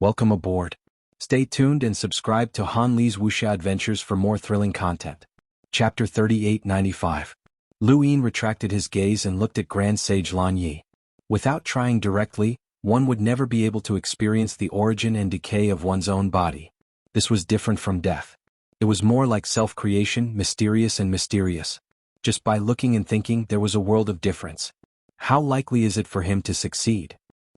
Welcome aboard. Stay tuned and subscribe to Han Li's wuxia adventures for more thrilling content. Chapter 3895. Lu Yin retracted his gaze and looked at Grand Sage Lan Yi. Without trying directly, one would never be able to experience the origin and decay of one's own body. This was different from death. It was more like self-creation, mysterious and mysterious. Just by looking and thinking, there was a world of difference. How likely is it for him to succeed?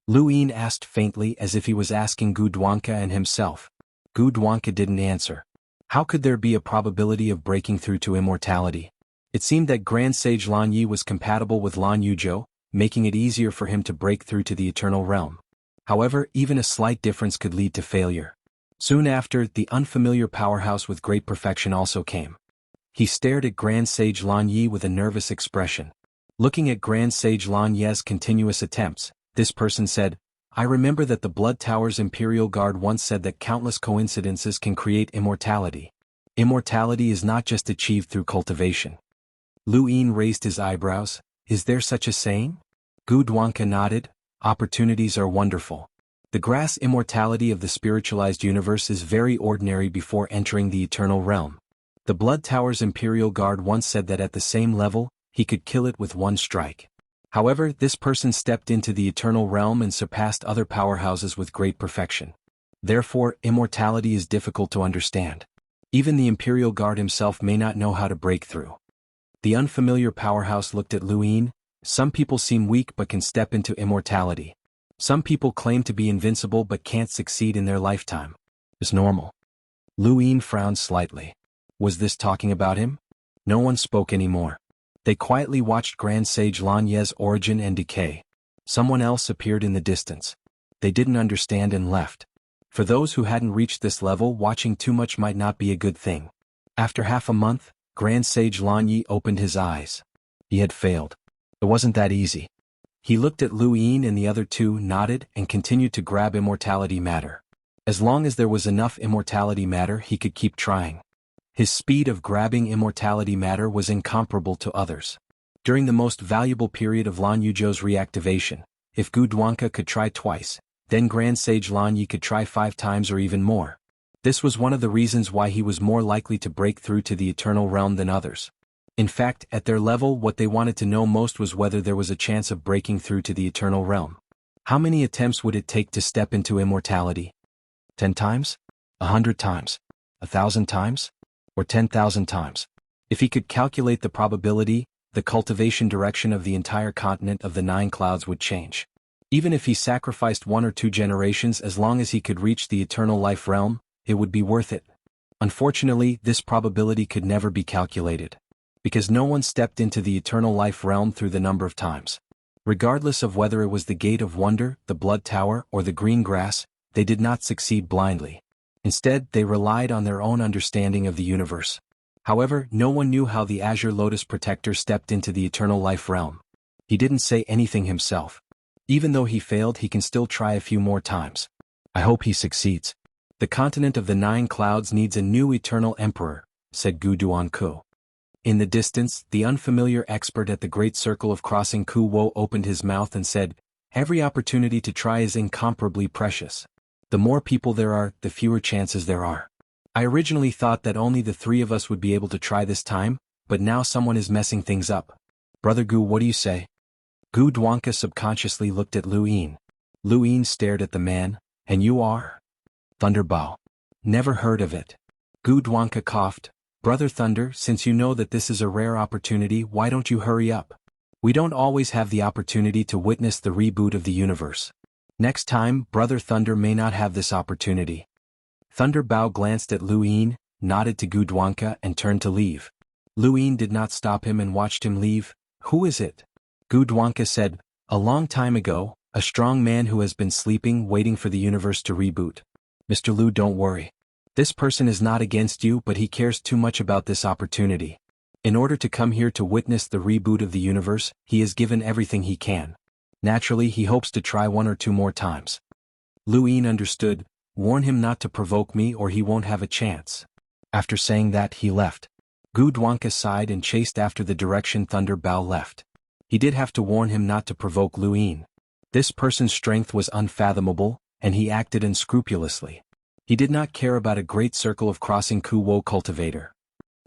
Lu Yin asked faintly, as if he was asking Gu Duanca and himself. Gu Duanca didn't answer. How could there be a probability of breaking through to immortality? It seemed that Grand Sage Lan Yi was compatible with Lan Yuzhou, making it easier for him to break through to the eternal realm. However, even a slight difference could lead to failure. Soon after, the unfamiliar powerhouse with great perfection also came. He stared at Grand Sage Lan Yi with a nervous expression. Looking at Grand Sage Lan Yi's continuous attempts, this person said, "I remember that the Blood Tower's Imperial Guard once said that countless coincidences can create immortality. Immortality is not just achieved through cultivation." Lu Yin raised his eyebrows. Is there such a saying? Gu Duanca nodded. Opportunities are wonderful. The grass immortality of the spiritualized universe is very ordinary before entering the eternal realm. The Blood Tower's Imperial Guard once said that at the same level, he could kill it with one strike. However, this person stepped into the eternal realm and surpassed other powerhouses with great perfection. Therefore, immortality is difficult to understand. Even the Imperial Guard himself may not know how to break through. The unfamiliar powerhouse looked at Lu Yin. Some people seem weak but can step into immortality. Some people claim to be invincible but can't succeed in their lifetime. It's normal. Lu Yin frowned slightly. Was this talking about him? No one spoke anymore. They quietly watched Grand Sage Lan Yi's origin and decay. Someone else appeared in the distance. They didn't understand and left. For those who hadn't reached this level, watching too much might not be a good thing. After half a month, Grand Sage Lan Yi opened his eyes. He had failed. It wasn't that easy. He looked at Lu Yin and the other two, nodded, and continued to grab immortality matter. As long as there was enough immortality matter, he could keep trying. His speed of grabbing immortality matter was incomparable to others. During the most valuable period of Lan Yuzhou's reactivation, if Gu Duanca could try twice, then Grand Sage Lan Yi could try 5 times or even more. This was one of the reasons why he was more likely to break through to the eternal realm than others. In fact, at their level, what they wanted to know most was whether there was a chance of breaking through to the eternal realm. How many attempts would it take to step into immortality? 10 times? 100 times? 1,000 times? Or 10,000 times? If he could calculate the probability, the cultivation direction of the entire continent of the 9 clouds would change. Even if he sacrificed 1 or 2 generations, as long as he could reach the eternal life realm, it would be worth it. Unfortunately, this probability could never be calculated. Because no one stepped into the eternal life realm through the number of times. Regardless of whether it was the Gate of Wonder, the Blood Tower, or the Green Grass, they did not succeed blindly. Instead, they relied on their own understanding of the universe. However, no one knew how the Azure Lotus Protector stepped into the eternal life realm. He didn't say anything himself. Even though he failed, he can still try a few more times. I hope he succeeds. The continent of the 9 clouds needs a new eternal emperor, said Gu Duanca. In the distance, the unfamiliar expert at the Great Circle of Crossing Ku Wo opened his mouth and said, "Every opportunity to try is incomparably precious. The more people there are, the fewer chances there are. I originally thought that only the 3 of us would be able to try this time, but now someone is messing things up. Brother Gu, what do you say?" Gu Duanca subconsciously looked at Lu Yin. Lu Yin stared at the man. "And you are?" "Thunderbao." "Never heard of it." Gu Duanca coughed. "Brother Thunder, since you know that this is a rare opportunity, why don't you hurry up? We don't always have the opportunity to witness the reboot of the universe. Next time, Brother Thunder may not have this opportunity." Thunder Bao glanced at Lu Yin, nodded to Gu Duanca, and turned to leave. Lu Yin did not stop him and watched him leave. "Who is it?" Gu Duanca said, "A long time ago, a strong man who has been sleeping, waiting for the universe to reboot. Mr. Lu, don't worry. This person is not against you, but he cares too much about this opportunity. In order to come here to witness the reboot of the universe, he has given everything he can. Naturally, he hopes to try 1 or 2 more times." Lu Yin understood. "Warn him not to provoke me or he won't have a chance." After saying that, he left. Gu Duanca sighed and chased after the direction Thunder Bao left. He did have to warn him not to provoke Lu Yin. This person's strength was unfathomable, and he acted unscrupulously. He did not care about a great circle of crossing Kuwo cultivator.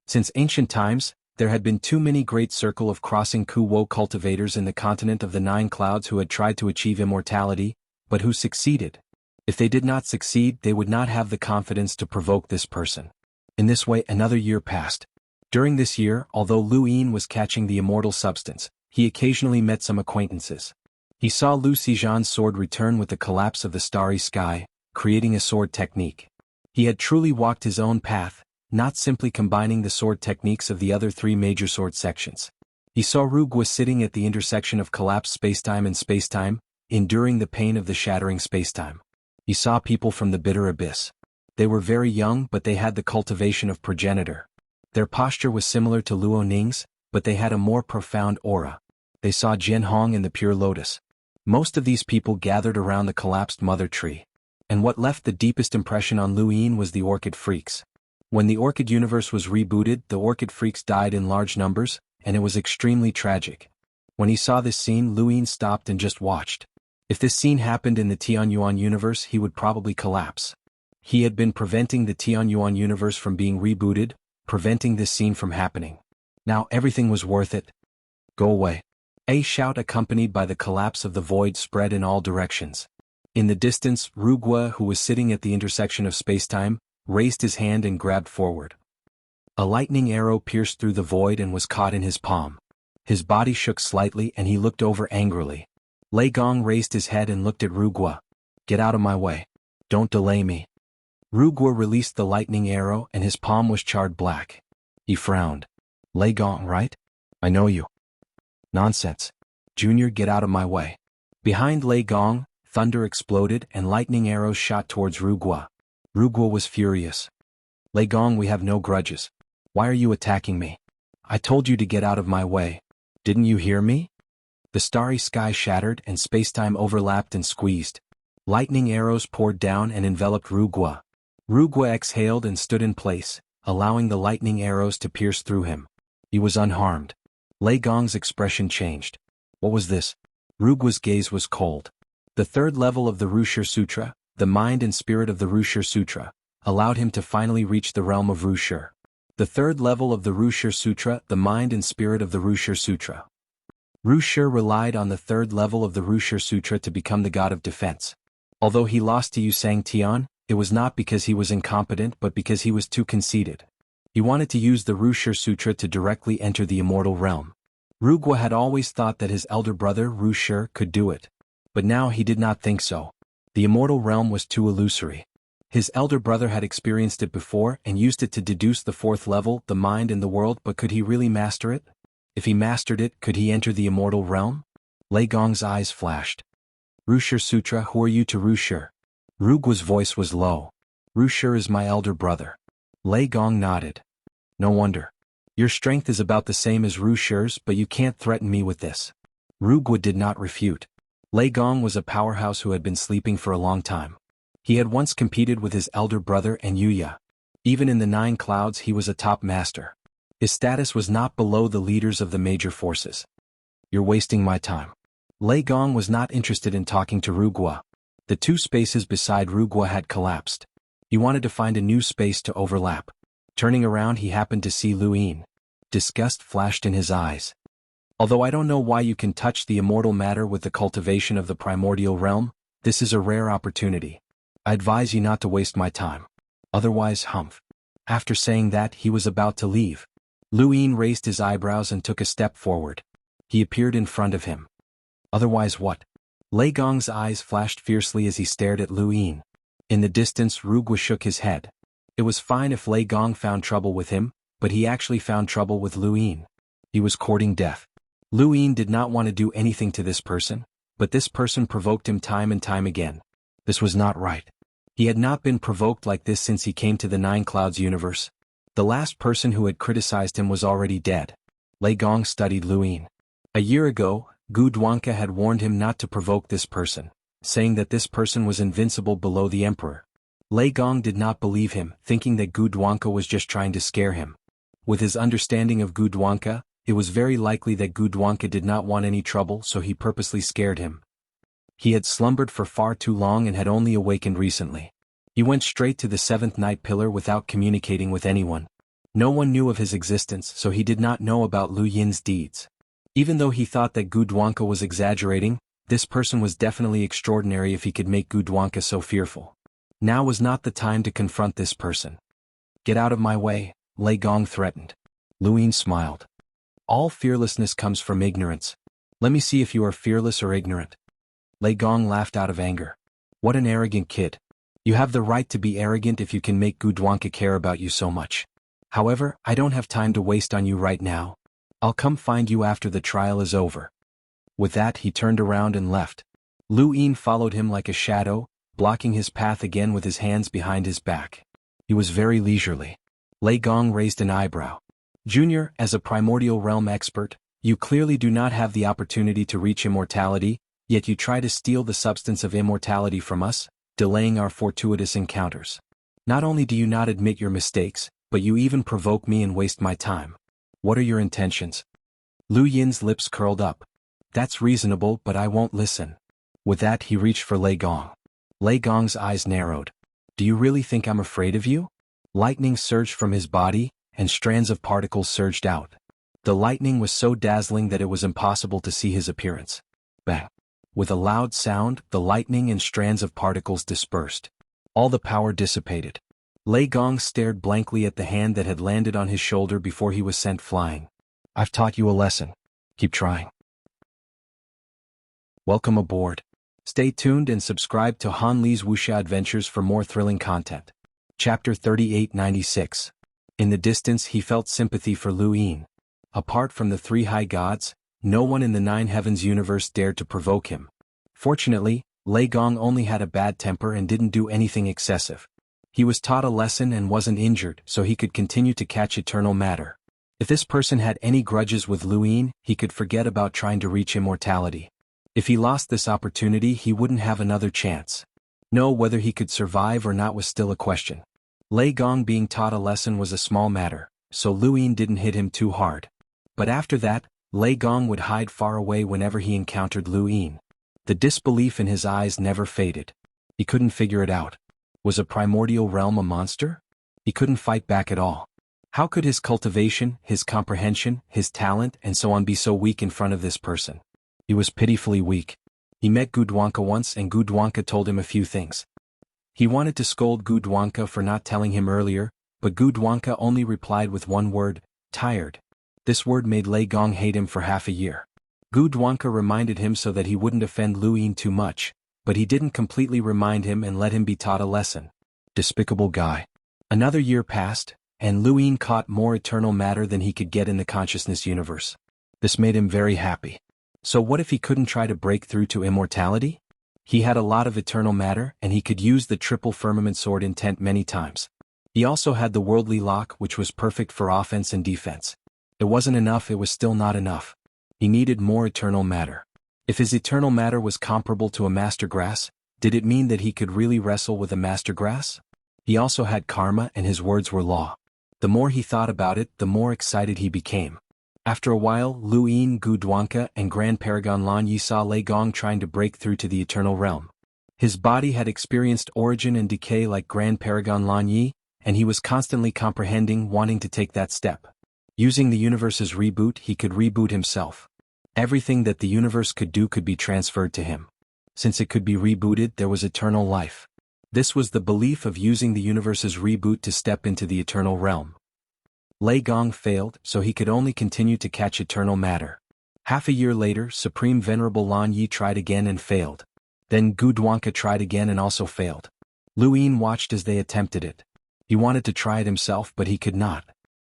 Since ancient times, there had been too many great circle of crossing Kuwo cultivators in the continent of the Nine Clouds who had tried to achieve immortality, but who succeeded. If they did not succeed, they would not have the confidence to provoke this person. In this way, another year passed. During this year, although Lu Yin was catching the immortal substance, he occasionally met some acquaintances. He saw Lu Xizhan's sword return with the collapse of the starry sky, creating a sword technique. He had truly walked his own path, not simply combining the sword techniques of the other three major sword sections. He saw Rugua sitting at the intersection of collapsed spacetime and spacetime, enduring the pain of the shattering spacetime. He saw people from the bitter abyss. They were very young, but they had the cultivation of progenitor. Their posture was similar to Luo Ning's, but they had a more profound aura. They saw Jianhong in the pure lotus. Most of these people gathered around the collapsed mother tree. And what left the deepest impression on Lu Yin was the orchid freaks. When the orchid universe was rebooted, the orchid freaks died in large numbers, and it was extremely tragic. When he saw this scene, Lu Yin stopped and just watched. If this scene happened in the Tianyuan universe, he would probably collapse. He had been preventing the Tianyuan universe from being rebooted, preventing this scene from happening. Now everything was worth it. Go away. A shout accompanied by the collapse of the void spread in all directions. In the distance, Rugua, who was sitting at the intersection of spacetime, raised his hand and grabbed forward. A lightning arrow pierced through the void and was caught in his palm. His body shook slightly and he looked over angrily. Lei Gong raised his head and looked at Rugua. Get out of my way. Don't delay me. Rugua released the lightning arrow and his palm was charred black. He frowned. Lei Gong, right? I know you. Nonsense. Junior, get out of my way. Behind Lei Gong, thunder exploded and lightning arrows shot towards Rugua. Rugua was furious. Lei Gong, we have no grudges. Why are you attacking me? I told you to get out of my way. Didn't you hear me? The starry sky shattered and spacetime overlapped and squeezed. Lightning arrows poured down and enveloped Rugua. Rugua exhaled and stood in place, allowing the lightning arrows to pierce through him. He was unharmed. Lei Gong's expression changed. What was this? Rugua's gaze was cold. The third level of the Rushi Sutra, the mind and spirit of the Rushi Sutra, allowed him to finally reach the realm of Rushi. The third level of the Rushi Sutra, the mind and spirit of the Rushi Sutra. Rushi relied on the third level of the Rushi Sutra to become the god of defense. Although he lost to Yusang Tian, it was not because he was incompetent but because he was too conceited. He wanted to use the Rushi Sutra to directly enter the immortal realm. Rugua had always thought that his elder brother Rushi could do it. But now he did not think so. The immortal realm was too illusory. His elder brother had experienced it before and used it to deduce the fourth level, the mind and the world, but could he really master it? If he mastered it, could he enter the immortal realm? Lei Gong's eyes flashed. Rushi Sutra, who are you to Rushi? Rugua's voice was low. Rushi is my elder brother. Lei Gong nodded. No wonder. Your strength is about the same as Rushi's, but you can't threaten me with this. Rugua did not refute. Lei Gong was a powerhouse who had been sleeping for a long time. He had once competed with his elder brother and Yuya. Even in the Nine Clouds he was a top master. His status was not below the leaders of the major forces. You're wasting my time. Lei Gong was not interested in talking to Rugua. The two spaces beside Rugua had collapsed. He wanted to find a new space to overlap. Turning around he happened to see Lu Yin. Disgust flashed in his eyes. Although I don't know why you can touch the immortal matter with the cultivation of the primordial realm, this is a rare opportunity. I advise you not to waste my time. Otherwise, humph. After saying that, he was about to leave. Lu Yin raised his eyebrows and took a step forward. He appeared in front of him. Otherwise what? Lei Gong's eyes flashed fiercely as he stared at Lu Yin. In the distance, Rugua shook his head. It was fine if Lei Gong found trouble with him, but he actually found trouble with Lu Yin. He was courting death. Lu Yin did not want to do anything to this person, but this person provoked him time and time again. This was not right. He had not been provoked like this since he came to the Nine Clouds universe. The last person who had criticized him was already dead. Lei Gong studied Lu Yin. A year ago, Gu Duanca had warned him not to provoke this person, saying that this person was invincible below the emperor. Lei Gong did not believe him, thinking that Gu Duanca was just trying to scare him. With his understanding of Gu Duanca, it was very likely that Gu Duanca did not want any trouble, so he purposely scared him. He had slumbered for far too long and had only awakened recently. He went straight to the seventh night pillar without communicating with anyone. No one knew of his existence, so he did not know about Lu Yin's deeds. Even though he thought that Gudwanka was exaggerating, this person was definitely extraordinary if he could make Gudwanka so fearful. Now was not the time to confront this person. Get out of my way, Lei Gong threatened. Lu Yin smiled. All fearlessness comes from ignorance. Let me see if you are fearless or ignorant. Lei Gong laughed out of anger. What an arrogant kid. You have the right to be arrogant if you can make Gudwanka care about you so much. However, I don't have time to waste on you right now. I'll come find you after the trial is over. With that he turned around and left. Lu Yin followed him like a shadow, blocking his path again with his hands behind his back. He was very leisurely. Lei Gong raised an eyebrow. Junior, as a primordial realm expert, you clearly do not have the opportunity to reach immortality, yet you try to steal the substance of immortality from us, delaying our fortuitous encounters. Not only do you not admit your mistakes, but you even provoke me and waste my time. What are your intentions? Lu Yin's lips curled up. That's reasonable, but I won't listen. With that he reached for Lei Gong. Lei Gong's eyes narrowed. Do you really think I'm afraid of you? Lightning surged from his body, and strands of particles surged out. The lightning was so dazzling that it was impossible to see his appearance. Bang! With a loud sound, the lightning and strands of particles dispersed. All the power dissipated. Lei Gong stared blankly at the hand that had landed on his shoulder before he was sent flying. I've taught you a lesson. Keep trying. Welcome aboard. Stay tuned and subscribe to Han Li's Wuxia Adventures for more thrilling content. Chapter 3896. In the distance he felt sympathy for Lu Yin. Apart from the three high gods, no one in the nine heavens universe dared to provoke him. Fortunately, Lei Gong only had a bad temper and didn't do anything excessive. He was taught a lesson and wasn't injured, so he could continue to catch eternal matter. If this person had any grudges with Lu Yin, he could forget about trying to reach immortality. If he lost this opportunity, he wouldn't have another chance. No, whether he could survive or not was still a question. Lei Gong being taught a lesson was a small matter, so Lu Yin didn't hit him too hard. But after that, Lei Gong would hide far away whenever he encountered Lu Yin. The disbelief in his eyes never faded. He couldn't figure it out. Was a primordial realm a monster? He couldn't fight back at all. How could his cultivation, his comprehension, his talent, and so on be so weak in front of this person? He was pitifully weak. He met Gudwanka once and Gudwanka told him a few things. He wanted to scold Gudwanka for not telling him earlier, but Gudwanka only replied with one word, tired. This word made Lei Gong hate him for half a year. Gudwanka reminded him so that he wouldn't offend Lu Yin too much, but he didn't completely remind him and let him be taught a lesson. Despicable guy. Another year passed, and Lu Yin caught more eternal matter than he could get in the consciousness universe. This made him very happy. So what if he couldn't try to break through to immortality? He had a lot of eternal matter and he could use the triple firmament sword intent many times. He also had the worldly lock, which was perfect for offense and defense. It wasn't enough, it was still not enough. He needed more eternal matter. If his eternal matter was comparable to a master grass, did it mean that he could really wrestle with a master grass? He also had karma and his words were law. The more he thought about it, the more excited he became. After a while, Lu Yin, Gudwanka, and Grand Paragon Lan Yi saw Lei Gong trying to break through to the eternal realm. His body had experienced origin and decay like Grand Paragon Lan Yi, and he was constantly comprehending, wanting to take that step. Using the universe's reboot, he could reboot himself. Everything that the universe could do could be transferred to him. Since it could be rebooted, there was eternal life. This was the belief of using the universe's reboot to step into the eternal realm. Lei Gong failed, so he could only continue to catch eternal matter. Half a year later, Supreme Venerable Lan Yi tried again and failed. Then Gudwanka tried again and also failed. Lu Yin watched as they attempted it. He wanted to try it himself, but he could not.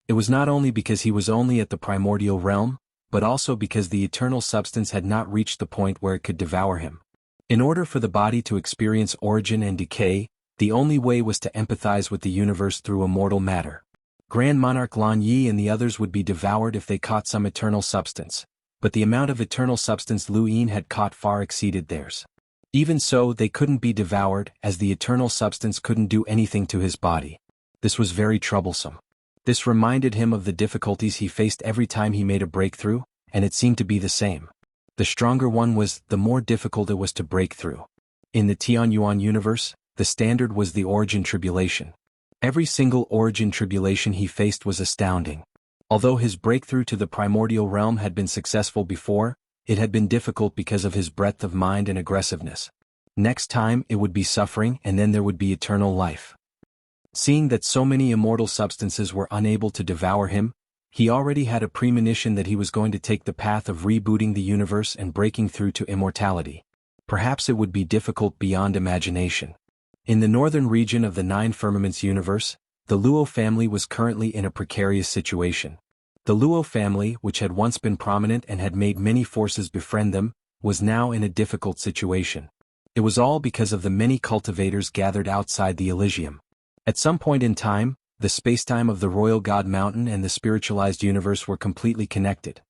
It was not only because he was only at the primordial realm, but also because the eternal substance had not reached the point where it could devour him. In order for the body to experience origin and decay, the only way was to empathize with the universe through immortal matter. Grand Monarch Lan Yi and the others would be devoured if they caught some eternal substance, but the amount of eternal substance Lu Yin had caught far exceeded theirs. Even so, they couldn't be devoured, as the eternal substance couldn't do anything to his body. This was very troublesome. This reminded him of the difficulties he faced every time he made a breakthrough, and it seemed to be the same. The stronger one was, the more difficult it was to break through. In the Xuanhuan universe, the standard was the origin tribulation. Every single origin tribulation he faced was astounding. Although his breakthrough to the primordial realm had been successful before, it had been difficult because of his breadth of mind and aggressiveness. Next time it would be suffering, and then there would be eternal life. Seeing that so many immortal substances were unable to devour him, he already had a premonition that he was going to take the path of rebooting the universe and breaking through to immortality. Perhaps it would be difficult beyond imagination. In the northern region of the Nine Firmaments universe, the Luo family was currently in a precarious situation. The Luo family, which had once been prominent and had made many forces befriend them, was now in a difficult situation. It was all because of the many cultivators gathered outside the Elysium. At some point in time, the spacetime of the Royal God Mountain and the spiritualized universe were completely connected.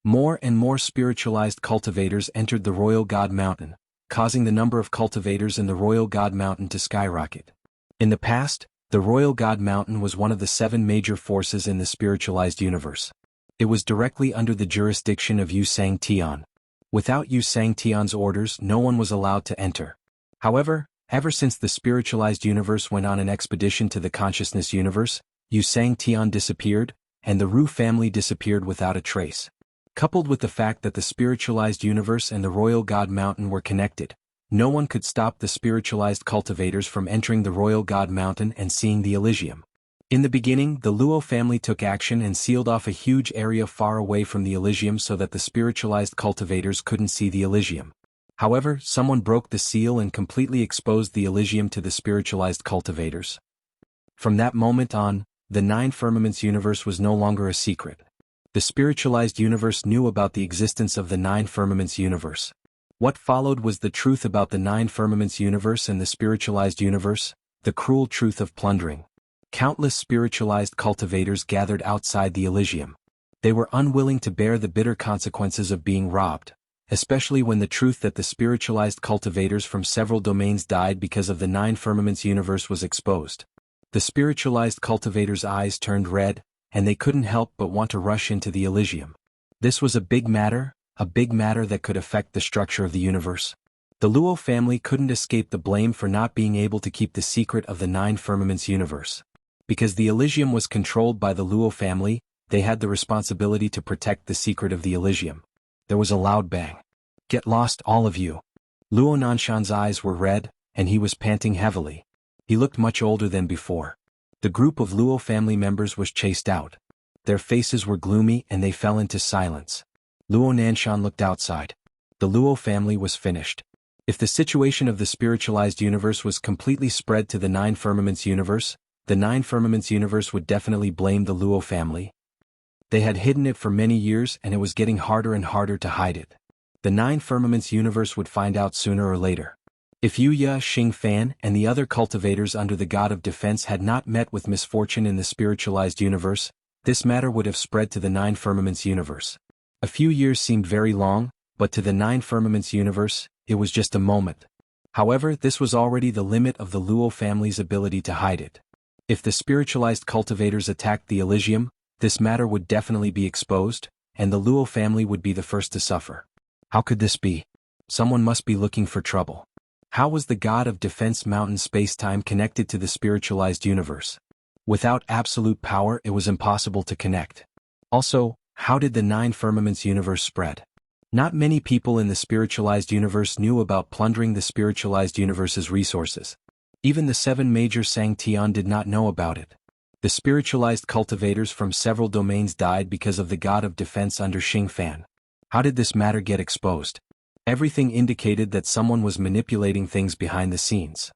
More and more spiritualized cultivators entered the Royal God Mountain, causing the number of cultivators in the Royal God Mountain to skyrocket. In the past, the Royal God Mountain was one of the 7 major forces in the spiritualized universe. It was directly under the jurisdiction of xianxia. Without xianxia's orders, no one was allowed to enter. However, ever since the spiritualized universe went on an expedition to the consciousness universe, xianxia disappeared, and the Ru family disappeared without a trace. Coupled with the fact that the spiritualized universe and the Royal God Mountain were connected, no one could stop the spiritualized cultivators from entering the Royal God Mountain and seeing the Elysium. In the beginning, the Luo family took action and sealed off a huge area far away from the Elysium so that the spiritualized cultivators couldn't see the Elysium. However, someone broke the seal and completely exposed the Elysium to the spiritualized cultivators. From that moment on, the Nine Firmaments universe was no longer a secret. The spiritualized universe knew about the existence of the Nine Firmaments universe. What followed was the truth about the Nine Firmaments universe and the spiritualized universe, the cruel truth of plundering. Countless spiritualized cultivators gathered outside the Elysium. They were unwilling to bear the bitter consequences of being robbed, especially when the truth that the spiritualized cultivators from several domains died because of the Nine Firmaments universe was exposed. The spiritualized cultivators' eyes turned red, and they couldn't help but want to rush into the Elysium. This was a big matter that could affect the structure of the universe. The Luo family couldn't escape the blame for not being able to keep the secret of the Nine Firmaments universe. Because the Elysium was controlled by the Luo family, they had the responsibility to protect the secret of the Elysium. There was a loud bang. "Get lost, all of you." Luo Nanshan's eyes were red, and he was panting heavily. He looked much older than before. The group of Luo family members was chased out. Their faces were gloomy and they fell into silence. Luo Nanshan looked outside. The Luo family was finished. If the situation of the spiritualized universe was completely spread to the Nine Firmaments universe, the Nine Firmaments universe would definitely blame the Luo family. They had hidden it for many years and it was getting harder and harder to hide it. The Nine Firmaments universe would find out sooner or later. If Yuya, Xingfan, and the other cultivators under the God of Defense had not met with misfortune in the spiritualized universe, this matter would have spread to the Nine Firmaments universe. A few years seemed very long, but to the Nine Firmaments universe, it was just a moment. However, this was already the limit of the Luo family's ability to hide it. If the spiritualized cultivators attacked the Elysium, this matter would definitely be exposed, and the Luo family would be the first to suffer. How could this be? Someone must be looking for trouble. How was the God of Defense Mountain space-time connected to the spiritualized universe? Without absolute power, it was impossible to connect. Also, how did the Nine Firmaments universe spread? Not many people in the spiritualized universe knew about plundering the spiritualized universe's resources. Even the 7 major Sangtian did not know about it. The spiritualized cultivators from several domains died because of the God of Defense under Xingfan. How did this matter get exposed? Everything indicated that someone was manipulating things behind the scenes.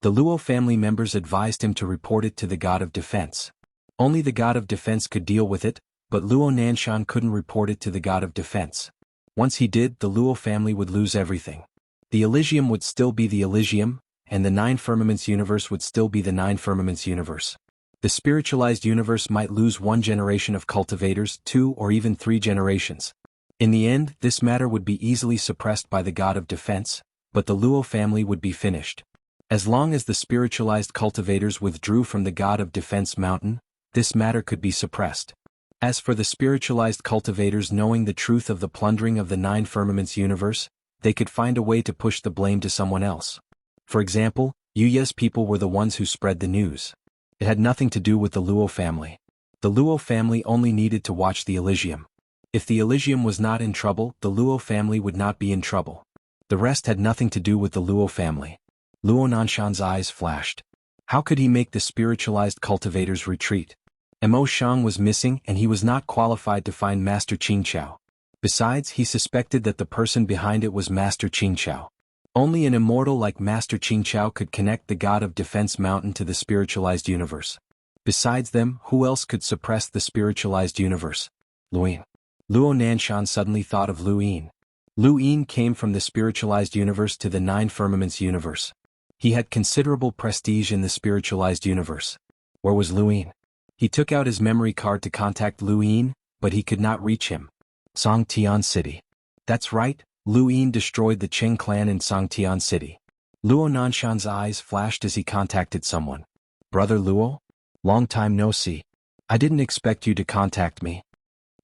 The Luo family members advised him to report it to the God of Defense. Only the God of Defense could deal with it, but Luo Nanshan couldn't report it to the God of Defense. Once he did, the Luo family would lose everything. The Elysium would still be the Elysium, and the Nine Firmaments universe would still be the Nine Firmaments universe. The spiritualized universe might lose 1 generation of cultivators, 2 or even 3 generations. In the end, this matter would be easily suppressed by the God of Defense, but the Luo family would be finished. As long as the spiritualized cultivators withdrew from the God of Defense Mountain, this matter could be suppressed. As for the spiritualized cultivators knowing the truth of the plundering of the nine firmaments universe, they could find a way to push the blame to someone else. For example, Yuya's people were the ones who spread the news. It had nothing to do with the Luo family. The Luo family only needed to watch the Elysium. If the Elysium was not in trouble, the Luo family would not be in trouble. The rest had nothing to do with the Luo family. Luo Nanshan's eyes flashed. How could he make the spiritualized cultivators retreat? Mo Shang was missing and he was not qualified to find Master Qingqiao. Besides, he suspected that the person behind it was Master Qingqiao. Only an immortal like Master Qingqiao could connect the god of Defense Mountain to the spiritualized universe. Besides them, who else could suppress the spiritualized universe? Luin. Luo Nanshan suddenly thought of Luin. Luin came from the spiritualized universe to the nine firmaments universe. He had considerable prestige in the spiritualized universe. Where was Luin? He took out his memory card to contact Luin, but he could not reach him. Songtian City. That's right, Luin destroyed the Qing clan in Songtian City. Luo Nanshan's eyes flashed as he contacted someone. Brother Luo? Long time no see. I didn't expect you to contact me.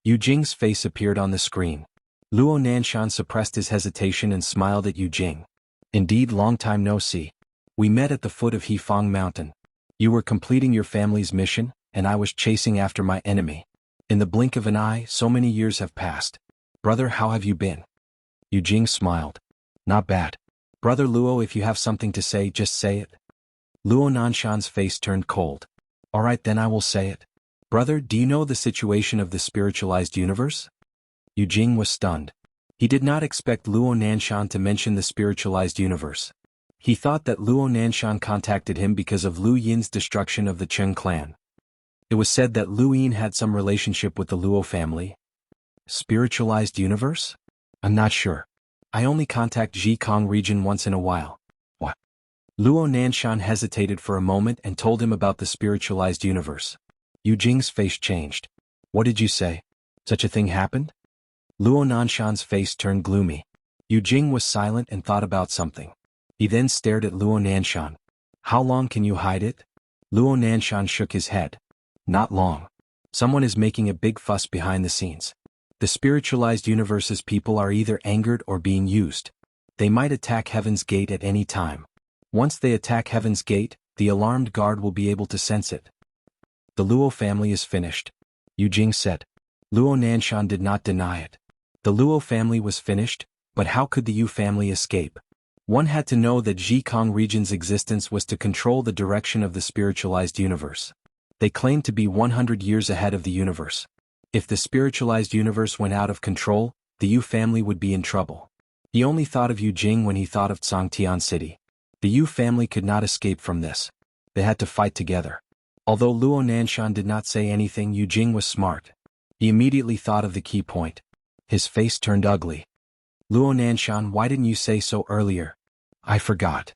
Yu Jing's face appeared on the screen. Luo Nanshan suppressed his hesitation and smiled at Yu Jing. Indeed, long time no see. We met at the foot of Hefang Mountain. You were completing your family's mission, and I was chasing after my enemy. In the blink of an eye, so many years have passed. Brother, how have you been? Yu Jing smiled. Not bad. Brother Luo, if you have something to say, just say it. Luo Nanshan's face turned cold. All right, then I will say it. Brother, do you know the situation of the spiritualized universe? Yu Jing was stunned. He did not expect Luo Nanshan to mention the spiritualized universe. He thought that Luo Nanshan contacted him because of Lu Yin's destruction of the Qing clan. It was said that Lu Yin had some relationship with the Luo family. Spiritualized universe? I'm not sure. I only contact Zhikong region once in a while. What? Luo Nanshan hesitated for a moment and told him about the spiritualized universe. Yu Jing's face changed. What did you say? Such a thing happened? Luo Nanshan's face turned gloomy. Yu Jing was silent and thought about something. He then stared at Luo Nanshan. How long can you hide it? Luo Nanshan shook his head. Not long. Someone is making a big fuss behind the scenes. The spiritualized universe's people are either angered or being used. They might attack Heaven's Gate at any time. Once they attack Heaven's Gate, the alarmed guard will be able to sense it. The Luo family is finished, Yu Jing said. Luo Nanshan did not deny it. The Luo family was finished, but how could the Yu family escape? One had to know that Zhikong region's existence was to control the direction of the spiritualized universe. They claimed to be 100 years ahead of the universe. If the spiritualized universe went out of control, the Yu family would be in trouble. He only thought of Yu Jing when he thought of Songtian City. The Yu family could not escape from this. They had to fight together. Although Luo Nanshan did not say anything, Yu Jing was smart. He immediately thought of the key point. His face turned ugly. Luo Nanshan, why didn't you say so earlier? I forgot.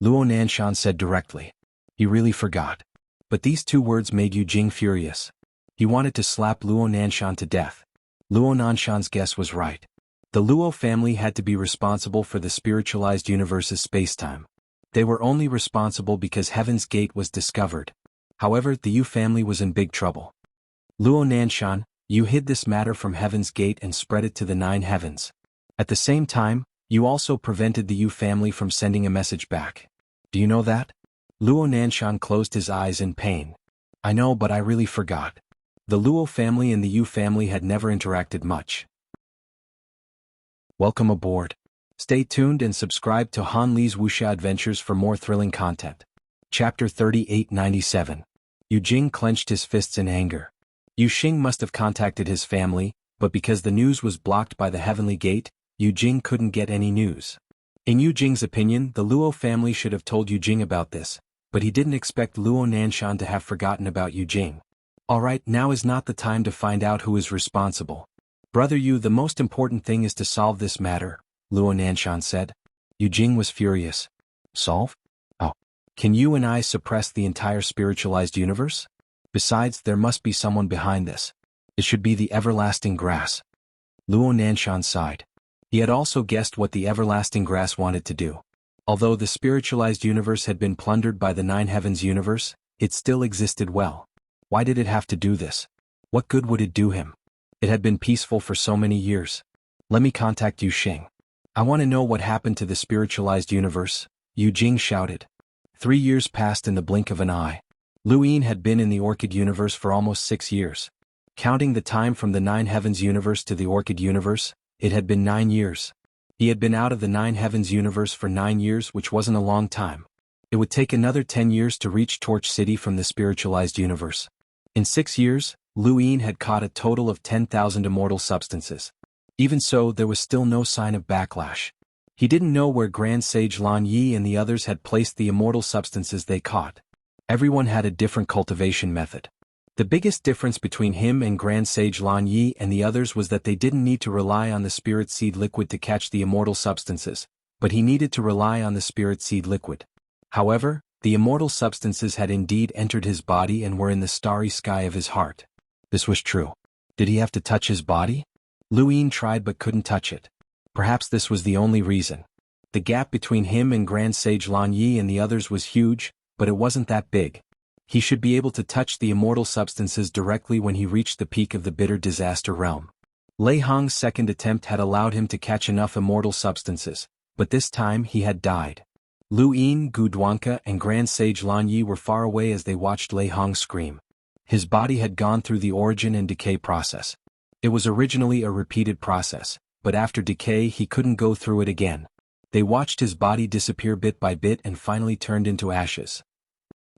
Luo Nanshan said directly. He really forgot. But these two words made Yu Jing furious. He wanted to slap Luo Nanshan to death. Luo Nanshan's guess was right. The Luo family had to be responsible for the spiritualized universe's spacetime. They were only responsible because Heaven's Gate was discovered. However, the Yu family was in big trouble. Luo Nanshan, you hid this matter from Heaven's Gate and spread it to the 9 heavens. At the same time, you also prevented the Yu family from sending a message back. Do you know that? Luo Nanshan closed his eyes in pain. I know, but I really forgot. The Luo family and the Yu family had never interacted much. Welcome aboard. Stay tuned and subscribe to Han Li's Wuxia Adventures for more thrilling content. Chapter 3897. Yu Jing clenched his fists in anger. Yu Xing must have contacted his family, but because the news was blocked by the Heavenly Gate, Yu Jing couldn't get any news. In Yu Jing's opinion, the Luo family should have told Yu Jing about this, but he didn't expect Luo Nanshan to have forgotten about Yu Jing. Alright, now is not the time to find out who is responsible. Brother Yu, the most important thing is to solve this matter, Luo Nanshan said. Yu Jing was furious. Solve? Oh. Can you and I suppress the entire spiritualized universe? Besides, there must be someone behind this. It should be the everlasting grass. Luo Nanshan sighed. He had also guessed what the everlasting grass wanted to do. Although the spiritualized universe had been plundered by the 9 heavens universe, it still existed well. Why did it have to do this? What good would it do him? It had been peaceful for so many years. Let me contact Yu Xing. I want to know what happened to the spiritualized universe, Yu Jing shouted. 3 years passed in the blink of an eye. Lu Yin had been in the Orchid universe for almost 6 years. Counting the time from the Nine Heavens universe to the Orchid universe, it had been 9 years. He had been out of the Nine Heavens universe for 9 years, which wasn't a long time. It would take another 10 years to reach Torch City from the spiritualized universe. In 6 years, Lu Yin had caught a total of 10,000 immortal substances. Even so, there was still no sign of backlash. He didn't know where Grand Sage Lan Yi and the others had placed the immortal substances they caught. Everyone had a different cultivation method. The biggest difference between him and Grand Sage Lan Yi and the others was that they didn't need to rely on the spirit seed liquid to catch the immortal substances, but he needed to rely on the spirit seed liquid. However, the immortal substances had indeed entered his body and were in the starry sky of his heart. This was true. Did he have to touch his body? Lu Yin tried but couldn't touch it. Perhaps this was the only reason. The gap between him and Grand Sage Lan Yi and the others was huge, but it wasn't that big. He should be able to touch the immortal substances directly when he reached the peak of the bitter disaster realm. Lei Hong's second attempt had allowed him to catch enough immortal substances, but this time he had died. Lu Yin, Gu Duanke and Grand Sage Lan Yi were far away as they watched Lei Hong scream. His body had gone through the origin and decay process. It was originally a repeated process, but after decay he couldn't go through it again. They watched his body disappear bit by bit and finally turned into ashes.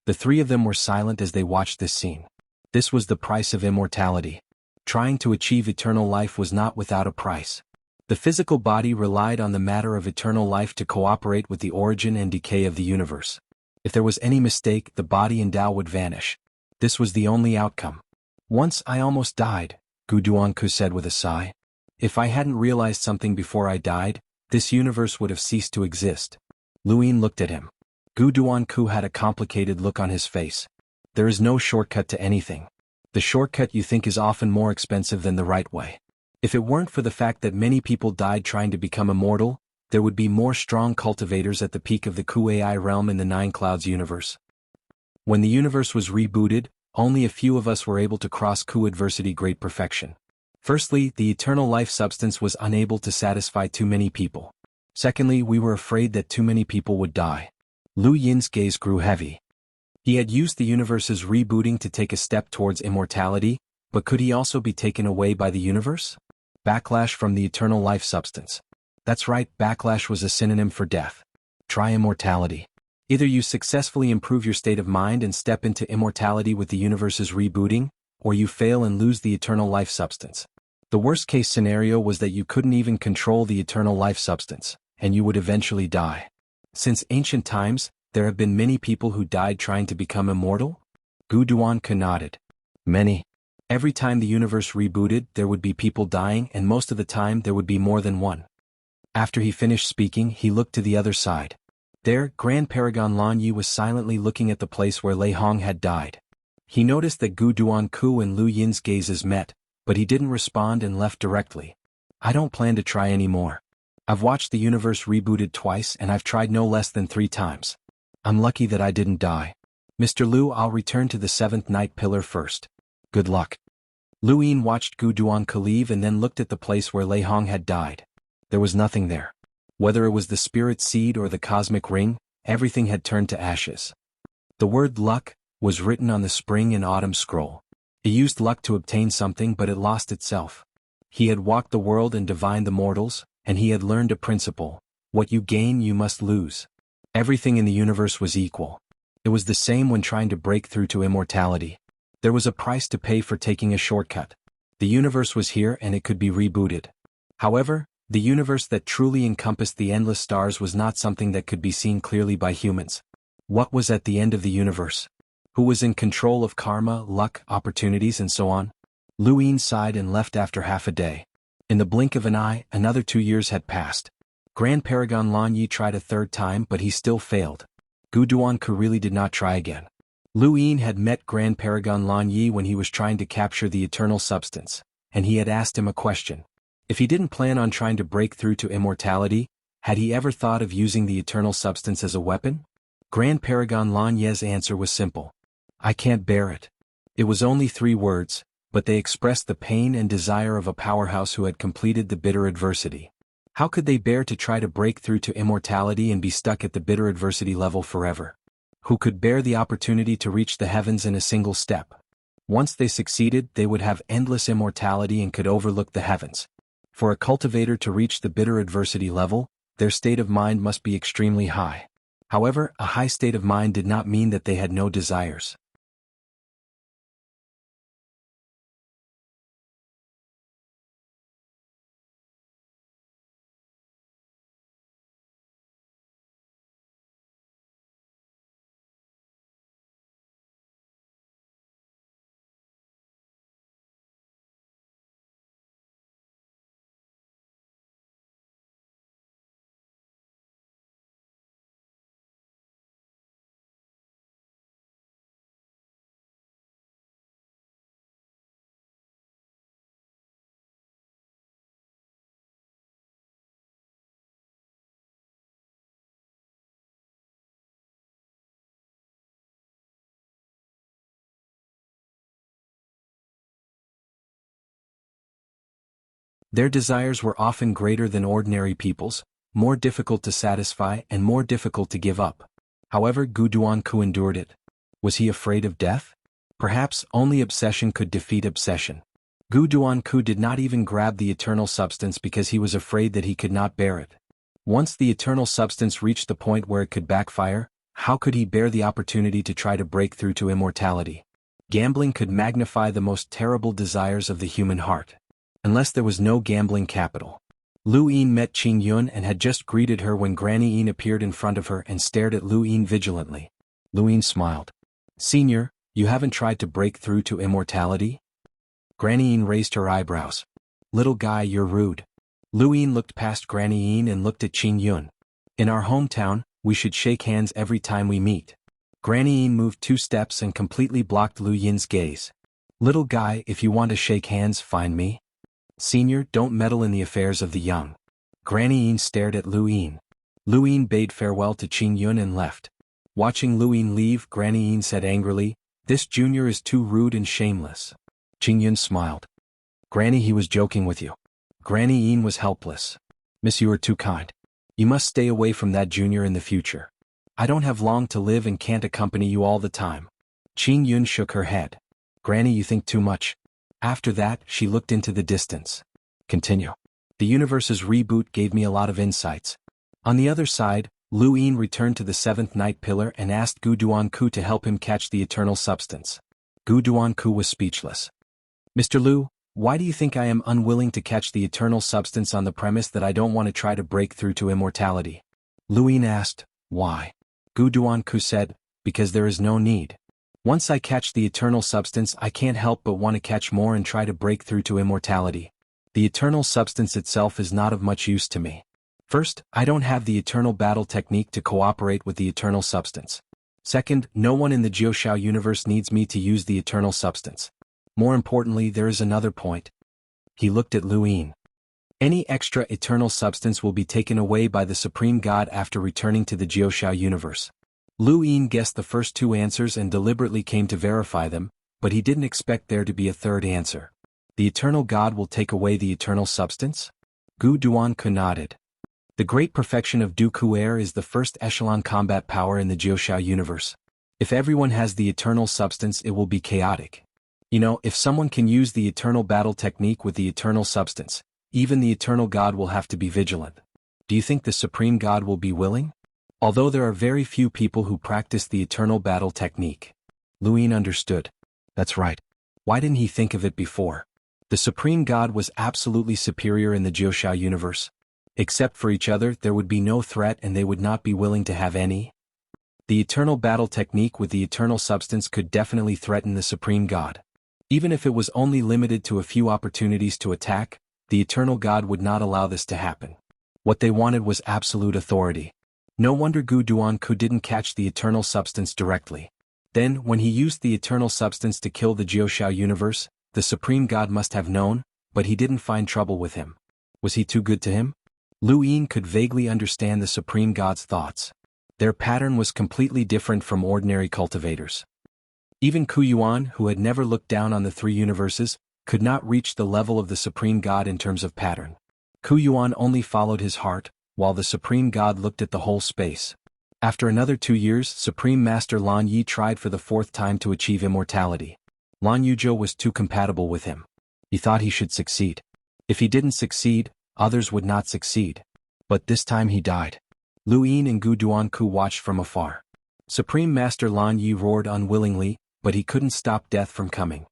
The three of them were silent as they watched this scene. This was the price of immortality. Trying to achieve eternal life was not without a price. The physical body relied on the matter of eternal life to cooperate with the origin and decay of the universe. If there was any mistake, the body and Tao would vanish. This was the only outcome. Once I almost died, Gu Duanke said with a sigh. If I hadn't realized something before I died, this universe would have ceased to exist. Lu Yin looked at him. Gu Duanke had a complicated look on his face. There is no shortcut to anything. The shortcut you think is often more expensive than the right way. If it weren't for the fact that many people died trying to become immortal, there would be more strong cultivators at the peak of the Kuai realm in the Nine Clouds universe. When the universe was rebooted, only a few of us were able to cross Ku adversity great perfection. Firstly, the eternal life substance was unable to satisfy too many people. Secondly, we were afraid that too many people would die. Lu Yin's gaze grew heavy. He had used the universe's rebooting to take a step towards immortality, but could he also be taken away by the universe? Backlash from the eternal life substance. That's right, backlash was a synonym for death. Try immortality. Either you successfully improve your state of mind and step into immortality with the universe's rebooting, or you fail and lose the eternal life substance. The worst-case scenario was that you couldn't even control the eternal life substance, and you would eventually die. Since ancient times, there have been many people who died trying to become immortal? Gu Duanke nodded. Many. Every time the universe rebooted, there would be people dying, and most of the time there would be more than one. After he finished speaking, he looked to the other side. There, Grand Paragon Lan Yi was silently looking at the place where Lei Hong had died. He noticed that Gu Duanke and Lu Yin's gazes met, but he didn't respond and left directly. I don't plan to try anymore. I've watched the universe rebooted twice and I've tried no less than 3 times. I'm lucky that I didn't die. Mr. Lu, I'll return to the 7th night pillar first. Good luck. Lu Yin watched Gu Duanke leave and then looked at the place where Lei Hong had died. There was nothing there. Whether it was the spirit seed or the cosmic ring, everything had turned to ashes. The word luck was written on the spring and autumn scroll. It used luck to obtain something, but it lost itself. He had walked the world and divined the mortals, and he had learned a principle: what you gain you must lose. Everything in the universe was equal. It was the same when trying to break through to immortality. There was a price to pay for taking a shortcut. The universe was here and it could be rebooted. However, the universe that truly encompassed the endless stars was not something that could be seen clearly by humans. What was at the end of the universe? Who was in control of karma, luck, opportunities, and so on? Lu Yin sighed and left after half a day. In the blink of an eye, another 2 years had passed. Grand Paragon Lan Yi tried a 3rd time, but he still failed. Gu Duanke really did not try again. Lu Yin had met Grand Paragon Lan Yi when he was trying to capture the eternal substance, and he had asked him a question. If he didn't plan on trying to break through to immortality, had he ever thought of using the eternal substance as a weapon? Grand Paragon Lan Yi's answer was simple. I can't bear it. It was only 3 words, but they expressed the pain and desire of a powerhouse who had completed the bitter adversity. How could they bear to try to break through to immortality and be stuck at the bitter adversity level forever? Who could bear the opportunity to reach the heavens in a single step? Once they succeeded, they would have endless immortality and could overlook the heavens. For a cultivator to reach the bitter adversity level, their state of mind must be extremely high. However, a high state of mind did not mean that they had no desires. Their desires were often greater than ordinary people's, more difficult to satisfy and more difficult to give up. However, Gu Duanku endured it. Was he afraid of death? Perhaps only obsession could defeat obsession. Gu Duanku did not even grab the eternal substance because he was afraid that he could not bear it. Once the eternal substance reached the point where it could backfire, how could he bear the opportunity to try to break through to immortality? Gambling could magnify the most terrible desires of the human heart. Unless there was no gambling capital. Lu Yin met Xuanhuan and had just greeted her when Granny Yin appeared in front of her and stared at Lu Yin vigilantly. Lu Yin smiled. "Senior, you haven't tried to break through to immortality?" Granny Yin raised her eyebrows. "Little guy, you're rude." Lu Yin looked past Granny Yin and looked at Xuanhuan. "In our hometown, we should shake hands every time we meet." Granny Yin moved 2 steps and completely blocked Lu Yin's gaze. "Little guy, if you want to shake hands, find me." "Senior, don't meddle in the affairs of the young." Granny Yin stared at Lu Yin. Lu Yin bade farewell to Xuanhuan and left. Watching Lu Yin leave, Granny Yin said angrily, "This junior is too rude and shameless." Xuanhuan smiled. "Granny, he was joking with you." Granny Yin was helpless. "Miss, you are too kind. You must stay away from that junior in the future. I don't have long to live and can't accompany you all the time." Xuanhuan shook her head. "Granny, you think too much." After that, she looked into the distance. Continue. "The universe's reboot gave me a lot of insights." On the other side, Lu Yin returned to the 7th night pillar and asked Gu Duanku to help him catch the eternal substance. Gu Duanku was speechless. "Mr. Lu, why do you think I am unwilling to catch the eternal substance on the premise that I don't want to try to break through to immortality?" Lu Yin asked. "Why?" Gu Duanku said, "Because there is no need. Once I catch the eternal substance, I can't help but want to catch more and try to break through to immortality. The eternal substance itself is not of much use to me. First, I don't have the eternal battle technique to cooperate with the eternal substance. Second, no one in the Jianghu universe needs me to use the eternal substance. More importantly, there is another point." He looked at Lu Yin. "Any extra eternal substance will be taken away by the Supreme God after returning to the Jianghu universe." Lu Yin guessed the first 2 answers and deliberately came to verify them, but he didn't expect there to be a third answer. "The eternal God will take away the eternal substance?" Gu Duanku nodded. "The great perfection of Dooku Air is the first echelon combat power in the Jianghu universe. If everyone has the eternal substance, it will be chaotic. You know, if someone can use the eternal battle technique with the eternal substance, even the eternal God will have to be vigilant. Do you think the Supreme God will be willing? Although there are very few people who practice the eternal battle technique." Lu Yin understood. That's right. Why didn't he think of it before? The Supreme God was absolutely superior in the Jianghu universe. Except for each other, there would be no threat and they would not be willing to have any. The eternal battle technique with the eternal substance could definitely threaten the Supreme God. Even if it was only limited to a few opportunities to attack, the eternal God would not allow this to happen. What they wanted was absolute authority. No wonder Gu Duanku didn't catch the eternal substance directly. Then, when he used the eternal substance to kill the Jianghu universe, the Supreme God must have known, but he didn't find trouble with him. Was he too good to him? Lu Yin could vaguely understand the Supreme God's thoughts. Their pattern was completely different from ordinary cultivators. Even Xuanhuan, who had never looked down on the 3 universes, could not reach the level of the Supreme God in terms of pattern. Xuanhuan only followed his heart, while the Supreme God looked at the whole space. After another 2 years, Supreme Master Lan Yi tried for the 4th time to achieve immortality. Lan Yuzhou was too compatible with him. He thought he should succeed. If he didn't succeed, others would not succeed. But this time he died. Lu Yin and Gu Duanku watched from afar. Supreme Master Lan Yi roared unwillingly, but he couldn't stop death from coming.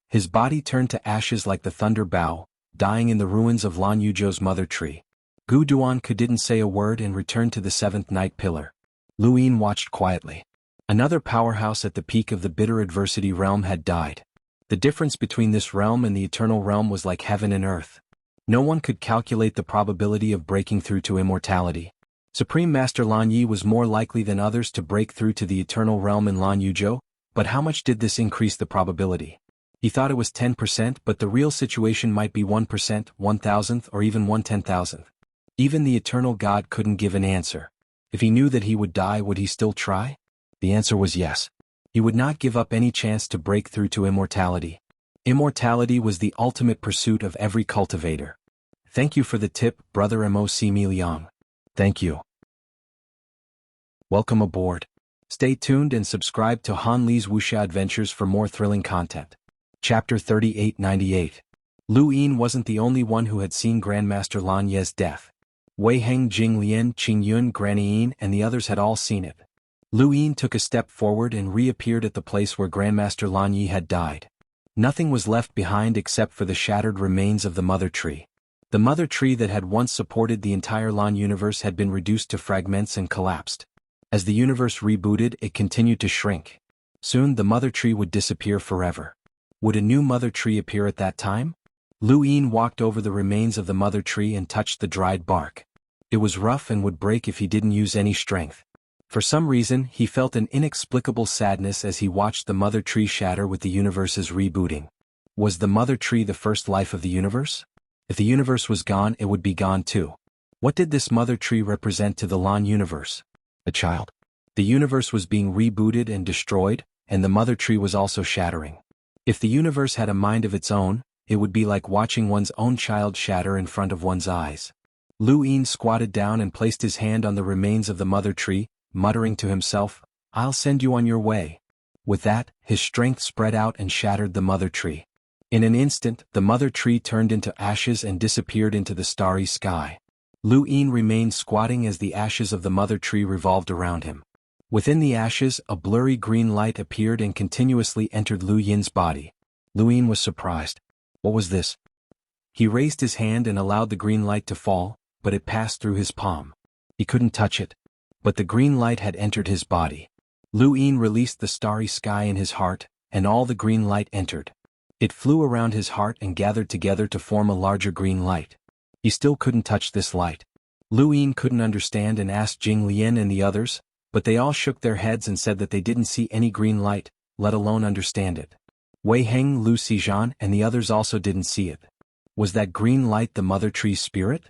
His body turned to ashes like the thunder bow, dying in the ruins of Lan Yuzhou's mother tree. Gu Duanku didn't say a word and returned to the 7th night pillar. Lu Yin watched quietly. Another powerhouse at the peak of the bitter adversity realm had died. The difference between this realm and the eternal realm was like heaven and earth. No one could calculate the probability of breaking through to immortality. Supreme Master Lan Yi was more likely than others to break through to the eternal realm in Lan Yuzhou, but how much did this increase the probability? He thought it was 10%, but the real situation might be 1%, 1,000th, or even 1/10,000th. Even the eternal God couldn't give an answer. If he knew that he would die, would he still try? The answer was yes. He would not give up any chance to break through to immortality. Immortality was the ultimate pursuit of every cultivator. Thank you for the tip, Brother Moc Mi Liang. Thank you. Welcome aboard. Stay tuned and subscribe to Han Li's Wuxia Adventures for more thrilling content. Chapter 3898. Lu Yin wasn't the only one who had seen Grandmaster Lan Ye's death. Wei Heng, Jing Lian, Qing Yun, Granny Yin, and the others had all seen it. Lu Yin took a step forward and reappeared at the place where Grandmaster Lan Yi had died. Nothing was left behind except for the shattered remains of the mother tree. The mother tree that had once supported the entire Lan universe had been reduced to fragments and collapsed. As the universe rebooted, it continued to shrink. Soon the mother tree would disappear forever. Would a new mother tree appear at that time? Lu Yin walked over the remains of the mother tree and touched the dried bark. It was rough and would break if he didn't use any strength. For some reason, he felt an inexplicable sadness as he watched the mother tree shatter with the universe's rebooting. Was the mother tree the first life of the universe? If the universe was gone, it would be gone too. What did this mother tree represent to the Lan universe? A child. The universe was being rebooted and destroyed, and the mother tree was also shattering. If the universe had a mind of its own, it would be like watching one's own child shatter in front of one's eyes. Lu Yin squatted down and placed his hand on the remains of the mother tree, muttering to himself, "I'll send you on your way." With that, his strength spread out and shattered the mother tree. In an instant, the mother tree turned into ashes and disappeared into the starry sky. Lu Yin remained squatting as the ashes of the mother tree revolved around him. Within the ashes, a blurry green light appeared and continuously entered Lu Yin's body. Lu Yin was surprised. What was this? He raised his hand and allowed the green light to fall, but it passed through his palm. He couldn't touch it. But the green light had entered his body. Lu Yin released the starry sky in his heart, and all the green light entered. It flew around his heart and gathered together to form a larger green light. He still couldn't touch this light. Lu Yin couldn't understand and asked Jing Lian and the others, but they all shook their heads and said that they didn't see any green light, let alone understand it. Wei Heng, Lu Xizhan, and the others also didn't see it. Was that green light the mother tree's spirit?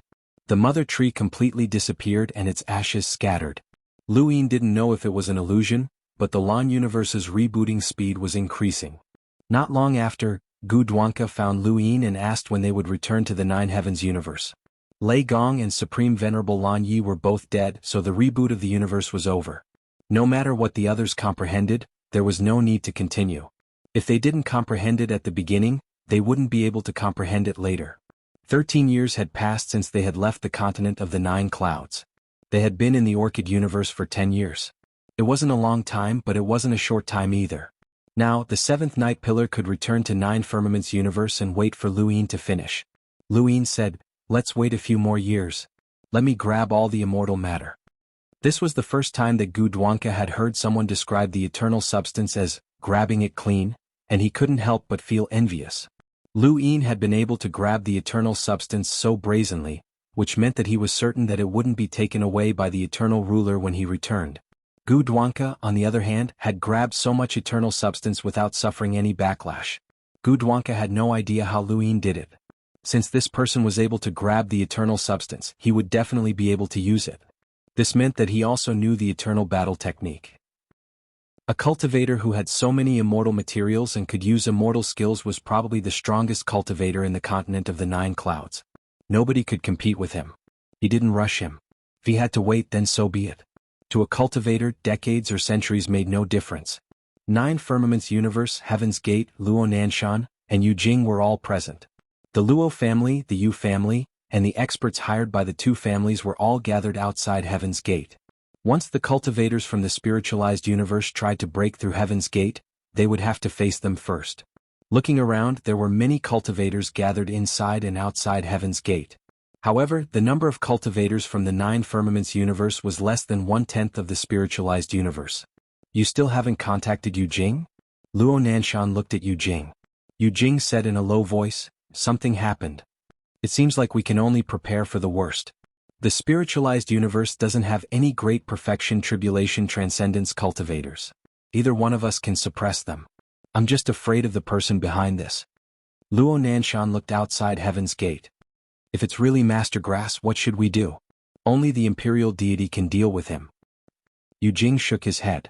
The mother tree completely disappeared and its ashes scattered. Lu Yin didn't know if it was an illusion, but the Lan universe's rebooting speed was increasing. Not long after, Gu Duanka found Lu Yin and asked when they would return to the Nine Heavens universe. Lei Gong and Supreme Venerable Lan Yi were both dead, so the reboot of the universe was over. No matter what the others comprehended, there was no need to continue. If they didn't comprehend it at the beginning, they wouldn't be able to comprehend it later. 13 years had passed since they had left the continent of the 9 clouds. They had been in the Orchid universe for 10 years. It wasn't a long time, but it wasn't a short time either. Now, the 7th night pillar could return to 9 Firmaments universe and wait for Lu Yin to finish. Lu Yin said, "Let's wait a few more years. Let me grab all the immortal matter." This was the first time that Gu Duanka had heard someone describe the eternal substance as grabbing it clean, and he couldn't help but feel envious. Lu Yin had been able to grab the eternal substance so brazenly, which meant that he was certain that it wouldn't be taken away by the eternal ruler when he returned. Gu Duanka, on the other hand, had grabbed so much eternal substance without suffering any backlash. Gu Duanka had no idea how Lu Yin did it. Since this person was able to grab the eternal substance, he would definitely be able to use it. This meant that he also knew the eternal battle technique. A cultivator who had so many immortal materials and could use immortal skills was probably the strongest cultivator in the continent of the Nine Clouds. Nobody could compete with him. He didn't rush him. If he had to wait, then so be it. To a cultivator, decades or centuries made no difference. Nine Firmaments Universe, Heaven's Gate, Luo Nanshan, and Yu Jing were all present. The Luo family, the Yu family, and the experts hired by the two families were all gathered outside Heaven's Gate. Once the cultivators from the spiritualized universe tried to break through Heaven's Gate, they would have to face them first. Looking around, there were many cultivators gathered inside and outside Heaven's Gate. However, the number of cultivators from the Nine Firmaments universe was less than 1/10 of the spiritualized universe. You still haven't contacted Yu Jing? Luo Nanshan looked at Yu Jing. Yu Jing said in a low voice, "Something happened. It seems like we can only prepare for the worst. The spiritualized universe doesn't have any great perfection, tribulation, transcendence cultivators. Either one of us can suppress them. I'm just afraid of the person behind this." Luo Nanshan looked outside Heaven's Gate. "If it's really Master Grass, what should we do? Only the imperial deity can deal with him." Yu Jing shook his head.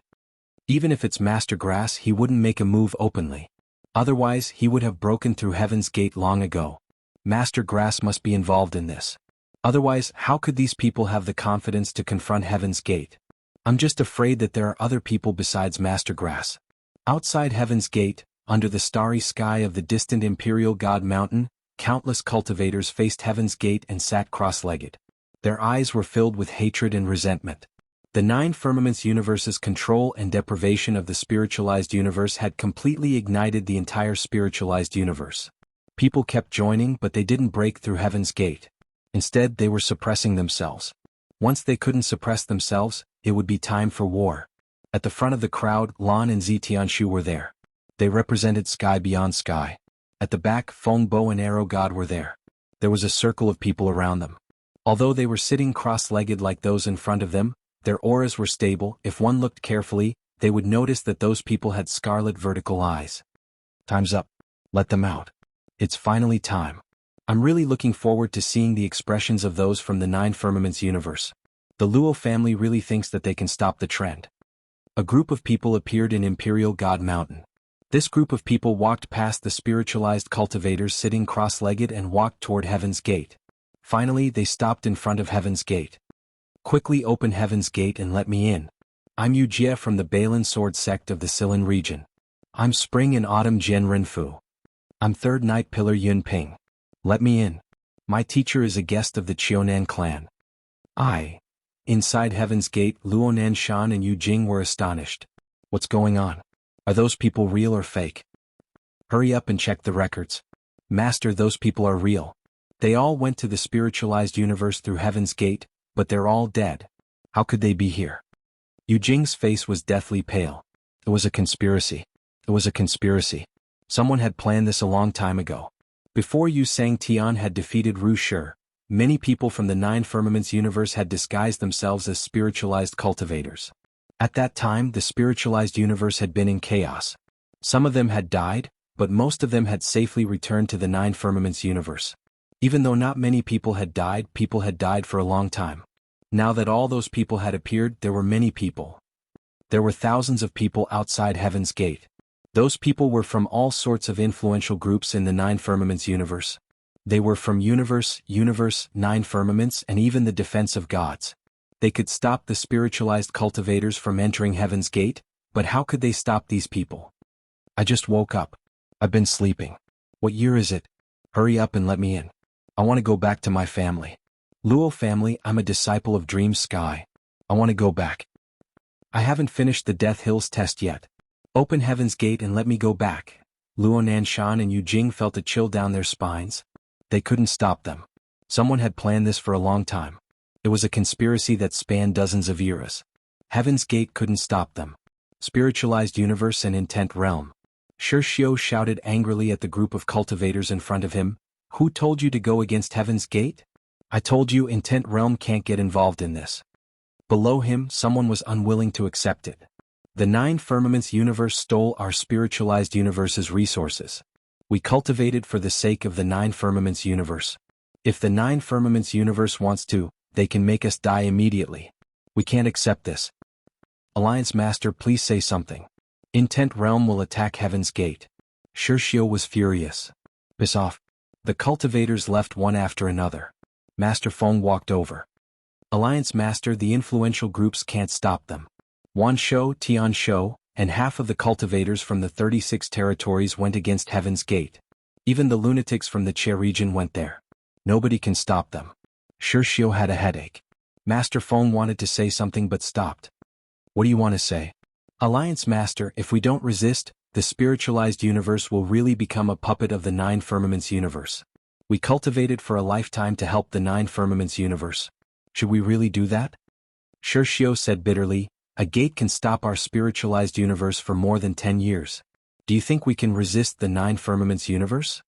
Even if it's Master Grass, he wouldn't make a move openly. Otherwise, he would have broken through Heaven's Gate long ago. Master Grass must be involved in this. Otherwise, how could these people have the confidence to confront Heaven's Gate? I'm just afraid that there are other people besides Master Grass. Outside Heaven's Gate, under the starry sky of the distant Imperial God Mountain, countless cultivators faced Heaven's Gate and sat cross-legged. Their eyes were filled with hatred and resentment. The Nine Firmaments universe's control and deprivation of the spiritualized universe had completely ignited the entire spiritualized universe. People kept joining, but they didn't break through Heaven's Gate. Instead, they were suppressing themselves. Once they couldn't suppress themselves, it would be time for war. At the front of the crowd, Lan and Zitianshu were there. They represented sky beyond sky. At the back, Feng Bo and Arrow God were there. There was a circle of people around them. Although they were sitting cross-legged like those in front of them, their auras were stable. If one looked carefully, they would notice that those people had scarlet vertical eyes. Time's up. Let them out. It's finally time. I'm really looking forward to seeing the expressions of those from the Nine Firmaments universe. The Luo family really thinks that they can stop the trend. A group of people appeared in Imperial God Mountain. This group of people walked past the spiritualized cultivators sitting cross-legged and walked toward Heaven's Gate. Finally, they stopped in front of Heaven's Gate. "Quickly open Heaven's Gate and let me in. I'm Yu Jie from the Balin Sword sect of the Silin region. I'm Spring and Autumn Jian Renfu. I'm Third Night Pillar Yun Ping. Let me in. My teacher is a guest of the Xuanhuan clan." Inside Heaven's Gate, Luo Nanshan and Yu Jing were astonished. What's going on? Are those people real or fake? Hurry up and check the records. Master, those people are real. They all went to the spiritualized universe through Heaven's Gate, but they're all dead. How could they be here? Yu Jing's face was deathly pale. It was a conspiracy. It was a conspiracy. Someone had planned this a long time ago. Before Yu Sangtian had defeated Ru Shi, many people from the Nine Firmaments universe had disguised themselves as spiritualized cultivators. At that time, the spiritualized universe had been in chaos. Some of them had died, but most of them had safely returned to the Nine Firmaments universe. Even though not many people had died for a long time. Now that all those people had appeared, there were many people. There were thousands of people outside Heaven's Gate. Those people were from all sorts of influential groups in the Nine Firmaments universe. They were from universe, Nine Firmaments, and even the Defense of Gods. They could stop the spiritualized cultivators from entering Heaven's Gate, but how could they stop these people? I just woke up. I've been sleeping. What year is it? Hurry up and let me in. I want to go back to my family. Luo family, I'm a disciple of Dream Sky. I want to go back. I haven't finished the Death Hills test yet. Open Heaven's Gate and let me go back. Luo Nanshan and Yu Jing felt a chill down their spines. They couldn't stop them. Someone had planned this for a long time. It was a conspiracy that spanned dozens of eras. Heaven's Gate couldn't stop them. Spiritualized universe and intent realm. Shi Xiu shouted angrily at the group of cultivators in front of him. Who told you to go against Heaven's Gate? I told you intent realm can't get involved in this. Below him, someone was unwilling to accept it. The Nine Firmaments universe stole our spiritualized universe's resources. We cultivated for the sake of the Nine Firmaments universe. If the Nine Firmaments universe wants to, they can make us die immediately. We can't accept this. Alliance Master, please say something. Intent Realm will attack Heaven's Gate. Xianxia was furious. Piss off. The cultivators left one after another. Master Feng walked over. Alliance Master, the influential groups can't stop them. Wanshou, Tianshou, and half of the cultivators from the 36 territories went against Heaven's Gate. Even the lunatics from the Qie region went there. Nobody can stop them. Xianxia had a headache. Master Feng wanted to say something but stopped. What do you want to say? Alliance Master, if we don't resist, the spiritualized universe will really become a puppet of the Nine Firmaments universe. We cultivated for a lifetime to help the Nine Firmaments universe. Should we really do that? Xianxia said bitterly, a gate can stop our spiritualized universe for more than 10 years. Do you think we can resist the Nine Firmaments universe?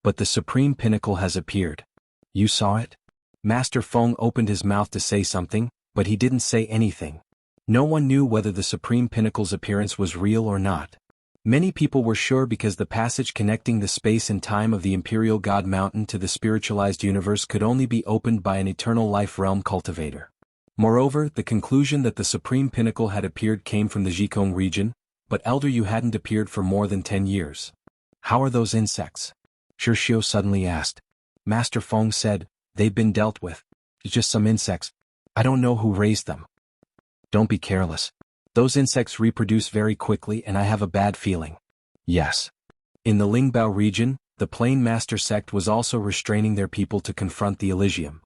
But the Supreme Pinnacle has appeared. You saw it? Master Feng opened his mouth to say something, but he didn't say anything. No one knew whether the Supreme Pinnacle's appearance was real or not. Many people were sure because the passage connecting the space and time of the Imperial God Mountain to the spiritualized universe could only be opened by an eternal life realm cultivator. Moreover, the conclusion that the Supreme Pinnacle had appeared came from the Zhikong region, but Elder Yu hadn't appeared for more than 10 years. How are those insects? Xianxia suddenly asked. Master Feng said, they've been dealt with. It's just some insects. I don't know who raised them. Don't be careless. Those insects reproduce very quickly and I have a bad feeling. Yes. In the Lingbao region, the Plain Master sect was also restraining their people to confront the Elysium.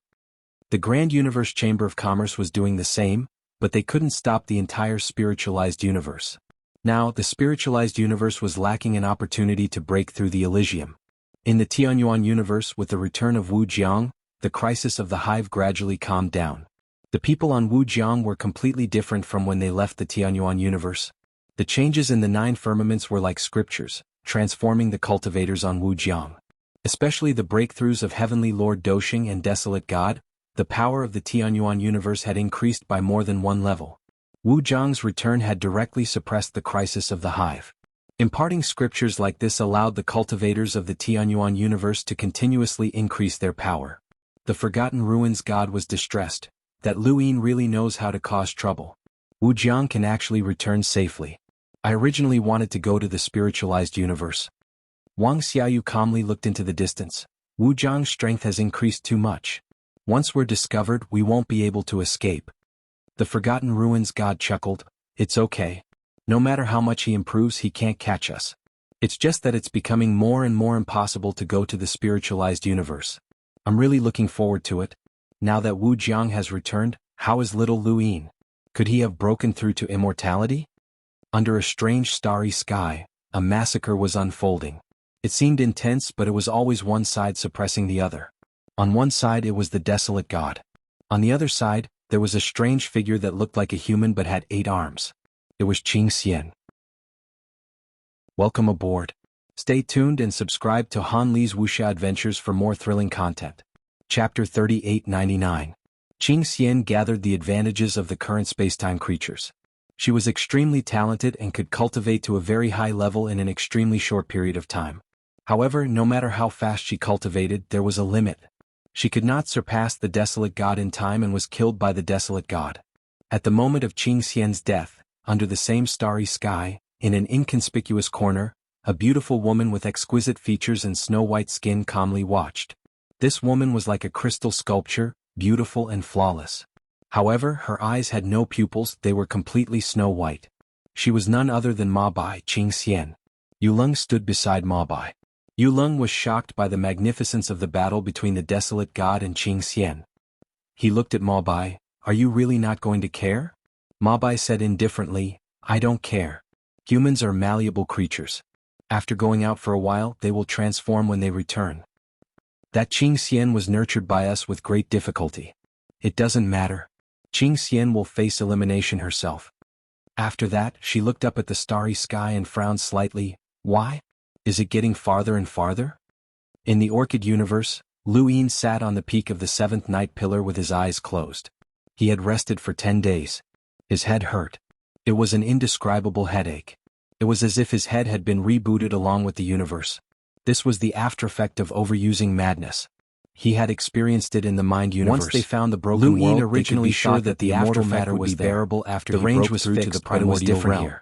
The Grand Universe Chamber of Commerce was doing the same, but they couldn't stop the entire spiritualized universe. Now, the spiritualized universe was lacking an opportunity to break through the Elysium. In the Tianyuan universe, with the return of Wu Jiang, the crisis of the hive gradually calmed down. The people on Wu Jiang were completely different from when they left the Tianyuan universe. The changes in the Nine Firmaments were like scriptures, transforming the cultivators on Wu Jiang. Especially the breakthroughs of Heavenly Lord Doshing and Desolate God, the power of the Tianyuan universe had increased by more than one level. Wu Jiang's return had directly suppressed the crisis of the hive. Imparting scriptures like this allowed the cultivators of the Tianyuan universe to continuously increase their power. The Forgotten Ruins God was distressed. That Lu Yin really knows how to cause trouble. Wu Jiang can actually return safely. I originally wanted to go to the spiritualized universe. Wang Xiaoyu calmly looked into the distance. Wu Jiang's strength has increased too much. Once we're discovered, we won't be able to escape. The Forgotten Ruins God chuckled. It's okay. No matter how much he improves, he can't catch us. It's just that it's becoming more and more impossible to go to the spiritualized universe. I'm really looking forward to it. Now that Wu Jiang has returned, how is little Lu Yin? Could he have broken through to immortality? Under a strange starry sky, a massacre was unfolding. It seemed intense, but it was always one side suppressing the other. On one side it was the Desolate God. On the other side, there was a strange figure that looked like a human but had 8 arms. It was Xianxia. Welcome aboard. Stay tuned and subscribe to Han Li's Wuxia Adventures for more thrilling content. Chapter 3899. Xianxia gathered the advantages of the current spacetime creatures. She was extremely talented and could cultivate to a very high level in an extremely short period of time. However, no matter how fast she cultivated, there was a limit. She could not surpass the Desolate God in time and was killed by the Desolate God. At the moment of Xianxia's death, under the same starry sky, in an inconspicuous corner, a beautiful woman with exquisite features and snow-white skin calmly watched. This woman was like a crystal sculpture, beautiful and flawless. However, her eyes had no pupils, they were completely snow-white. She was none other than Ma Bai, Xianxia. Yulong stood beside Ma Bai. Yulong was shocked by the magnificence of the battle between the Desolate God and Xianxia. He looked at Ma Bai. Are you really not going to care? Ma Bai said indifferently, I don't care. Humans are malleable creatures. After going out for a while, they will transform when they return. That Xianxia was nurtured by us with great difficulty. It doesn't matter. Xianxia will face elimination herself. After that, she looked up at the starry sky and frowned slightly. Why? Is it getting farther and farther? In the Orchid universe, Lu Yin sat on the peak of the 7th night pillar with his eyes closed. He had rested for 10 days. His head hurt. It was an indescribable headache. It was as if his head had been rebooted along with the universe. This was the aftereffect of overusing madness. He had experienced it in the mind universe. Once they found the broken world, originally thought that the immortal matter was bearable after the range was fixed, to the primordial realm.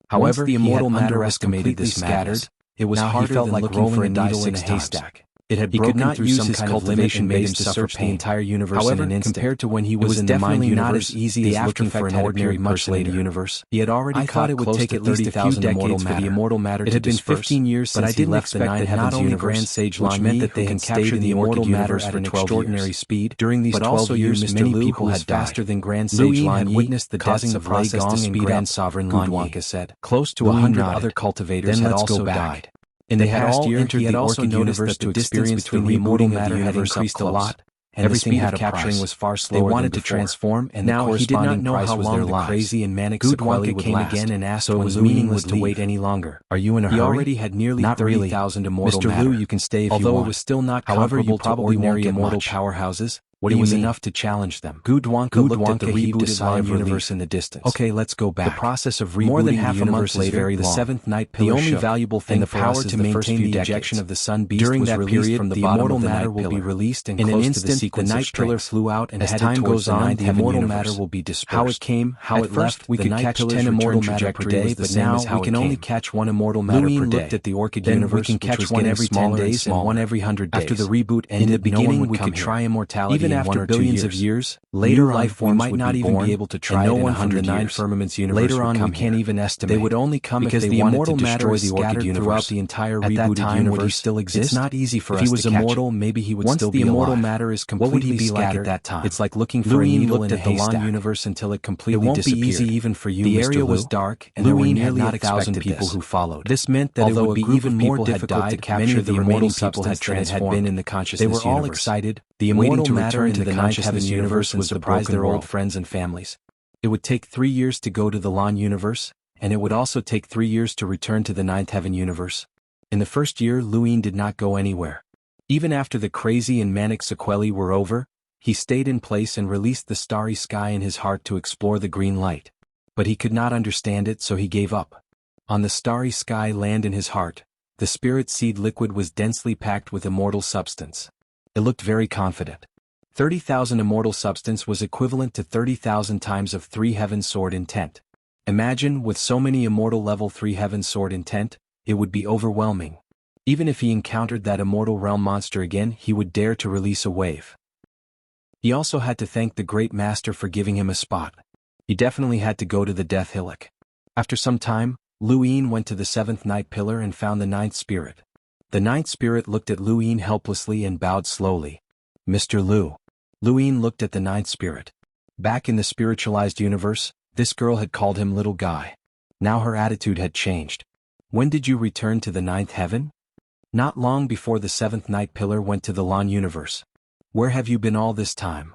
However, the immortal matter was completely scattered. It was harder than like rolling a needle in a haystack. It had broken not through some kind of cultivation base to search the entire universe. However, in an instant. Compared to when he was in the mind universe, not as easy as looking for an ordinary person in the universe. He had already thought it would take at least a few decades for the immortal matter to disperse. It had been 15 years since he left the Nine Heavens universe, Grand Sage Lan Yi, that they had captured the immortal matter at an extraordinary speed. During these 12 years, many people had faster than Grand Sage Lan Yi witnessed the deaths of Lei Gong and Grand Sovereign Lan Yi. Said close to 100 other cultivators had also died. In the past year, he had also noticed that the distance between the immortal matter had increased a lot, and the speed of capturing was far slower. They wanted to transform, and now he did not know how long the crazy and manic sequelae would last. Came again and asked, so it was meaningless to wait any longer. Are you in a hurry? He already had nearly 30,000 immortal matter. Mr. Liu, you can stay if you want. Although it was still not comparable to ordinary immortal powerhouses, it was enough to challenge them. Gudwanka looked at the rebooted Lan universe in the distance. Okay, let's go back. The process of rebooting more than half a month later, very long. The seventh night pillar the only valuable thing the power to maintain the ejection of the sun beast during that period from the immortal matter will be released, and in an instant the night pillar flew out, and as time goes on, the immortal matter will be dispersed. How it came, how it left, we could catch 10 immortal matter per day, but now we can only catch one immortal matter per day. Looked at the orchid universe, we can catch one every 10 days and one every 100 days. After the reboot ended, in the beginning we could try immortality even after billions of years. Later life forms might not even be able to try no one from the nine firmaments universe. Later on, we can't even estimate. They would only come because the immortal matter is scattered throughout the entire rebooted universe. Still exists. It's not easy for us to catch. If he was immortal, maybe he would still be alive. Once the immortal matter is completely scattered at that time, it's like looking for a needle in a haystack. The Lan universe until it completely disappeared. It won't be easy even for you, Mr. Liu. The area was dark, and there were nearly 1,000 people who followed. This meant that it would be even more difficult to capture the remaining substance that had been in the consciousness universe. They were all excited. The immortal matter into the ninth heaven universe was to surprise their old friends and families. It would take 3 years to go to the Lan universe, and it would also take 3 years to return to the ninth heaven universe. In the first year, Luin did not go anywhere. Even after the crazy and manic sequelae were over, he stayed in place and released the starry sky in his heart to explore the green light. But he could not understand it, so he gave up. On the starry sky land in his heart, the spirit seed liquid was densely packed with immortal substance. It looked very confident. 30,000 immortal substance was equivalent to 30,000 times of 3 heaven sword intent. Imagine, with so many immortal level 3 heaven sword intent, it would be overwhelming. Even if he encountered that immortal realm monster again, he would dare to release a wave. He also had to thank the great master for giving him a spot. He definitely had to go to the death hillock. After some time, Luin went to the 7th night pillar and found the 9th spirit. The 9th spirit looked at Luin helplessly and bowed slowly. Mr. Liu. Luin looked at the 9th spirit. Back in the spiritualized universe, this girl had called him little guy. Now her attitude had changed. When did you return to the 9th heaven? Not long before the 7th night pillar went to the Lan universe. Where have you been all this time?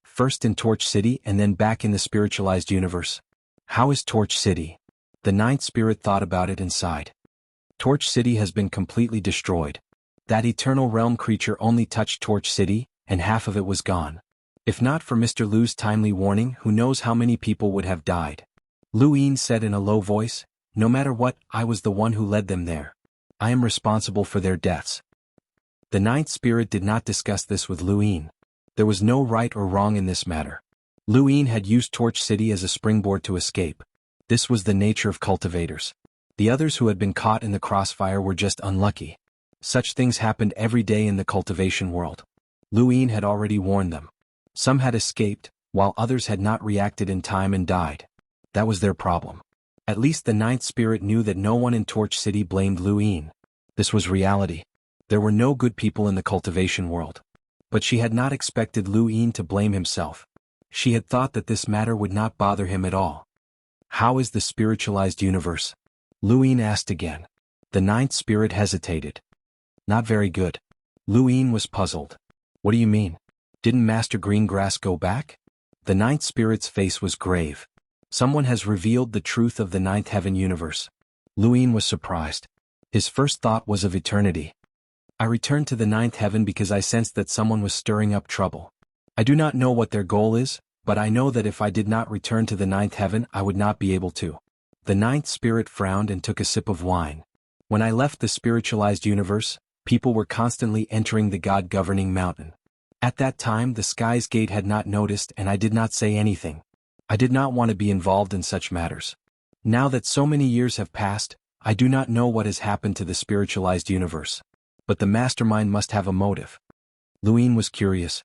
First in Torch City and then back in the spiritualized universe. How is Torch City? The 9th spirit thought about it and sighed. Torch City has been completely destroyed. That eternal realm creature only touched Torch City, and half of it was gone. If not for Mr. Liu's timely warning, who knows how many people would have died. Luin said in a low voice, no matter what, I was the one who led them there. I am responsible for their deaths. The 9th spirit did not discuss this with Luin. There was no right or wrong in this matter. Luin had used Torch City as a springboard to escape. This was the nature of cultivators. The others who had been caught in the crossfire were just unlucky. Such things happened every day in the cultivation world. Luin had already warned them. Some had escaped, while others had not reacted in time and died. That was their problem. At least the 9th spirit knew that no one in Torch City blamed Luin. This was reality. There were no good people in the cultivation world. But she had not expected Luin to blame himself. She had thought that this matter would not bother him at all. How is the spiritualized universe? Luin asked again. The 9th spirit hesitated. Not very good. Luin was puzzled. What do you mean? Didn't Master Greengrass go back? The 9th spirit's face was grave. Someone has revealed the truth of the 9th heaven universe. Luin was surprised. His first thought was of eternity. I returned to the 9th heaven because I sensed that someone was stirring up trouble. I do not know what their goal is, but I know that if I did not return to the 9th heaven, I would not be able to. The 9th spirit frowned and took a sip of wine. When I left the spiritualized universe, people were constantly entering the God-governing mountain. At that time the Sky's Gate had not noticed and I did not say anything. I did not want to be involved in such matters. Now that so many years have passed, I do not know what has happened to the spiritualized universe. But the mastermind must have a motive. Luine was curious.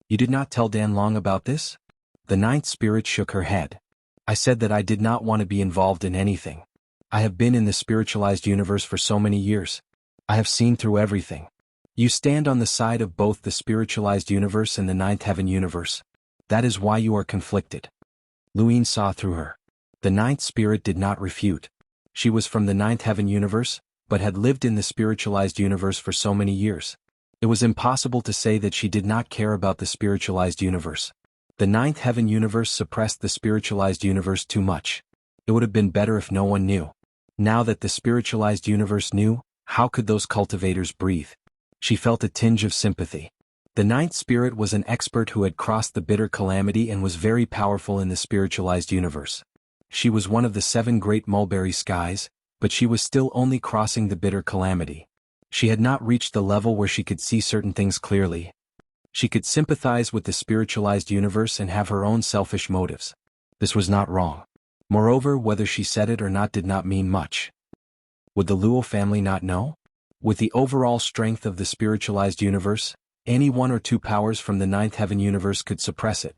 You did not tell Dan Long about this? The ninth spirit shook her head. I said that I did not want to be involved in anything. I have been in the spiritualized universe for so many years. I have seen through everything. You stand on the side of both the spiritualized universe and the ninth heaven universe. That is why you are conflicted. Luine saw through her. The ninth spirit did not refute. She was from the ninth heaven universe, but had lived in the spiritualized universe for so many years. It was impossible to say that she did not care about the spiritualized universe. The ninth heaven universe suppressed the spiritualized universe too much. It would have been better if no one knew. Now that the spiritualized universe knew, how could those cultivators breathe? She felt a tinge of sympathy. The ninth spirit was an expert who had crossed the bitter calamity and was very powerful in the spiritualized universe. She was one of the 7 great mulberry skies, but she was still only crossing the bitter calamity. She had not reached the level where she could see certain things clearly. She could sympathize with the spiritualized universe and have her own selfish motives. This was not wrong. Moreover, whether she said it or not did not mean much. Would the Luo family not know? With the overall strength of the spiritualized universe, any 1 or 2 powers from the ninth heaven universe could suppress it.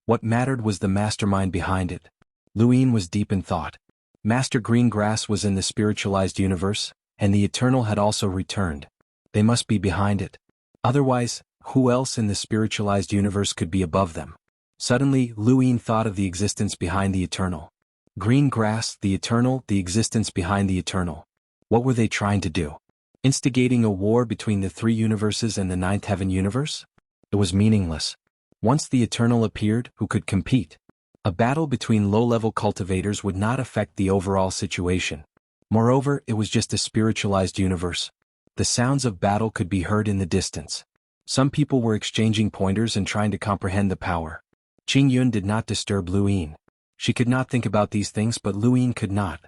What mattered was the mastermind behind it. Luine was deep in thought. Master Greengrass was in the spiritualized universe, and the Eternal had also returned. They must be behind it. Otherwise, who else in the spiritualized universe could be above them? Suddenly, Luine thought of the existence behind the Eternal. Greengrass, the Eternal, the existence behind the Eternal. What were they trying to do? Instigating a war between the 3 universes and the ninth heaven universe? It was meaningless. Once the Eternal appeared, who could compete? A battle between low-level cultivators would not affect the overall situation. Moreover, it was just a spiritualized universe. The sounds of battle could be heard in the distance. Some people were exchanging pointers and trying to comprehend the power. Qingyun did not disturb Luine. She could not think about these things, but Luine could not.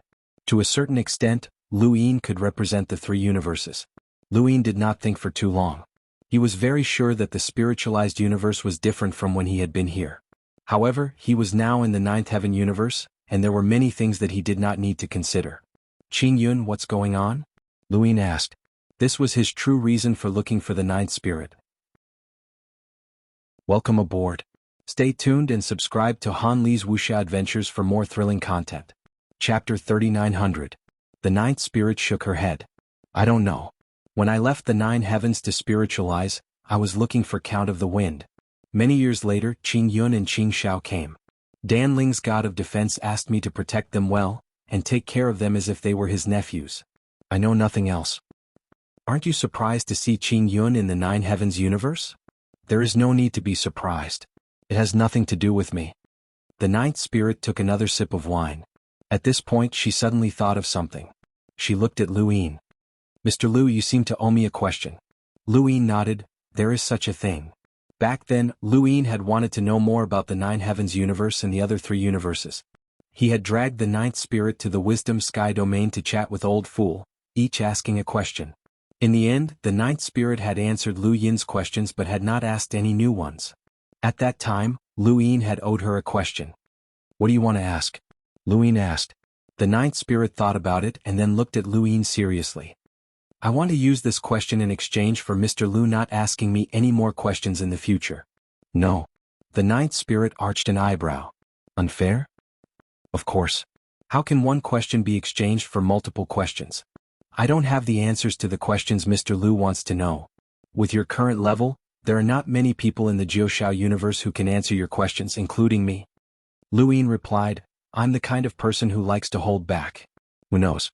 To a certain extent, Luine could represent the 3 universes. Luine did not think for too long. He was very sure that the spiritualized universe was different from when he had been here. However, he was now in the ninth heaven universe, and there were many things that he did not need to consider. Qingyun, what's going on? Luine asked. This was his true reason for looking for the ninth spirit. Welcome aboard. Stay tuned and subscribe to Han Li's Wuxia Adventures for more thrilling content. Chapter 3900. The ninth spirit shook her head. I don't know. When I left the 9 heavens to spiritualize, I was looking for Count of the Wind. Many years later, Qingyun and Qingxiao came. Dan Ling's god of defense asked me to protect them well, and take care of them as if they were his nephews. I know nothing else. Aren't you surprised to see Qingyun in the 9 heavens universe? There is no need to be surprised. It has nothing to do with me. The ninth spirit took another sip of wine. At this point she suddenly thought of something. She looked at Luine. Mr. Lu, you seem to owe me a question. Luine nodded. There is such a thing. Back then, Luine had wanted to know more about the 9 heavens universe and the other 3 universes. He had dragged the ninth spirit to the wisdom sky domain to chat with Old Fool, each asking a question. In the end, the ninth spirit had answered Lu Yin's questions but had not asked any new ones. At that time, Luine had owed her a question. What do you want to ask? Luine asked. The ninth spirit thought about it and then looked at Luine seriously. I want to use this question in exchange for Mr. Lu not asking me any more questions in the future. No. The ninth spirit arched an eyebrow. Unfair? Of course. How can one question be exchanged for multiple questions? I don't have the answers to the questions Mr. Lu wants to know. With your current level, there are not many people in the Jiuxiao universe who can answer your questions, including me. Luine replied, I'm the kind of person who likes to hold back. Who knows?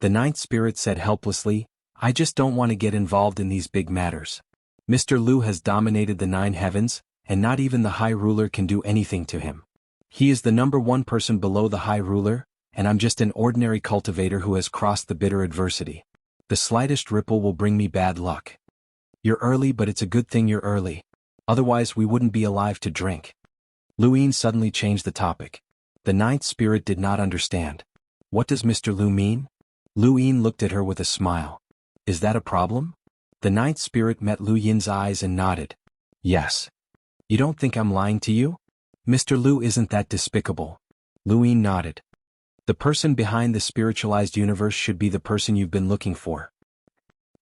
The ninth spirit said helplessly, I just don't want to get involved in these big matters. Mr. Lu has dominated the 9 heavens, and not even the High Ruler can do anything to him. He is the number 1 person below the High Ruler, and I'm just an ordinary cultivator who has crossed the bitter adversity. The slightest ripple will bring me bad luck. You're early, but it's a good thing you're early. Otherwise we wouldn't be alive to drink. Luine suddenly changed the topic. The ninth spirit did not understand. What does Mr. Lu mean? Luine looked at her with a smile. Is that a problem? The ninth spirit met Lu Yin's eyes and nodded. Yes. You don't think I'm lying to you? Mr. Lu isn't that despicable. Luin nodded. The person behind the spiritualized universe should be the person you've been looking for.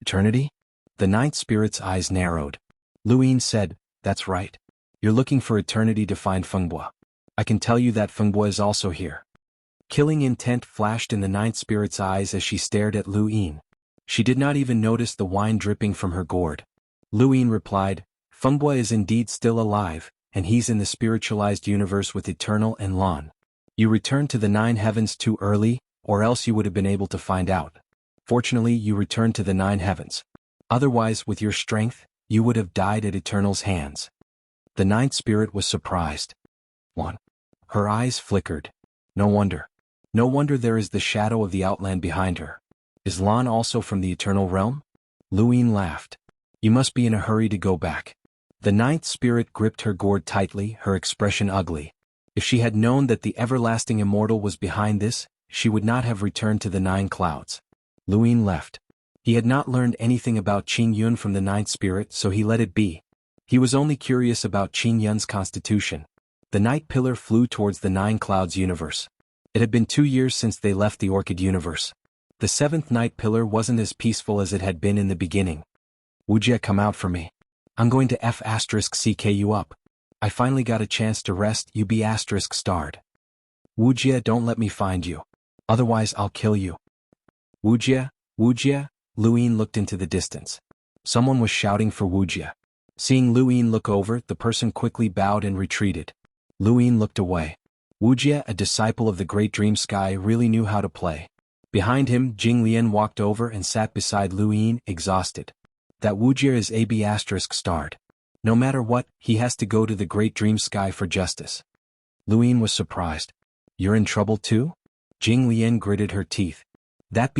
Eternity? The ninth spirit's eyes narrowed. Luin said, that's right. You're looking for eternity to find Fengbua. I can tell you that Fengbua is also here. Killing intent flashed in the ninth spirit's eyes as she stared at Luin. She did not even notice the wine dripping from her gourd. Luin replied, Fengbua is indeed still alive, and he's in the spiritualized universe with Eternal and Lan. You returned to the nine heavens too early, or else you would have been able to find out. Fortunately, you returned to the nine heavens. Otherwise, with your strength, you would have died at Eternal's hands. The ninth spirit was surprised. 1. Her eyes flickered. No wonder. No wonder there is the shadow of the outland behind her. Is Lan also from the Eternal realm? Luin laughed. You must be in a hurry to go back. The ninth spirit gripped her gourd tightly, her expression ugly. If she had known that the everlasting immortal was behind this, she would not have returned to the nine clouds. Luin left. He had not learned anything about Qing Yun from the ninth spirit, so he let it be. He was only curious about Qing Yun's constitution. The night pillar flew towards the nine clouds universe. It had been 2 years since they left the orchid universe. The seventh night pillar wasn't as peaceful as it had been in the beginning. Wuxia, come out for me. I'm going to *CK you up. I finally got a chance to rest, you be *starred. Wuxia, don't let me find you. Otherwise I'll kill you. Wuxia, Wuxia, Luin looked into the distance. Someone was shouting for Wuxia. Seeing Luin look over, the person quickly bowed and retreated. Luin looked away. Wuxia, a disciple of the Great Dream Sky, really knew how to play. Behind him, Jing Lian walked over and sat beside Luin, exhausted. That Wuxia is *starred. No matter what, he has to go to the Great Dream Sky for justice. Luin was surprised. You're in trouble too? Jing Lian gritted her teeth. That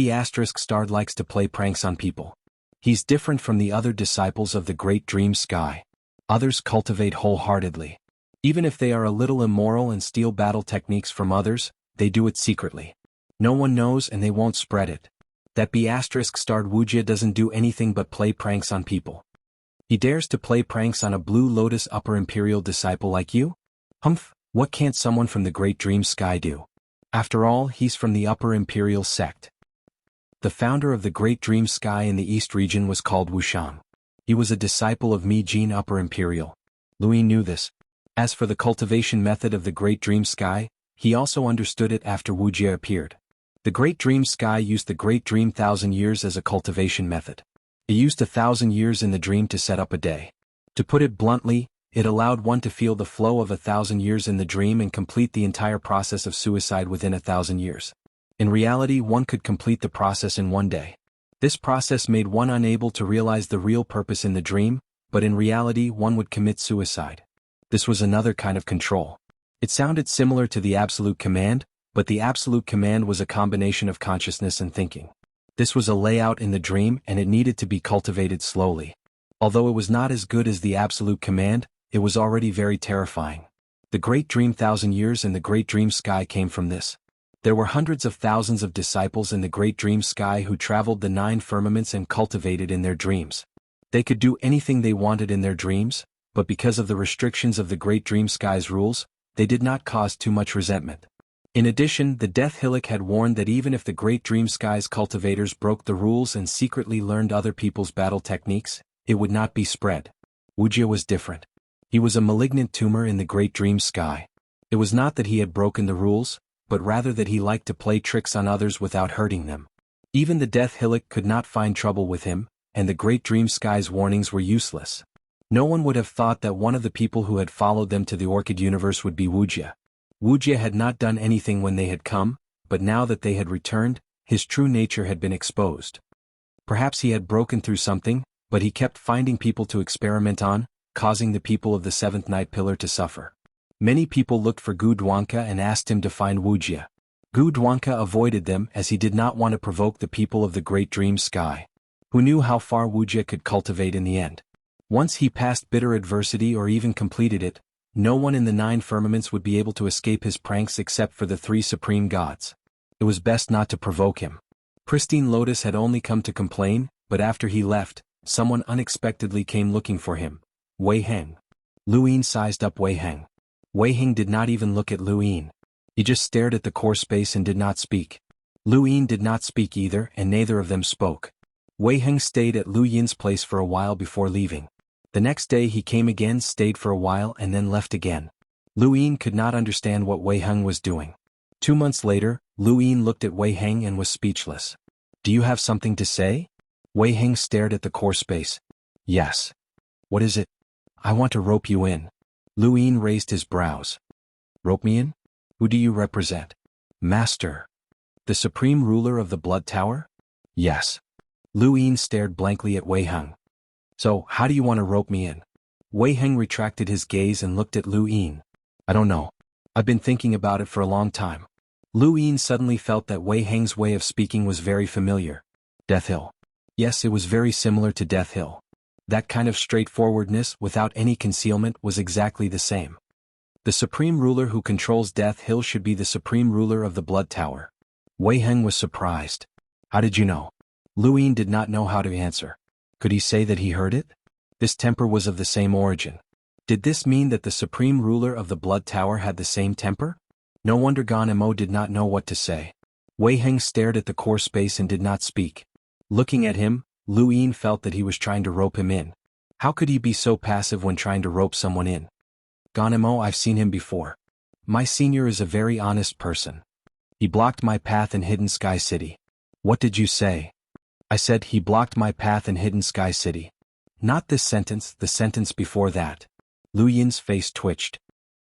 *starred likes to play pranks on people. He's different from the other disciples of the Great Dream Sky. Others cultivate wholeheartedly. Even if they are a little immoral and steal battle techniques from others, they do it secretly. No one knows and they won't spread it. That *starred Wuxia doesn't do anything but play pranks on people. He dares to play pranks on a Blue Lotus Upper Imperial disciple like you? Humph, what can't someone from the Great Dream Sky do? After all, he's from the Upper Imperial sect. The founder of the Great Dream Sky in the East region was called Wuxian. He was a disciple of Mi Jin Upper Imperial. Luin knew this. As for the cultivation method of the Great Dream Sky, he also understood it after Wuxia appeared. The Great Dream Sky used the Great Dream 1,000 years as a cultivation method. It used 1,000 years in the dream to set up a day. To put it bluntly, it allowed one to feel the flow of 1,000 years in the dream and complete the entire process of suicide within 1,000 years. In reality, one could complete the process in 1 day. This process made one unable to realize the real purpose in the dream, but in reality one would commit suicide. This was another kind of control. It sounded similar to the absolute command, but the absolute command was a combination of consciousness and thinking. This was a layout in the dream and it needed to be cultivated slowly. Although it was not as good as the absolute command, it was already very terrifying. The Great Dream 1,000 years and the Great Dream Sky came from this. There were hundreds of thousands of disciples in the Great Dream Sky who traveled the 9 firmaments and cultivated in their dreams. They could do anything they wanted in their dreams, but because of the restrictions of the Great Dream Sky's rules, they did not cause too much resentment. In addition, the Death Hillock had warned that even if the Great Dream Sky's cultivators broke the rules and secretly learned other people's battle techniques, it would not be spread. Wuxia was different. He was a malignant tumor in the Great Dream Sky. It was not that he had broken the rules, but rather that he liked to play tricks on others without hurting them. Even the Death Hillock could not find trouble with him, and the Great Dream Sky's warnings were useless. No one would have thought that one of the people who had followed them to the Orchid Universe would be Wuxia. Wuxia had not done anything when they had come, but now that they had returned, his true nature had been exposed. Perhaps he had broken through something, but he kept finding people to experiment on, causing the people of the Seventh Night Pillar to suffer. Many people looked for Gu Duanca and asked him to find Wuxia. Gu Duanca avoided them as he did not want to provoke the people of the Great Dream Sky. Who knew how far Wuxia could cultivate in the end? Once he passed bitter adversity or even completed it, no one in the 9 firmaments would be able to escape his pranks except for the 3 supreme gods. It was best not to provoke him. Pristine Lotus had only come to complain, but after he left, someone unexpectedly came looking for him. Wei Heng. Lu Yin sized up Wei Heng. Wei Heng did not even look at Lu Yin. He just stared at the core space and did not speak. Lu Yin did not speak either, and neither of them spoke. Wei Heng stayed at Lu Yin's place for a while before leaving. The next day he came again, stayed for a while and then left again. Lu Yin could not understand what Wei Heng was doing. 2 months later, Lu Yin looked at Wei Heng and was speechless. Do you have something to say? Wei Heng stared at the core space. Yes. What is it? I want to rope you in. Lu Yin raised his brows. Rope me in? Who do you represent? Master. The supreme ruler of the Blood Tower? Yes. Lu Yin stared blankly at Wei Heng. So, how do you want to rope me in? Wei Heng retracted his gaze and looked at Lu Yin. I don't know. I've been thinking about it for a long time. Lu Yin suddenly felt that Wei Heng's way of speaking was very familiar. Death Hill. Yes, it was very similar to Death Hill. That kind of straightforwardness without any concealment was exactly the same. The supreme ruler who controls Death Hill should be the supreme ruler of the Blood Tower. Wei Heng was surprised. How did you know? Lu Yin did not know how to answer. Could he say that he heard it? This temper was of the same origin. Did this mean that the supreme ruler of the Blood Tower had the same temper? No wonder Gan Mo did not know what to say. Wei Heng stared at the core space and did not speak. Looking at him, Lu Yin felt that he was trying to rope him in. How could he be so passive when trying to rope someone in? Gan Mo, I've seen him before. My senior is a very honest person. He blocked my path in Hidden Sky City. What did you say? I said he blocked my path in Hidden Sky City. Not this sentence, the sentence before that. Lu Yin's face twitched.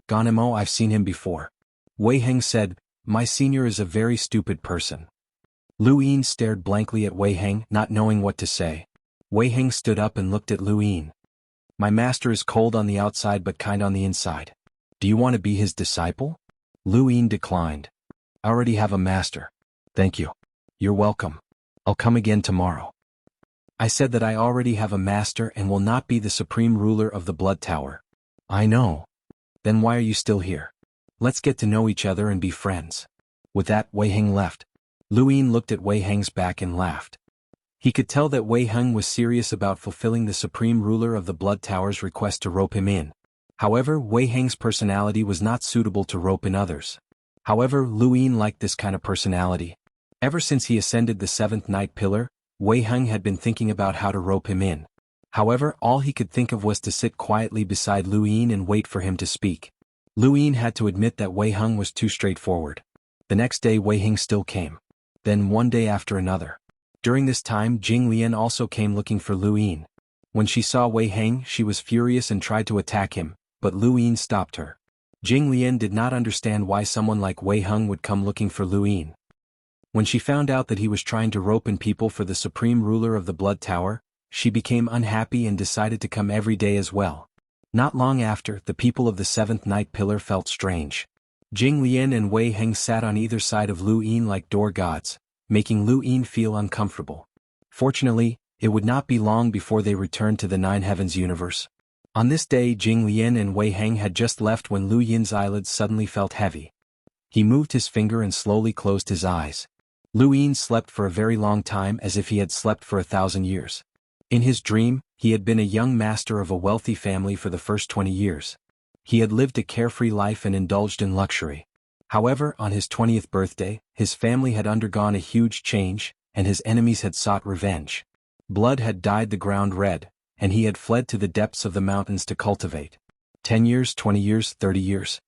Gan Mo, I've seen him before. Wei Heng said, my senior is a very stupid person. Lu Yin stared blankly at Wei Heng, not knowing what to say. Wei Heng stood up and looked at Lu Yin. My master is cold on the outside but kind on the inside. Do you want to be his disciple? Lu Yin declined. I already have a master. Thank you. You're welcome. I'll come again tomorrow. I said that I already have a master and will not be the supreme ruler of the Blood Tower. I know. Then why are you still here? Let's get to know each other and be friends. With that, Wei Heng left. Lu Yin looked at Wei Heng's back and laughed. He could tell that Wei Heng was serious about fulfilling the supreme ruler of the Blood Tower's request to rope him in. However, Wei Heng's personality was not suitable to rope in others. However, Lu Yin liked this kind of personality. Ever since he ascended the 7th Night Pillar, Wei Heng had been thinking about how to rope him in. However, all he could think of was to sit quietly beside Lu Yin and wait for him to speak. Lu Yin had to admit that Wei Heng was too straightforward. The next day Wei Heng still came. Then one day after another. During this time Jing Lian also came looking for Lu Yin. When she saw Wei Heng she was furious and tried to attack him, but Lu Yin stopped her. Jing Lian did not understand why someone like Wei Heng would come looking for Lu Yin. When she found out that he was trying to rope in people for the supreme ruler of the Blood Tower, she became unhappy and decided to come every day as well. Not long after, the people of the 7th Night Pillar felt strange. Jing Lian and Wei Heng sat on either side of Lu Yin like door gods, making Lu Yin feel uncomfortable. Fortunately, it would not be long before they returned to the Nine Heavens universe. On this day Jing Lian and Wei Heng had just left when Lu Yin's eyelids suddenly felt heavy. He moved his finger and slowly closed his eyes. Lu Yin slept for a very long time as if he had slept for 1,000 years. In his dream, he had been a young master of a wealthy family for the first 20 years. He had lived a carefree life and indulged in luxury. However, on his 20th birthday, his family had undergone a huge change, and his enemies had sought revenge. Blood had dyed the ground red, and he had fled to the depths of the mountains to cultivate. 10 years, 20 years, 30 years.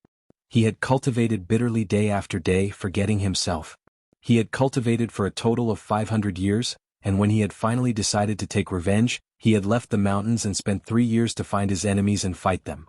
He had cultivated bitterly day after day, forgetting himself. He had cultivated for a total of 500 years, and when he had finally decided to take revenge, he had left the mountains and spent 3 years to find his enemies and fight them.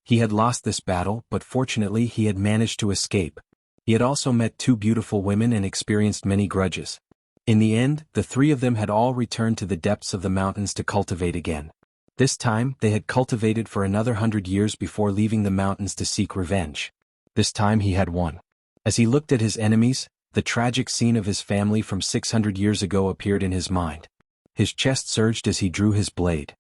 He had lost this battle, but fortunately he had managed to escape. He had also met 2 beautiful women and experienced many grudges. In the end, the 3 of them had all returned to the depths of the mountains to cultivate again. This time, they had cultivated for another 100 years before leaving the mountains to seek revenge. This time he had won. As he looked at his enemies, the tragic scene of his family from 600 years ago appeared in his mind. His chest surged as he drew his blade.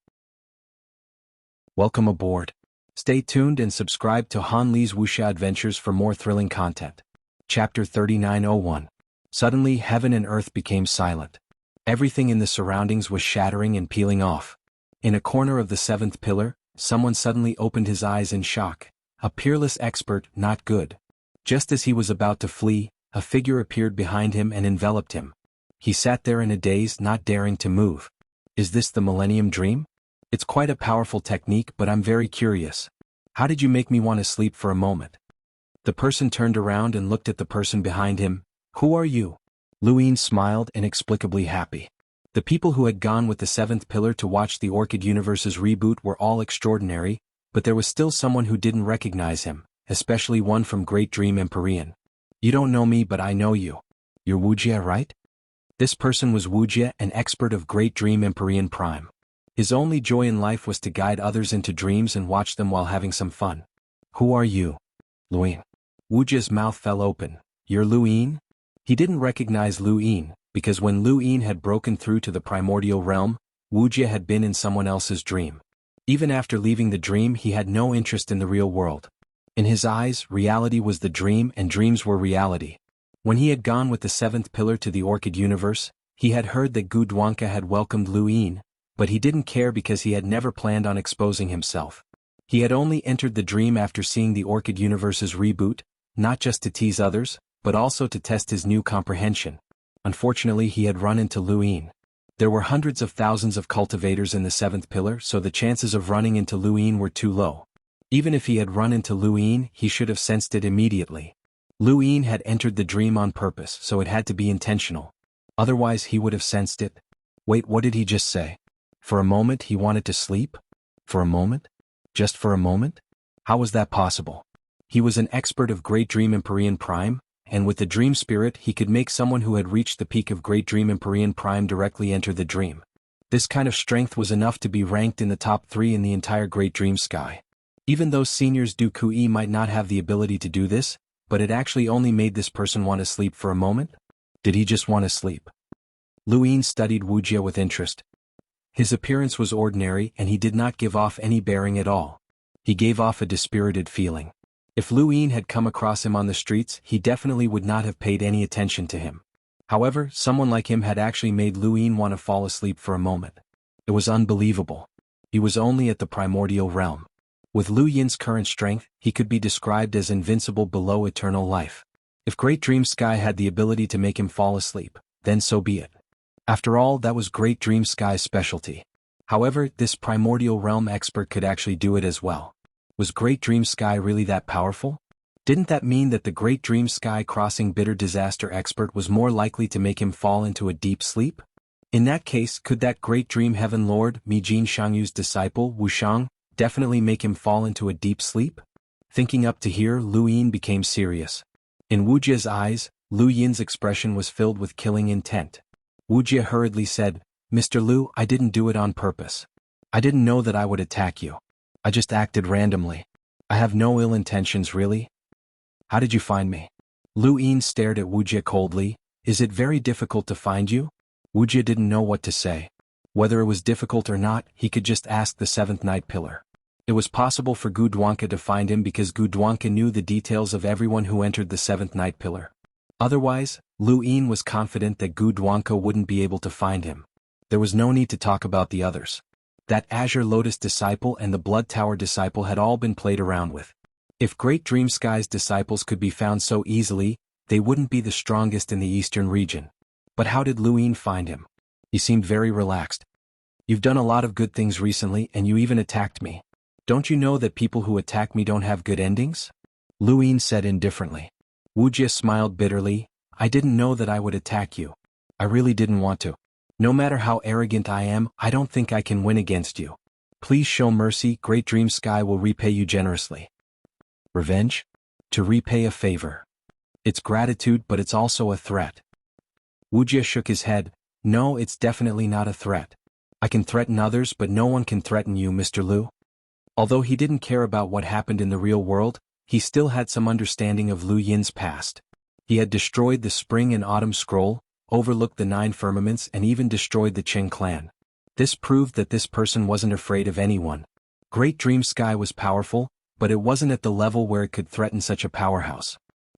Welcome aboard. Stay tuned and subscribe to Han Li's Wuxia Adventures for more thrilling content. Chapter 3901. Suddenly heaven and earth became silent. Everything in the surroundings was shattering and peeling off. In a corner of the 7th pillar, someone suddenly opened his eyes in shock. A peerless expert, not good. Just as he was about to flee, a figure appeared behind him and enveloped him. He sat there in a daze, not daring to move. Is this the Millennium Dream? It's quite a powerful technique, but I'm very curious. How did you make me want to sleep for a moment? The person turned around and looked at the person behind him. Who are you? Luin smiled, inexplicably happy. The people who had gone with the seventh pillar to watch the Orchid Universe's reboot were all extraordinary, but there was still someone who didn't recognize him, especially one from Great Dream Empyrean. You don't know me, but I know you. You're Wuxia, right? This person was Wuxia, an expert of Great Dream Empyrean Prime. His only joy in life was to guide others into dreams and watch them while having some fun. Who are you? Luin. Wuxia's mouth fell open. You're Luin? He didn't recognize Luin, because when Luin had broken through to the primordial realm, Wuxia had been in someone else's dream. Even after leaving the dream, he had no interest in the real world. In his eyes, reality was the dream and dreams were reality. When he had gone with the seventh pillar to the Orchid Universe, he had heard that Gudwanka had welcomed Luin, but he didn't care because he had never planned on exposing himself. He had only entered the dream after seeing the Orchid Universe's reboot, not just to tease others, but also to test his new comprehension. Unfortunately, he had run into Luin. There were hundreds of thousands of cultivators in the seventh pillar, so the chances of running into Luin were too low. Even if he had run into Luin, he should have sensed it immediately. Luin had entered the dream on purpose, so it had to be intentional. Otherwise he would have sensed it. Wait, what did he just say? For a moment he wanted to sleep? For a moment? Just for a moment? How was that possible? He was an expert of Great Dream Empyrean Prime, and with the dream spirit he could make someone who had reached the peak of Great Dream Empyrean Prime directly enter the dream. This kind of strength was enough to be ranked in the top 3 in the entire Great Dream Sky. Even though seniors Du Kui might not have the ability to do this, but it actually only made this person want to sleep for a moment? Did he just want to sleep? Luin studied Wuxia with interest. His appearance was ordinary and he did not give off any bearing at all. He gave off a dispirited feeling. If Luin had come across him on the streets, he definitely would not have paid any attention to him. However, someone like him had actually made Luin want to fall asleep for a moment. It was unbelievable. He was only at the primordial realm. With Lu Yin's current strength, he could be described as invincible below eternal life. If Great Dream Sky had the ability to make him fall asleep, then so be it. After all, that was Great Dream Sky's specialty. However, this primordial realm expert could actually do it as well. Was Great Dream Sky really that powerful? Didn't that mean that the Great Dream Sky crossing bitter disaster expert was more likely to make him fall into a deep sleep? In that case, could that Great Dream Heaven Lord, Mijin Xianghu's disciple, Wuxiang, definitely make him fall into a deep sleep? Thinking up to here, Lu Yin became serious. In Wujia's eyes, Lu Yin's expression was filled with killing intent. Wujia hurriedly said, Mr. Lu, I didn't do it on purpose. I didn't know that I would attack you. I just acted randomly. I have no ill intentions really. How did you find me? Lu Yin stared at Wujia coldly. Is it very difficult to find you? Wujia didn't know what to say. Whether it was difficult or not, he could just ask the seventh night pillar. It was possible for Gudwanka to find him because Gudwanka knew the details of everyone who entered the seventh night pillar. Otherwise, Lu Yin was confident that Gudwanka wouldn't be able to find him. There was no need to talk about the others. That Azure Lotus disciple and the Blood Tower disciple had all been played around with. If Great Dream Sky's disciples could be found so easily, they wouldn't be the strongest in the eastern region. But how did Lu Yin find him? He seemed very relaxed. You've done a lot of good things recently and you even attacked me. Don't you know that people who attack me don't have good endings? Lu Yin said indifferently. Wujia smiled bitterly. I didn't know that I would attack you. I really didn't want to. No matter how arrogant I am, I don't think I can win against you. Please show mercy, Great Dream Sky will repay you generously. Revenge? To repay a favor. It's gratitude, but it's also a threat. Wujia shook his head. No, it's definitely not a threat. I can threaten others, but no one can threaten you, Mr. Lu. Although he didn't care about what happened in the real world, he still had some understanding of Lu Yin's past. He had destroyed the Spring and Autumn Scroll, overlooked the 9 firmaments and even destroyed the Qing clan. This proved that this person wasn't afraid of anyone. Great Dream Sky was powerful, but it wasn't at the level where it could threaten such a powerhouse.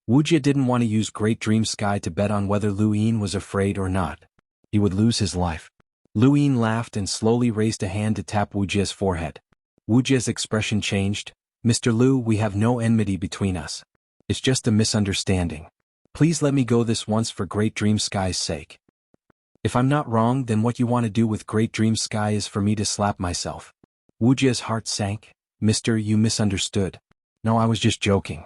Wujia didn't want to use Great Dream Sky to bet on whether Lu Yin was afraid or not. He would lose his life. Lu Yin laughed and slowly raised a hand to tap Wujia's forehead. Wujia's expression changed. Mr. Lu, we have no enmity between us. It's just a misunderstanding. Please let me go this once for Great Dream Sky's sake. If I'm not wrong, then what you want to do with Great Dream Sky is for me to slap myself. Wujia's heart sank. Mister, you misunderstood. No, I was just joking.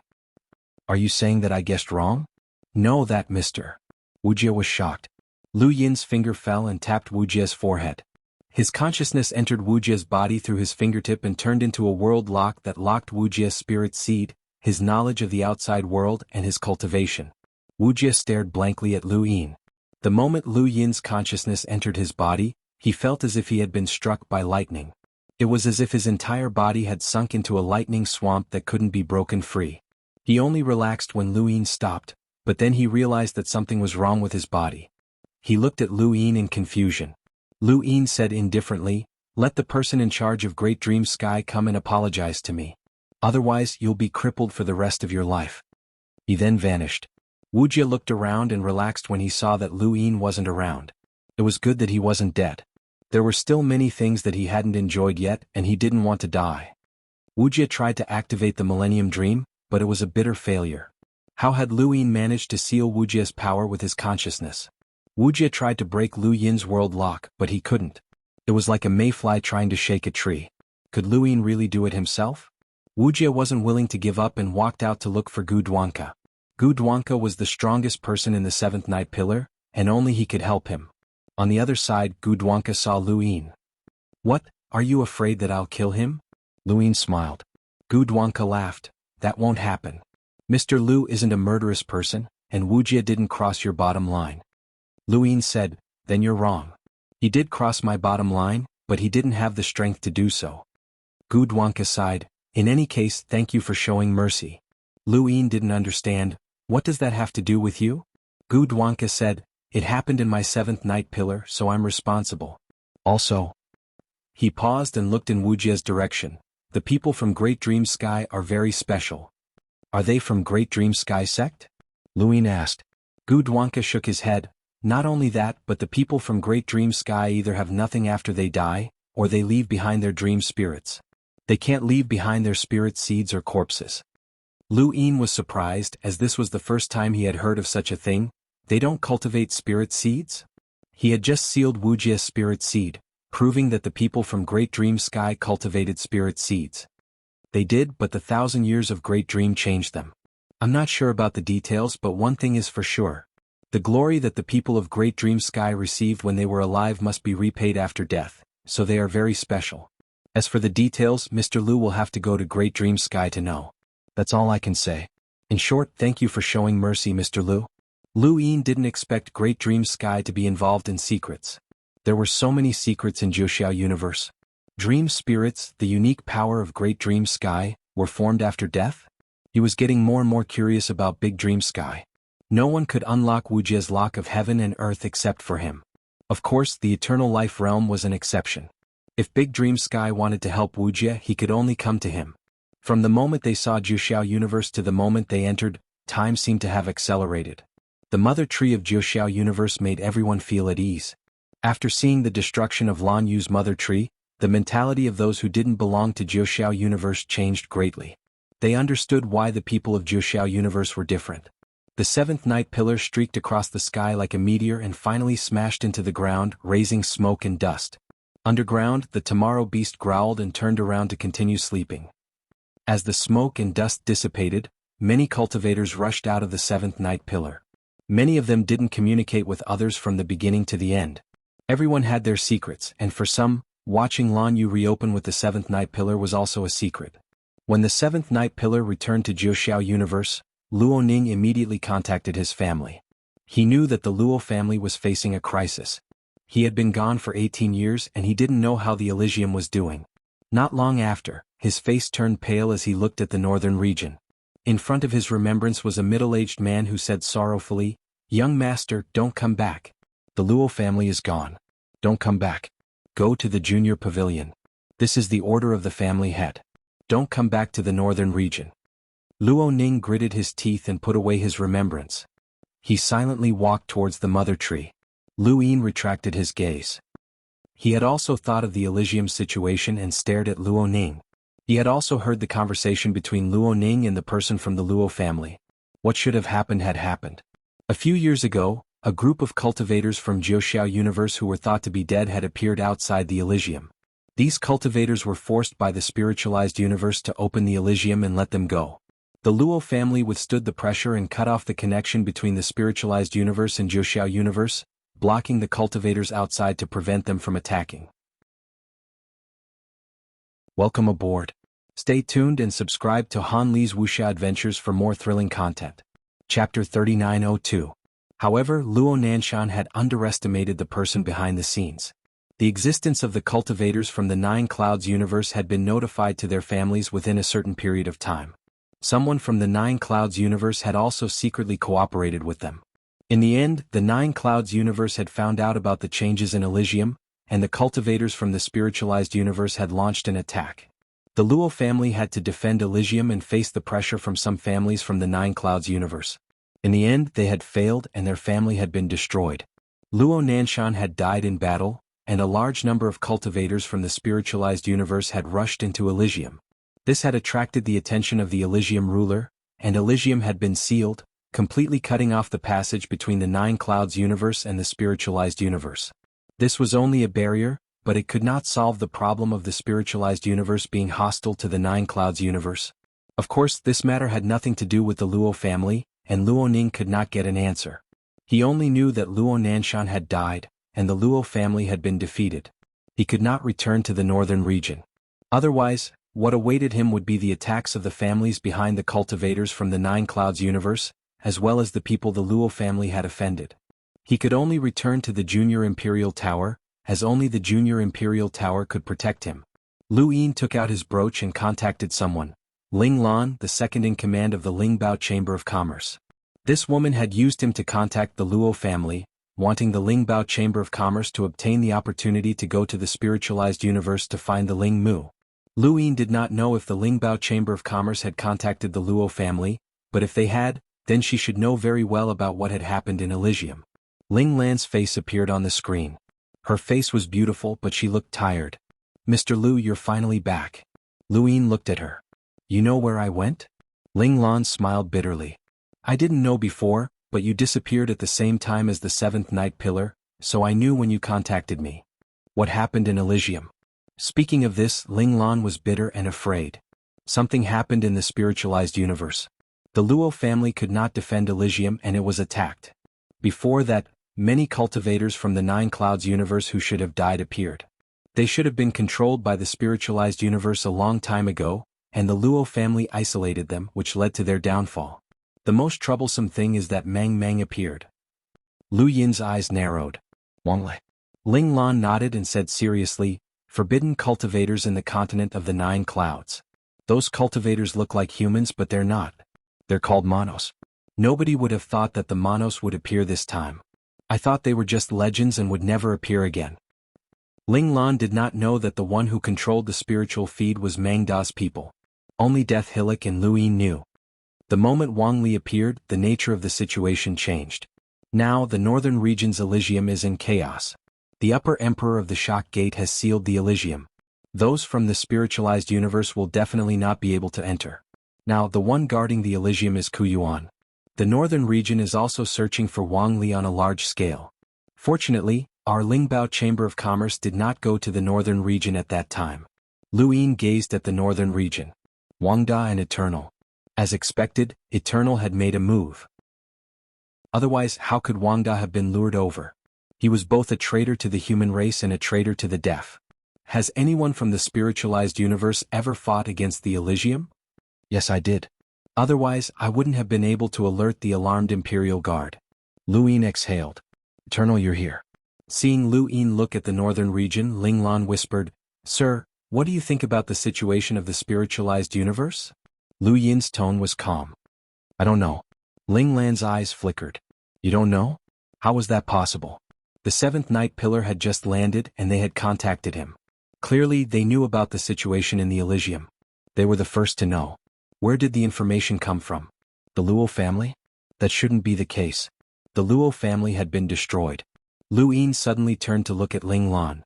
Are you saying that I guessed wrong? No, that mister. Wuxia was shocked. Lu Yin's finger fell and tapped Wujia's forehead. His consciousness entered Wujia's body through his fingertip and turned into a world lock that locked Wujia's spirit seed, his knowledge of the outside world and his cultivation. Wuxia stared blankly at Lu Yin. The moment Lu Yin's consciousness entered his body, he felt as if he had been struck by lightning. It was as if his entire body had sunk into a lightning swamp that couldn't be broken free. He only relaxed when Lu Yin stopped, but then he realized that something was wrong with his body. He looked at Lu Yin in confusion. Lu Yin said indifferently, "Let the person in charge of Great Dream Sky come and apologize to me. Otherwise you'll be crippled for the rest of your life." He then vanished. Wuxia looked around and relaxed when he saw that Lu Yin wasn't around. It was good that he wasn't dead. There were still many things that he hadn't enjoyed yet, and he didn't want to die. Wuxia tried to activate the Millennium Dream, but it was a bitter failure. How had Lu Yin managed to seal Wujia's power with his consciousness? Wuxia tried to break Lu Yin's world lock, but he couldn't. It was like a mayfly trying to shake a tree. Could Lu Yin really do it himself? Wuxia wasn't willing to give up and walked out to look for Guduanka. Guduanka was the strongest person in the seventh night pillar, and only he could help him. On the other side, Guduanka saw Lu Yin. "What, are you afraid that I'll kill him?" Lu Yin smiled. Guduanka laughed. "That won't happen. Mr. Lu isn't a murderous person, and Wuxia didn't cross your bottom line." Lu Yin said, "Then you're wrong. He did cross my bottom line, but he didn't have the strength to do so." Guduanka sighed. "In any case, thank you for showing mercy." Lu Yin didn't understand. "What does that have to do with you?" Guduanka said, "It happened in my seventh night pillar, so I'm responsible. Also." He paused and looked in Wujia's direction. "The people from Great Dream Sky are very special." "Are they from Great Dream Sky sect?" Lu Yin asked. Guduanka shook his head. "Not only that, but the people from Great Dream Sky either have nothing after they die, or they leave behind their dream spirits. They can't leave behind their spirit seeds or corpses." Lu Yin was surprised, as this was the first time he had heard of such a thing. They don't cultivate spirit seeds? He had just sealed Wujia's spirit seed, proving that the people from Great Dream Sky cultivated spirit seeds. They did, but the 1,000 years of Great Dream changed them. I'm not sure about the details, but one thing is for sure. The glory that the people of Great Dream Sky received when they were alive must be repaid after death, so they are very special. As for the details, Mr. Lu will have to go to Great Dream Sky to know. That's all I can say. In short, thank you for showing mercy, Mr. Lu. Lu Yin didn't expect Great Dream Sky to be involved in secrets. There were so many secrets in Wuxiao universe. Dream spirits, the unique power of Great Dream Sky, were formed after death? He was getting more and more curious about Big Dream Sky. No one could unlock Wujia's lock of heaven and earth except for him. Of course, the eternal life realm was an exception. If Big Dream Sky wanted to help Wuxia, he could only come to him. From the moment they saw Wuxiao universe to the moment they entered, time seemed to have accelerated. The mother tree of Wuxiao universe made everyone feel at ease. After seeing the destruction of Lan Yu's mother tree, the mentality of those who didn't belong to Wuxiao universe changed greatly. They understood why the people of Wuxiao universe were different. The seventh night pillar streaked across the sky like a meteor and finally smashed into the ground, raising smoke and dust. Underground, the tomorrow beast growled and turned around to continue sleeping. As the smoke and dust dissipated, many cultivators rushed out of the seventh night pillar. Many of them didn't communicate with others from the beginning to the end. Everyone had their secrets, and for some, watching Lan Yu reopen with the seventh night pillar was also a secret. When the seventh night pillar returned to Wuxiao universe, Luo Ning immediately contacted his family. He knew that the Luo family was facing a crisis. He had been gone for 18 years and he didn't know how the Elysium was doing. Not long after, his face turned pale as he looked at the northern region. In front of his remembrance was a middle-aged man who said sorrowfully, "Young master, don't come back. The Luo family is gone. Don't come back. Go to the junior pavilion. This is the order of the family head. Don't come back to the northern region." Luo Ning gritted his teeth and put away his remembrance. He silently walked towards the mother tree. Lu Yin retracted his gaze. He had also thought of the Elysium situation and stared at Luo Ning. He had also heard the conversation between Luo Ning and the person from the Luo family. What should have happened had happened. A few years ago, a group of cultivators from Jiuxiao universe who were thought to be dead had appeared outside the Elysium. These cultivators were forced by the spiritualized universe to open the Elysium and let them go. The Luo family withstood the pressure and cut off the connection between the spiritualized universe and Jiuxiao universe, blocking the cultivators outside to prevent them from attacking. Welcome aboard. Stay tuned and subscribe to Han Li's Wuxia Adventures for more thrilling content. Chapter 3902. However, Luo Nanshan had underestimated the person behind the scenes. The existence of the cultivators from the Nine Clouds universe had been notified to their families within a certain period of time. Someone from the Nine Clouds universe had also secretly cooperated with them. In the end, the Nine Clouds universe had found out about the changes in Elysium, and the cultivators from the spiritualized universe had launched an attack. The Luo family had to defend Elysium and face the pressure from some families from the Nine Clouds universe. In the end, they had failed and their family had been destroyed. Luo Nanshan had died in battle, and a large number of cultivators from the spiritualized universe had rushed into Elysium. This had attracted the attention of the Elysium ruler, and Elysium had been sealed, completely cutting off the passage between the Nine Clouds universe and the spiritualized universe. This was only a barrier, but it could not solve the problem of the spiritualized universe being hostile to the Nine Clouds universe. Of course, this matter had nothing to do with the Luo family, and Luo Ning could not get an answer. He only knew that Luo Nanshan had died, and the Luo family had been defeated. He could not return to the northern region. Otherwise, what awaited him would be the attacks of the families behind the cultivators from the Nine Clouds universe, as well as the people the Luo family had offended. He could only return to the Junior Imperial Tower, as only the Junior Imperial Tower could protect him. Lu Yin took out his brooch and contacted someone. Ling Lan, the second-in-command of the Lingbao Chamber of Commerce. This woman had used him to contact the Luo family, wanting the Lingbao Chamber of Commerce to obtain the opportunity to go to the spiritualized universe to find the Ling Mu. Lu Yin did not know if the Lingbao Chamber of Commerce had contacted the Luo family, but if they had, then she should know very well about what had happened in Elysium. Ling Lan's face appeared on the screen. Her face was beautiful but she looked tired. "Mr. Lu, you're finally back." Lu Yin looked at her. "You know where I went?" Ling Lan smiled bitterly. "I didn't know before, but you disappeared at the same time as the seventh night pillar, so I knew when you contacted me." "What happened in Elysium?" Speaking of this, Ling Lan was bitter and afraid. Something happened in the spiritualized universe. The Luo family could not defend Elysium and it was attacked. Before that, many cultivators from the Nine Clouds universe who should have died appeared. They should have been controlled by the spiritualized universe a long time ago, and the Luo family isolated them, which led to their downfall. The most troublesome thing is that Mang Mang appeared. Lu Yin's eyes narrowed. "Wang Lei." Ling Lan nodded and said seriously, "Forbidden cultivators in the continent of the Nine Clouds. Those cultivators look like humans but they're not. They're called Monos. Nobody would have thought that the Monos would appear this time. I thought they were just legends and would never appear again." Ling Lan did not know that the one who controlled the spiritual feed was Mang Da's people. Only Death Hillock and Lu Yin knew. The moment Wang Li appeared, the nature of the situation changed. Now the northern region's Elysium is in chaos. The upper emperor of the Shock Gate has sealed the Elysium. Those from the spiritualized universe will definitely not be able to enter. Now the one guarding the Elysium is Xuanhuan. The northern region is also searching for Wang Li on a large scale. Fortunately, our Lingbao Chamber of Commerce did not go to the northern region at that time. Lu Yin gazed at the northern region. Wang Da and Eternal. As expected, Eternal had made a move. Otherwise, how could Wang Da have been lured over? He was both a traitor to the human race and a traitor to the deaf. Has anyone from the spiritualized universe ever fought against the Elysium? Yes, I did. Otherwise, I wouldn't have been able to alert the alarmed Imperial Guard. Lu Yin exhaled. Eternal, you're here. Seeing Lu Yin look at the northern region, Ling Lan whispered, "Sir, what do you think about the situation of the spiritualized universe?" Lu Yin's tone was calm. "I don't know." Ling Lan's eyes flickered. "You don't know? How was that possible?" The seventh night pillar had just landed and they had contacted him. Clearly, they knew about the situation in the Elysium. They were the first to know. Where did the information come from? The Luo family? That shouldn't be the case. The Luo family had been destroyed. Lu Yin suddenly turned to look at Ling Lan.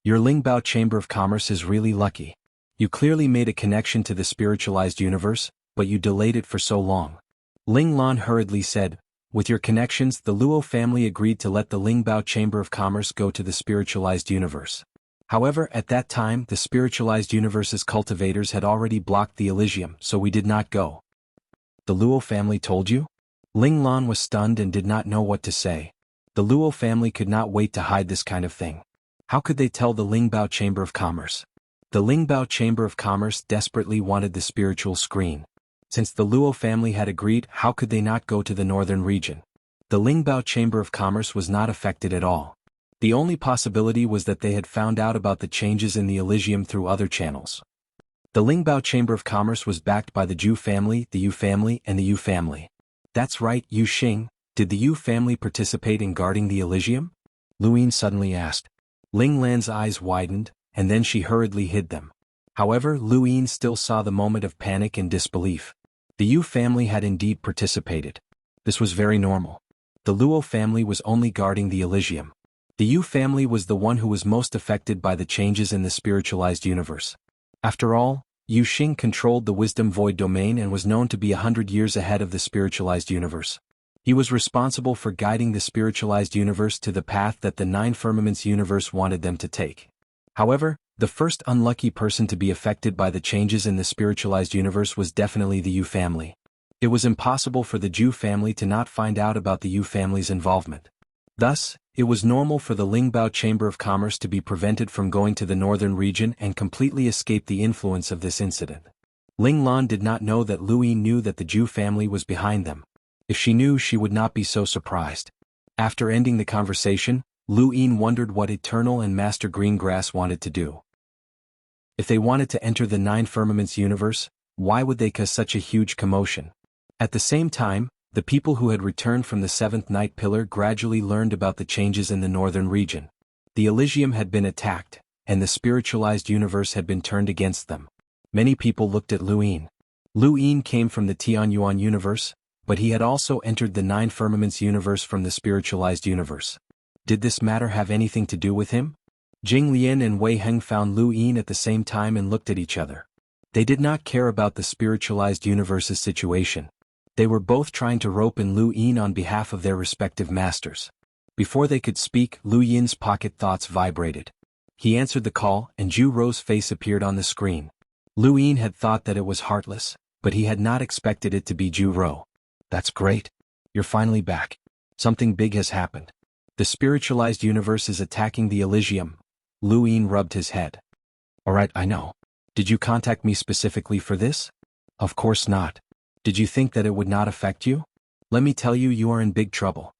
"Your Lingbao Chamber of Commerce is really lucky. You clearly made a connection to the spiritualized universe, but you delayed it for so long. Ling Lan hurriedly said, with your connections the Luo family agreed to let the Lingbao Chamber of Commerce go to the spiritualized universe. However, at that time the spiritualized universe's cultivators had already blocked the Elysium, so we did not go. The Luo family told you? Ling Lan was stunned and did not know what to say. The Luo family could not wait to hide this kind of thing. How could they tell the Lingbao Chamber of Commerce? The Lingbao Chamber of Commerce desperately wanted the spiritual screen. Since the Luo family had agreed, how could they not go to the northern region? The Lingbao Chamber of Commerce was not affected at all. The only possibility was that they had found out about the changes in the Elysium through other channels. The Lingbao Chamber of Commerce was backed by the Zhu family, the Yu family, and the Yu family. That's right, Yu Xing. Did the Yu family participate in guarding the Elysium? Luin suddenly asked. Ling Lan's eyes widened, and then she hurriedly hid them. However, Luin still saw the moment of panic and disbelief. The Yu family had indeed participated. This was very normal. The Luo family was only guarding the Elysium. The Yu family was the one who was most affected by the changes in the spiritualized universe. After all, Yu Xing controlled the wisdom void domain and was known to be 100 years ahead of the spiritualized universe. He was responsible for guiding the spiritualized universe to the path that the Nine Firmaments universe wanted them to take. However, the first unlucky person to be affected by the changes in the spiritualized universe was definitely the Yu family. It was impossible for the Zhu family to not find out about the Yu family's involvement. Thus, it was normal for the Lingbao Chamber of Commerce to be prevented from going to the northern region and completely escape the influence of this incident. Ling Lan did not know that Luin knew that the Zhu family was behind them. If she knew, she would not be so surprised. After ending the conversation, Luin wondered what Eternal and Master Greengrass wanted to do. If they wanted to enter the Nine Firmaments universe, why would they cause such a huge commotion? At the same time, the people who had returned from the Seventh Night Pillar gradually learned about the changes in the northern region. The Elysium had been attacked, and the spiritualized universe had been turned against them. Many people looked at Luin. Luin came from the Xuanhuan universe, but he had also entered the Nine Firmaments universe from the spiritualized universe. Did this matter have anything to do with him? Jing Lian and Wei Heng found Luin at the same time and looked at each other. They did not care about the spiritualized universe's situation. They were both trying to rope in Luin on behalf of their respective masters. Before they could speak, Lu Yin's pocket thoughts vibrated. He answered the call, and Zhu Rou's face appeared on the screen. Luin had thought that it was Heartless, but he had not expected it to be Zhu Rou. That's great. You're finally back. Something big has happened. The spiritualized universe is attacking the Elysium. Luin rubbed his head. Alright, I know. Did you contact me specifically for this? Of course not. Did you think that it would not affect you? Let me tell you, you are in big trouble.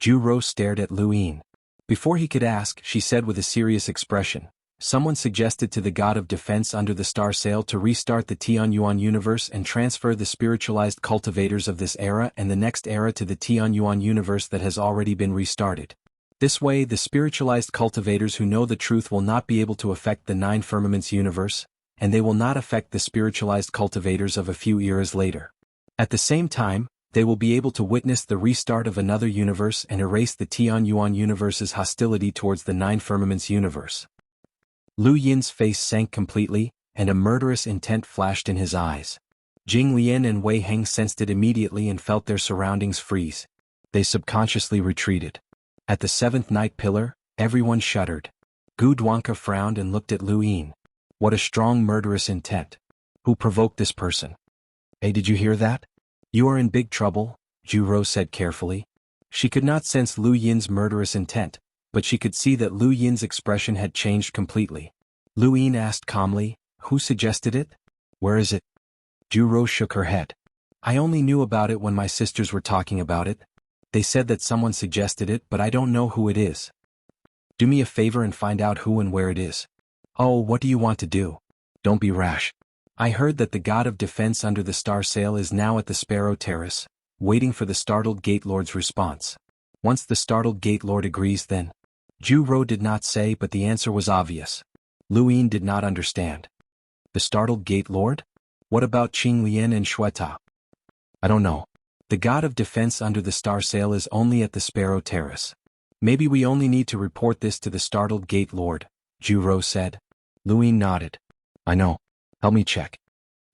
Zhu Rou stared at Luin. Before he could ask, she said with a serious expression, someone suggested to the god of defense under the star sail to restart the Tianyuan universe and transfer the spiritualized cultivators of this era and the next era to the Tianyuan universe that has already been restarted. This way, the spiritualized cultivators who know the truth will not be able to affect the Nine Firmaments universe, and they will not affect the spiritualized cultivators of a few eras later. At the same time, they will be able to witness the restart of another universe and erase the Tianyuan universe's hostility towards the Nine Firmaments universe. Lu Yin's face sank completely, and a murderous intent flashed in his eyes. Jing Lian and Wei Heng sensed it immediately and felt their surroundings freeze. They subconsciously retreated. At the Seventh Night Pillar, everyone shuddered. Gu Duanca frowned and looked at Lu Yin. What a strong murderous intent. Who provoked this person? Hey, did you hear that? You are in big trouble, Zhu Rou said carefully. She could not sense Lu Yin's murderous intent, but she could see that Lu Yin's expression had changed completely. Lu Yin asked calmly, who suggested it? Where is it? Zhu Rou shook her head. I only knew about it when my sisters were talking about it. They said that someone suggested it, but I don't know who it is. Do me a favor and find out who and where it is. Oh, what do you want to do? Don't be rash. I heard that the god of defense under the star sail is now at the Sparrow Terrace, waiting for the startled Gate Lord's response. Once the startled Gate Lord agrees, then. Zhu Rou did not say, but the answer was obvious. Lu Yin did not understand. The startled Gate Lord? What about Qing Lian and Shueta? I don't know. The god of defense under the star sail is only at the Sparrow Terrace. Maybe we only need to report this to the startled Gate Lord, Zhu Rou said. Lu Yin nodded. I know. Help me check.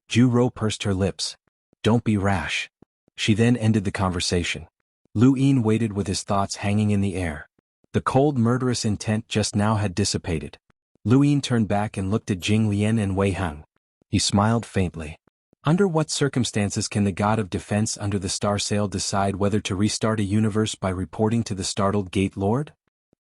Ju pursed her lips. Don't be rash. She then ended the conversation. Lu Yin waited with his thoughts hanging in the air. The cold murderous intent just now had dissipated. Lu Yin turned back and looked at Jing Lian and Wei Heng. He smiled faintly. Under what circumstances can the god of defense under the star sail decide whether to restart a universe by reporting to the startled Gate Lord?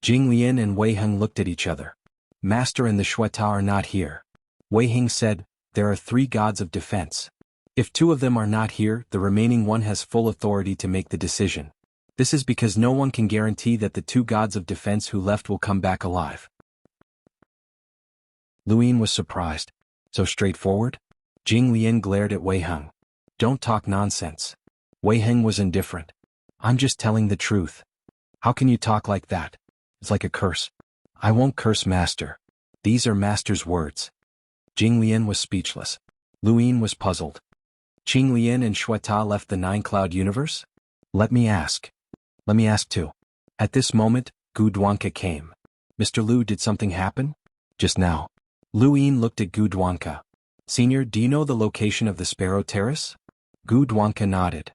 Jing Lian and Wei Heng looked at each other. Master and the Shueta are not here. Wei Heng said, there are 3 gods of defense. If 2 of them are not here, the remaining one has full authority to make the decision. This is because no one can guarantee that the 2 gods of defense who left will come back alive. Lu Yin was surprised. So straightforward? Jing Lian glared at Wei Heng. Don't talk nonsense. Wei Heng was indifferent. I'm just telling the truth. How can you talk like that? It's like a curse. I won't curse Master. These are Master's words. Jing Lian was speechless. Lu Yin was puzzled. Qing Lian and Shueta left the 9-cloud universe? Let me ask too. At this moment, Gu Duanca came. Mr. Lu, did something happen? Just now. Lu Yin looked at Gu Duanca. Senior, do you know the location of the Sparrow Terrace? Gu Duanca nodded.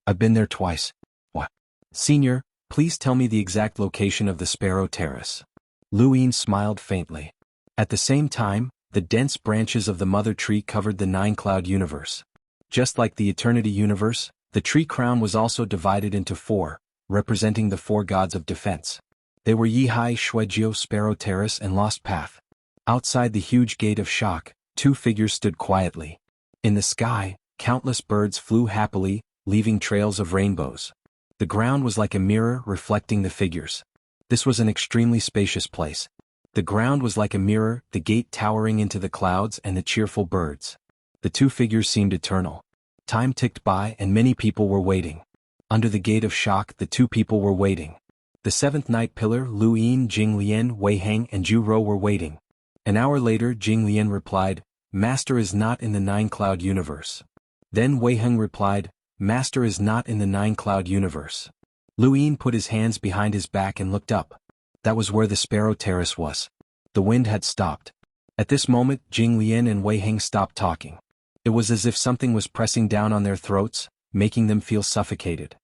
I've been there twice. What? Senior, please tell me the exact location of the Sparrow Terrace. Lu Yin smiled faintly. At the same time, the dense branches of the mother tree covered the 9-cloud universe. Just like the Eternity universe, the tree crown was also divided into 4, representing the 4 gods of defense. They were Yihai, Shuejiao, Sparrow Terrace, and Lost Path. Outside the huge gate of shock, 2 figures stood quietly. In the sky, countless birds flew happily, leaving trails of rainbows. The ground was like a mirror reflecting the figures. This was an extremely spacious place. The ground was like a mirror, the gate towering into the clouds and the cheerful birds. The 2 figures seemed eternal. Time ticked by and many people were waiting. Under the gate of shock, the 2 people were waiting. The 7th night pillar, Lu Yin, Jing Lian, Wei Heng, and Ju were waiting. An hour later, Jing Lian replied, Master is not in the 9-cloud universe. Then Wei Heng replied, Master is not in the 9-cloud universe. Lu Yin put his hands behind his back and looked up. That was where the Sparrow Terrace was. The wind had stopped. At this moment, Jing Lian and Wei Heng stopped talking. It was as if something was pressing down on their throats, making them feel suffocated.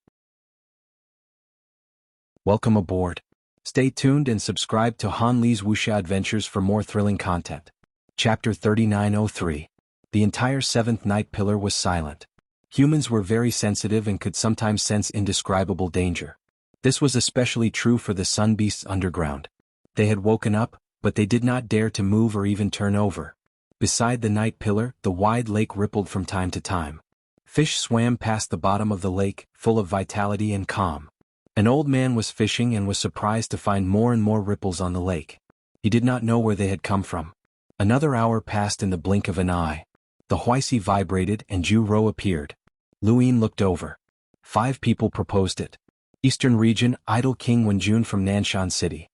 Welcome aboard. Stay tuned and subscribe to Han Li's Wuxia Adventures for more thrilling content. Chapter 3903. The entire 7th night pillar was silent. Humans were very sensitive and could sometimes sense indescribable danger. This was especially true for the sun beasts underground. They had woken up, but they did not dare to move or even turn over. Beside the night pillar, the wide lake rippled from time to time. Fish swam past the bottom of the lake, full of vitality and calm. An old man was fishing and was surprised to find more and more ripples on the lake. He did not know where they had come from. Another hour passed in the blink of an eye. The huixi vibrated and Ju appeared. Lu Yin looked over. 5 people proposed it. Eastern region, Idol King Wenjun from Nanshan City.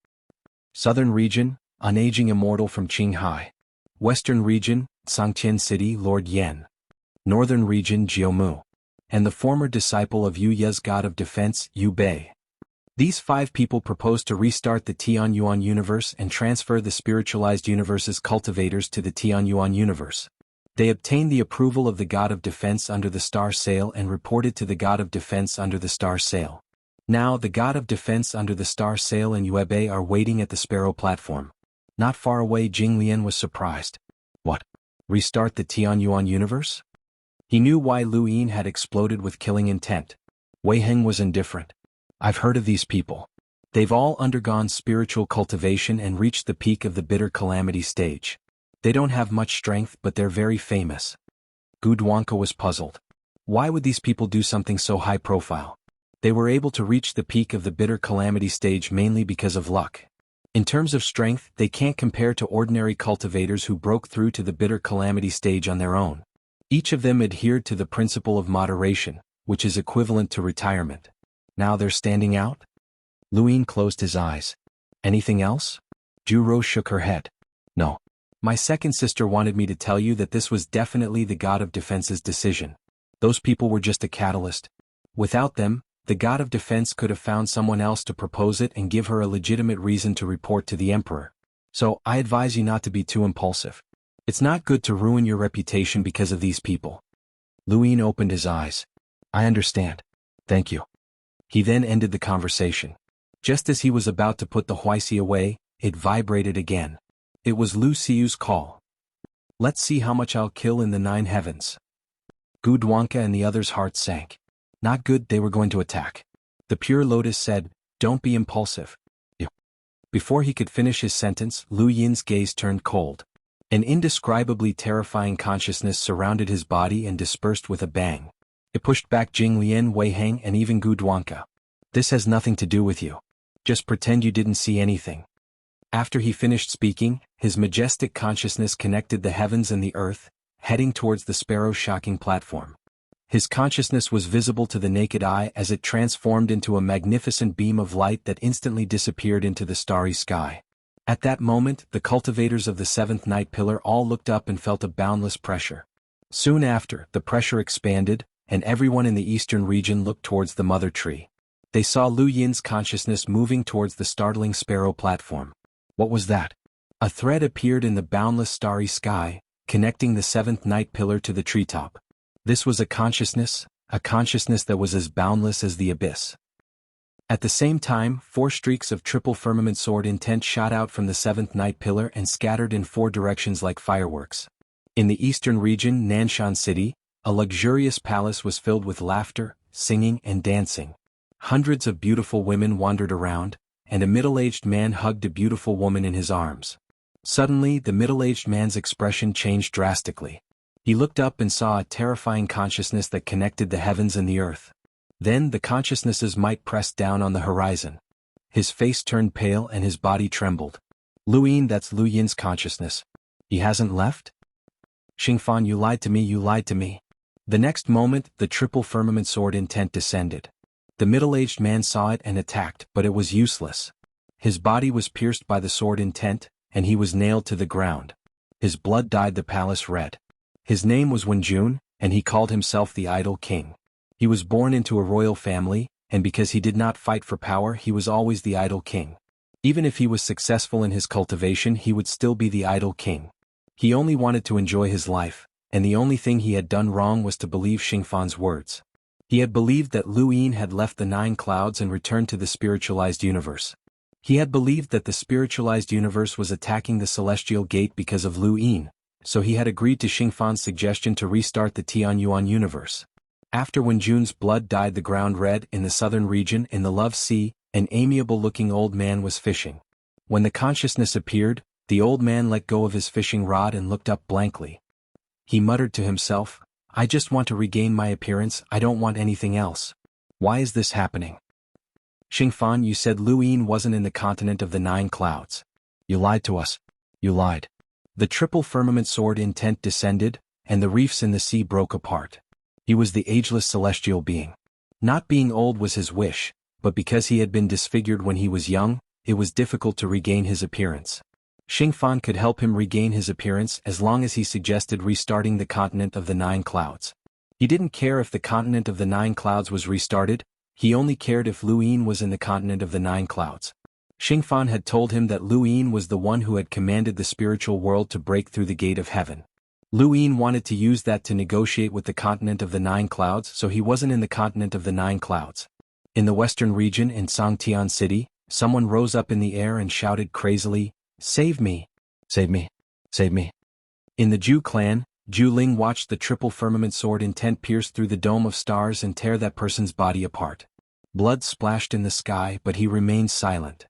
Southern region, Unaging Immortal from Qinghai. Western region, Sangtian City Lord Yan. Northern region Jianghu. And the former disciple of Yu Ye's god of defense, Yu Bei. These 5 people proposed to restart the Tianyuan universe and transfer the spiritualized universe's cultivators to the Tianyuan universe. They obtained the approval of the god of defense under the star sail and reported to the god of defense under the star sail. Now the god of defense under the star sail and Yue Bei are waiting at the Sparrow platform. Not far away, Jing Lian was surprised. What? Restart the Tianyuan universe? He knew why Lu Yin had exploded with killing intent. Wei Heng was indifferent. I've heard of these people. They've all undergone spiritual cultivation and reached the peak of the bitter calamity stage. They don't have much strength, but they're very famous. Gu Duanca was puzzled. Why would these people do something so high profile? They were able to reach the peak of the bitter calamity stage mainly because of luck. In terms of strength, they can't compare to ordinary cultivators who broke through to the bitter calamity stage on their own. Each of them adhered to the principle of moderation, which is equivalent to retirement. Now they're standing out? Lu Yin closed his eyes. Anything else? Ju shook her head. No. My second sister wanted me to tell you that this was definitely the god of defense's decision. Those people were just a catalyst. Without them, the god of defense could have found someone else to propose it and give her a legitimate reason to report to the emperor. So, I advise you not to be too impulsive. It's not good to ruin your reputation because of these people. Luin opened his eyes. I understand. Thank you. He then ended the conversation. Just as he was about to put the wuxia away, it vibrated again. It was Lu Xiu's call. Let's see how much I'll kill in the 9 heavens. Gu Duanca and the others' hearts sank. Not good, they were going to attack. The pure lotus said, don't be impulsive. Before he could finish his sentence, Lu Yin's gaze turned cold. An indescribably terrifying consciousness surrounded his body and dispersed with a bang. It pushed back Jing Lian, Wei Heng, and even Gu Duanca. This has nothing to do with you. Just pretend you didn't see anything. After he finished speaking, his majestic consciousness connected the heavens and the earth, heading towards the sparrow's shocking platform. His consciousness was visible to the naked eye as it transformed into a magnificent beam of light that instantly disappeared into the starry sky. At that moment, the cultivators of the 7th night pillar all looked up and felt a boundless pressure. Soon after, the pressure expanded, and everyone in the eastern region looked towards the mother tree. They saw Lu Yin's consciousness moving towards the startling sparrow platform. What was that? A thread appeared in the boundless starry sky, connecting the 7th night pillar to the treetop. This was a consciousness that was as boundless as the abyss. At the same time, 4 streaks of triple firmament sword intent shot out from the 7th night pillar and scattered in 4 directions like fireworks. In the eastern region, Nanshan City, a luxurious palace was filled with laughter, singing, and dancing. Hundreds of beautiful women wandered around, and a middle-aged man hugged a beautiful woman in his arms. Suddenly, the middle-aged man's expression changed drastically. He looked up and saw a terrifying consciousness that connected the heavens and the earth. Then the consciousness's might pressed down on the horizon. His face turned pale and his body trembled. Luin, that's Lu Yin's consciousness. He hasn't left? Xingfan, you lied to me, you lied to me. The next moment, the triple firmament sword intent descended. The middle-aged man saw it and attacked, but it was useless. His body was pierced by the sword intent, and he was nailed to the ground. His blood dyed the palace red. His name was Wenjun, and he called himself the Idol King. He was born into a royal family, and because he did not fight for power, he was always the Idol King. Even if he was successful in his cultivation, he would still be the Idol King. He only wanted to enjoy his life, and the only thing he had done wrong was to believe Xingfan's words. He had believed that Lu Yin had left the 9 clouds and returned to the spiritualized universe. He had believed that the spiritualized universe was attacking the celestial gate because of Lu Yin, so he had agreed to Xingfan's suggestion to restart the Tianyuan universe. After Wenjun's blood dyed the ground red in the southern region in the Love Sea, an amiable-looking old man was fishing. When the consciousness appeared, the old man let go of his fishing rod and looked up blankly. He muttered to himself, I just want to regain my appearance, I don't want anything else. Why is this happening? Xingfan, you said Lu Yin wasn't in the continent of the 9 clouds. You lied to us. You lied. The triple firmament sword intent descended, and the reefs in the sea broke apart. He was the ageless celestial being. Not being old was his wish, but because he had been disfigured when he was young, it was difficult to regain his appearance. Xingfan could help him regain his appearance as long as he suggested restarting the continent of the 9 clouds. He didn't care if the continent of the 9 clouds was restarted, he only cared if Lu Yin was in the continent of the 9 clouds. Xingfan had told him that Lu Yin was the one who had commanded the spiritual world to break through the gate of heaven. Lu Yin wanted to use that to negotiate with the continent of the 9 clouds, so he wasn't in the continent of the 9 clouds. In the western region in Sangtian City, someone rose up in the air and shouted crazily, Save me! Save me! Save me! In the Zhu clan, Zhu Ling watched the triple firmament sword intent pierce through the dome of stars and tear that person's body apart. Blood splashed in the sky, but he remained silent.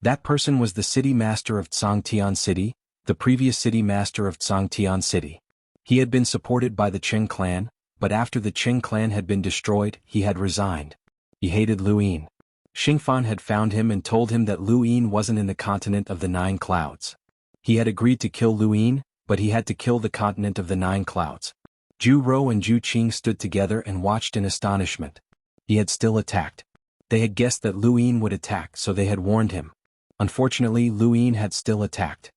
That person was the city master of Sangtian City, the previous city master of Sangtian City. He had been supported by the Qing clan, but after the Qing clan had been destroyed, he had resigned. He hated Lu Yin. Xingfan had found him and told him that Lu Yin wasn't in the continent of the 9 clouds. He had agreed to kill Lu Yin, but he had to kill the continent of the 9 clouds. Zhu Rou and Zhu Qing stood together and watched in astonishment. He had still attacked. They had guessed that Lu Yin would attack, so they had warned him. Unfortunately, Lu Yin had still attacked.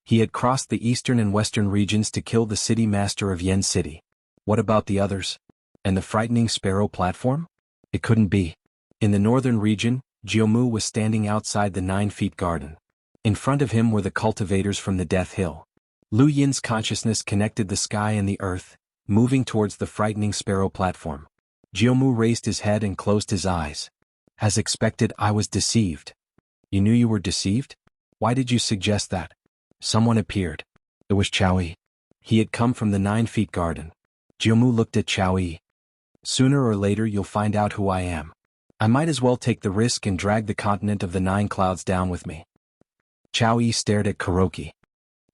He had crossed the eastern and western regions to kill the city master of Yen City. What about the others? And the frightening sparrow platform? It couldn't be. In the northern region, Jianghu was standing outside the 9 feet garden. In front of him were the cultivators from the Death Hill. Lu Yin's consciousness connected the sky and the earth, moving towards the frightening sparrow platform. Jianghu raised his head and closed his eyes. As expected, I was deceived. You knew you were deceived? Why did you suggest that? Someone appeared. It was Chao Yi. He had come from the 9 Feet Garden. Jianghu looked at Chao Yi. Sooner or later you'll find out who I am. I might as well take the risk and drag the continent of the 9 clouds down with me. Chao Yi stared at Kuroki.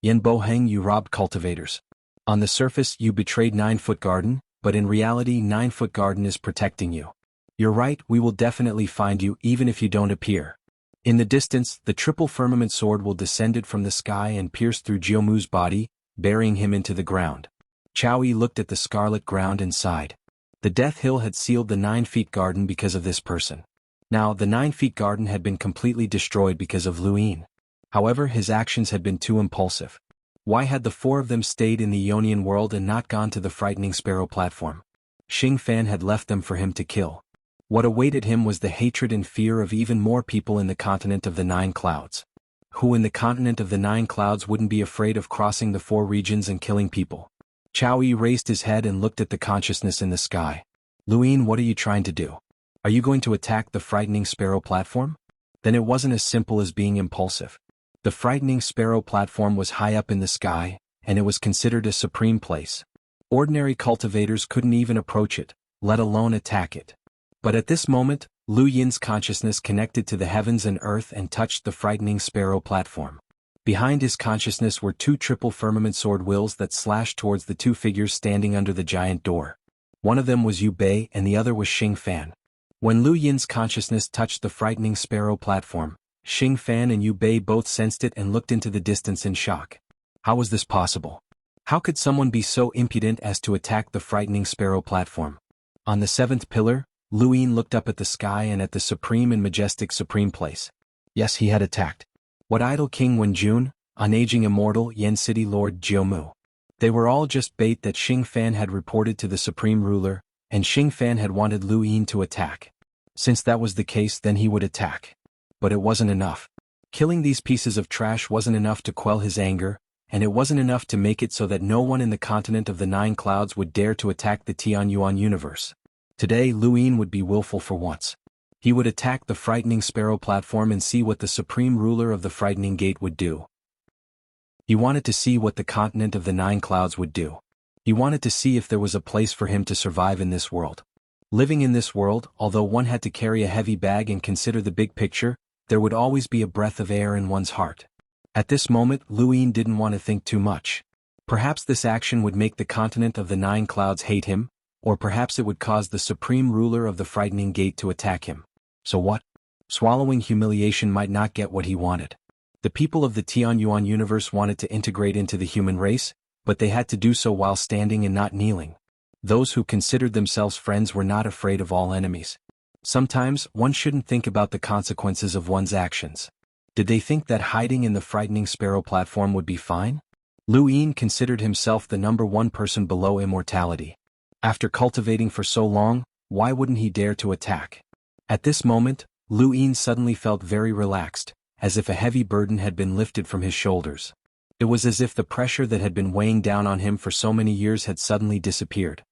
Yen Boheng, you robbed cultivators. On the surface you betrayed 9 Foot Garden, but in reality 9 Foot Garden is protecting you. You're right, we will definitely find you even if you don't appear. In the distance, the triple firmament sword will descended from the sky and pierce through Jianghu's body, burying him into the ground. Chao Yi looked at the scarlet ground and sighed. The Death Hill had sealed the 9 Feet Garden because of this person. Now, the 9 Feet Garden had been completely destroyed because of Lu Yin. However, his actions had been too impulsive. Why had the 4 of them stayed in the Ionian world and not gone to the frightening sparrow platform? Xingfan had left them for him to kill. What awaited him was the hatred and fear of even more people in the continent of the 9 clouds. Who in the continent of the 9 clouds wouldn't be afraid of crossing the 4 regions and killing people? Chao Yi raised his head and looked at the consciousness in the sky. Lu Yin, what are you trying to do? Are you going to attack the frightening sparrow platform? Then it wasn't as simple as being impulsive. The frightening sparrow platform was high up in the sky, and it was considered a supreme place. Ordinary cultivators couldn't even approach it, let alone attack it. But at this moment, Lu Yin's consciousness connected to the heavens and earth and touched the frightening sparrow platform. Behind his consciousness were 2 triple firmament sword wills that slashed towards the 2 figures standing under the giant door. One of them was Yu Bei and the other was Xingfan. When Lu Yin's consciousness touched the frightening sparrow platform, Xingfan and Yu Bei both sensed it and looked into the distance in shock. How was this possible? How could someone be so impudent as to attack the frightening sparrow platform? On the 7th pillar, Lu Yin looked up at the sky and at the supreme and majestic supreme place. Yes, he had attacked. What idle King Wenjun, unaging immortal Yan City Lord Jianghu. They were all just bait that Xingfan had reported to the supreme ruler, and Xingfan had wanted Lu Yin to attack. Since that was the case, then he would attack. But it wasn't enough. Killing these pieces of trash wasn't enough to quell his anger, and it wasn't enough to make it so that no one in the continent of the 9 clouds would dare to attack the Xuanhuan universe. Today Lu Yin would be willful for once. He would attack the frightening sparrow platform and see what the supreme ruler of the frightening gate would do. He wanted to see what the continent of the 9 clouds would do. He wanted to see if there was a place for him to survive in this world. Living in this world, although one had to carry a heavy bag and consider the big picture, there would always be a breath of air in one's heart. At this moment, Lu Yin didn't want to think too much. Perhaps this action would make the continent of the 9 clouds hate him, or perhaps it would cause the supreme ruler of the frightening gate to attack him. So what? Swallowing humiliation might not get what he wanted. The people of the Xuanhuan universe wanted to integrate into the human race, but they had to do so while standing and not kneeling. Those who considered themselves friends were not afraid of all enemies. Sometimes, one shouldn't think about the consequences of one's actions. Did they think that hiding in the frightening sparrow platform would be fine? Lu Yin considered himself the number 1 person below immortality. After cultivating for so long, why wouldn't he dare to attack? At this moment, Lu Yin suddenly felt very relaxed, as if a heavy burden had been lifted from his shoulders. It was as if the pressure that had been weighing down on him for so many years had suddenly disappeared.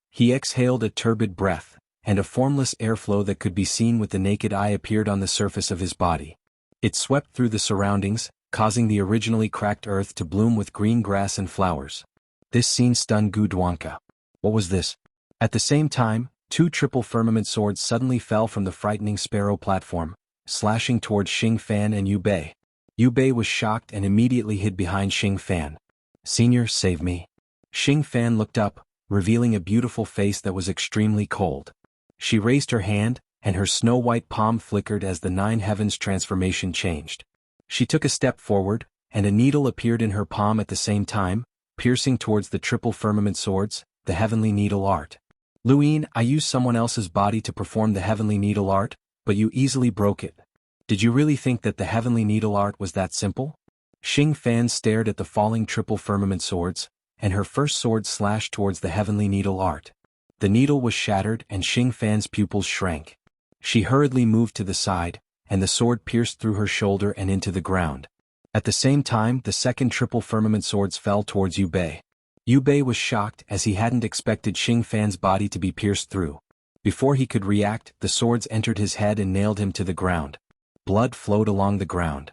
He exhaled a turbid breath, and a formless airflow that could be seen with the naked eye appeared on the surface of his body. It swept through the surroundings, causing the originally cracked earth to bloom with green grass and flowers. This scene stunned Gu Duanka. What was this? At the same time, 2 triple firmament swords suddenly fell from the frightening sparrow platform, slashing towards Xingfan and Yu Bei. Yu Bei was shocked and immediately hid behind Xingfan. Senior, save me. Xingfan looked up, revealing a beautiful face that was extremely cold. She raised her hand, and her snow-white palm flickered as the 9 heavens transformation changed. She took a step forward, and a needle appeared in her palm at the same time, piercing towards the triple firmament swords, the heavenly needle art. Lu Yin, I used someone else's body to perform the heavenly needle art, but you easily broke it. Did you really think that the heavenly needle art was that simple? Xingfan stared at the falling triple firmament swords, and her first sword slashed towards the heavenly needle art. The needle was shattered and Xingfan's pupils shrank. She hurriedly moved to the side, and the sword pierced through her shoulder and into the ground. At the same time, the second triple firmament swords fell towards Yu Bei. Yu Bei was shocked as he hadn't expected Xing Fan's body to be pierced through. Before he could react, the swords entered his head and nailed him to the ground. Blood flowed along the ground.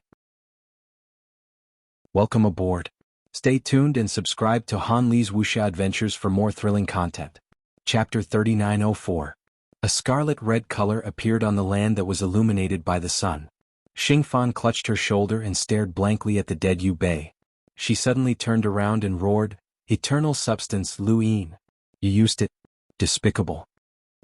Welcome aboard. Stay tuned and subscribe to Han Li's Wuxia Adventures for more thrilling content. Chapter 3904. A scarlet-red color appeared on the land that was illuminated by the sun. Xing Fan clutched her shoulder and stared blankly at the dead Yu Bei. She suddenly turned around and roared, "Eternal substance, Lu Yin. You used it. Despicable."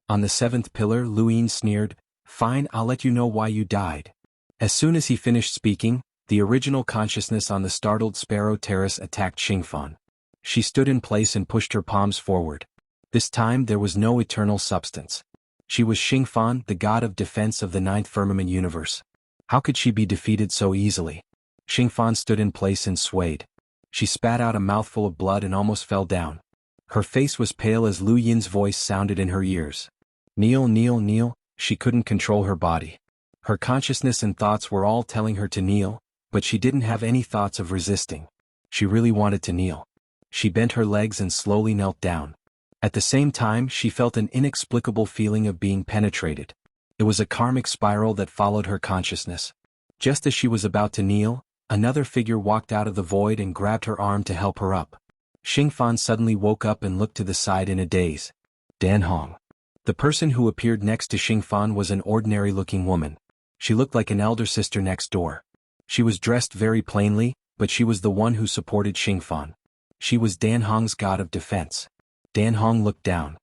On the seventh pillar, Lu Yin sneered, "Fine, I'll let you know why you died." As soon as he finished speaking, the original consciousness on the startled sparrow terrace attacked Xing Fan. She stood in place and pushed her palms forward. This time there was no eternal substance. She was Xing Fan, the god of defense of the ninth firmament universe. How could she be defeated so easily? Xing Fan stood in place and swayed. She spat out a mouthful of blood and almost fell down. Her face was pale as Lu Yin's voice sounded in her ears. "Kneel, kneel, kneel." She couldn't control her body. Her consciousness and thoughts were all telling her to kneel, but she didn't have any thoughts of resisting. She really wanted to kneel. She bent her legs and slowly knelt down. At the same time, she felt an inexplicable feeling of being penetrated. It was a karmic spiral that followed her consciousness. Just as she was about to kneel, another figure walked out of the void and grabbed her arm to help her up. Xing Fan suddenly woke up and looked to the side in a daze. Dan Hong. The person who appeared next to Xing Fan was an ordinary-looking woman. She looked like an elder sister next door. She was dressed very plainly, but she was the one who supported Xing Fan. She was Dan Hong's god of defense. Dan Hong looked down.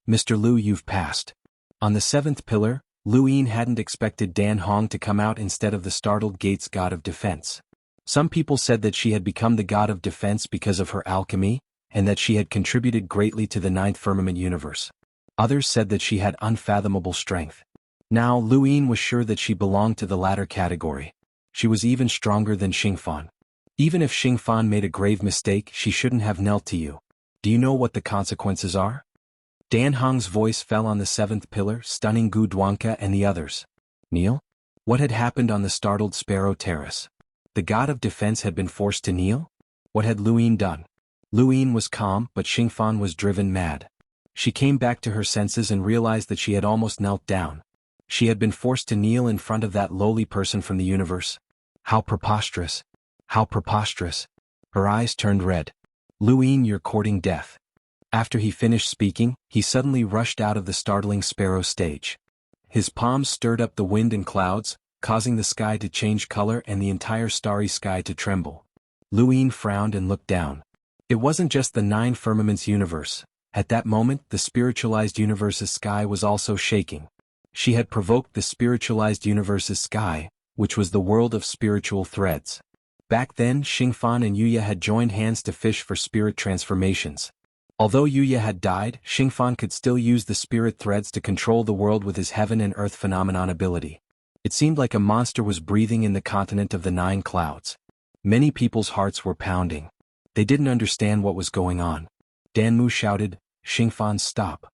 "Mr. Lu, you've passed." On the seventh pillar, Lu Yin hadn't expected Dan Hong to come out instead of the startled Gates god of defense. Some people said that she had become the god of defense because of her alchemy, and that she had contributed greatly to the ninth firmament universe. Others said that she had unfathomable strength. Now Lu Yin was sure that she belonged to the latter category. She was even stronger than Xing Fan. Even if Xing Fan made a grave mistake, she shouldn't have knelt to you. Do you know what the consequences are? Dan Hong's voice fell on the seventh pillar, stunning Gu Duanka and the others. Kneel? What had happened on the startled sparrow terrace? The god of defense had been forced to kneel? What had Lu Yin done? Lu Yin was calm, but Xing Fan was driven mad. She came back to her senses and realized that she had almost knelt down. She had been forced to kneel in front of that lowly person from the universe. How preposterous! How preposterous! Her eyes turned red. "Lu Yin, you're courting death." After he finished speaking, he suddenly rushed out of the startling sparrow stage. His palms stirred up the wind and clouds, causing the sky to change color and the entire starry sky to tremble. Lu Yin frowned and looked down. It wasn't just the nine firmaments universe. At that moment, the spiritualized universe's sky was also shaking. She had provoked the spiritualized universe's sky, which was the world of spiritual threads. Back then, Xing Fan and Yuya had joined hands to fish for spirit transformations. Although Yuya had died, Xing Fan could still use the spirit threads to control the world with his heaven and earth phenomenon ability. It seemed like a monster was breathing in the continent of the nine clouds. Many people's hearts were pounding. They didn't understand what was going on. Danmu shouted, "Xing Fan, stop."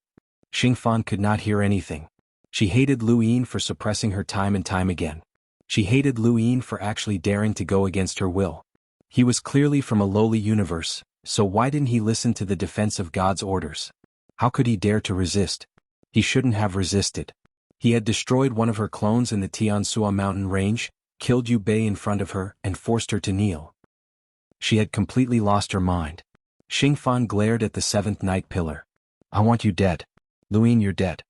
Xing Fan could not hear anything. She hated Lu Yin for suppressing her time and time again. She hated Lu Yin for actually daring to go against her will. He was clearly from a lowly universe, so why didn't he listen to the defense of God's orders? How could he dare to resist? He shouldn't have resisted. He had destroyed one of her clones in the Tiansua mountain range, killed Yu Bei in front of her, and forced her to kneel. She had completely lost her mind. Xing Fan glared at the seventh night pillar. "I want you dead. Lu Yin, you're dead."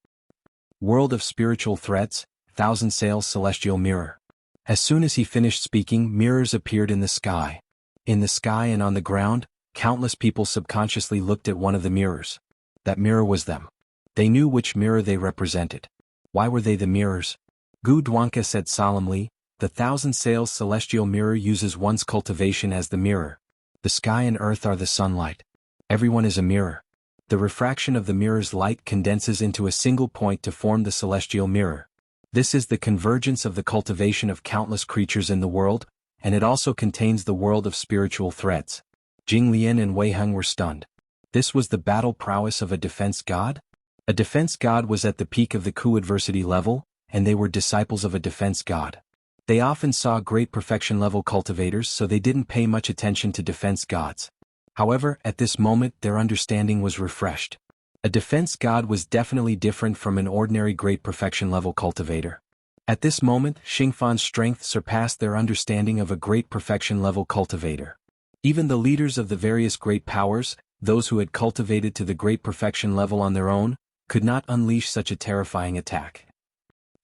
World of spiritual threats, thousand sails celestial mirror. As soon as he finished speaking, mirrors appeared in the sky. In the sky and on the ground, countless people subconsciously looked at one of the mirrors. That mirror was them. They knew which mirror they represented. Why were they the mirrors? Gu Duanka said solemnly, "The thousand sails celestial mirror uses one's cultivation as the mirror. The sky and earth are the sunlight. Everyone is a mirror. The refraction of the mirror's light condenses into a single point to form the celestial mirror. This is the convergence of the cultivation of countless creatures in the world, and it also contains the world of spiritual threads." Jing Lian and Wei Heng were stunned. This was the battle prowess of a defense god? A defense god was at the peak of the Ku adversity level, and they were disciples of a defense god. They often saw great perfection level cultivators, so they didn't pay much attention to defense gods. However, at this moment their understanding was refreshed. A defense god was definitely different from an ordinary great perfection level cultivator. At this moment, Xuanhuan's strength surpassed their understanding of a great perfection level cultivator. Even the leaders of the various great powers, those who had cultivated to the great perfection level on their own, could not unleash such a terrifying attack.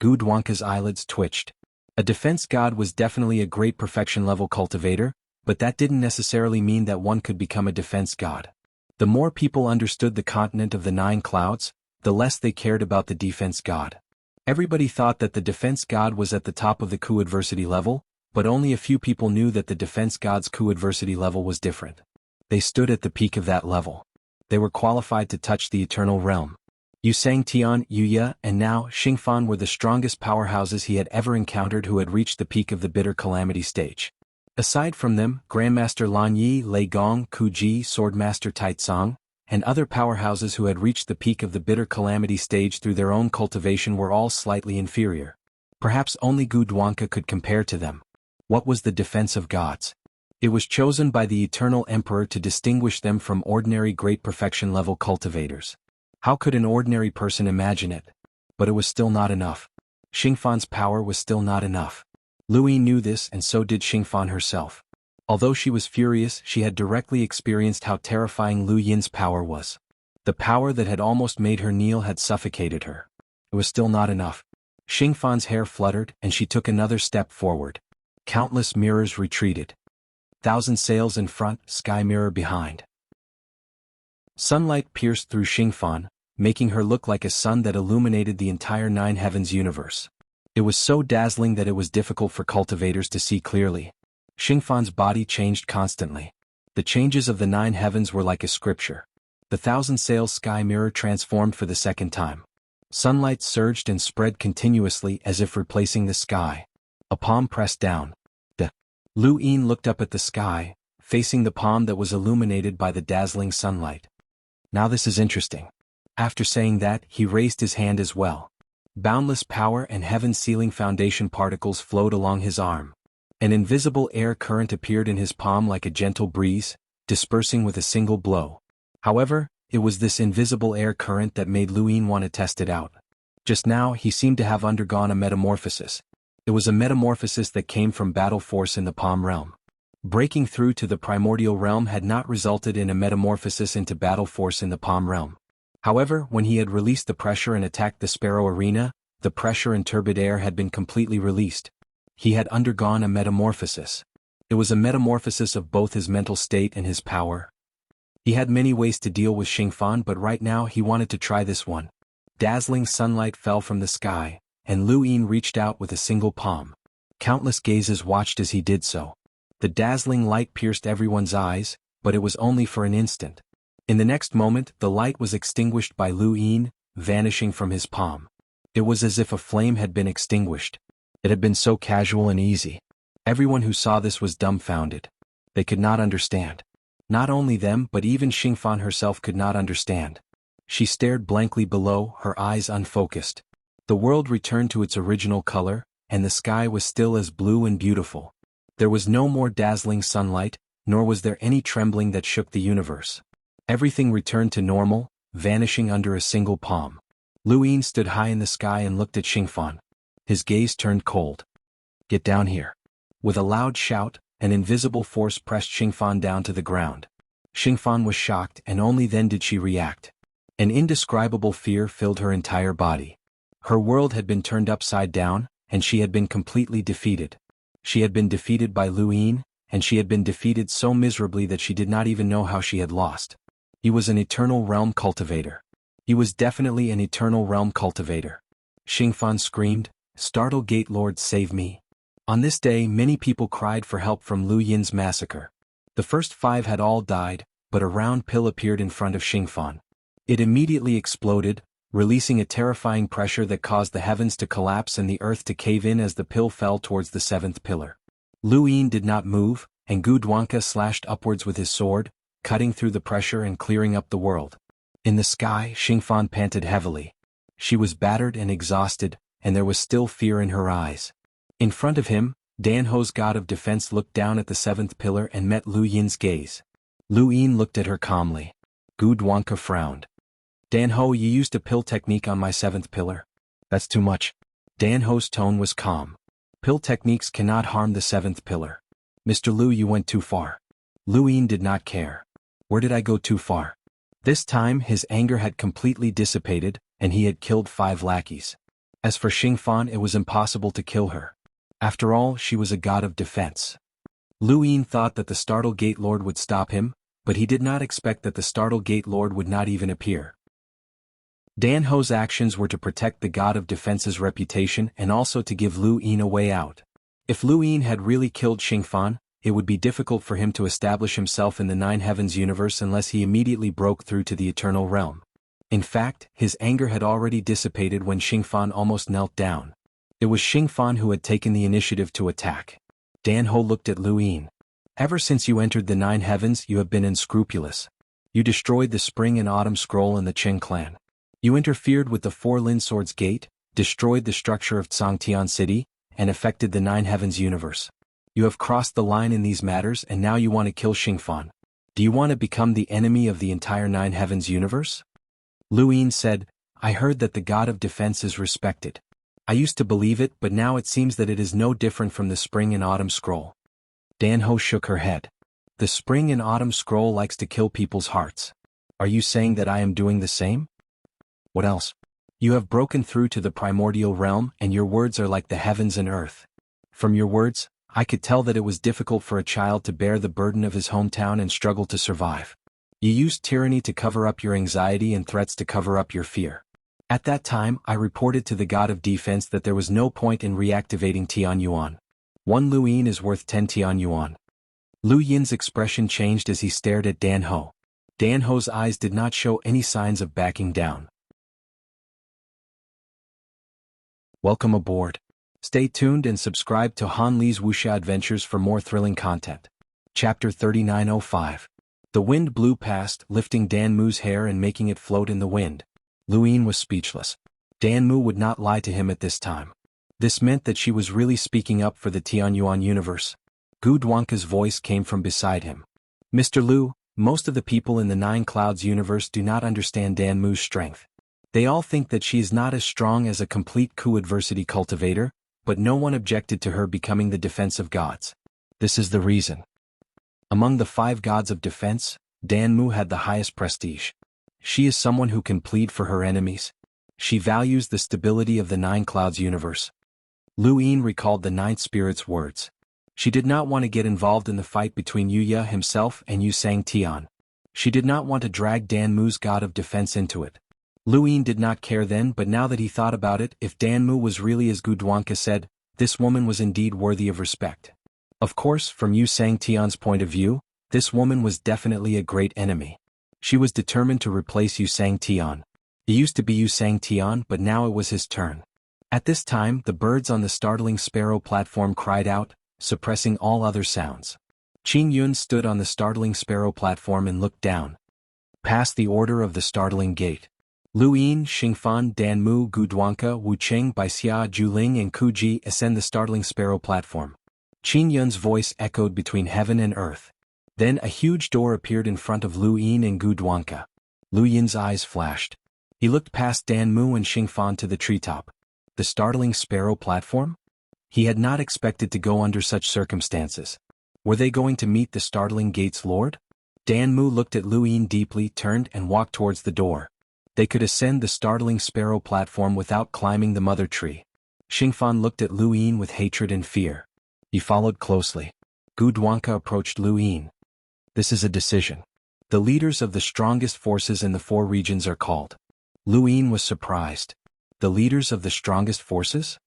Xuanhuan's eyelids twitched. A defense god was definitely a great perfection level cultivator, but that didn't necessarily mean that one could become a defense god. The more people understood the continent of the 9 clouds, the less they cared about the defense god. Everybody thought that the defense god was at the top of the Q adversity level, but only a few people knew that the defense god's Q adversity level was different. They stood at the peak of that level. They were qualified to touch the eternal realm. Xianxia, Yuya, and now Xuanhuan were the strongest powerhouses he had ever encountered who had reached the peak of the bitter calamity stage. Aside from them, Grandmaster Lan Yi, Lei Gong, Ku Ji, Swordmaster Taitsong, and other powerhouses who had reached the peak of the bitter calamity stage through their own cultivation were all slightly inferior. Perhaps only Xuanhuan could compare to them. What was the defense of gods? It was chosen by the Eternal Emperor to distinguish them from ordinary great perfection level cultivators. How could an ordinary person imagine it? But it was still not enough. Xuanhuan's power was still not enough. Luyin knew this, and so did Xuanhuan herself. Although she was furious, she had directly experienced how terrifying Lu Yin's power was. The power that had almost made her kneel had suffocated her. It was still not enough. Xuanhuan's hair fluttered, and she took another step forward. Countless mirrors retreated. 1,000 sails in front, sky mirror behind. Sunlight pierced through Xuanhuan, making her look like a sun that illuminated the entire 9 heavens universe. It was so dazzling that it was difficult for cultivators to see clearly. Xuanhuan's body changed constantly. The changes of the 9 heavens were like a scripture. The 1,000 sails sky mirror transformed for the second time. Sunlight surged and spread continuously as if replacing the sky. A palm pressed down. Lu Yin looked up at the sky, facing the palm that was illuminated by the dazzling sunlight. Now this is interesting. After saying that, he raised his hand as well. Boundless power and heaven-sealing foundation particles flowed along his arm. An invisible air current appeared in his palm like a gentle breeze, dispersing with a single blow. However, it was this invisible air current that made Lu Yin want to test it out. Just now he seemed to have undergone a metamorphosis. It was a metamorphosis that came from battle force in the palm realm. Breaking through to the primordial realm had not resulted in a metamorphosis into battle force in the palm realm. However, when he had released the pressure and attacked the sparrow arena, the pressure and turbid air had been completely released. He had undergone a metamorphosis. It was a metamorphosis of both his mental state and his power. He had many ways to deal with Xuanhuan, but right now he wanted to try this one. Dazzling sunlight fell from the sky, and Lu Yin reached out with a single palm. Countless gazes watched as he did so. The dazzling light pierced everyone's eyes, but it was only for an instant. In the next moment, the light was extinguished by Lu Yin, vanishing from his palm. It was as if a flame had been extinguished. It had been so casual and easy. Everyone who saw this was dumbfounded. They could not understand. Not only them, but even Xuanhuan herself could not understand. She stared blankly below, her eyes unfocused. The world returned to its original color, and the sky was still as blue and beautiful. There was no more dazzling sunlight, nor was there any trembling that shook the universe. Everything returned to normal, vanishing under a single palm. Lu Yin stood high in the sky and looked at Xuanhuan. His gaze turned cold. "Get down here." With a loud shout, an invisible force pressed Xuanhuan down to the ground. Xuanhuan was shocked, and only then did she react. An indescribable fear filled her entire body. Her world had been turned upside down, and she had been completely defeated. She had been defeated by Lu Yin, and she had been defeated so miserably that she did not even know how she had lost. He was an eternal realm cultivator. He was definitely an eternal realm cultivator. Xuanhuan screamed, "Startle Gate Lord, save me." On this day many people cried for help from Lu Yin's massacre. The first 5 had all died, but a round pill appeared in front of Xuanhuan. It immediately exploded, releasing a terrifying pressure that caused the heavens to collapse and the earth to cave in as the pill fell towards the 7th pillar. Lu Yin did not move, and Xuanhuan slashed upwards with his sword, cutting through the pressure and clearing up the world. In the sky, Xuanhuan panted heavily. She was battered and exhausted, and there was still fear in her eyes. In front of him, Dan Ho's god of defense looked down at the seventh pillar and met Lu Yin's gaze. Lu Yin looked at her calmly. Gu Duanca frowned. Dan Ho, you used a pill technique on my seventh pillar. That's too much. Dan Ho's tone was calm. Pill techniques cannot harm the seventh pillar. Mr. Lu, you went too far. Lu Yin did not care. Where did I go too far? This time his anger had completely dissipated, and he had killed 5 lackeys. As for Xuanhuan, it was impossible to kill her. After all, she was a god of defense. Lu Yin thought that the Startle Gate Lord would stop him, but he did not expect that the Startle Gate Lord would not even appear. Dan Ho's actions were to protect the god of defense's reputation and also to give Lu Yin a way out. If Lu Yin had really killed Xuanhuan, it would be difficult for him to establish himself in the Nine Heavens universe unless he immediately broke through to the Eternal Realm. In fact, his anger had already dissipated when Xuanhuan almost knelt down. It was Xuanhuan who had taken the initiative to attack. Dan Ho looked at Lu Yin. Ever since you entered the Nine Heavens, you have been unscrupulous. You destroyed the Spring and Autumn Scroll and the Qing clan. You interfered with the 4 Lin Swords Gate, destroyed the structure of Tsangtian City, and affected the Nine Heavens universe. You have crossed the line in these matters and now you want to kill Xuanhuan. Do you want to become the enemy of the entire Nine Heavens universe? Lu Yin said, I heard that the god of defense is respected. I used to believe it, but now it seems that it is no different from the Spring and Autumn Scroll. Dan Ho shook her head. The Spring and Autumn Scroll likes to kill people's hearts. Are you saying that I am doing the same? What else? You have broken through to the primordial realm and your words are like the heavens and earth. From your words, I could tell that it was difficult for a child to bear the burden of his hometown and struggle to survive. You used tyranny to cover up your anxiety and threats to cover up your fear. At that time, I reported to the god of defense that there was no point in reactivating Tianyuan. 1 Lu Yin is worth 10 Tianyuan. Lu Yin's expression changed as he stared at Dan Ho. Dan Ho's eyes did not show any signs of backing down. Welcome aboard. Stay tuned and subscribe to Han Li's Wuxia Adventures for more thrilling content. Chapter 3905. The wind blew past, lifting Dan Mu's hair and making it float in the wind. Lu Yin was speechless. Dan Mu would not lie to him at this time. This meant that she was really speaking up for the Tianyuan universe. Gu Duanca's voice came from beside him. Mr. Lu, most of the people in the Nine Clouds universe do not understand Dan Mu's strength. They all think that she is not as strong as a complete Ku adversity cultivator, but no one objected to her becoming the defense of gods. This is the reason. Among the 5 gods of defense, Dan Mu had the highest prestige. She is someone who can plead for her enemies. She values the stability of the Nine Clouds universe. Lu Yin recalled the Ninth Spirit's words. She did not want to get involved in the fight between Yuya himself and Yu Sangtian. She did not want to drag Dan Mu's god of defense into it. Lu Yin did not care then, but now that he thought about it, if Dan Mu was really as Gu Duanca said, this woman was indeed worthy of respect. Of course, from Yu Sangtian's point of view, this woman was definitely a great enemy. She was determined to replace Yu Sangtian. It used to be Yu Sangtian, but now it was his turn. At this time, the birds on the startling sparrow platform cried out, suppressing all other sounds. Qing Yun stood on the startling sparrow platform and looked down. Past the order of the startling gate. Lu Yin, Xuanhuan, Dan Mu, Gu Duanca, Wu Qing, Baixia, Juling and Ku Ji ascend the startling sparrow platform. Qing Yun's voice echoed between heaven and earth. Then a huge door appeared in front of Lu Yin and Gu Duanca. Lu Yin's eyes flashed. He looked past Dan Mu and Xuanhuan to the treetop. The startling sparrow platform? He had not expected to go under such circumstances. Were they going to meet the startling gate's lord? Dan Mu looked at Lu Yin deeply, turned and walked towards the door. They could ascend the startling sparrow platform without climbing the mother tree. Xuanhuan looked at Lu Yin with hatred and fear. He followed closely. Gu Duanca approached Lu Yin. This is a decision. The leaders of the strongest forces in the 4 regions are called. Lu Yin was surprised. The leaders of the strongest forces?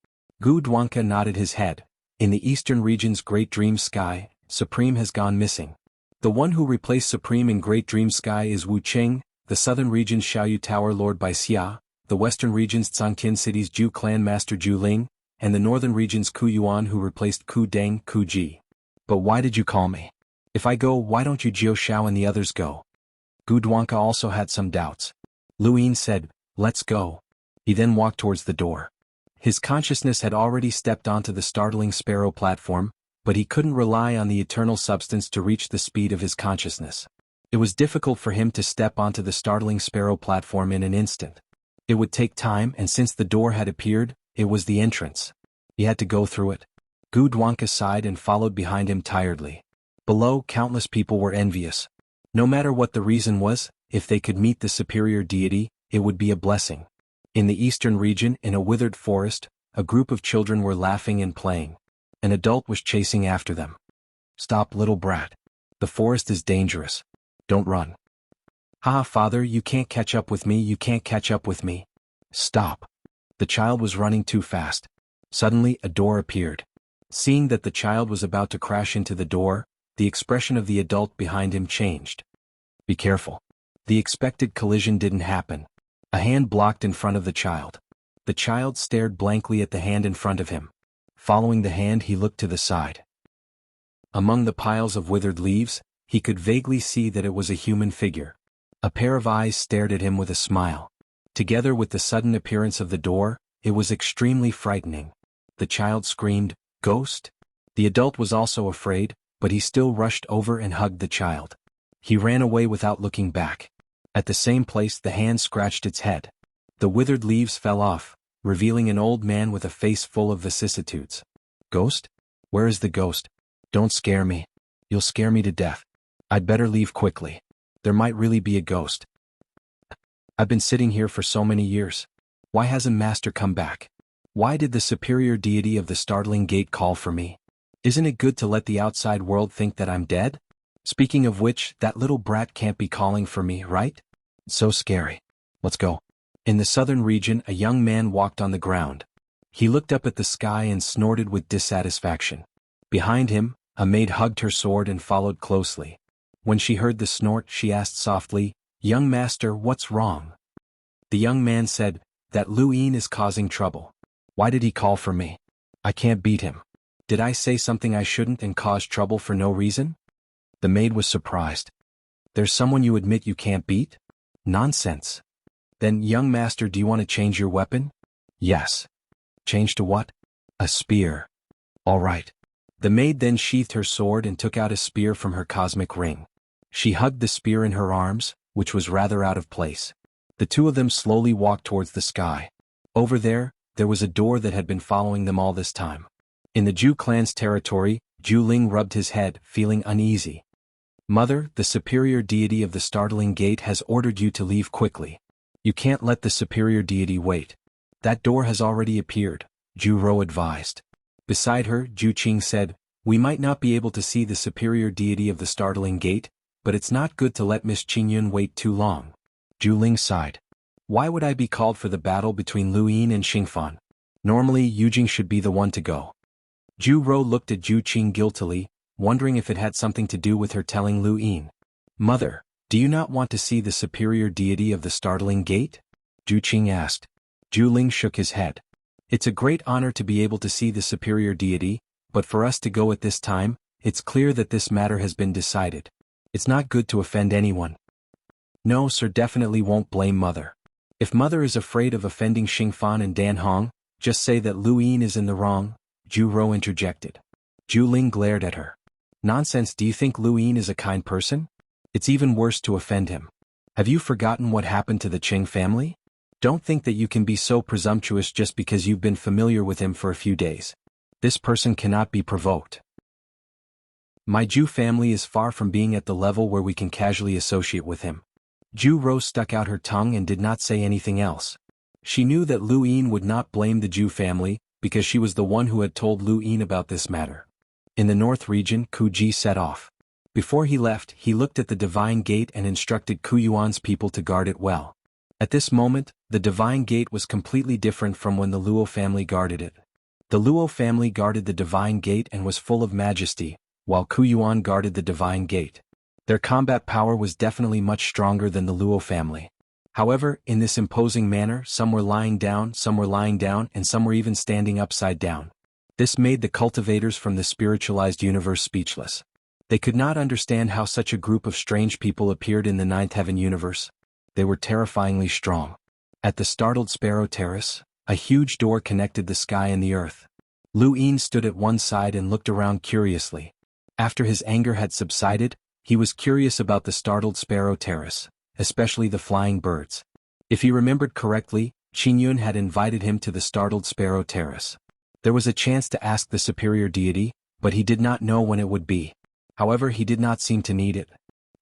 Gu Duanca nodded his head. In the eastern region's Great Dream Sky, Supreme has gone missing. The one who replaced Supreme in Great Dream Sky is Wu Qing, the southern region's Xiaoyu Tower Lord Baixia, the western region's Tsangtian City's Ju Clan Master Juling, and the northern region's Ku Yuan who replaced Ku Deng Ku Ji. But why did you call me? If I go, why don't you Jiao Shao and the others go? Gu Duanca also had some doubts. Lu Yin said, let's go. He then walked towards the door. His consciousness had already stepped onto the startling sparrow platform, but he couldn't rely on the eternal substance to reach the speed of his consciousness. It was difficult for him to step onto the startling sparrow platform in an instant. It would take time, and since the door had appeared, it was the entrance. He had to go through it. Gu Duanka sighed and followed behind him tiredly. Below, countless people were envious. No matter what the reason was, if they could meet the superior deity, it would be a blessing. In the eastern region, in a withered forest, a group of children were laughing and playing. An adult was chasing after them. "Stop, little brat. The forest is dangerous. Don't run." "Haha, father, you can't catch up with me, you can't catch up with me." "Stop." The child was running too fast. Suddenly, a door appeared. Seeing that the child was about to crash into the door, the expression of the adult behind him changed. "Be careful." The expected collision didn't happen. A hand blocked in front of the child. The child stared blankly at the hand in front of him. Following the hand, he looked to the side. Among the piles of withered leaves, he could vaguely see that it was a human figure. A pair of eyes stared at him with a smile. Together with the sudden appearance of the door, it was extremely frightening. The child screamed, "Ghost?" The adult was also afraid, but he still rushed over and hugged the child. He ran away without looking back. At the same place, the hand scratched its head. The withered leaves fell off, revealing an old man with a face full of vicissitudes. "Ghost? Where is the ghost? Don't scare me. You'll scare me to death. I'd better leave quickly. There might really be a ghost. I've been sitting here for so many years. Why hasn't Master come back? Why did the superior deity of the startling gate call for me? Isn't it good to let the outside world think that I'm dead? Speaking of which, that little brat can't be calling for me, right? It's so scary. Let's go." In the southern region, a young man walked on the ground. He looked up at the sky and snorted with dissatisfaction. Behind him, a maid hugged her sword and followed closely. When she heard the snort, she asked softly, "Young master, what's wrong?" The young man said, "That Lu Yin is causing trouble." "Why did he call for me? I can't beat him. Did I say something I shouldn't and cause trouble for no reason?" The maid was surprised. "There's someone you admit you can't beat? Nonsense. Then, young master, do you want to change your weapon?" "Yes." "Change to what?" "A spear." "All right." The maid then sheathed her sword and took out a spear from her cosmic ring. She hugged the spear in her arms, which was rather out of place. The two of them slowly walked towards the sky. Over there was a door that had been following them all this time. In the Zhu clan's territory, Zhu Ling rubbed his head, feeling uneasy. "Mother, the superior deity of the startling gate has ordered you to leave quickly. You can't let the superior deity wait. That door has already appeared," Zhu Rou advised. Beside her, Zhu Qing said, "We might not be able to see the superior deity of the startling gate, but it's not good to let Miss Qingyun wait too long." Zhu Ling sighed. "Why would I be called for the battle between Lu Yin and Xingfan? Normally, Yujing should be the one to go." Zhu Rou looked at Zhu Qing guiltily, wondering if it had something to do with her telling Lu Yin. "Mother, do you not want to see the superior deity of the startling gate?" Zhu Qing asked. Zhu Ling shook his head. "It's a great honor to be able to see the superior deity, but for us to go at this time, it's clear that this matter has been decided. It's not good to offend anyone." "No, sir, definitely won't blame Mother. If Mother is afraid of offending Xingfan and Dan Hong, just say that Lu Yin is in the wrong," Zhu Rou interjected. Zhu Ling glared at her. "Nonsense, do you think Lu Yin is a kind person? It's even worse to offend him. Have you forgotten what happened to the Qing family? Don't think that you can be so presumptuous just because you've been familiar with him for a few days. This person cannot be provoked. My Zhu family is far from being at the level where we can casually associate with him." Zhu Rou stuck out her tongue and did not say anything else. She knew that Lu Yin would not blame the Zhu family, because she was the one who had told Lu Yin about this matter. In the north region, Ku Ji set off. Before he left, he looked at the divine gate and instructed Ku Yuan's people to guard it well. At this moment, the divine gate was completely different from when the Luo family guarded it. The Luo family guarded the divine gate and was full of majesty, while Ku Yuan guarded the divine gate. Their combat power was definitely much stronger than the Luo family. However, in this imposing manner, some were lying down, and some were even standing upside down. This made the cultivators from the spiritualized universe speechless. They could not understand how such a group of strange people appeared in the ninth heaven universe. They were terrifyingly strong. At the startled sparrow terrace, A huge door connected the sky and the earth. Lu Yin stood at one side and looked around curiously. After his anger had subsided, he was curious about the startled sparrow terrace, especially the flying birds. If he remembered correctly, Xuanhuan had invited him to the startled sparrow terrace. There was a chance to ask the superior deity, but he did not know when it would be. However, he did not seem to need it.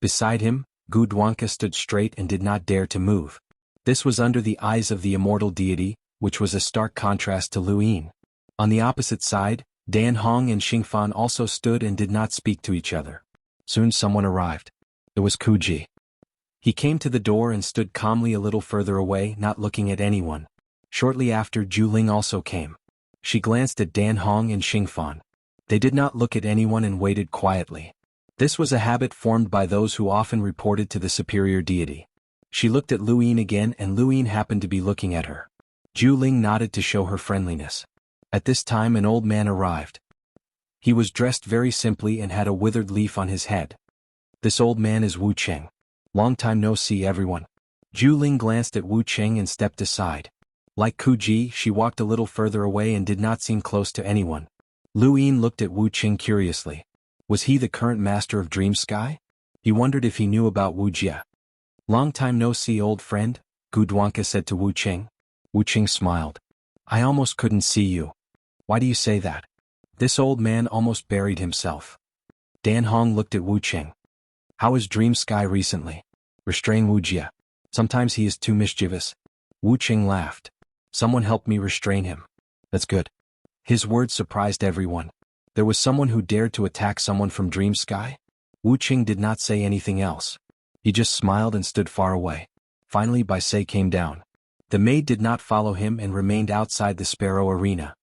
Beside him, Gu Duanca stood straight and did not dare to move. This was under the eyes of the immortal deity, which was a stark contrast to Lu Yin. On the opposite side, Dan Hong and Xingfan also stood and did not speak to each other. Soon someone arrived. It was Ku Ji. He came to the door and stood calmly a little further away, not looking at anyone. Shortly after, Zhu Ling also came. She glanced at Dan Hong and Xingfan. They did not look at anyone and waited quietly. This was a habit formed by those who often reported to the superior deity. She looked at Lu Yin again, and Lu Yin happened to be looking at her. Zhu Ling nodded to show her friendliness. At this time an old man arrived. He was dressed very simply and had a withered leaf on his head. This old man is Wu Cheng. Long time no see, everyone. Zhu Ling glanced at Wu Cheng and stepped aside. Like Ku Ji, she walked a little further away and did not seem close to anyone. Lu Yin looked at Wu Cheng curiously. Was he the current master of Dream Sky? He wondered if he knew about wuxia. Long time no see, old friend, Gu Duanca said to Wu Cheng. Wu Cheng smiled. I almost couldn't see you. Why do you say that? This old man almost buried himself. Dan Hong looked at Wu Cheng. How is Dream Sky recently? Restrain wuxia. Sometimes he is too mischievous. Wu Cheng laughed. Someone helped me restrain him. That's good. His words surprised everyone. There was someone who dared to attack someone from Dream Sky? Wu Cheng did not say anything else. He just smiled and stood far away. Finally Bai Se came down. The maid did not follow him and remained outside the sparrow arena.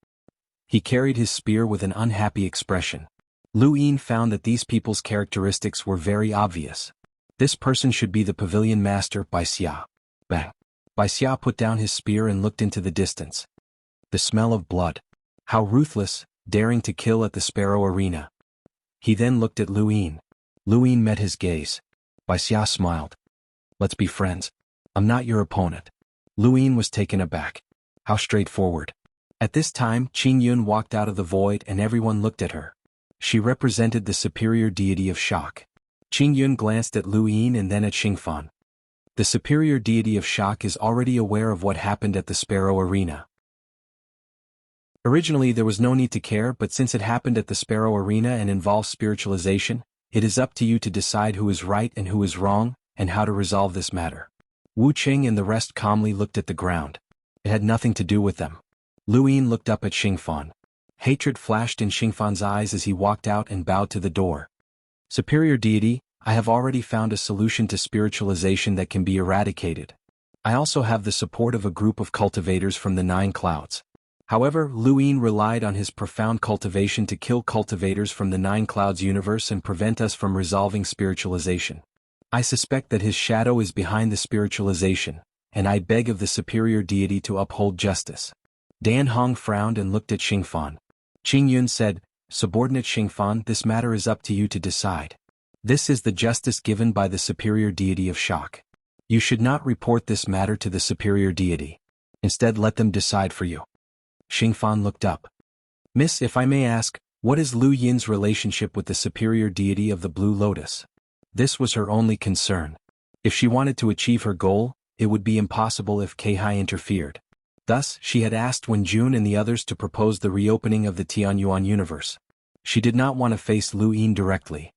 He carried his spear with an unhappy expression. Lu Yin found that these people's characteristics were very obvious. This person should be the pavilion master, Bai Xia. Bang. Bai Xia put down his spear and looked into the distance. The smell of blood. How ruthless, daring to kill at the sparrow arena. He then looked at Lu Yin. Lu Yin met his gaze. Bai Xia smiled. Let's be friends. I'm not your opponent. Lu Yin was taken aback. How straightforward. At this time, Xuanhuan walked out of the void and everyone looked at her. She represented the superior deity of shock. Xuanhuan glanced at Lu Yin and then at Xingfan. The superior deity of shock is already aware of what happened at the sparrow arena. Originally there was no need to care, but since it happened at the sparrow arena and involves spiritualization, it is up to you to decide who is right and who is wrong, and how to resolve this matter. Wu Cheng and the rest calmly looked at the ground. It had nothing to do with them. Lu Yin looked up at Xingfan. Hatred flashed in Xingfan's eyes as he walked out and bowed to the door. Superior deity, I have already found a solution to spiritualization that can be eradicated. I also have the support of a group of cultivators from the 9 clouds. However, Lu Yin relied on his profound cultivation to kill cultivators from the 9 clouds universe and prevent us from resolving spiritualization. I suspect that his shadow is behind the spiritualization, and I beg of the superior deity to uphold justice. Dan Hong frowned and looked at Xingfan. Xuanhuan said, Subordinate Xingfan, this matter is up to you to decide. This is the justice given by the superior deity of shock. You should not report this matter to the superior deity. Instead, let them decide for you. Xingfan looked up. Miss, if I may ask, what is Lu Yin's relationship with the superior deity of the Blue Lotus? This was her only concern. If she wanted to achieve her goal, it would be impossible if Keihai interfered. Thus, she had asked Wen Jun and the others to propose the reopening of the Tianyuan universe. She did not want to face Lu Yin directly.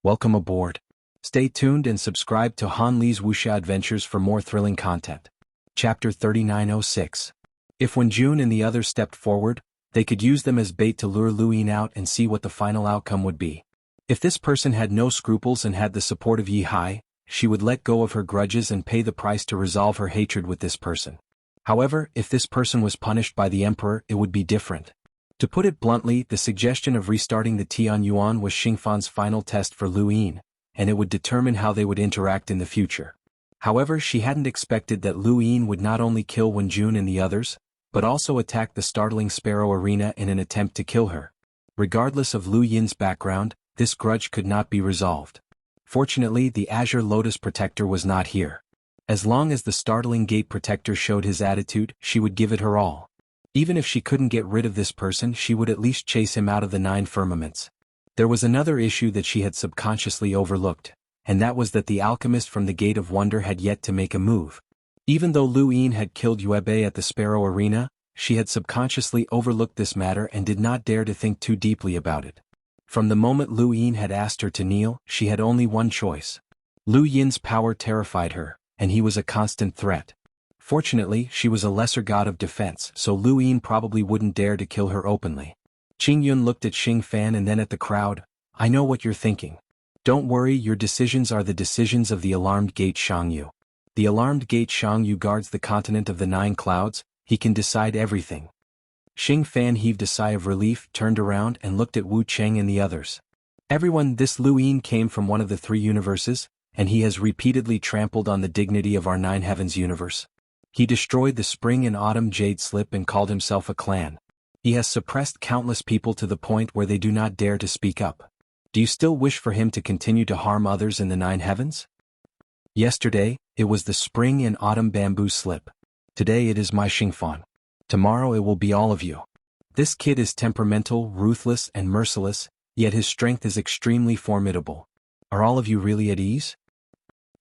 Welcome aboard. Stay tuned and subscribe to Han Li's Wuxia Adventures for more thrilling content. Chapter 3906. If Wen Jun and the others stepped forward, they could use them as bait to lure Lu Yin out and see what the final outcome would be. If this person had no scruples and had the support of Yi Hai, she would let go of her grudges and pay the price to resolve her hatred with this person. However, if this person was punished by the emperor, it would be different. To put it bluntly, the suggestion of restarting the Tianyuan was Xingfan's final test for Lu Yin, and it would determine how they would interact in the future. However, she hadn't expected that Lu Yin would not only kill Wen Jun and the others, but also attack the startling Sparrow Arena in an attempt to kill her. Regardless of Lu Yin's background, this grudge could not be resolved. Fortunately, the Azure Lotus Protector was not here. As long as the startling gate protector showed his attitude, she would give it her all. Even if she couldn't get rid of this person, she would at least chase him out of the 9 firmaments. There was another issue that she had subconsciously overlooked, and that was that the alchemist from the Gate of Wonder had yet to make a move. Even though Lu Yin had killed Yuebe at the Sparrow Arena, she had subconsciously overlooked this matter and did not dare to think too deeply about it. From the moment Lu Yin had asked her to kneel, she had only one choice. Lu Yin's power terrified her, and he was a constant threat. Fortunately, she was a lesser god of defense, so Lu Yin probably wouldn't dare to kill her openly. Qing Yun looked at Xing Fan and then at the crowd. I know what you're thinking. Don't worry, your decisions are the decisions of the alarmed gate Xianghu. The alarmed gate Xianghu guards the continent of the 9 clouds, he can decide everything. Xing Fan heaved a sigh of relief, turned around and looked at Wu Cheng and the others. Everyone, this Lu Yin came from one of the 3 universes, and he has repeatedly trampled on the dignity of our 9 heavens universe. He destroyed the spring and autumn jade slip and called himself a clan. He has suppressed countless people to the point where they do not dare to speak up. Do you still wish for him to continue to harm others in the 9 heavens? Yesterday, it was the spring and autumn bamboo slip. Today it is my Xingfan. Tomorrow it will be all of you. This kid is temperamental, ruthless, and merciless, yet his strength is extremely formidable. Are all of you really at ease?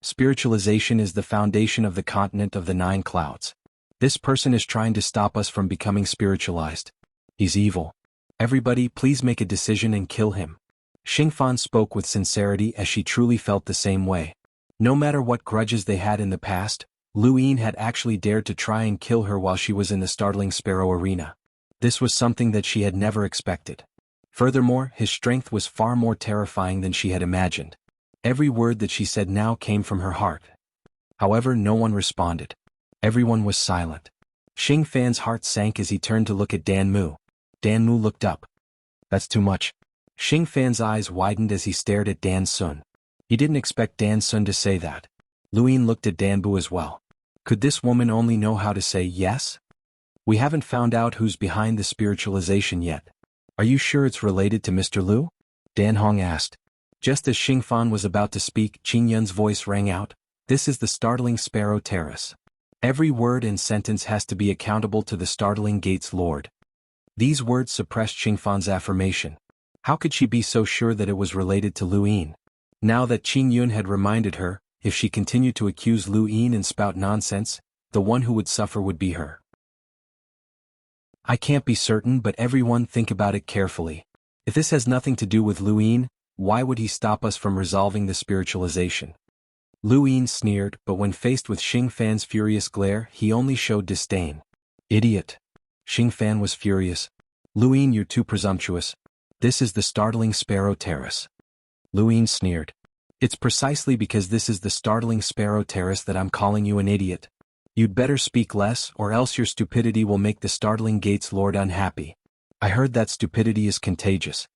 Spiritualization is the foundation of the continent of the 9 clouds. This person is trying to stop us from becoming spiritualized. He's evil. Everybody, please make a decision and kill him. Xingfan spoke with sincerity as she truly felt the same way. No matter what grudges they had in the past, Lu Yin had actually dared to try and kill her while she was in the startling Sparrow Arena. This was something that she had never expected. Furthermore, his strength was far more terrifying than she had imagined. Every word that she said now came from her heart. However, no one responded. Everyone was silent. Xing Fan's heart sank as he turned to look at Dan Mu. Dan Mu looked up. That's too much. Xing Fan's eyes widened as he stared at Dan Sun. He didn't expect Dan Sun to say that. Lu Yin looked at Dan Bu as well. Could this woman only know how to say yes? We haven't found out who's behind the spiritualization yet. Are you sure it's related to Mr. Lu? Dan Hong asked. Just as Xingfan was about to speak, Qing Yun's voice rang out. This is the startling Sparrow Terrace. Every word and sentence has to be accountable to the startling gate's lord. These words suppressed Xingfan's affirmation. How could she be so sure that it was related to Lu Yin? Now that Qing Yun had reminded her, if she continued to accuse Lu Yin and spout nonsense, the one who would suffer would be her. I can't be certain, but everyone think about it carefully. If this has nothing to do with Lu Yin, why would he stop us from resolving the spiritualization? Lu Yin sneered, but when faced with Xing Fan's furious glare, he only showed disdain. Idiot. Xing Fan was furious. Lu Yin, you're too presumptuous. This is the startling Sparrow Terrace. Lu Yin sneered. It's precisely because this is the startling Sparrow Terrace that I'm calling you an idiot. You'd better speak less, or else your stupidity will make the startling gate's lord unhappy. I heard that stupidity is contagious.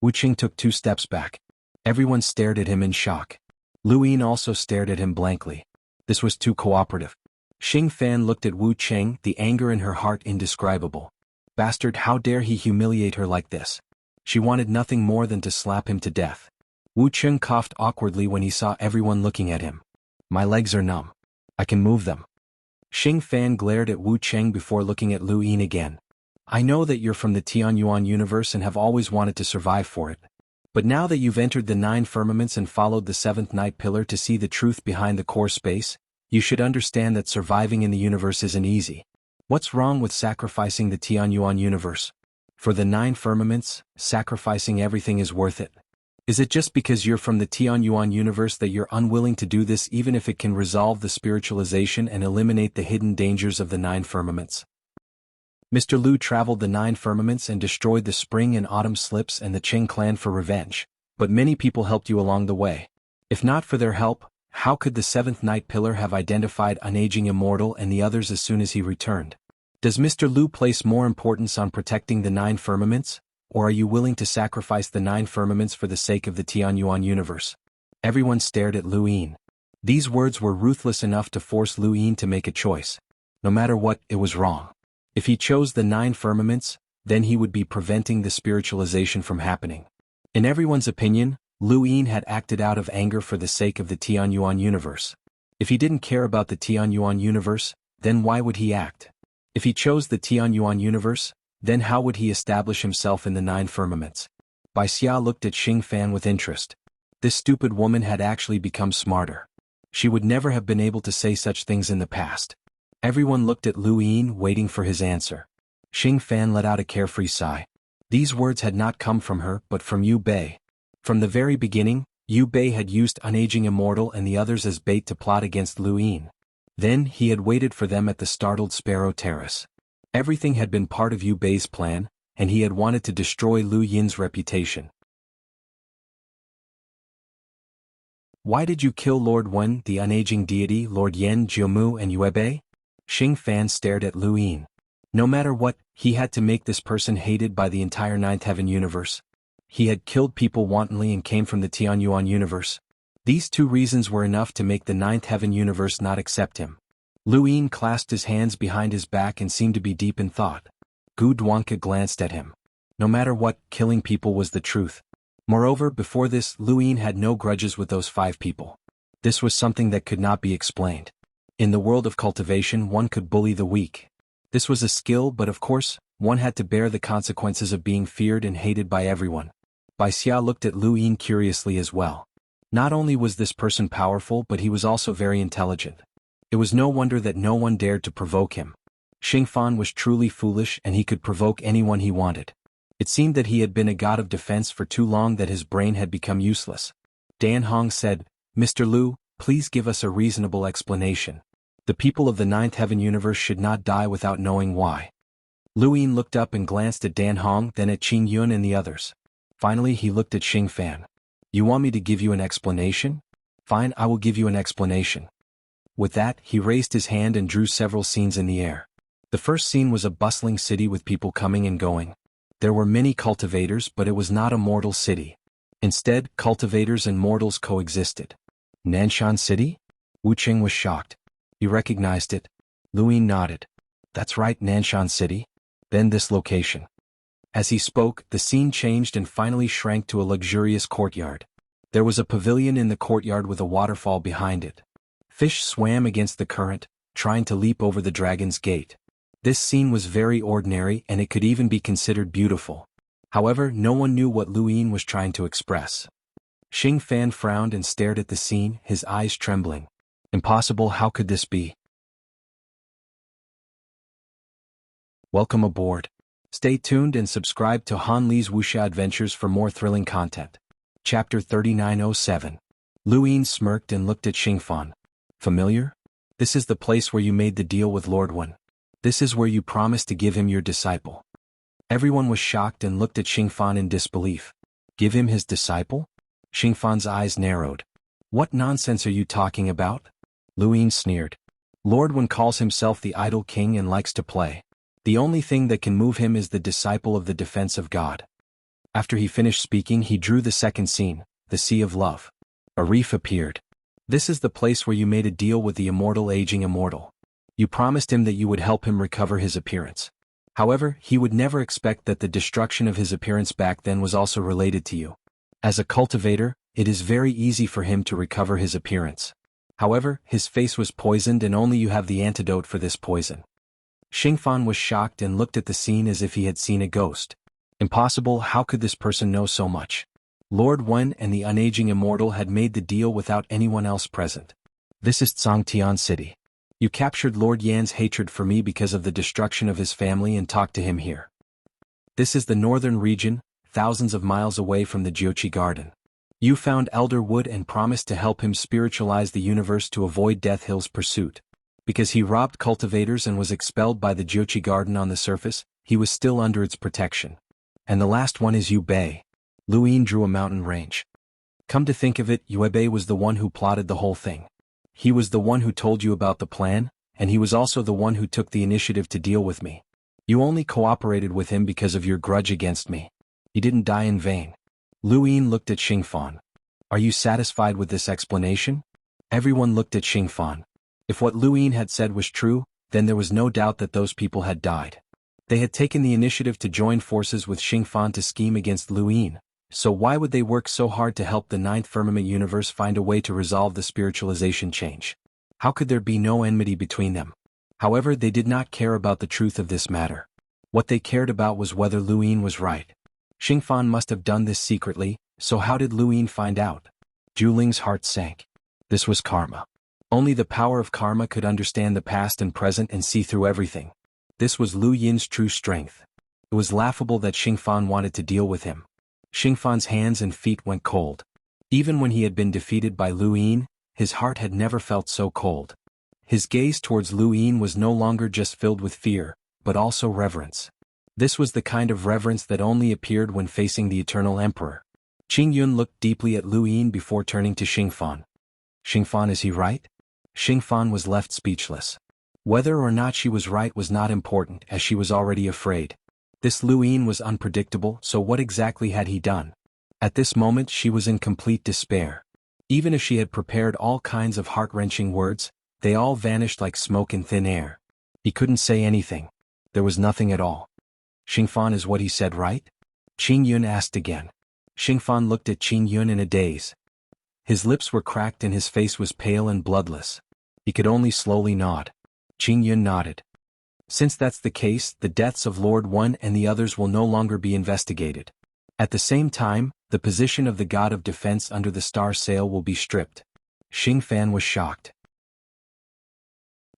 Wu Qing took 2 steps back. Everyone stared at him in shock. Lu Yin also stared at him blankly. This was too cooperative. Xing Fan looked at Wu Qing, the anger in her heart indescribable. Bastard, how dare he humiliate her like this? She wanted nothing more than to slap him to death. Wu Qing coughed awkwardly when he saw everyone looking at him. My legs are numb. I can move them. Xing Fan glared at Wu Qing before looking at Lu Yin again. I know that you're from the Tianyuan universe and have always wanted to survive for it. But now that you've entered the 9 firmaments and followed the 7th night pillar to see the truth behind the core space, you should understand that surviving in the universe isn't easy. What's wrong with sacrificing the Tianyuan universe? For the 9 firmaments, sacrificing everything is worth it. Is it just because you're from the Tianyuan universe that you're unwilling to do this even if it can resolve the spiritualization and eliminate the hidden dangers of the 9 firmaments? Mr. Lu traveled the 9 firmaments and destroyed the spring and autumn slips and the Qing clan for revenge, but many people helped you along the way. If not for their help, how could the 7th night pillar have identified Unaging Immortal and the others as soon as he returned? Does Mr. Lu place more importance on protecting the 9 firmaments, or are you willing to sacrifice the 9 firmaments for the sake of the Tianyuan universe? Everyone stared at Lu Yin. These words were ruthless enough to force Lu Yin to make a choice. No matter what, it was wrong. If he chose the 9 firmaments, then he would be preventing the spiritualization from happening. In everyone's opinion, Lu Yin had acted out of anger for the sake of the Tianyuan universe. If he didn't care about the Xuanhuan universe, then why would he act? If he chose the Xuanhuan universe, then how would he establish himself in the nine firmaments? Bai Xia looked at Xing Fan with interest. This stupid woman had actually become smarter. She would never have been able to say such things in the past. Everyone looked at Lu Yin, waiting for his answer. Xing Fan let out a carefree sigh. These words had not come from her but from Yu Bei. From the very beginning, Yu Bei had used Unaging Immortal and the others as bait to plot against Lu Yin. Then he had waited for them at the startled Sparrow Terrace. Everything had been part of Yu Bei's plan, and he had wanted to destroy Lu Yin's reputation. Why did you kill Lord Wen, the unaging deity, Lord Yan, Jiumu and Yue Bei? Xing Fan stared at Lu Yin. No matter what, he had to make this person hated by the entire Ninth Heaven universe. He had killed people wantonly and came from the Tianyuan universe. These two reasons were enough to make the Ninth Heaven universe not accept him. Lu Yin clasped his hands behind his back and seemed to be deep in thought. Gu Duanke glanced at him. No matter what, killing people was the truth. Moreover, before this, Lu Yin had no grudges with those 5 people. This was something that could not be explained. In the world of cultivation, one could bully the weak. This was a skill, but of course, one had to bear the consequences of being feared and hated by everyone. Bai Xia looked at Lu Yin curiously as well. Not only was this person powerful, but he was also very intelligent. It was no wonder that no one dared to provoke him. Xing Fan was truly foolish and he could provoke anyone he wanted. It seemed that he had been a god of defense for too long that his brain had become useless. Dan Hong said, Mr. Lu, please give us a reasonable explanation. The people of the Ninth Heaven universe should not die without knowing why. Lu Yin looked up and glanced at Dan Hong, then at Qing Yun and the others. Finally he looked at Xing Fan. You want me to give you an explanation? Fine, I will give you an explanation. With that, he raised his hand and drew several scenes in the air. The first scene was a bustling city with people coming and going. There were many cultivators, but it was not a mortal city. Instead, cultivators and mortals coexisted. Nanshan City? Wu Qing was shocked. He recognized it. Lu Yin nodded. That's right, Nanshan City. Then this location. As he spoke, the scene changed and finally shrank to a luxurious courtyard. There was a pavilion in the courtyard with a waterfall behind it. Fish swam against the current, trying to leap over the dragon's gate. This scene was very ordinary and it could even be considered beautiful. However, no one knew what Lu Yin was trying to express. Xing Fan frowned and stared at the scene, his eyes trembling. Impossible, how could this be? Welcome aboard. Stay tuned and subscribe to Han Li's Wuxia Adventures for more thrilling content. Chapter 3907. Lu Yin smirked and looked at Xing Fan. Familiar? This is the place where you made the deal with Lord Wen. This is where you promised to give him your disciple. Everyone was shocked and looked at Xing Fan in disbelief. Give him his disciple? Xing Fan's eyes narrowed. What nonsense are you talking about? Lu Yin sneered. Lord Wen calls himself the idol king and likes to play. The only thing that can move him is the disciple of the defense of God. After he finished speaking, he drew the second scene, the Sea of Love. A reef appeared. This is the place where you made a deal with the immortal aging immortal. You promised him that you would help him recover his appearance. However, he would never expect that the destruction of his appearance back then was also related to you. As a cultivator, it is very easy for him to recover his appearance. However, his face was poisoned and only you have the antidote for this poison. Xing Fan was shocked and looked at the scene as if he had seen a ghost. Impossible, how could this person know so much? Lord Wen and the unaging immortal had made the deal without anyone else present. This is Zhangtian City. You captured Lord Yan's hatred for me because of the destruction of his family and talked to him here. This is the northern region, thousands of miles away from the Jiuqi Garden. You found Elder Wood and promised to help him spiritualize the universe to avoid Death Hill's pursuit. Because he robbed cultivators and was expelled by the Jiuqi Garden on the surface, he was still under its protection. And the last one is Yue Bei. Lu Yin drew a mountain range. Come to think of it, Yue Bei was the one who plotted the whole thing. He was the one who told you about the plan, and he was also the one who took the initiative to deal with me. You only cooperated with him because of your grudge against me. He didn't die in vain. Lu Yin looked at Xing Fan. Are you satisfied with this explanation? Everyone looked at Xing Fan. If what Lu Yin had said was true, then there was no doubt that those people had died. They had taken the initiative to join forces with Xing Fan to scheme against Lu Yin, so why would they work so hard to help the Ninth Firmament universe find a way to resolve the spiritualization change? How could there be no enmity between them? However, they did not care about the truth of this matter. What they cared about was whether Lu Yin was right. Xuanhuan must have done this secretly, so how did Lu Yin find out? Zhu Ling's heart sank. This was karma. Only the power of karma could understand the past and present and see through everything. This was Lu Yin's true strength. It was laughable that Xuanhuan wanted to deal with him. Xuanhuan's hands and feet went cold. Even when he had been defeated by Lu Yin, his heart had never felt so cold. His gaze towards Lu Yin was no longer just filled with fear, but also reverence. This was the kind of reverence that only appeared when facing the eternal emperor. Qingyun looked deeply at Lu Yin before turning to Xuanhuan. Xuanhuan, is he right? Xuanhuan was left speechless. Whether or not she was right was not important, as she was already afraid. This Lu Yin was unpredictable, so what exactly had he done? At this moment she was in complete despair. Even if she had prepared all kinds of heart-wrenching words, they all vanished like smoke in thin air. He couldn't say anything. There was nothing at all. Xuanhuan, is what he said right? Qingyun asked again. Xuanhuan looked at Qingyun in a daze. His lips were cracked and his face was pale and bloodless. He could only slowly nod. Qingyun nodded. Since that's the case, the deaths of Lord One and the others will no longer be investigated. At the same time, the position of the god of defense under the star sail will be stripped. Xuanhuan was shocked.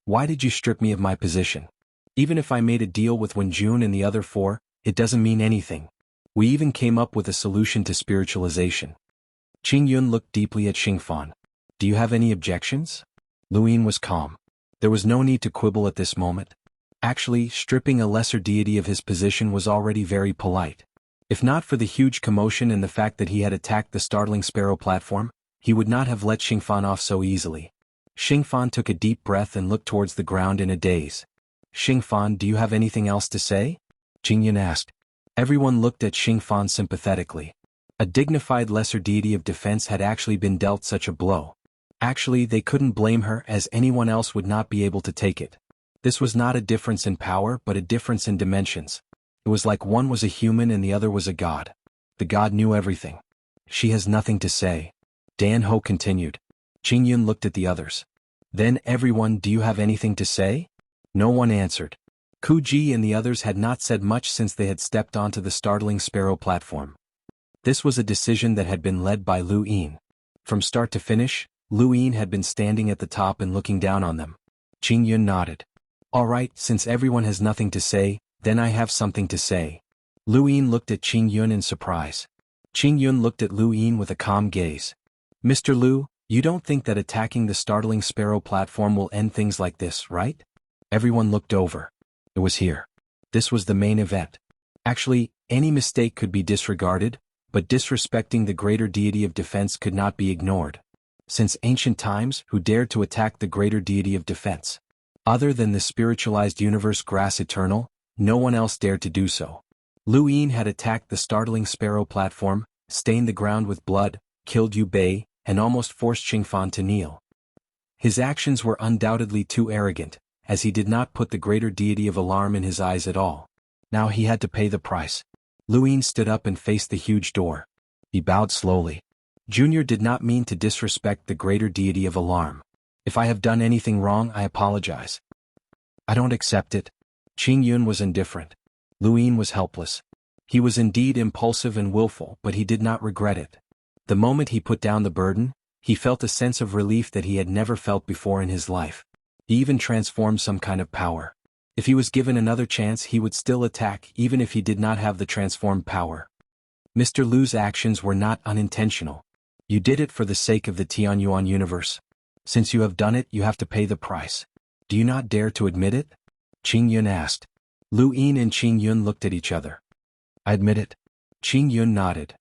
Why did you strip me of my position? Even if I made a deal with Wenjun and the other four, it doesn't mean anything. We even came up with a solution to spiritualization. Qingyun looked deeply at Xuanhuan. Do you have any objections? Lu Yin was calm. There was no need to quibble at this moment. Actually, stripping a lesser deity of his position was already very polite. If not for the huge commotion and the fact that he had attacked the startling sparrow platform, he would not have let Xuanhuan off so easily. Xuanhuan took a deep breath and looked towards the ground in a daze. Xuanhuan, do you have anything else to say? Qingyun asked. Everyone looked at Xuanhuan sympathetically. A dignified lesser deity of defense had actually been dealt such a blow. Actually, they couldn't blame her, as anyone else would not be able to take it. This was not a difference in power but a difference in dimensions. It was like one was a human and the other was a god. The god knew everything. She has nothing to say. Dan Ho continued. Qingyun looked at the others. Then everyone, do you have anything to say? No one answered. Ku Ji and the others had not said much since they had stepped onto the startling sparrow platform. This was a decision that had been led by Lu Yin. From start to finish, Lu Yin had been standing at the top and looking down on them. Qingyun nodded. All right, since everyone has nothing to say, then I have something to say. Lu Yin looked at Qingyun in surprise. Qingyun looked at Lu Yin with a calm gaze. Mr. Lu, you don't think that attacking the startling sparrow platform will end things like this, right? Everyone looked over. It was here. This was the main event. Actually, any mistake could be disregarded, but disrespecting the greater deity of defense could not be ignored. Since ancient times, who dared to attack the greater deity of defense? Other than the spiritualized universe Grass Eternal, no one else dared to do so. Lu Yin had attacked the startling sparrow platform, stained the ground with blood, killed Yu Bei, and almost forced Xuanhuan to kneel. His actions were undoubtedly too arrogant, as he did not put the greater deity of alarm in his eyes at all. Now he had to pay the price. Lu Yin stood up and faced the huge door. He bowed slowly. Junior did not mean to disrespect the greater deity of alarm. If I have done anything wrong, I apologize. I don't accept it. Qingyun was indifferent. Lu Yin was helpless. He was indeed impulsive and willful, but he did not regret it. The moment he put down the burden, he felt a sense of relief that he had never felt before in his life. He even transformed some kind of power. If he was given another chance, he would still attack even if he did not have the transformed power. Mr. Lu's actions were not unintentional. You did it for the sake of the Tianyuan universe. Since you have done it, you have to pay the price. Do you not dare to admit it? Qingyun asked. Lu Yin and Qingyun looked at each other. I admit it. Qingyun nodded.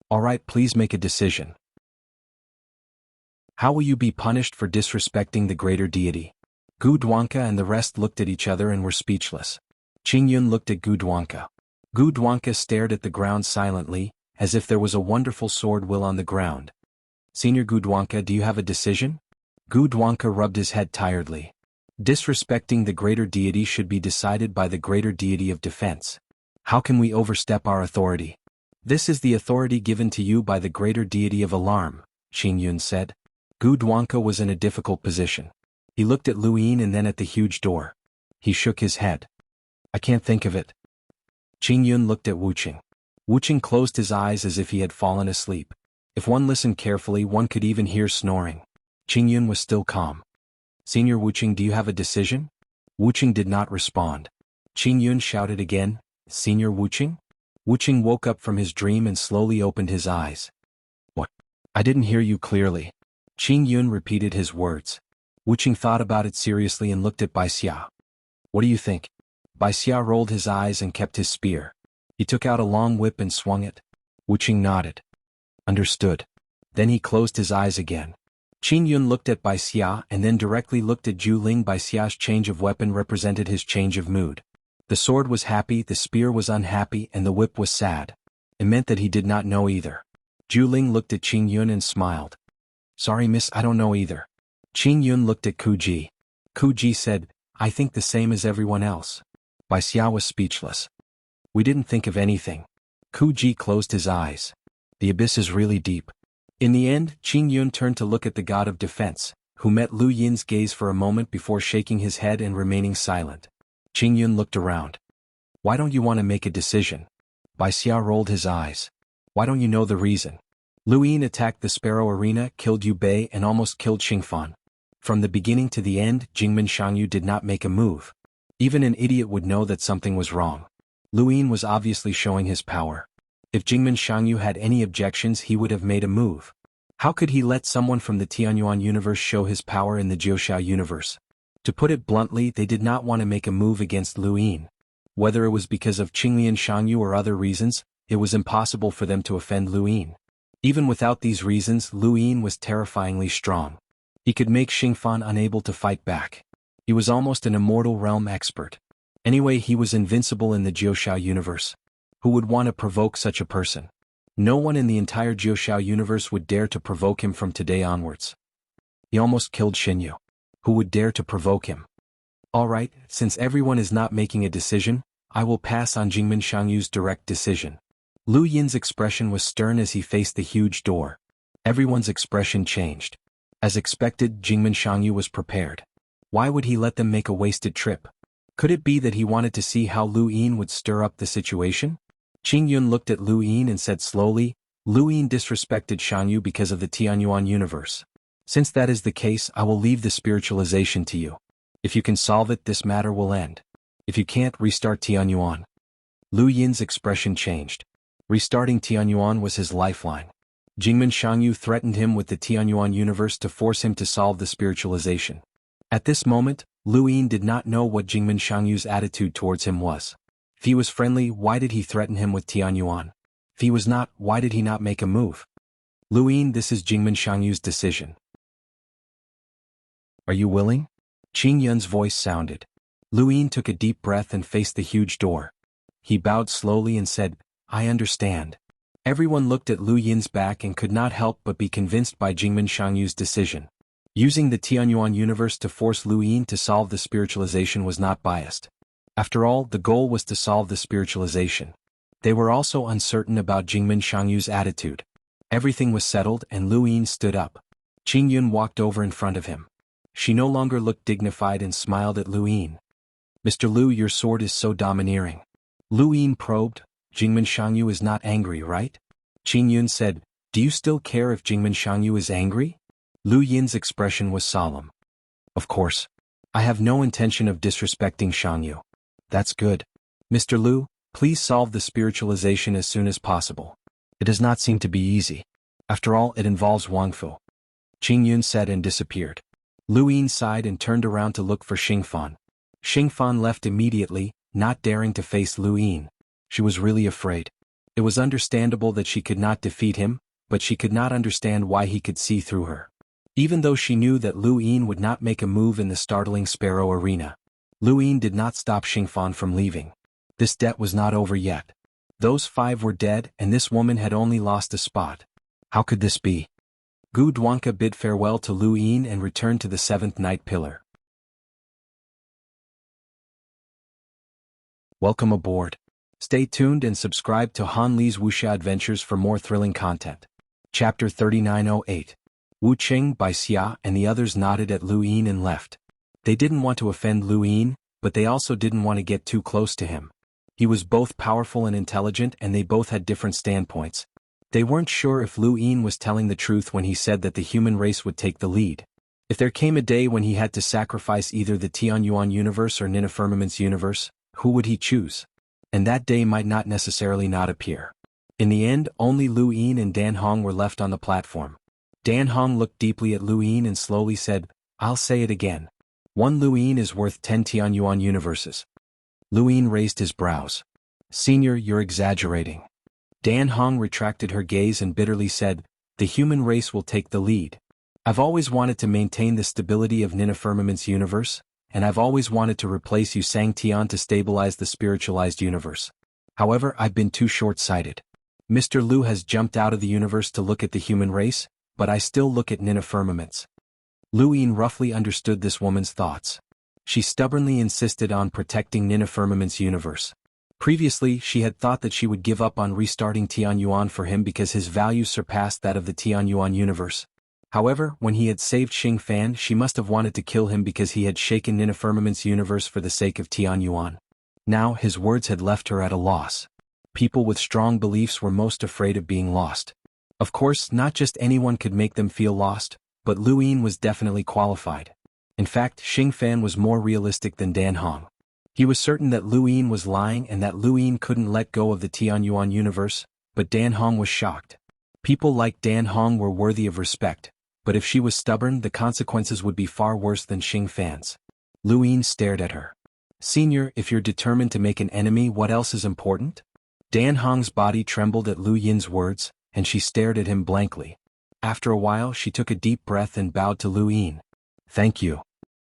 All right, please make a decision. How will you be punished for disrespecting the greater deity? Gu Duanka and the rest looked at each other and were speechless. Qingyun looked at Gu Duanka. Gu Duanka stared at the ground silently, as if there was a wonderful sword will on the ground. Senior Gu Duanka, do you have a decision? Gu Duanka rubbed his head tiredly. Disrespecting the greater deity should be decided by the greater deity of defense. How can we overstep our authority? This is the authority given to you by the greater deity of alarm, Qingyun said. Gu Duanka was in a difficult position. He looked at Lu Yin and then at the huge door. He shook his head. I can't think of it. Qingyun looked at Wuqing. Wuqing closed his eyes as if he had fallen asleep. If one listened carefully, one could even hear snoring. Qingyun was still calm. Senior Wuqing, do you have a decision? Wuqing did not respond. Qingyun shouted again, Senior Wuqing? Wuqing woke up from his dream and slowly opened his eyes. What? I didn't hear you clearly. Qingyun repeated his words. Wuqing thought about it seriously and looked at Bai Xia. What do you think? Bai Xia rolled his eyes and kept his spear. He took out a long whip and swung it. Wuqing nodded. Understood. Then he closed his eyes again. Qingyun looked at Bai Xia and then directly looked at Zhu Ling. Bai Xia's change of weapon represented his change of mood. The sword was happy, the spear was unhappy, and the whip was sad. It meant that he did not know either. Zhu Ling looked at Qingyun and smiled. Sorry miss, I don't know either. Qingyun looked at Ku Ji. Ku Ji said, I think the same as everyone else. Bai Xia was speechless. We didn't think of anything. Ku Ji closed his eyes. The abyss is really deep. In the end, Qingyun turned to look at the god of defense, who met Lu Yin's gaze for a moment before shaking his head and remaining silent. Qingyun looked around. Why don't you want to make a decision? Bai Xia rolled his eyes. Why don't you know the reason? Lu Yin attacked the Sparrow Arena, killed Yu Bei and almost killed Xuanhuan. From the beginning to the end, Jingmen Xiangyu did not make a move. Even an idiot would know that something was wrong. Lu Yin was obviously showing his power. If Jingmen Xiangyu had any objections, he would have made a move. How could he let someone from the Tianyuan universe show his power in the Jiuxiao universe? To put it bluntly, they did not want to make a move against Lu Yin. Whether it was because of Qinglian Xiangyu or other reasons, it was impossible for them to offend Lu Yin. Even without these reasons, Lu Yin was terrifyingly strong. He could make Xuanhuan unable to fight back. He was almost an immortal realm expert. Anyway, he was invincible in the Jiuxiao universe. Who would want to provoke such a person? No one in the entire Jiuxiao universe would dare to provoke him from today onwards. He almost killed Xinyu. Who would dare to provoke him? Alright, since everyone is not making a decision, I will pass on Jingmen Xiangyu's direct decision. Lu Yin's expression was stern as he faced the huge door. Everyone's expression changed. As expected, Jingmen Xiangyu was prepared. Why would he let them make a wasted trip? Could it be that he wanted to see how Lu Yin would stir up the situation? Qingyun looked at Lu Yin and said slowly, Lu Yin disrespected Xiangyu because of the Tianyuan universe. Since that is the case, I will leave the spiritualization to you. If you can solve it, this matter will end. If you can't, restart Tianyuan. Lu Yin's expression changed. Restarting Tianyuan was his lifeline. Jingmen Xiangyu threatened him with the Tianyuan universe to force him to solve the spiritualization. At this moment, Lu Yin did not know what Jingmen Xiangyu's attitude towards him was. If he was friendly, why did he threaten him with Tianyuan? If he was not, why did he not make a move? Lu Yin, this is Jingmen Xiangyu's decision. Are you willing? Qingyun's voice sounded. Lu Yin took a deep breath and faced the huge door. He bowed slowly and said, I understand. Everyone looked at Lu Yin's back and could not help but be convinced by Jingmen Xiangyu's decision. Using the Tianyuan universe to force Lu Yin to solve the spiritualization was not biased. After all, the goal was to solve the spiritualization. They were also uncertain about Jingmen Xiangyu's attitude. Everything was settled and Lu Yin stood up. Qingyun walked over in front of him. She no longer looked dignified and smiled at Lu Yin. Mr. Lu, your sword is so domineering. Lu Yin probed, Jingmen Xiangyu is not angry, right? Qingyun said, do you still care if Jingmen Xiangyu is angry? Lu Yin's expression was solemn. Of course. I have no intention of disrespecting Xiangyu. That's good. Mr. Lu, please solve the spiritualization as soon as possible. It does not seem to be easy. After all, it involves Wangfu. Qingyun said and disappeared. Lu Yin sighed and turned around to look for Xuanhuan. Xuanhuan left immediately, not daring to face Lu Yin. She was really afraid. It was understandable that she could not defeat him, but she could not understand why he could see through her. Even though she knew that Lu Yin would not make a move in the startling Sparrow Arena, Lu Yin did not stop Xuanhuan from leaving. This debt was not over yet. Those 5 were dead and this woman had only lost a spot. How could this be? Gu Duanka bid farewell to Lu Yin and returned to the 7th Night Pillar. Welcome aboard. Stay tuned and subscribe to Han Li's Wuxia Adventures for more thrilling content. Chapter 3908. Wu Qing, Bai Xia and the others nodded at Lu Yin and left. They didn't want to offend Lu Yin, but they also didn't want to get too close to him. He was both powerful and intelligent, and they both had different standpoints. They weren't sure if Lu Yin was telling the truth when he said that the human race would take the lead. If there came a day when he had to sacrifice either the Xuanhuan universe or Nina Firmament's universe, who would he choose? And that day might not necessarily not appear. In the end, only Lu Yin and Dan Hong were left on the platform. Dan Hong looked deeply at Lu Yin and slowly said, "I'll say it again. One Lu Yin is worth 10 Xuanhuan universes." Lu Yin raised his brows. "Senior, you're exaggerating." Dan Hong retracted her gaze and bitterly said, "The human race will take the lead. I've always wanted to maintain the stability of Nina Firmament's universe, and I've always wanted to replace Yu Sang Tian to stabilize the spiritualized universe. However, I've been too short-sighted. Mr. Lu has jumped out of the universe to look at the human race, but I still look at Nina Firmament's." Lu Yin roughly understood this woman's thoughts. She stubbornly insisted on protecting Nina Firmament's universe. Previously, she had thought that she would give up on restarting Xuanhuan for him because his values surpassed that of the Xuanhuan universe. However, when he had saved Xing Fan, she must have wanted to kill him because he had shaken Nina Firmament's universe for the sake of Xuanhuan. Now, his words had left her at a loss. People with strong beliefs were most afraid of being lost. Of course, not just anyone could make them feel lost, but Lu Yin was definitely qualified. In fact, Xing Fan was more realistic than Dan Hong. He was certain that Lu Yin was lying and that Lu Yin couldn't let go of the Xuanhuan universe, but Dan Hong was shocked. People like Dan Hong were worthy of respect, but if she was stubborn, the consequences would be far worse than Xing Fan's. Lu Yin stared at her. "Senior, if you're determined to make an enemy, what else is important?" Dan Hong's body trembled at Lu Yin's words, and she stared at him blankly. After a while, she took a deep breath and bowed to Lu Yin. "Thank you."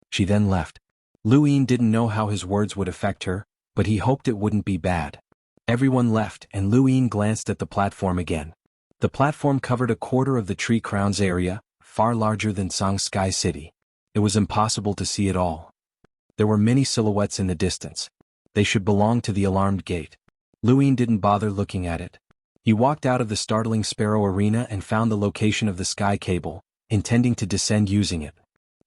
She then left. Lu Yin didn't know how his words would affect her, but he hoped it wouldn't be bad. Everyone left, and Lu Yin glanced at the platform again. The platform covered a quarter of the Tree Crown's area, far larger than Song Sky City. It was impossible to see it all. There were many silhouettes in the distance. They should belong to the alarmed gate. Lu Yin didn't bother looking at it. He walked out of the startling Sparrow Arena and found the location of the sky cable, intending to descend using it.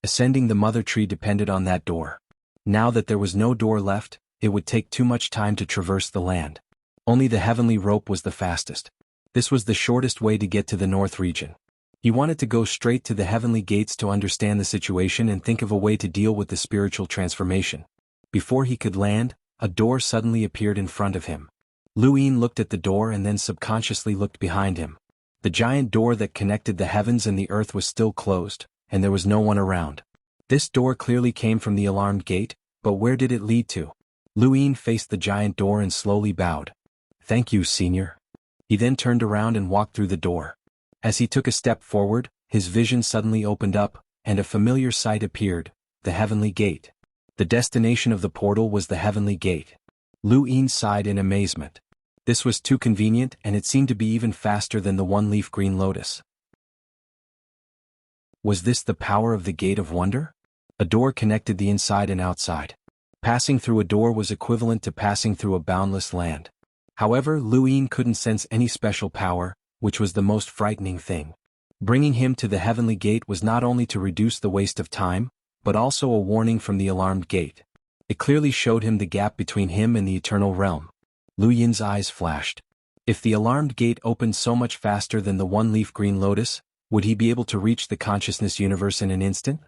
Ascending the mother tree depended on that door. Now that there was no door left, it would take too much time to traverse the land. Only the heavenly rope was the fastest. This was the shortest way to get to the north region. He wanted to go straight to the heavenly gates to understand the situation and think of a way to deal with the spiritual transformation. Before he could land, a door suddenly appeared in front of him. Lu Yin looked at the door and then subconsciously looked behind him. The giant door that connected the heavens and the earth was still closed, and there was no one around. This door clearly came from the alarmed gate, but where did it lead to? Lu Yin faced the giant door and slowly bowed. "Thank you, Senior." He then turned around and walked through the door. As he took a step forward, his vision suddenly opened up, and a familiar sight appeared, the heavenly gate. The destination of the portal was the heavenly gate. Lu Yin sighed in amazement. This was too convenient, and it seemed to be even faster than the one-leaf green lotus. Was this the power of the Gate of Wonder? A door connected the inside and outside. Passing through a door was equivalent to passing through a boundless land. However, Lu Yin couldn't sense any special power, which was the most frightening thing. Bringing him to the heavenly gate was not only to reduce the waste of time, but also a warning from the alarmed gate. It clearly showed him the gap between him and the eternal realm. Lu Yin's eyes flashed. If the alarmed gate opened so much faster than the one-leaf green lotus, would he be able to reach the consciousness universe in an instant?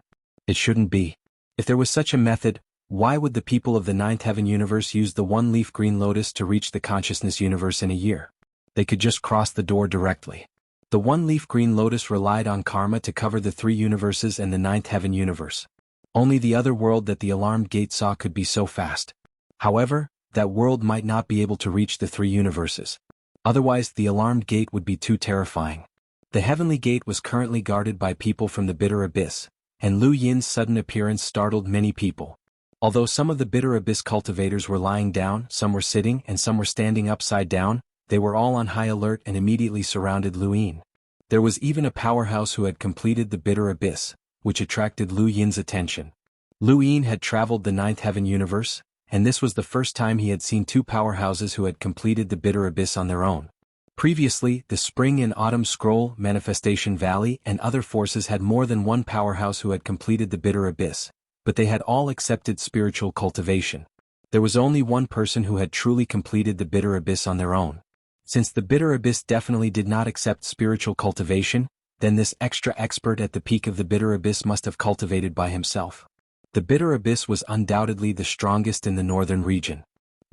It shouldn't be. If there was such a method, why would the people of the ninth heaven universe use the one-leaf green lotus to reach the consciousness universe in a year? They could just cross the door directly. The one-leaf green lotus relied on karma to cover the three universes and the ninth heaven universe. Only the other world that the alarmed gate saw could be so fast. However, that world might not be able to reach the three universes. Otherwise, the alarmed gate would be too terrifying. The heavenly gate was currently guarded by people from the bitter abyss, and Lu Yin's sudden appearance startled many people. Although some of the bitter abyss cultivators were lying down, some were sitting, and some were standing upside down, they were all on high alert and immediately surrounded Lu Yin. There was even a powerhouse who had completed the bitter abyss, which attracted Lu Yin's attention. Lu Yin had traveled the ninth heaven universe, and this was the first time he had seen two powerhouses who had completed the bitter abyss on their own. Previously, the Spring and Autumn Scroll, Manifestation Valley, and other forces had more than one powerhouse who had completed the bitter abyss, but they had all accepted spiritual cultivation. There was only one person who had truly completed the bitter abyss on their own. Since the bitter abyss definitely did not accept spiritual cultivation, then this extra expert at the peak of the bitter abyss must have cultivated by himself. The bitter abyss was undoubtedly the strongest in the northern region.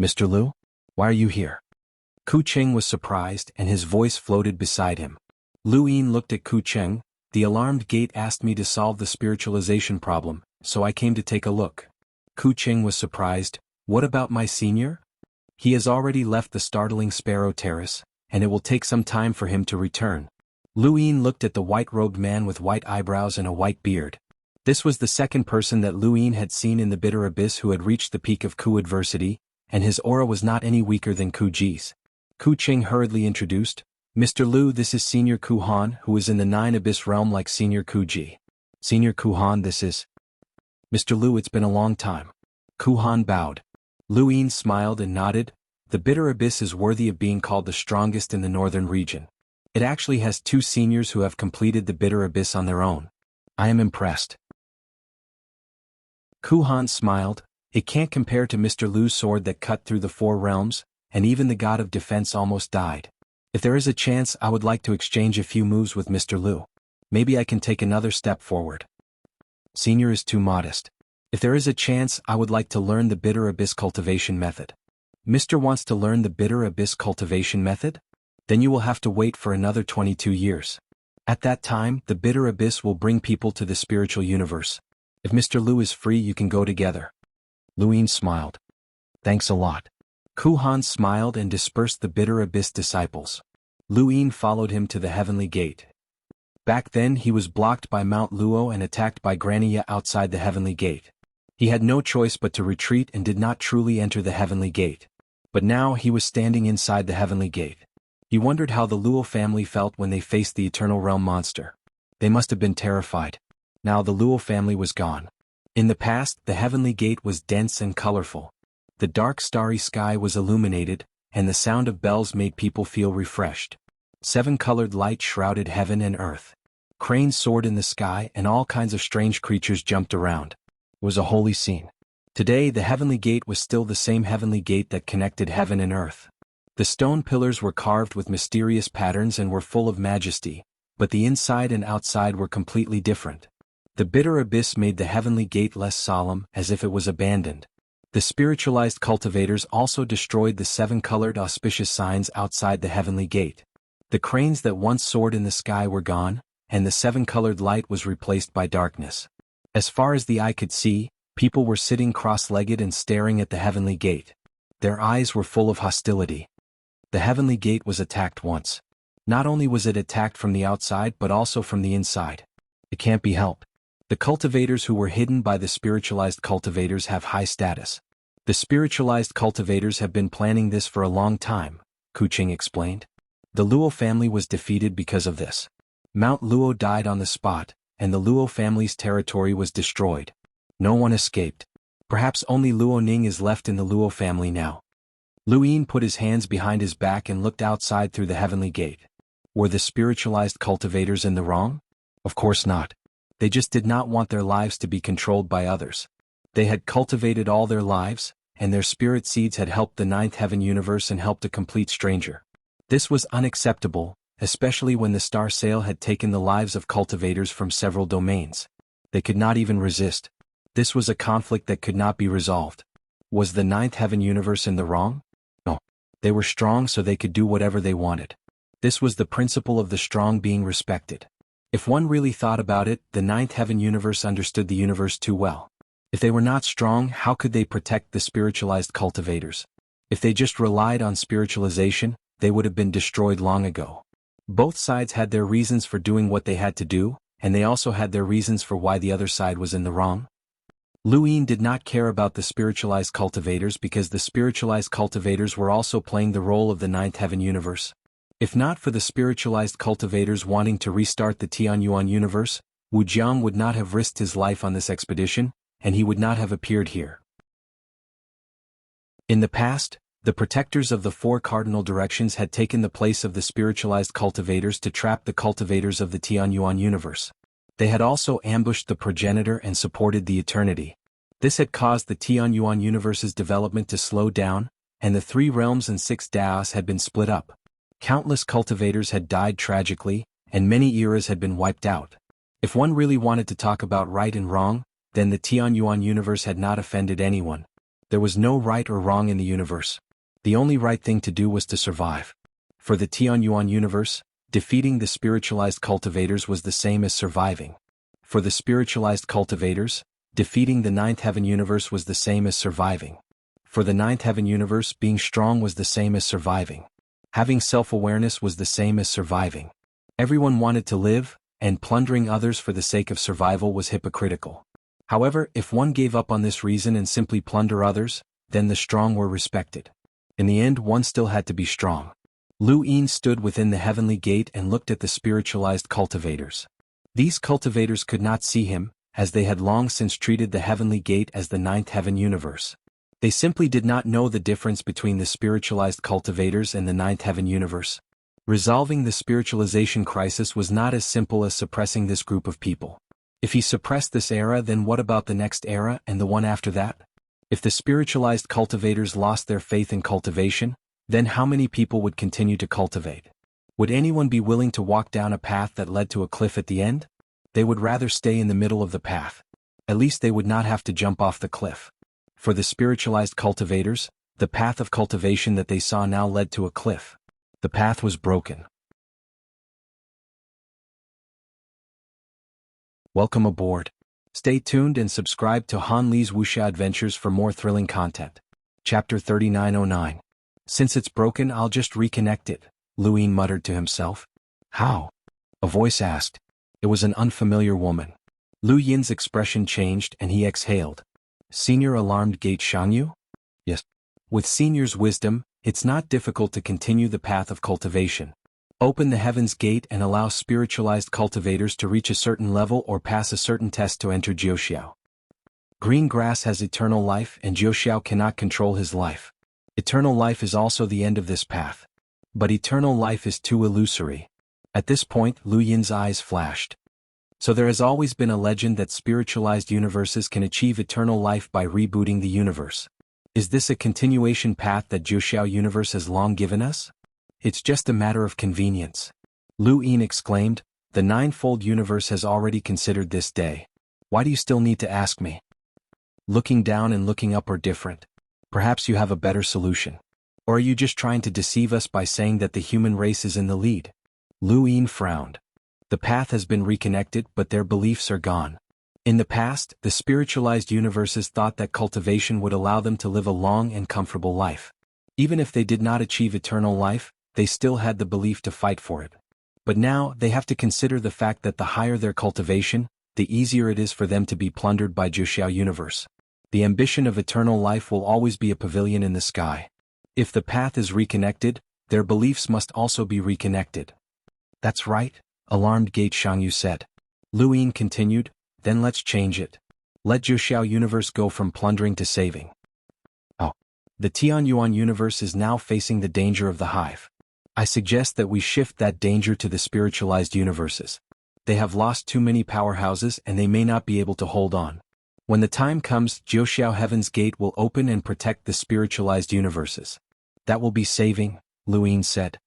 Mr. Lu? Why are you here? Ku Cheng was surprised and his voice floated beside him. Lu Yin looked at Ku Cheng. The alarmed gate asked me to solve the spiritualization problem, so I came to take a look. Ku Cheng was surprised. What about my senior? He has already left the startling Sparrow Terrace, and it will take some time for him to return. Lu Yin looked at the white-robed man with white eyebrows and a white beard. This was the second person that Lu Yin had seen in the bitter abyss who had reached the peak of Ku adversity, and his aura was not any weaker than Ku Ji's. Ku Cheng hurriedly introduced, Mr. Lu, this is Senior Ku Han, who is in the 9 Abyss realm like Senior Ku Ji. Senior Ku Han, this is... Mr. Lu, it's been a long time. Ku Han bowed. Lu Yin smiled and nodded. The bitter abyss is worthy of being called the strongest in the northern region. It actually has 2 seniors who have completed the bitter abyss on their own. I am impressed. Ku Han smiled. It can't compare to Mr. Lu's sword that cut through the 4 realms, and even the god of defense almost died. If there is a chance, I would like to exchange a few moves with Mr. Lu. Maybe I can take another step forward. Senior is too modest. If there is a chance, I would like to learn the bitter abyss cultivation method. Mr. wants to learn the bitter abyss cultivation method? Then you will have to wait for another 22 years. At that time, the bitter abyss will bring people to the spiritual universe. If Mr. Lu is free, you can go together. Lu Yin smiled. Thanks a lot. Ku Han smiled and dispersed the bitter abyss disciples. Lu Yin followed him to the heavenly gate. Back then he was blocked by Mount Luo and attacked by Grania outside the heavenly gate. He had no choice but to retreat and did not truly enter the heavenly gate. But now he was standing inside the heavenly gate. He wondered how the Luo family felt when they faced the Eternal Realm monster. They must have been terrified. Now the Luo family was gone. In the past, the heavenly gate was dense and colorful. The dark starry sky was illuminated, and the sound of bells made people feel refreshed. 7-colored light shrouded heaven and earth. Cranes soared in the sky and all kinds of strange creatures jumped around. It was a holy scene. Today the heavenly gate was still the same heavenly gate that connected heaven and earth. The stone pillars were carved with mysterious patterns and were full of majesty, but the inside and outside were completely different. The bitter abyss made the heavenly gate less solemn, as if it was abandoned. The spiritualized cultivators also destroyed the 7-colored auspicious signs outside the heavenly gate. The cranes that once soared in the sky were gone, and the 7-colored light was replaced by darkness. As far as the eye could see, people were sitting cross-legged and staring at the heavenly gate. Their eyes were full of hostility. The heavenly gate was attacked once. Not only was it attacked from the outside but also from the inside. It can't be helped. The cultivators who were hidden by the spiritualized cultivators have high status. The spiritualized cultivators have been planning this for a long time, Ku Cheng explained. The Luo family was defeated because of this. Mount Luo died on the spot, and the Luo family's territory was destroyed. No one escaped. Perhaps only Luo Ning is left in the Luo family now. Lu Yin put his hands behind his back and looked outside through the heavenly gate. Were the spiritualized cultivators in the wrong? Of course not. They just did not want their lives to be controlled by others. They had cultivated all their lives, and their spirit seeds had helped the 9th heaven universe and helped a complete stranger. This was unacceptable, especially when the star sail had taken the lives of cultivators from several domains. They could not even resist. This was a conflict that could not be resolved. Was the 9th heaven universe in the wrong? No. They were strong so they could do whatever they wanted. This was the principle of the strong being respected. If one really thought about it, the 9th heaven universe understood the universe too well. If they were not strong, how could they protect the spiritualized cultivators? If they just relied on spiritualization, they would have been destroyed long ago. Both sides had their reasons for doing what they had to do, and they also had their reasons for why the other side was in the wrong. Lu Yin did not care about the spiritualized cultivators because the spiritualized cultivators were also playing the role of the 9th heaven universe. If not for the spiritualized cultivators wanting to restart the Xuanhuan universe, Wu Jiang would not have risked his life on this expedition, and he would not have appeared here. In the past, the protectors of the 4 cardinal directions had taken the place of the spiritualized cultivators to trap the cultivators of the Xuanhuan universe. They had also ambushed the progenitor and supported the eternity. This had caused the Xuanhuan universe's development to slow down, and the 3 realms and 6 daos had been split up. Countless cultivators had died tragically, and many eras had been wiped out. If one really wanted to talk about right and wrong, then the Xuanhuan universe had not offended anyone. There was no right or wrong in the universe. The only right thing to do was to survive. For the Xuanhuan universe, defeating the spiritualized cultivators was the same as surviving. For the spiritualized cultivators, defeating the 9th heaven universe was the same as surviving. For the 9th heaven universe, being strong was the same as surviving. Having self-awareness was the same as surviving. Everyone wanted to live, and plundering others for the sake of survival was hypocritical. However, if one gave up on this reason and simply plunder others, then the strong were respected. In the end, one still had to be strong. Lu Yin stood within the heavenly gate and looked at the spiritualized cultivators. These cultivators could not see him, as they had long since treated the heavenly gate as the 9th heaven universe. They simply did not know the difference between the spiritualized cultivators and the 9th heaven universe. Resolving the spiritualization crisis was not as simple as suppressing this group of people. If he suppressed this era, then what about the next era and the one after that? If the spiritualized cultivators lost their faith in cultivation, then how many people would continue to cultivate? Would anyone be willing to walk down a path that led to a cliff at the end? They would rather stay in the middle of the path. At least they would not have to jump off the cliff. For the spiritualized cultivators, the path of cultivation that they saw now led to a cliff. The path was broken. Welcome aboard. Stay tuned and subscribe to Han Li's Wuxia Adventures for more thrilling content. Chapter 3909. Since it's broken, I'll just reconnect it, Lu Yin muttered to himself. How? A voice asked. It was an unfamiliar woman. Lu Yin's expression changed and he exhaled. Senior alarmed gate Xianghu? Yes. With Senior's wisdom, it's not difficult to continue the path of cultivation. Open the heaven's gate and allow spiritualized cultivators to reach a certain level or pass a certain test to enter Jiuxiao. Green grass has eternal life and Jiuxiao cannot control his life. Eternal life is also the end of this path. But eternal life is too illusory. At this point, Lu Yin's eyes flashed. So there has always been a legend that spiritualized universes can achieve eternal life by rebooting the universe. Is this a continuation path that Jiuxiao universe has long given us? It's just a matter of convenience. Lu Yin exclaimed, the ninefold universe has already considered this day. Why do you still need to ask me? Looking down and looking up are different. Perhaps you have a better solution. Or are you just trying to deceive us by saying that the human race is in the lead? Lu Yin frowned. The path has been reconnected, but their beliefs are gone. In the past, the spiritualized universes thought that cultivation would allow them to live a long and comfortable life. Even if they did not achieve eternal life, they still had the belief to fight for it. But now, they have to consider the fact that the higher their cultivation, the easier it is for them to be plundered by Jiuxiao universe. The ambition of eternal life will always be a pavilion in the sky. If the path is reconnected, their beliefs must also be reconnected. That's right, alarmed Gate Xiangyu said. Lu Yin continued, then let's change it. Let Jiuxiao universe go from plundering to saving. Oh. The Tianyuan universe is now facing the danger of the hive. I suggest that we shift that danger to the spiritualized universes. They have lost too many powerhouses and they may not be able to hold on. When the time comes, Jiuxiao Heaven's Gate will open and protect the spiritualized universes. That will be saving, Lu Yin said.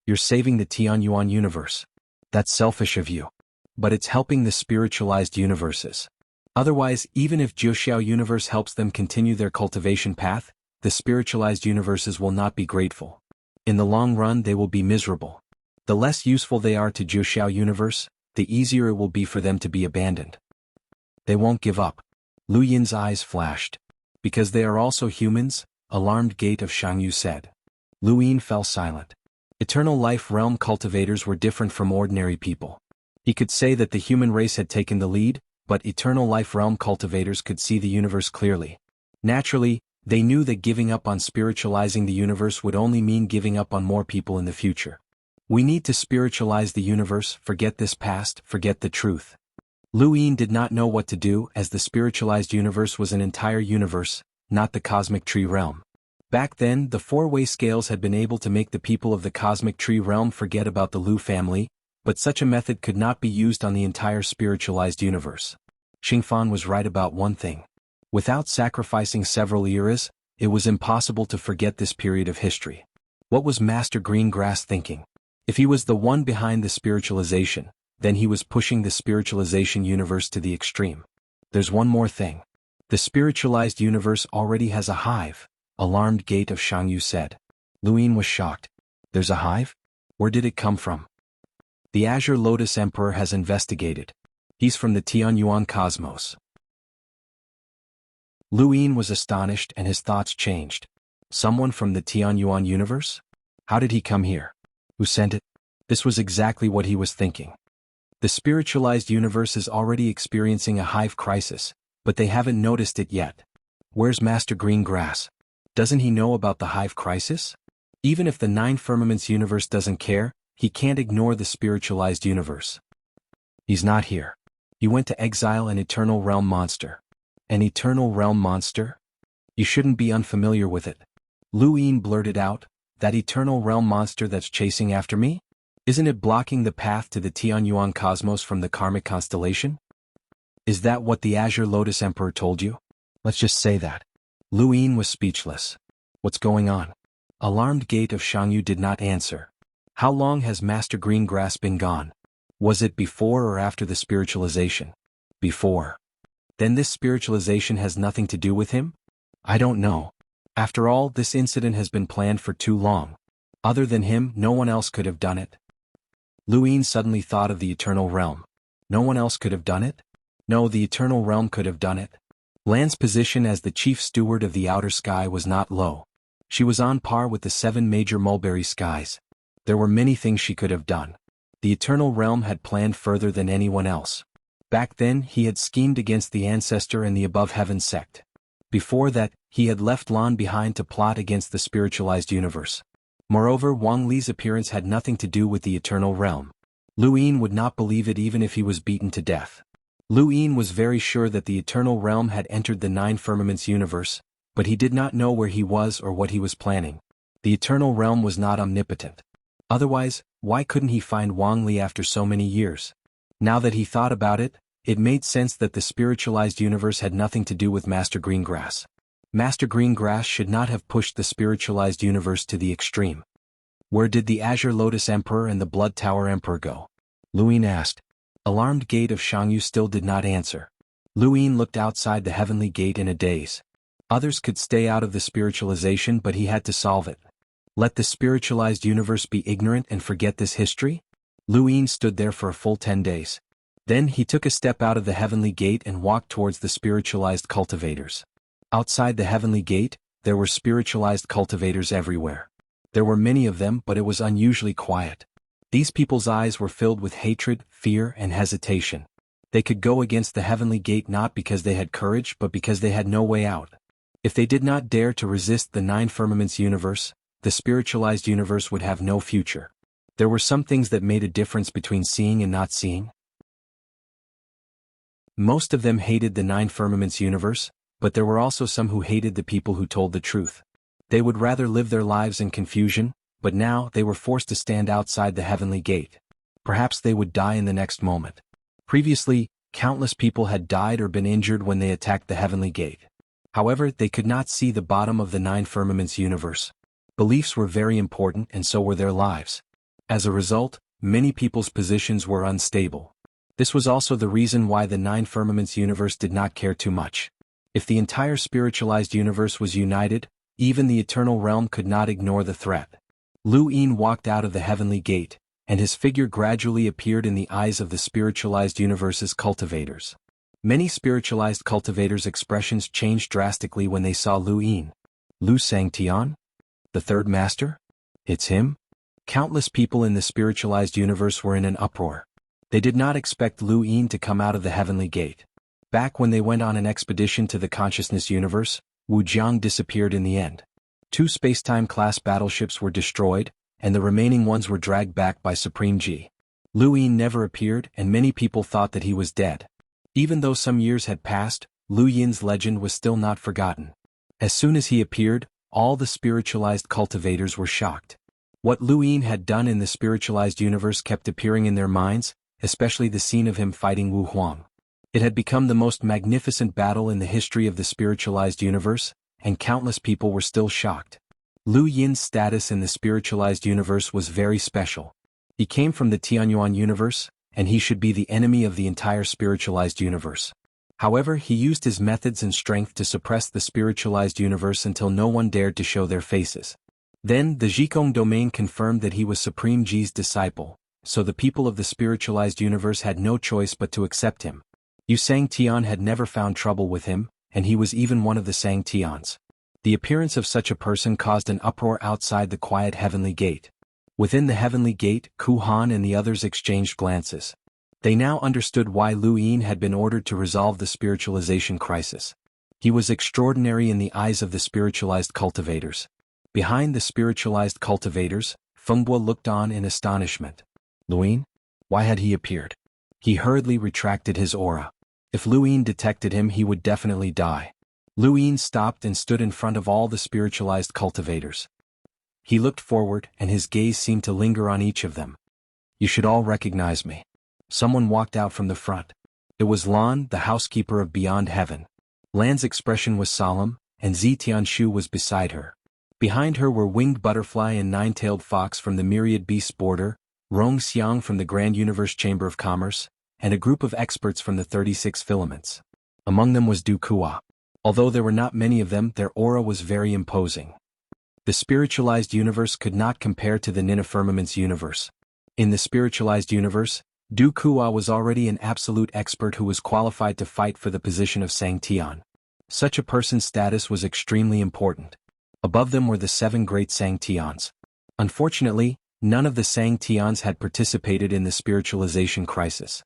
You're saving the Tianyuan universe. That's selfish of you. But it's helping the spiritualized universes. Otherwise, even if Jiuxiao universe helps them continue their cultivation path, the spiritualized universes will not be grateful. In the long run, they will be miserable. The less useful they are to Jiuxiao universe, the easier it will be for them to be abandoned. They won't give up. Lu Yin's eyes flashed. Because they are also humans, alarmed Gate of Xiangyu said. Lu Yin fell silent. Eternal life realm cultivators were different from ordinary people. He could say that the human race had taken the lead, but eternal life realm cultivators could see the universe clearly. Naturally, they knew that giving up on spiritualizing the universe would only mean giving up on more people in the future. We need to spiritualize the universe, forget this past, forget the truth. Lu Yin did not know what to do as the spiritualized universe was an entire universe, not the cosmic tree realm. Back then, the four-way scales had been able to make the people of the cosmic tree realm forget about the Lu family, but such a method could not be used on the entire spiritualized universe. Xingfan was right about one thing. Without sacrificing several eras, it was impossible to forget this period of history. What was Master Greengrass thinking? If he was the one behind the spiritualization, then he was pushing the spiritualization universe to the extreme. There's one more thing. The spiritualized universe already has a hive, alarmed Gate of Xianghu said. Luin was shocked. There's a hive? Where did it come from? The Azure Lotus Emperor has investigated. He's from the Xuanhuan cosmos. Luin was astonished and his thoughts changed. Someone from the Xuanhuan universe? How did he come here? Who sent it? This was exactly what he was thinking. The spiritualized universe is already experiencing a hive crisis, but they haven't noticed it yet. Where's Master Greengrass? Doesn't he know about the hive crisis? Even if the Nine Firmaments universe doesn't care, he can't ignore the spiritualized universe. He's not here. He went to exile an Eternal Realm monster. An Eternal Realm monster? You shouldn't be unfamiliar with it. Luin blurted out, that Eternal Realm monster that's chasing after me? Isn't it blocking the path to the Xuanhuan cosmos from the karmic constellation? Is that what the Azure Lotus Emperor told you? Let's just say that. Luin was speechless. What's going on? Alarmed Gate of Xianghu did not answer. How long has Master Greengrass been gone? Was it before or after the spiritualization? Before. Then this spiritualization has nothing to do with him? I don't know. After all, this incident has been planned for too long. Other than him, no one else could have done it. Luin suddenly thought of the Eternal Realm. No one else could have done it? No, the Eternal Realm could have done it. Lan's position as the chief steward of the outer sky was not low. She was on par with the 7 major mulberry skies. There were many things she could have done. The Eternal Realm had planned further than anyone else. Back then, he had schemed against the Ancestor and the Above Heaven sect. Before that, he had left Lan behind to plot against the spiritualized universe. Moreover, Wang Li's appearance had nothing to do with the Eternal Realm. Luin would not believe it even if he was beaten to death. Luin was very sure that the Eternal Realm had entered the Nine Firmaments universe, but he did not know where he was or what he was planning. The Eternal Realm was not omnipotent. Otherwise, why couldn't he find Wang Li after so many years? Now that he thought about it, it made sense that the spiritualized universe had nothing to do with Master Greengrass. Master Greengrass should not have pushed the spiritualized universe to the extreme. Where did the Azure Lotus Emperor and the Blood Tower Emperor go? Luin asked. Alarmed Gate of Xianghu still did not answer. Luin looked outside the heavenly gate in a daze. Others could stay out of the spiritualization, but he had to solve it. Let the spiritualized universe be ignorant and forget this history? Luin stood there for a full 10 days. Then he took a step out of the heavenly gate and walked towards the spiritualized cultivators. Outside the heavenly gate, there were spiritualized cultivators everywhere. There were many of them, but it was unusually quiet. These people's eyes were filled with hatred, fear, and hesitation. They could go against the heavenly gate not because they had courage but because they had no way out. If they did not dare to resist the Nine Firmaments universe, the spiritualized universe would have no future. There were some things that made a difference between seeing and not seeing. Most of them hated the Nine Firmaments universe, but there were also some who hated the people who told the truth. They would rather live their lives in confusion, but now they were forced to stand outside the heavenly gate. Perhaps they would die in the next moment. Previously, countless people had died or been injured when they attacked the heavenly gate. However, they could not see the bottom of the Nine Firmaments universe. Beliefs were very important and so were their lives. As a result, many people's positions were unstable. This was also the reason why the Nine Firmaments universe did not care too much. If the entire spiritualized universe was united, even the Eternal Realm could not ignore the threat. Luin walked out of the heavenly gate, and his figure gradually appeared in the eyes of the spiritualized universe's cultivators. Many spiritualized cultivators' expressions changed drastically when they saw Luin. Lu Sangtian? The third master? It's him? Countless people in the spiritualized universe were in an uproar. They did not expect Luin to come out of the heavenly gate. Back when they went on an expedition to the consciousness universe, Wu Jiang disappeared in the end. 2 spacetime class battleships were destroyed, and the remaining ones were dragged back by Supreme G. Luin never appeared and many people thought that he was dead. Even though some years had passed, Lu Yin's legend was still not forgotten. As soon as he appeared, all the spiritualized cultivators were shocked. What Luin had done in the spiritualized universe kept appearing in their minds, especially the scene of him fighting Wu Huang. It had become the most magnificent battle in the history of the spiritualized universe, and countless people were still shocked. Lu Yin's status in the spiritualized universe was very special. He came from the Xuanhuan universe, and he should be the enemy of the entire spiritualized universe. However, he used his methods and strength to suppress the spiritualized universe until no one dared to show their faces. Then, the Zhikong domain confirmed that he was Supreme Ji's disciple, so the people of the spiritualized universe had no choice but to accept him. Xianxia had never found trouble with him, and he was even one of the Xianxians. The appearance of such a person caused an uproar outside the quiet heavenly gate. Within the heavenly gate, Xuanhuan and the others exchanged glances. They now understood why Lu Yin had been ordered to resolve the spiritualization crisis. He was extraordinary in the eyes of the spiritualized cultivators. Behind the spiritualized cultivators, Fengbo looked on in astonishment. Lu Yin? Why had he appeared? He hurriedly retracted his aura. If Lu Yin detected him, he would definitely die. Lu Yin stopped and stood in front of all the spiritualized cultivators. He looked forward, and his gaze seemed to linger on each of them. You should all recognize me. Someone walked out from the front. It was Lan, the housekeeper of Beyond Heaven. Lan's expression was solemn, and Zitianshu was beside her. Behind her were Winged Butterfly and Nine-Tailed Fox from the Myriad Beasts Border, Rong Xiang from the Grand Universe Chamber of Commerce, and a group of experts from the 36 Filaments. Among them was Du Kua. Although there were not many of them, their aura was very imposing. The spiritualized universe could not compare to the Nina Firmament's universe. In the spiritualized universe, Du Kua was already an absolute expert who was qualified to fight for the position of Sangtian. Such a person's status was extremely important. Above them were the 7 great Sangtians. Unfortunately, none of the Sangtians had participated in the spiritualization crisis.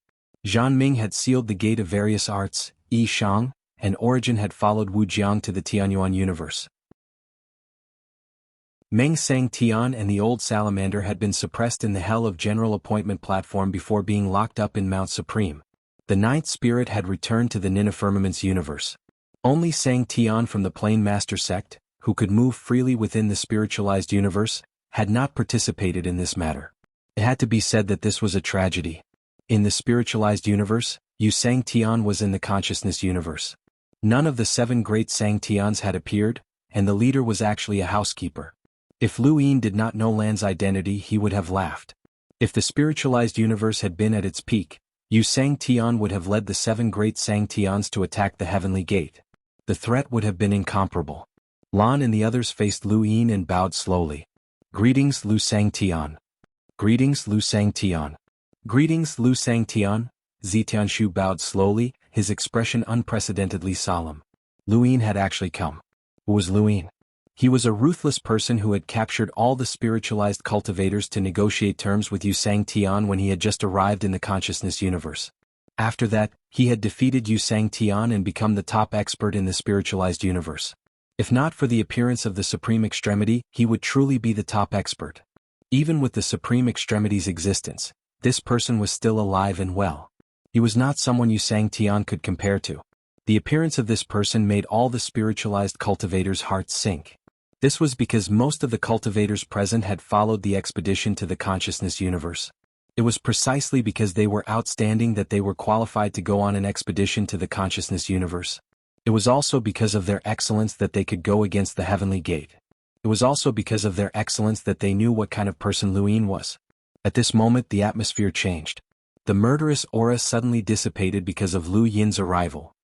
Zhan Ming had sealed the gate of various arts, Yi Shang, and Origin had followed Wu Jiang to the Tianyuan universe. Meng Sangtian and the Old Salamander had been suppressed in the Hell of General Appointment platform before being locked up in Mount Supreme. The Ninth Spirit had returned to the Nina Firmament's universe. Only Sangtian from the Plain Master sect, who could move freely within the spiritualized universe, had not participated in this matter. It had to be said that this was a tragedy. In the spiritualized universe, Yu Sangtian was in the consciousness universe. None of the 7 great Sangtians had appeared, and the leader was actually a housekeeper. If Lu Yin did not know Lan's identity, he would have laughed. If the spiritualized universe had been at its peak, Yu Sangtian would have led the 7 great Sangtians to attack the heavenly gate. The threat would have been incomparable. Lan and the others faced Lu Yin and bowed slowly. Greetings, Lu Sangtian. Greetings, Lu Sangtian. Greetings, Lu Sangtian. Zitianshu bowed slowly, his expression unprecedentedly solemn. Lu Yin had actually come. Who was Lu Yin? He was a ruthless person who had captured all the spiritualized cultivators to negotiate terms with Yu Sangtian when he had just arrived in the consciousness universe. After that, he had defeated Yu Sangtian and become the top expert in the spiritualized universe. If not for the appearance of the Supreme Extremity, he would truly be the top expert. Even with the Supreme Extremity's existence, this person was still alive and well. He was not someone Yu Sangtian could compare to. The appearance of this person made all the spiritualized cultivators' hearts sink. This was because most of the cultivators present had followed the expedition to the consciousness universe. It was precisely because they were outstanding that they were qualified to go on an expedition to the consciousness universe. It was also because of their excellence that they could go against the heavenly gate. It was also because of their excellence that they knew what kind of person Lu Yin was. At this moment the atmosphere changed. The murderous aura suddenly dissipated because of Lu Yin's arrival.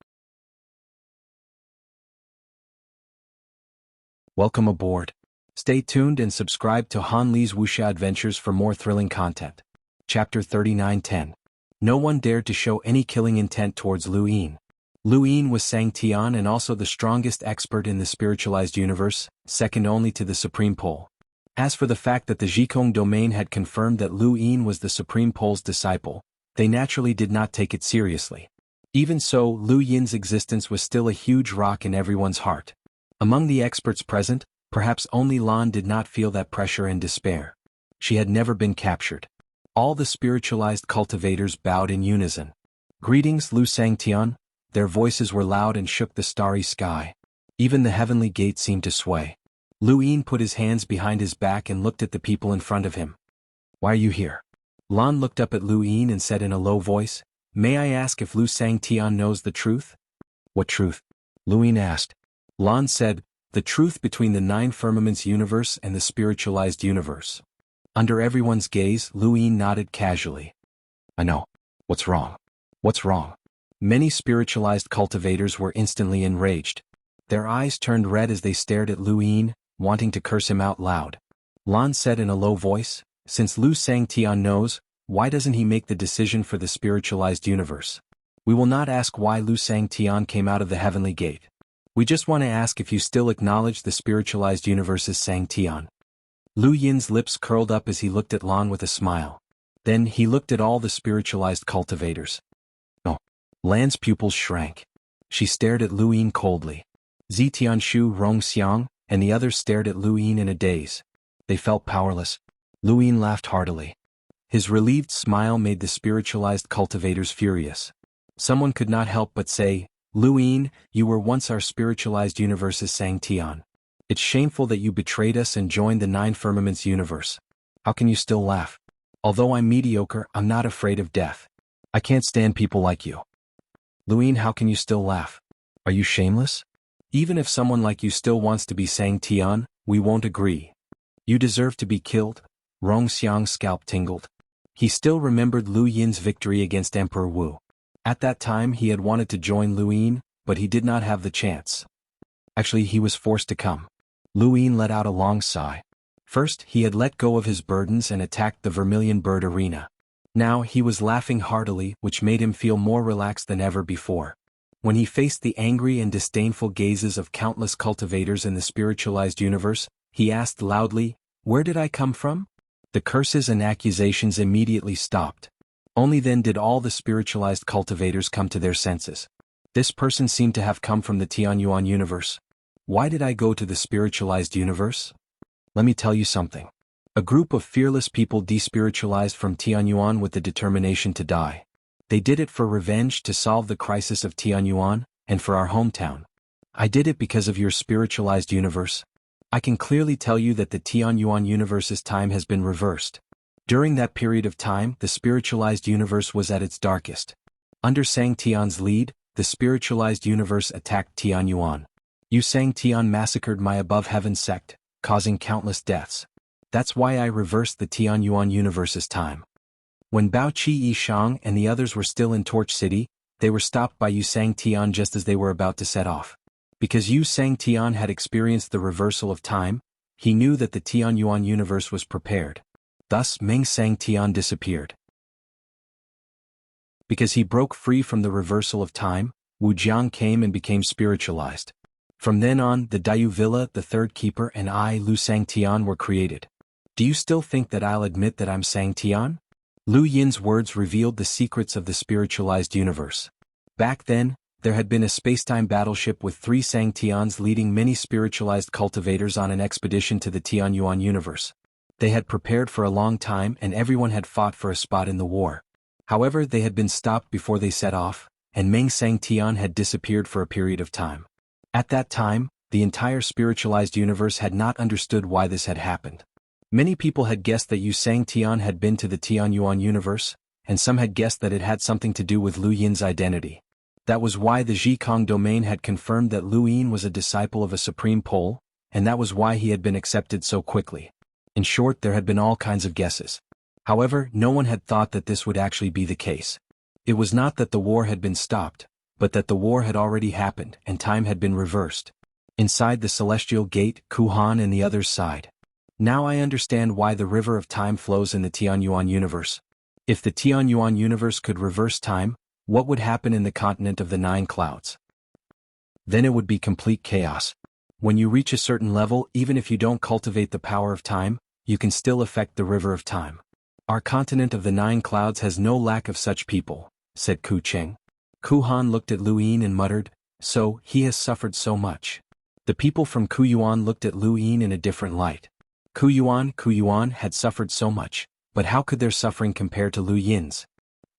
Welcome aboard. Stay tuned and subscribe to Han Li's wuxia adventures for more thrilling content. Chapter 39:10. No one dared to show any killing intent towards Lu Yin. Lu Yin was Sangtian and also the strongest expert in the spiritualized universe, second only to the Supreme Pole. As for the fact that the Zhikong domain had confirmed that Lu Yin was the Supreme Pole's disciple, they naturally did not take it seriously. Even so, Lu Yin's existence was still a huge rock in everyone's heart. Among the experts present, perhaps only Lan did not feel that pressure and despair. She had never been captured. All the spiritualized cultivators bowed in unison. Greetings, Lu Sangtian. Their voices were loud and shook the starry sky. Even the heavenly gate seemed to sway. Lu Yin put his hands behind his back and looked at the people in front of him. Why are you here? Lan looked up at Lu Yin and said in a low voice, May I ask if Lu Sangtian knows the truth? What truth? Luin asked. Lan said, the truth between the 9 firmaments universe and the spiritualized universe. Under everyone's gaze, Luin nodded casually. I know. What's wrong? What's wrong? Many spiritualized cultivators were instantly enraged. Their eyes turned red as they stared at Luin, wanting to curse him out loud. Lan said in a low voice, since Lu Sangtian knows, why doesn't he make the decision for the spiritualized universe? We will not ask why Lu Sangtian came out of the heavenly gate. We just want to ask if you still acknowledge the spiritualized universe's Sangtian. Lu Yin's lips curled up as he looked at Lan with a smile. Then he looked at all the spiritualized cultivators. No. Lan's pupils shrank. She stared at Lu Yin coldly. Zitianshu Rongxiang and the others stared at Lu Yin in a daze. They felt powerless. Lu Yin laughed heartily. His relieved smile made the spiritualized cultivators furious. Someone could not help but say, Lu Yin, you were once our spiritualized universe's Sangtian. It's shameful that you betrayed us and joined the 9 firmaments universe. How can you still laugh? Although I'm mediocre, I'm not afraid of death. I can't stand people like you. Lu Yin, how can you still laugh? Are you shameless? Even if someone like you still wants to be Sangtian, we won't agree. You deserve to be killed. Rongxiang's scalp tingled. He still remembered Lu Yin's victory against Emperor Wu. At that time he had wanted to join Lu Yin, but he did not have the chance. Actually, he was forced to come. Lu Yin let out a long sigh. First, he had let go of his burdens and attacked the Vermilion Bird Arena. Now he was laughing heartily, which made him feel more relaxed than ever before. When he faced the angry and disdainful gazes of countless cultivators in the spiritualized universe, he asked loudly, where did I come from? The curses and accusations immediately stopped. Only then did all the spiritualized cultivators come to their senses. This person seemed to have come from the Tianyuan universe. Why did I go to the spiritualized universe? Let me tell you something. A group of fearless people despiritualized from Tianyuan with the determination to die. They did it for revenge to solve the crisis of Tianyuan, and for our hometown. I did it because of your spiritualized universe. I can clearly tell you that the Tianyuan universe's time has been reversed. During that period of time, the spiritualized universe was at its darkest. Under Sangtian's lead, the spiritualized universe attacked Tianyuan. Yu Sangtian massacred my above-heaven sect, causing countless deaths. That's why I reversed the Tianyuan universe's time. When Bao Qi Yishang and the others were still in Torch City, they were stopped by Yu Sangtian just as they were about to set off. Because Yu Sangtian had experienced the reversal of time, he knew that the Tianyuan universe was prepared. Thus Meng Sangtian disappeared. Because he broke free from the reversal of time, Wu Jiang came and became spiritualized. From then on, the Dayu Villa, the third keeper, and I, Lu Sangtian, were created. Do you still think that I'll admit that I'm Sangtian? Lu Yin's words revealed the secrets of the spiritualized universe. Back then, there had been a spacetime battleship with 3 Sangtians leading many spiritualized cultivators on an expedition to the Tianyuan universe. They had prepared for a long time and everyone had fought for a spot in the war. However, they had been stopped before they set off, and Meng Sangtian had disappeared for a period of time. At that time, the entire spiritualized universe had not understood why this had happened. Many people had guessed that Yu Sangtian had been to the Tianyuan universe, and some had guessed that it had something to do with Lu Yin's identity. That was why the Zhikong domain had confirmed that Lu Yin was a disciple of a supreme Pole, and that was why he had been accepted so quickly. In short, there had been all kinds of guesses. However, no one had thought that this would actually be the case. It was not that the war had been stopped, but that the war had already happened and time had been reversed. Inside the celestial gate, Kuhan and the others sighed. Now I understand why the river of time flows in the Tianyuan universe. If the Tianyuan universe could reverse time, what would happen in the continent of the 9 clouds? Then it would be complete chaos. When you reach a certain level, even if you don't cultivate the power of time, you can still affect the river of time. Our continent of the 9 clouds has no lack of such people, said Ku Cheng. Kuhan looked at Lu Yin and muttered, so, he has suffered so much. The people from Kuyuan looked at Lu Yin in a different light. Kuyuan had suffered so much, but how could their suffering compare to Lu Yin's?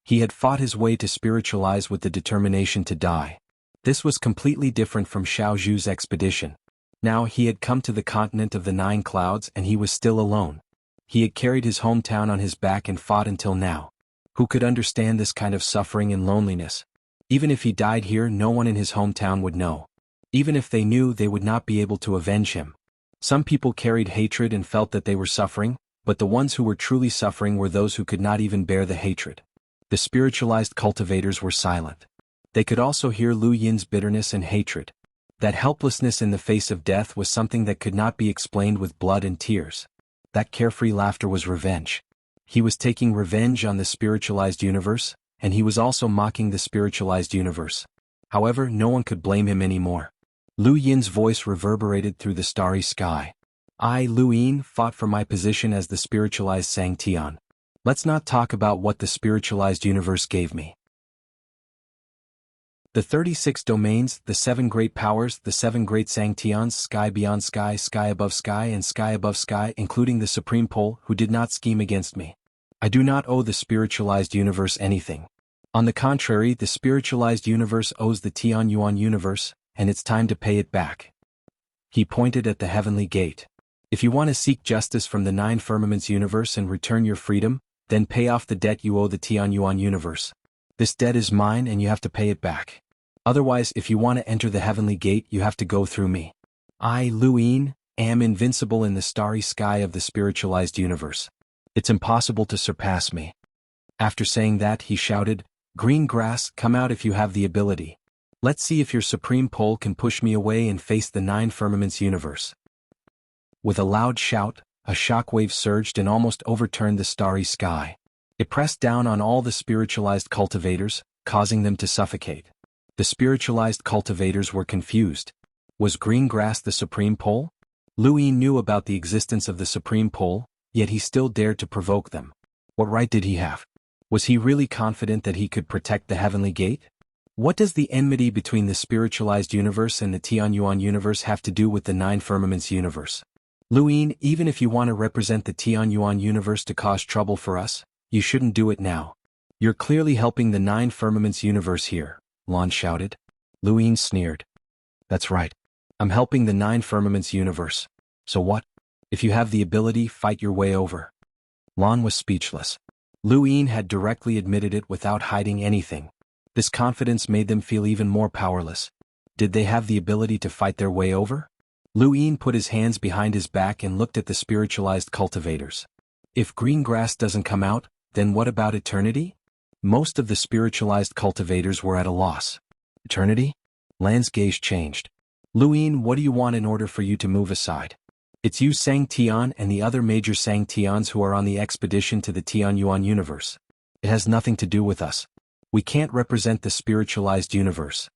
He had fought his way to spiritualize with the determination to die. This was completely different from Xiao Zhu's expedition. Now he had come to the continent of the 9 clouds and he was still alone. He had carried his hometown on his back and fought until now. Who could understand this kind of suffering and loneliness? Even if he died here, no one in his hometown would know. Even if they knew, they would not be able to avenge him. Some people carried hatred and felt that they were suffering, but the ones who were truly suffering were those who could not even bear the hatred. The spiritualized cultivators were silent. They could also hear Lu Yin's bitterness and hatred. That helplessness in the face of death was something that could not be explained with blood and tears. That carefree laughter was revenge. He was taking revenge on the spiritualized universe, and he was also mocking the spiritualized universe. However, no one could blame him anymore. Lu Yin's voice reverberated through the starry sky. I, Lu Yin, fought for my position as the spiritualized Xianxia. Let's not talk about what the spiritualized universe gave me. The 36 domains, the 7 great powers, the 7 great Xianxians, sky beyond sky, sky above sky, and sky above sky, including the Supreme Pole, who did not scheme against me. I do not owe the spiritualized universe anything. On the contrary, the spiritualized universe owes the xuanhuan universe, and it's time to pay it back. He pointed at the heavenly gate. If you want to seek justice from the 9 firmaments universe and return your freedom, then pay off the debt you owe the xuanhuan universe. This debt is mine and you have to pay it back. Otherwise, if you want to enter the heavenly gate, you have to go through me. I, Lu Yin, am invincible in the starry sky of the spiritualized universe. It's impossible to surpass me. After saying that, he shouted, Green grass, come out if you have the ability. Let's see if your supreme pole can push me away and face the 9 firmaments universe. With a loud shout, a shockwave surged and almost overturned the starry sky. It pressed down on all the spiritualized cultivators, causing them to suffocate. The spiritualized cultivators were confused. Was green grass the supreme pole? Lu Yin knew about the existence of the supreme pole, yet he still dared to provoke them. What right did he have? Was he really confident that he could protect the heavenly gate? What does the enmity between the spiritualized universe and the xuanhuan universe have to do with the 9 firmaments universe? Lu Yin, even if you want to represent the xuanhuan universe to cause trouble for us, you shouldn't do it now. You're clearly helping the 9 firmaments universe here, Lan shouted. Lu Yin sneered. That's right. I'm helping the 9 firmaments universe. So what? If you have the ability, fight your way over. Lan was speechless. Lu Yin had directly admitted it without hiding anything. This confidence made them feel even more powerless. Did they have the ability to fight their way over? Lu Yin put his hands behind his back and looked at the spiritualized cultivators. If green grass doesn't come out, then what about eternity? Most of the spiritualized cultivators were at a loss. Eternity? Lan's gaze changed. Lu Yin, what do you want in order for you to move aside? It's you Xianxian and the other major Xianxians who are on the expedition to the xuanhuan universe. It has nothing to do with us. We can't represent the spiritualized universe.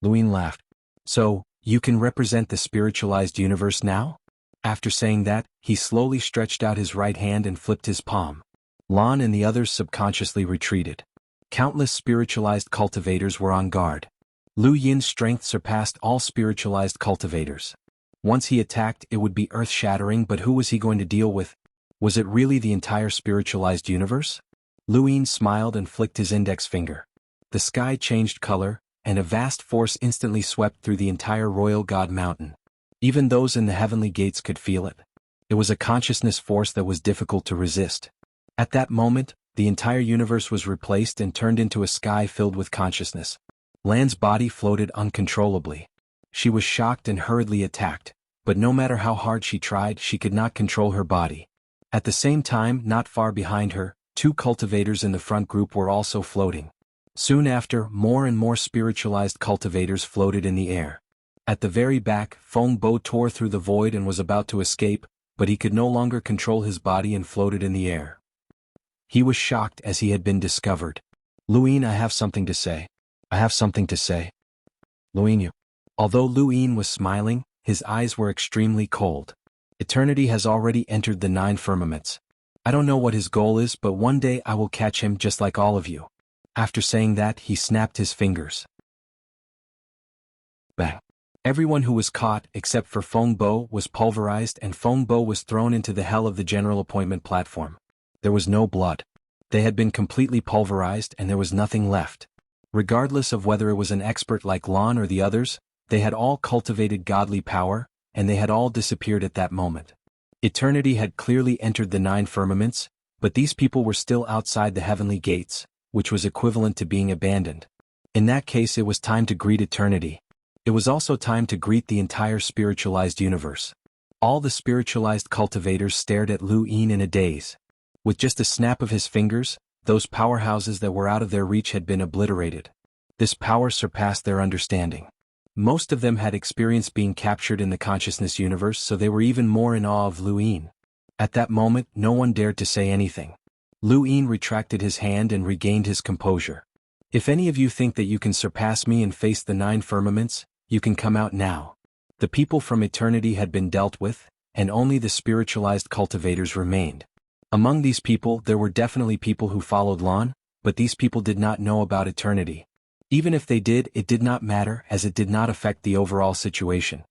Lu Yin laughed. So, you can represent the spiritualized universe now? After saying that, he slowly stretched out his right hand and flipped his palm. Lan and the others subconsciously retreated. Countless spiritualized cultivators were on guard. Lu Yin's strength surpassed all spiritualized cultivators. Once he attacked, it would be earth-shattering, but who was he going to deal with? Was it really the entire spiritualized universe? Lu Yin smiled and flicked his index finger. The sky changed color, and a vast force instantly swept through the entire Royal God Mountain. Even those in the heavenly gates could feel it. It was a consciousness force that was difficult to resist. At that moment, the entire universe was replaced and turned into a sky filled with consciousness. Lan's body floated uncontrollably. She was shocked and hurriedly attacked, but no matter how hard she tried, she could not control her body. At the same time, not far behind her, 2 cultivators in the front group were also floating. Soon after, more and more spiritualized cultivators floated in the air. At the very back, Feng Bo tore through the void and was about to escape, but he could no longer control his body and floated in the air. He was shocked as he had been discovered. Lu Yin, I have something to say. I have something to say. Lu Yin. Although Lu Yin was smiling, his eyes were extremely cold. Eternity has already entered the 9 firmaments. I don't know what his goal is, but one day I will catch him just like all of you. After saying that, he snapped his fingers. Bang. Everyone who was caught, except for Feng Bo, was pulverized and Feng Bo was thrown into the hell of the general appointment platform. There was no blood. They had been completely pulverized and there was nothing left. Regardless of whether it was an expert like Lan or the others, they had all cultivated godly power, and they had all disappeared at that moment. Eternity had clearly entered the 9 firmaments, But these people were still outside the heavenly gates, which was equivalent to being abandoned. In that case, it was time to greet eternity. It was also time to greet the entire spiritualized universe. All the spiritualized cultivators stared at Lu Yin in a daze. With just a snap of his fingers, those powerhouses that were out of their reach had been obliterated. This power surpassed their understanding. Most of them had experienced being captured in the consciousness universe, so they were even more in awe of Lu Yin. At that moment, no one dared to say anything. Lu Yin retracted his hand and regained his composure. If any of you think that you can surpass me and face the 9 firmaments, you can come out now. The people from eternity had been dealt with, and only the spiritualized cultivators remained. Among these people, there were definitely people who followed Lan, but these people did not know about eternity. Even if they did, it did not matter, as it did not affect the overall situation.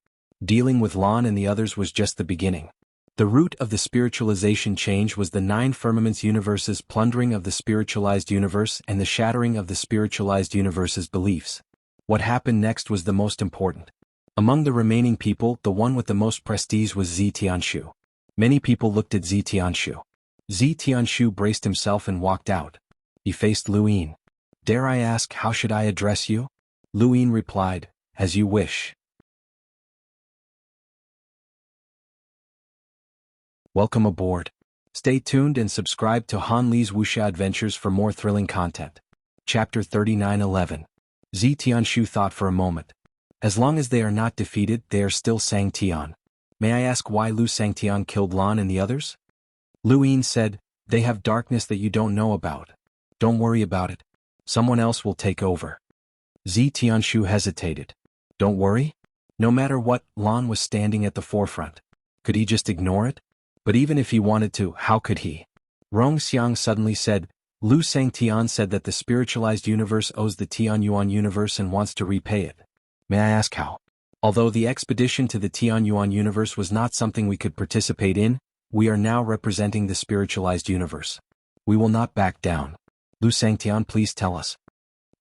Dealing with Lan and the others was just the beginning. The root of the spiritualization change was the 9 firmaments universe's plundering of the spiritualized universe and the shattering of the spiritualized universe's beliefs. What happened next was the most important. Among the remaining people, the one with the most prestige was Xianxia. Many people looked at Xianxia. Xianxia braced himself and walked out. He faced Lu Yin. "Dare I ask, how should I address you?" Lu Yin replied, "As you wish." Welcome aboard. Stay tuned and subscribe to Han Li's Wuxia Adventures for more thrilling content. Chapter 39:11. Xianxia thought for a moment. As long as they are not defeated, they are still Xiangtian. May I ask why Lu Xiangtian killed Lan and the others? Lu Yin said, "They have darkness that you don't know about. Don't worry about it. Someone else will take over." Xianxia hesitated. Don't worry? No matter what, Lan was standing at the forefront. Could he just ignore it? But even if he wanted to, how could he? Rongxiang suddenly said, "Lu Xiangtian said that the spiritualized universe owes the Tianyuan universe and wants to repay it. May I ask how?" Although the expedition to the Tianyuan universe was not something we could participate in, we are now representing the spiritualized universe. We will not back down. Lu Xiangtian, please tell us.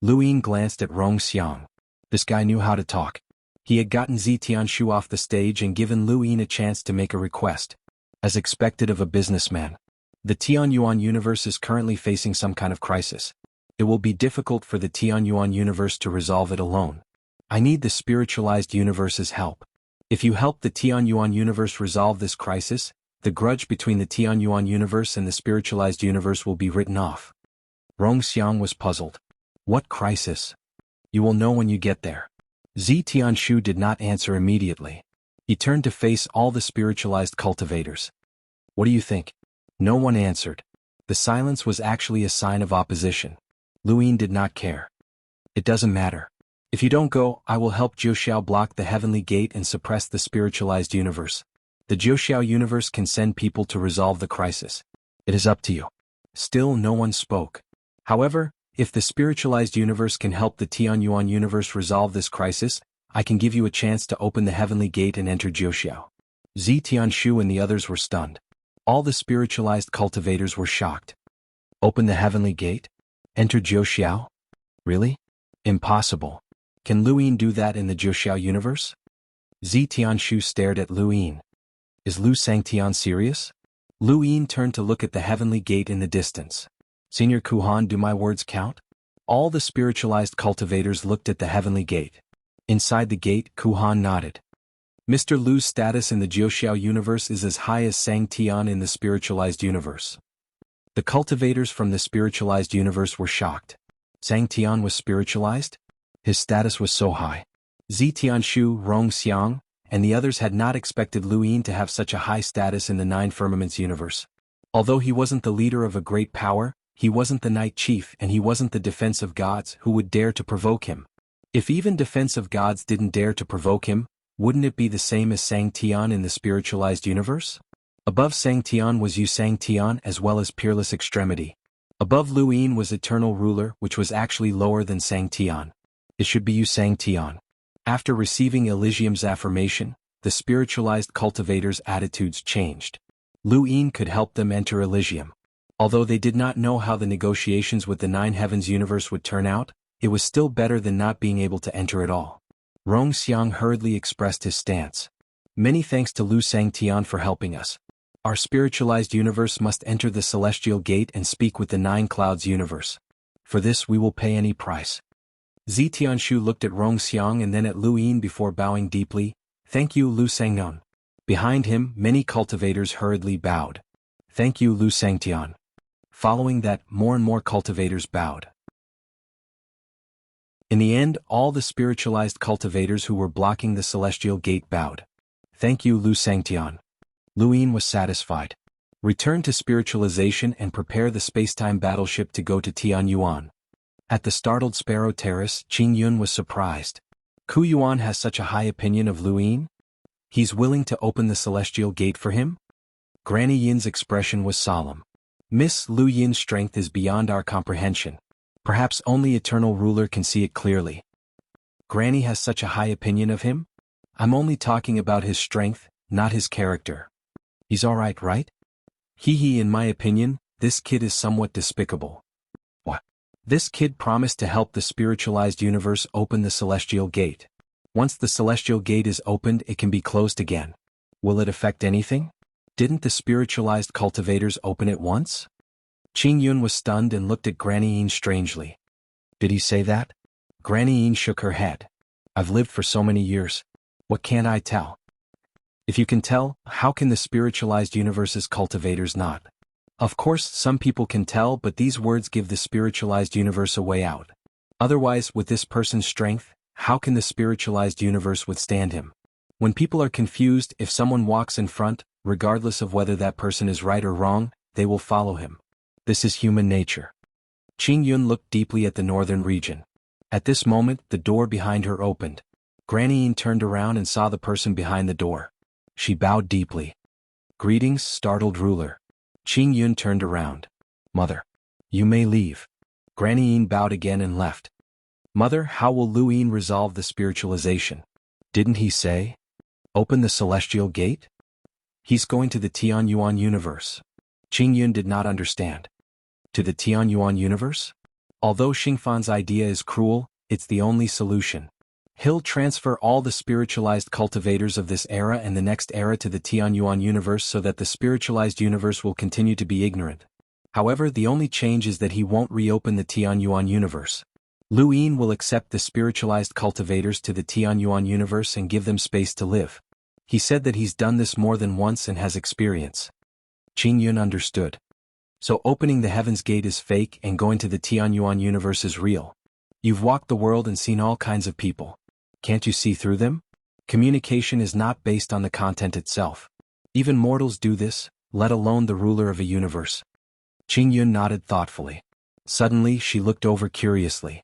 Lu Yin glanced at Rongxiang. This guy knew how to talk. He had gotten Xianxia off the stage and given Lu Yin a chance to make a request. As expected of a businessman. The Tianyuan universe is currently facing some kind of crisis. It will be difficult for the Tianyuan universe to resolve it alone. I need the spiritualized universe's help. If you help the Tianyuan universe resolve this crisis, the grudge between the Tianyuan universe and the spiritualized universe will be written off. Rongxiang was puzzled. What crisis? You will know when you get there. Xianxia did not answer immediately. He turned to face all the spiritualized cultivators. What do you think? No one answered. The silence was actually a sign of opposition. Lu Yin did not care. It doesn't matter. If you don't go, I will help Jiuxiao block the heavenly gate and suppress the spiritualized universe. The Jiuxiao universe can send people to resolve the crisis. It is up to you. Still no one spoke. However, if the spiritualized universe can help the Tianyuan universe resolve this crisis, I can give you a chance to open the heavenly gate and enter Jiuxiao. Xianxia and the others were stunned. All the spiritualized cultivators were shocked. Open the heavenly gate? Enter Jiuxiao? Really? Impossible. Can Lu Yin do that in the Jiuxiao universe? Xianxia stared at Lu Yin. Is Lu Xiangtian serious? Lu Yin turned to look at the heavenly gate in the distance. Senior Xuanhuan, do my words count? All the spiritualized cultivators looked at the heavenly gate. Inside the gate, Xuanhuan nodded. Mr. Lu's status in the Jiuxiao universe is as high as Xiangtian in the spiritualized universe. The cultivators from the spiritualized universe were shocked. Xiangtian was spiritualized? His status was so high. Xianxia, Rongxiang, and the others had not expected Lu Yin to have such a high status in the 9 firmaments universe. Although he wasn't the leader of a great power, he wasn't the Knight Chief and he wasn't the defense of gods who would dare to provoke him. If even defense of gods didn't dare to provoke him, wouldn't it be the same as Xiangtian in the spiritualized universe? Above Xiangtian was Xianxia as well as Peerless Extremity. Above Lu Yin was Eternal Ruler, which was actually lower than Xiangtian. It should be Xianxia. After receiving Elysium's affirmation, the spiritualized cultivators' attitudes changed. Lu Yin could help them enter Elysium. Although they did not know how the negotiations with the 9 heavens universe would turn out, it was still better than not being able to enter at all. Rongxiang hurriedly expressed his stance. Many thanks to Lu Xiangtian for helping us. Our spiritualized universe must enter the celestial gate and speak with the nine clouds universe. For this we will pay any price. Tianshu looked at Rong Xiang and then at Lu Yin before bowing deeply. Thank you, Lu Sangnon. Behind him, many cultivators hurriedly bowed. Thank you, Lu Sangtian. Following that, more and more cultivators bowed. In the end, all the spiritualized cultivators who were blocking the celestial gate bowed. Thank you, Lu Sangtian. Lu Yin was satisfied. Return to spiritualization and prepare the spacetime battleship to go to Tianyuan. At the startled Sparrow Terrace, Qing Yun was surprised. Ku Yuan has such a high opinion of Lu Yin? He's willing to open the celestial gate for him? Granny Yin's expression was solemn. Miss Lu Yin's strength is beyond our comprehension. Perhaps only Eternal Ruler can see it clearly. Granny has such a high opinion of him? I'm only talking about his strength, not his character. He's alright, right? In my opinion, this kid is somewhat despicable. What? This kid promised to help the spiritualized universe open the celestial gate. Once the celestial gate is opened, it can be closed again. Will it affect anything? Didn't the spiritualized cultivators open it once? Qing Yun was stunned and looked at Granny Yin strangely. Did he say that? Granny Yin shook her head. I've lived for so many years. What can't I tell? If you can tell, how can the spiritualized universe's cultivators not? Of course, some people can tell, but these words give the spiritualized universe a way out. Otherwise, with this person's strength, how can the spiritualized universe withstand him? When people are confused, if someone walks in front, regardless of whether that person is right or wrong, they will follow him. This is human nature. Qing Yun looked deeply at the northern region. At this moment, the door behind her opened. Granny Yin turned around and saw the person behind the door. She bowed deeply. Greetings, startled ruler. Qing Yun turned around. Mother. You may leave. Granny Yin bowed again and left. Mother, how will Lu Yin resolve the spiritualization? Didn't he say? Open the celestial gate? He's going to the Tianyuan universe. Qing Yun did not understand. To the Tianyuan universe? Although Xingfan's idea is cruel, it's the only solution. He'll transfer all the spiritualized cultivators of this era and the next era to the Tianyuan universe so that the spiritualized universe will continue to be ignorant. However, the only change is that he won't reopen the Tianyuan universe. Lu Yin will accept the spiritualized cultivators to the Tianyuan universe and give them space to live. He said that he's done this more than once and has experience. Qing Yun understood. So opening the heaven's gate is fake and going to the Tianyuan universe is real. You've walked the world and seen all kinds of people. Can't you see through them? Communication is not based on the content itself. Even mortals do this, let alone the ruler of a universe. Qing Yun nodded thoughtfully. Suddenly, she looked over curiously.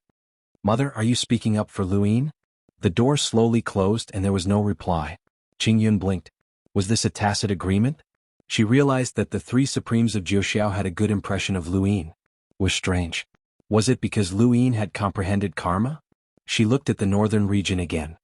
Mother, are you speaking up for Lu Yin? The door slowly closed and there was no reply. Qing Yun blinked. Was this a tacit agreement? She realized that the three supremes of Jiuxiao had a good impression of Lu Yin. Was strange. Was it because Lu Yin had comprehended karma? She looked at the northern region again.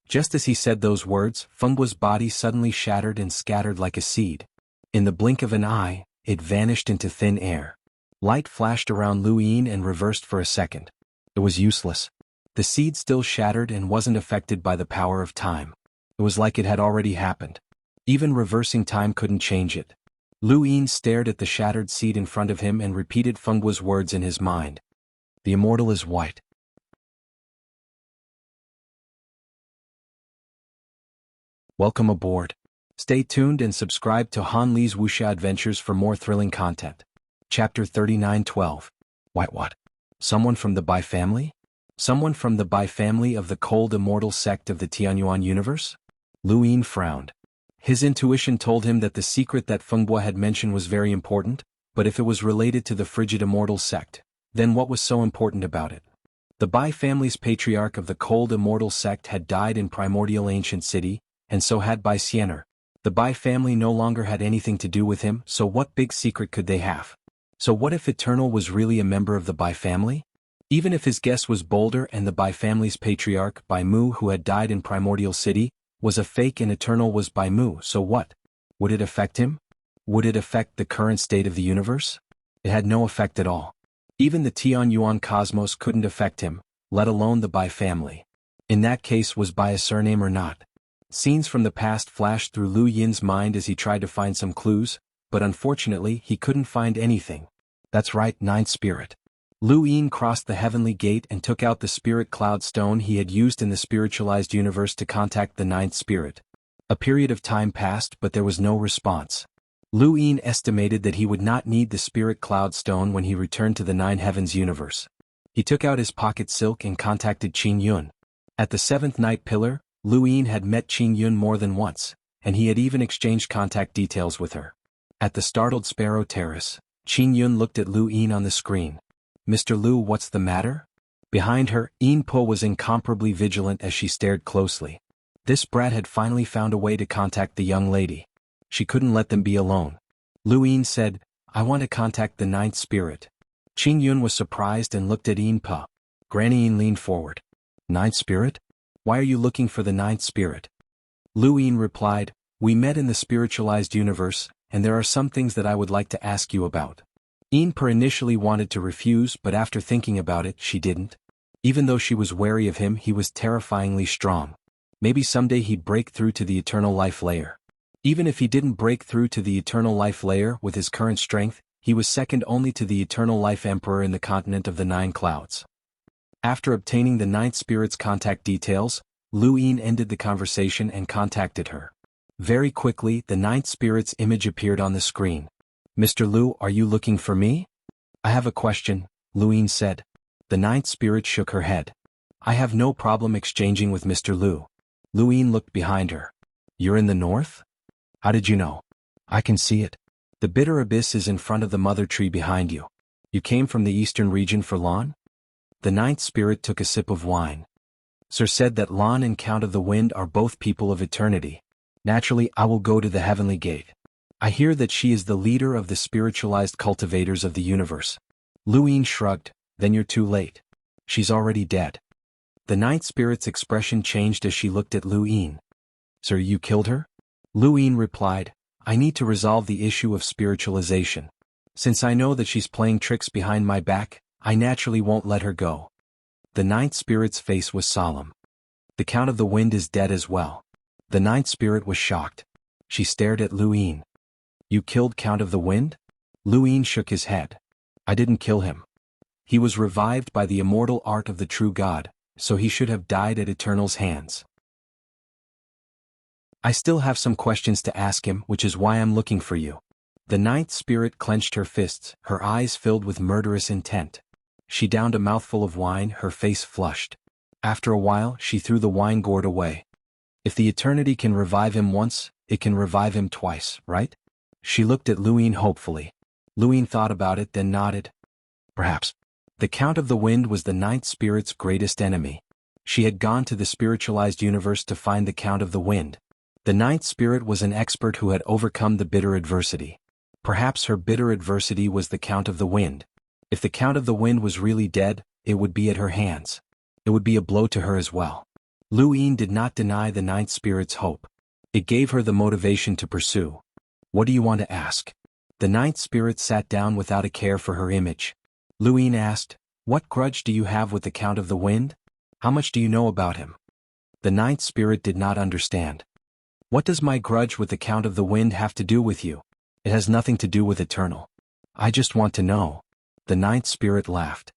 Just as he said those words, Fengguo's body suddenly shattered and scattered like a seed. In the blink of an eye, it vanished into thin air. Light flashed around Lu Yin and reversed for a second. It was useless. The seed still shattered and wasn't affected by the power of time. It was like it had already happened. Even reversing time couldn't change it. Lu Yin stared at the shattered seed in front of him and repeated Fengguo's words in his mind. The immortal is white. Welcome aboard. Stay tuned and subscribe to Han Li's Wuxia Adventures for more thrilling content. Chapter 39:12. What? Someone from the Bai family? Someone from the Bai family of the cold immortal sect of the Tianyuan universe? Lu Yin frowned. His intuition told him that the secret that Fengguo had mentioned was very important, but if it was related to the frigid immortal sect, then what was so important about it? The Bai family's patriarch of the cold immortal sect had died in primordial ancient city, and so had Bai Xianer. The Bai family no longer had anything to do with him, so what big secret could they have? So what if Eternal was really a member of the Bai family? Even if his guess was bolder and the Bai family's patriarch, Bai Mu, who had died in primordial city, was a fake and Eternal was Bai Mu, so what? Would it affect him? Would it affect the current state of the universe? It had no effect at all. Even the Tianyuan cosmos couldn't affect him, let alone the Bai family. In that case, was Bai a surname or not? Scenes from the past flashed through Lu Yin's mind as he tried to find some clues, but unfortunately he couldn't find anything. That's right, ninth spirit. Lu Yin crossed the heavenly gate and took out the spirit cloud stone he had used in the spiritualized universe to contact the ninth spirit. A period of time passed but there was no response. Lu Yin estimated that he would not need the spirit cloud stone when he returned to the nine heavens universe. He took out his pocket silk and contacted Xianhuan. At the seventh night pillar, Lu Yin had met Xianhuan more than once, and he had even exchanged contact details with her. At the startled Sparrow Terrace, Xianhuan looked at Lu Yin on the screen. Mr. Lu, what's the matter? Behind her, Yin Po was incomparably vigilant as she stared closely. This brat had finally found a way to contact the young lady. She couldn't let them be alone. Lu Yin said, I want to contact the ninth spirit. Xianhuan was surprised and looked at Yin Po. Granny Yin leaned forward. Ninth spirit? Why are you looking for the ninth spirit? Lu Yin replied, we met in the spiritualized universe, and there are some things that I would like to ask you about. Yin Po initially wanted to refuse, but after thinking about it, she didn't. Even though she was wary of him, he was terrifyingly strong. Maybe someday he'd break through to the eternal life layer. Even if he didn't break through to the eternal life layer with his current strength, he was second only to the eternal life emperor in the continent of the nine clouds. After obtaining the ninth spirit's contact details, Lu Yin ended the conversation and contacted her. Very quickly, the ninth spirit's image appeared on the screen. Mr. Lu, are you looking for me? I have a question, Lu Yin said. The ninth spirit shook her head. I have no problem exchanging with Mr. Lu. Lu Yin looked behind her. You're in the north? How did you know? I can see it. The bitter abyss is in front of the mother tree behind you. You came from the eastern region for Lan? The ninth spirit took a sip of wine. Sir said that Lan and Count of the Wind are both people of eternity. Naturally, I will go to the heavenly gate. I hear that she is the leader of the spiritualized cultivators of the universe. Lu Yin shrugged, then you're too late. She's already dead. The ninth spirit's expression changed as she looked at Lu Yin. Sir, you killed her? Lu Yin replied, I need to resolve the issue of spiritualization. Since I know that she's playing tricks behind my back, I naturally won't let her go. The ninth spirit's face was solemn. The Count of the Wind is dead as well. The ninth spirit was shocked. She stared at Lu Yin. You killed Count of the Wind? Lu Yin shook his head. I didn't kill him. He was revived by the immortal art of the true God, so he should have died at Eternal's hands. I still have some questions to ask him, which is why I'm looking for you. The ninth spirit clenched her fists, her eyes filled with murderous intent. She downed a mouthful of wine, her face flushed. After a while, she threw the wine gourd away. If the eternity can revive him once, it can revive him twice, right? She looked at Lu Yin hopefully. Lu Yin thought about it, then nodded. Perhaps. The Count of the Wind was the ninth spirit's greatest enemy. She had gone to the spiritualized universe to find the Count of the Wind. The ninth spirit was an expert who had overcome the bitter adversity. Perhaps her bitter adversity was the Count of the Wind. If the Count of the Wind was really dead, it would be at her hands. It would be a blow to her as well. Lu Yin did not deny the ninth spirit's hope. It gave her the motivation to pursue. What do you want to ask? The ninth spirit sat down without a care for her image. Lu Yin asked, what grudge do you have with the Count of the Wind? How much do you know about him? The ninth spirit did not understand. What does my grudge with the Count of the Wind have to do with you? It has nothing to do with Eternal. I just want to know. The ninth spirit laughed.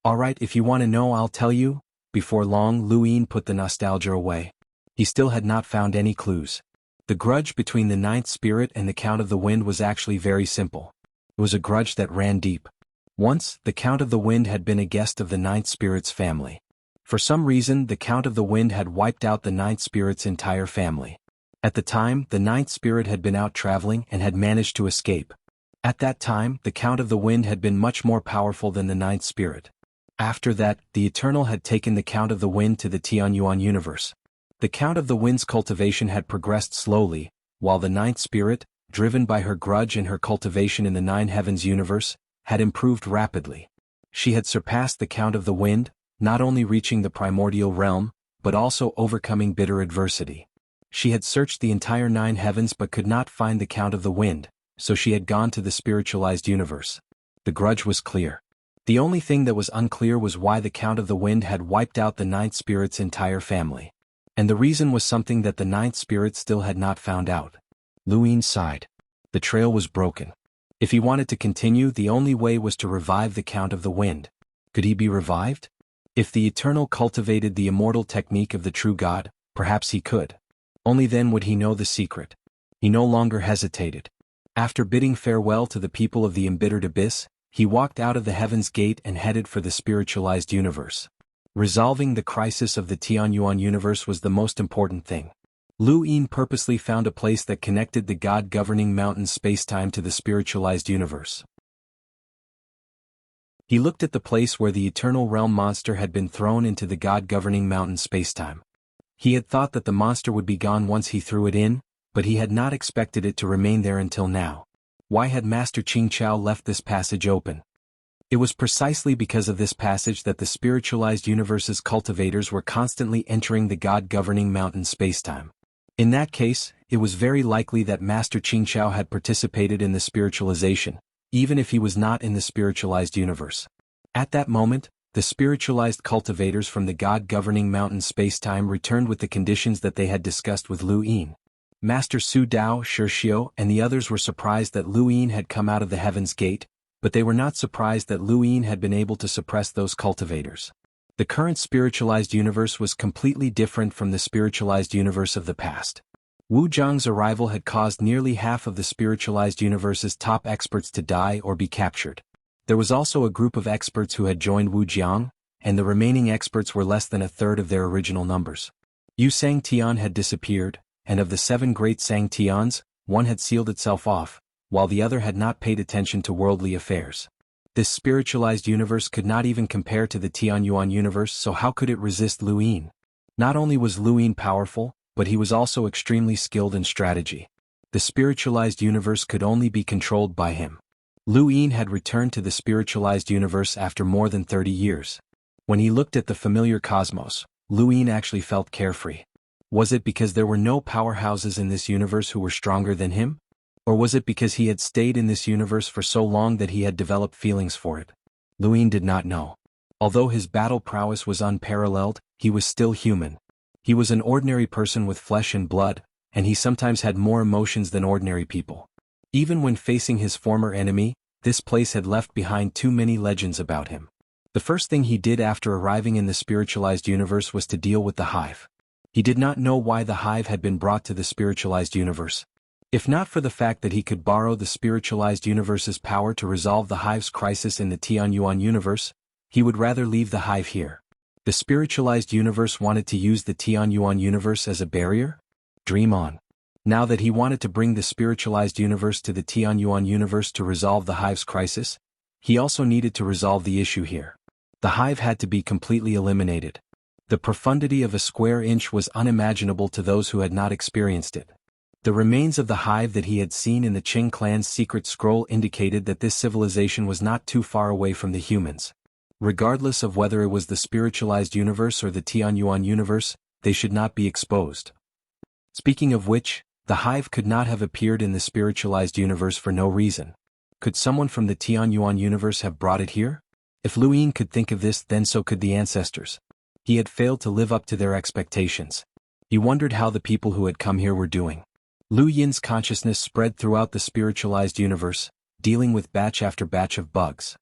Alright, if you want to know, I'll tell you. Before long, Lu Yin put the nostalgia away. He still had not found any clues. The grudge between the ninth spirit and the Count of the Wind was actually very simple. It was a grudge that ran deep. Once, the Count of the Wind had been a guest of the ninth spirit's family. For some reason, the Count of the Wind had wiped out the ninth spirit's entire family. At the time, the ninth spirit had been out traveling and had managed to escape. At that time, the Count of the Wind had been much more powerful than the ninth spirit. After that, the Eternal had taken the Count of the Wind to the Xuanhuan universe. The Count of the Wind's cultivation had progressed slowly, while the ninth spirit, driven by her grudge and her cultivation in the nine heavens universe, had improved rapidly. She had surpassed the Count of the Wind, not only reaching the primordial realm, but also overcoming bitter adversity. She had searched the entire nine heavens but could not find the Count of the Wind, so she had gone to the spiritualized universe. The grudge was clear. The only thing that was unclear was why the Count of the Wind had wiped out the ninth spirit's entire family. And the reason was something that the ninth spirit still had not found out. Luin sighed. The trail was broken. If he wanted to continue, the only way was to revive the Count of the Wind. Could he be revived? If the Eternal cultivated the immortal technique of the true God, perhaps he could. Only then would he know the secret. He no longer hesitated. After bidding farewell to the people of the embittered abyss, he walked out of the Heaven's Gate and headed for the spiritualized universe. Resolving the crisis of the Xuanhuan universe was the most important thing. Luin purposely found a place that connected the God-governing mountain spacetime to the spiritualized universe. He looked at the place where the Eternal Realm monster had been thrown into the God-governing mountain spacetime. He had thought that the monster would be gone once he threw it in, but he had not expected it to remain there until now. Why had Master Qingqiao left this passage open? It was precisely because of this passage that the spiritualized universe's cultivators were constantly entering the God-governing mountain spacetime. In that case, it was very likely that Master Qingqiao had participated in the spiritualization, even if he was not in the spiritualized universe. At that moment, the spiritualized cultivators from the God-governing mountain spacetime returned with the conditions that they had discussed with Luin. Master Su Dao, Shirxiu, and the others were surprised that Luin had come out of the Heaven's Gate, but they were not surprised that Luin had been able to suppress those cultivators. The current spiritualized universe was completely different from the spiritualized universe of the past. Wu Zhang's arrival had caused nearly half of the spiritualized universe's top experts to die or be captured. There was also a group of experts who had joined Wu Jiang, and the remaining experts were less than a third of their original numbers. Yu Sangtian had disappeared, and of the 7 great Sangtians, one had sealed itself off, while the other had not paid attention to worldly affairs. This spiritualized universe could not even compare to the Xuanhuan universe, so how could it resist Luin? Not only was Luin powerful, but he was also extremely skilled in strategy. The spiritualized universe could only be controlled by him. Luin had returned to the spiritualized universe after more than 30 years. When he looked at the familiar cosmos, Luin actually felt carefree. Was it because there were no powerhouses in this universe who were stronger than him? Or was it because he had stayed in this universe for so long that he had developed feelings for it? Luin did not know. Although his battle prowess was unparalleled, he was still human. He was an ordinary person with flesh and blood, and he sometimes had more emotions than ordinary people. Even when facing his former enemy, this place had left behind too many legends about him. The first thing he did after arriving in the spiritualized universe was to deal with the hive. He did not know why the hive had been brought to the spiritualized universe. If not for the fact that he could borrow the spiritualized universe's power to resolve the hive's crisis in the Xuanhuan universe, he would rather leave the hive here. The spiritualized universe wanted to use the Xuanhuan universe as a barrier? Dream on. Now that he wanted to bring the spiritualized universe to the Xuanhuan universe to resolve the hive's crisis, he also needed to resolve the issue here. The hive had to be completely eliminated. The profundity of a square inch was unimaginable to those who had not experienced it. The remains of the hive that he had seen in the Qing clan's secret scroll indicated that this civilization was not too far away from the humans. Regardless of whether it was the spiritualized universe or the Xuanhuan universe, they should not be exposed. Speaking of which, the hive could not have appeared in the spiritualized universe for no reason. Could someone from the Xuanhuan universe have brought it here? If Luin could think of this, then so could the ancestors. He had failed to live up to their expectations. He wondered how the people who had come here were doing. Lu Yin's consciousness spread throughout the spiritualized universe, dealing with batch after batch of bugs.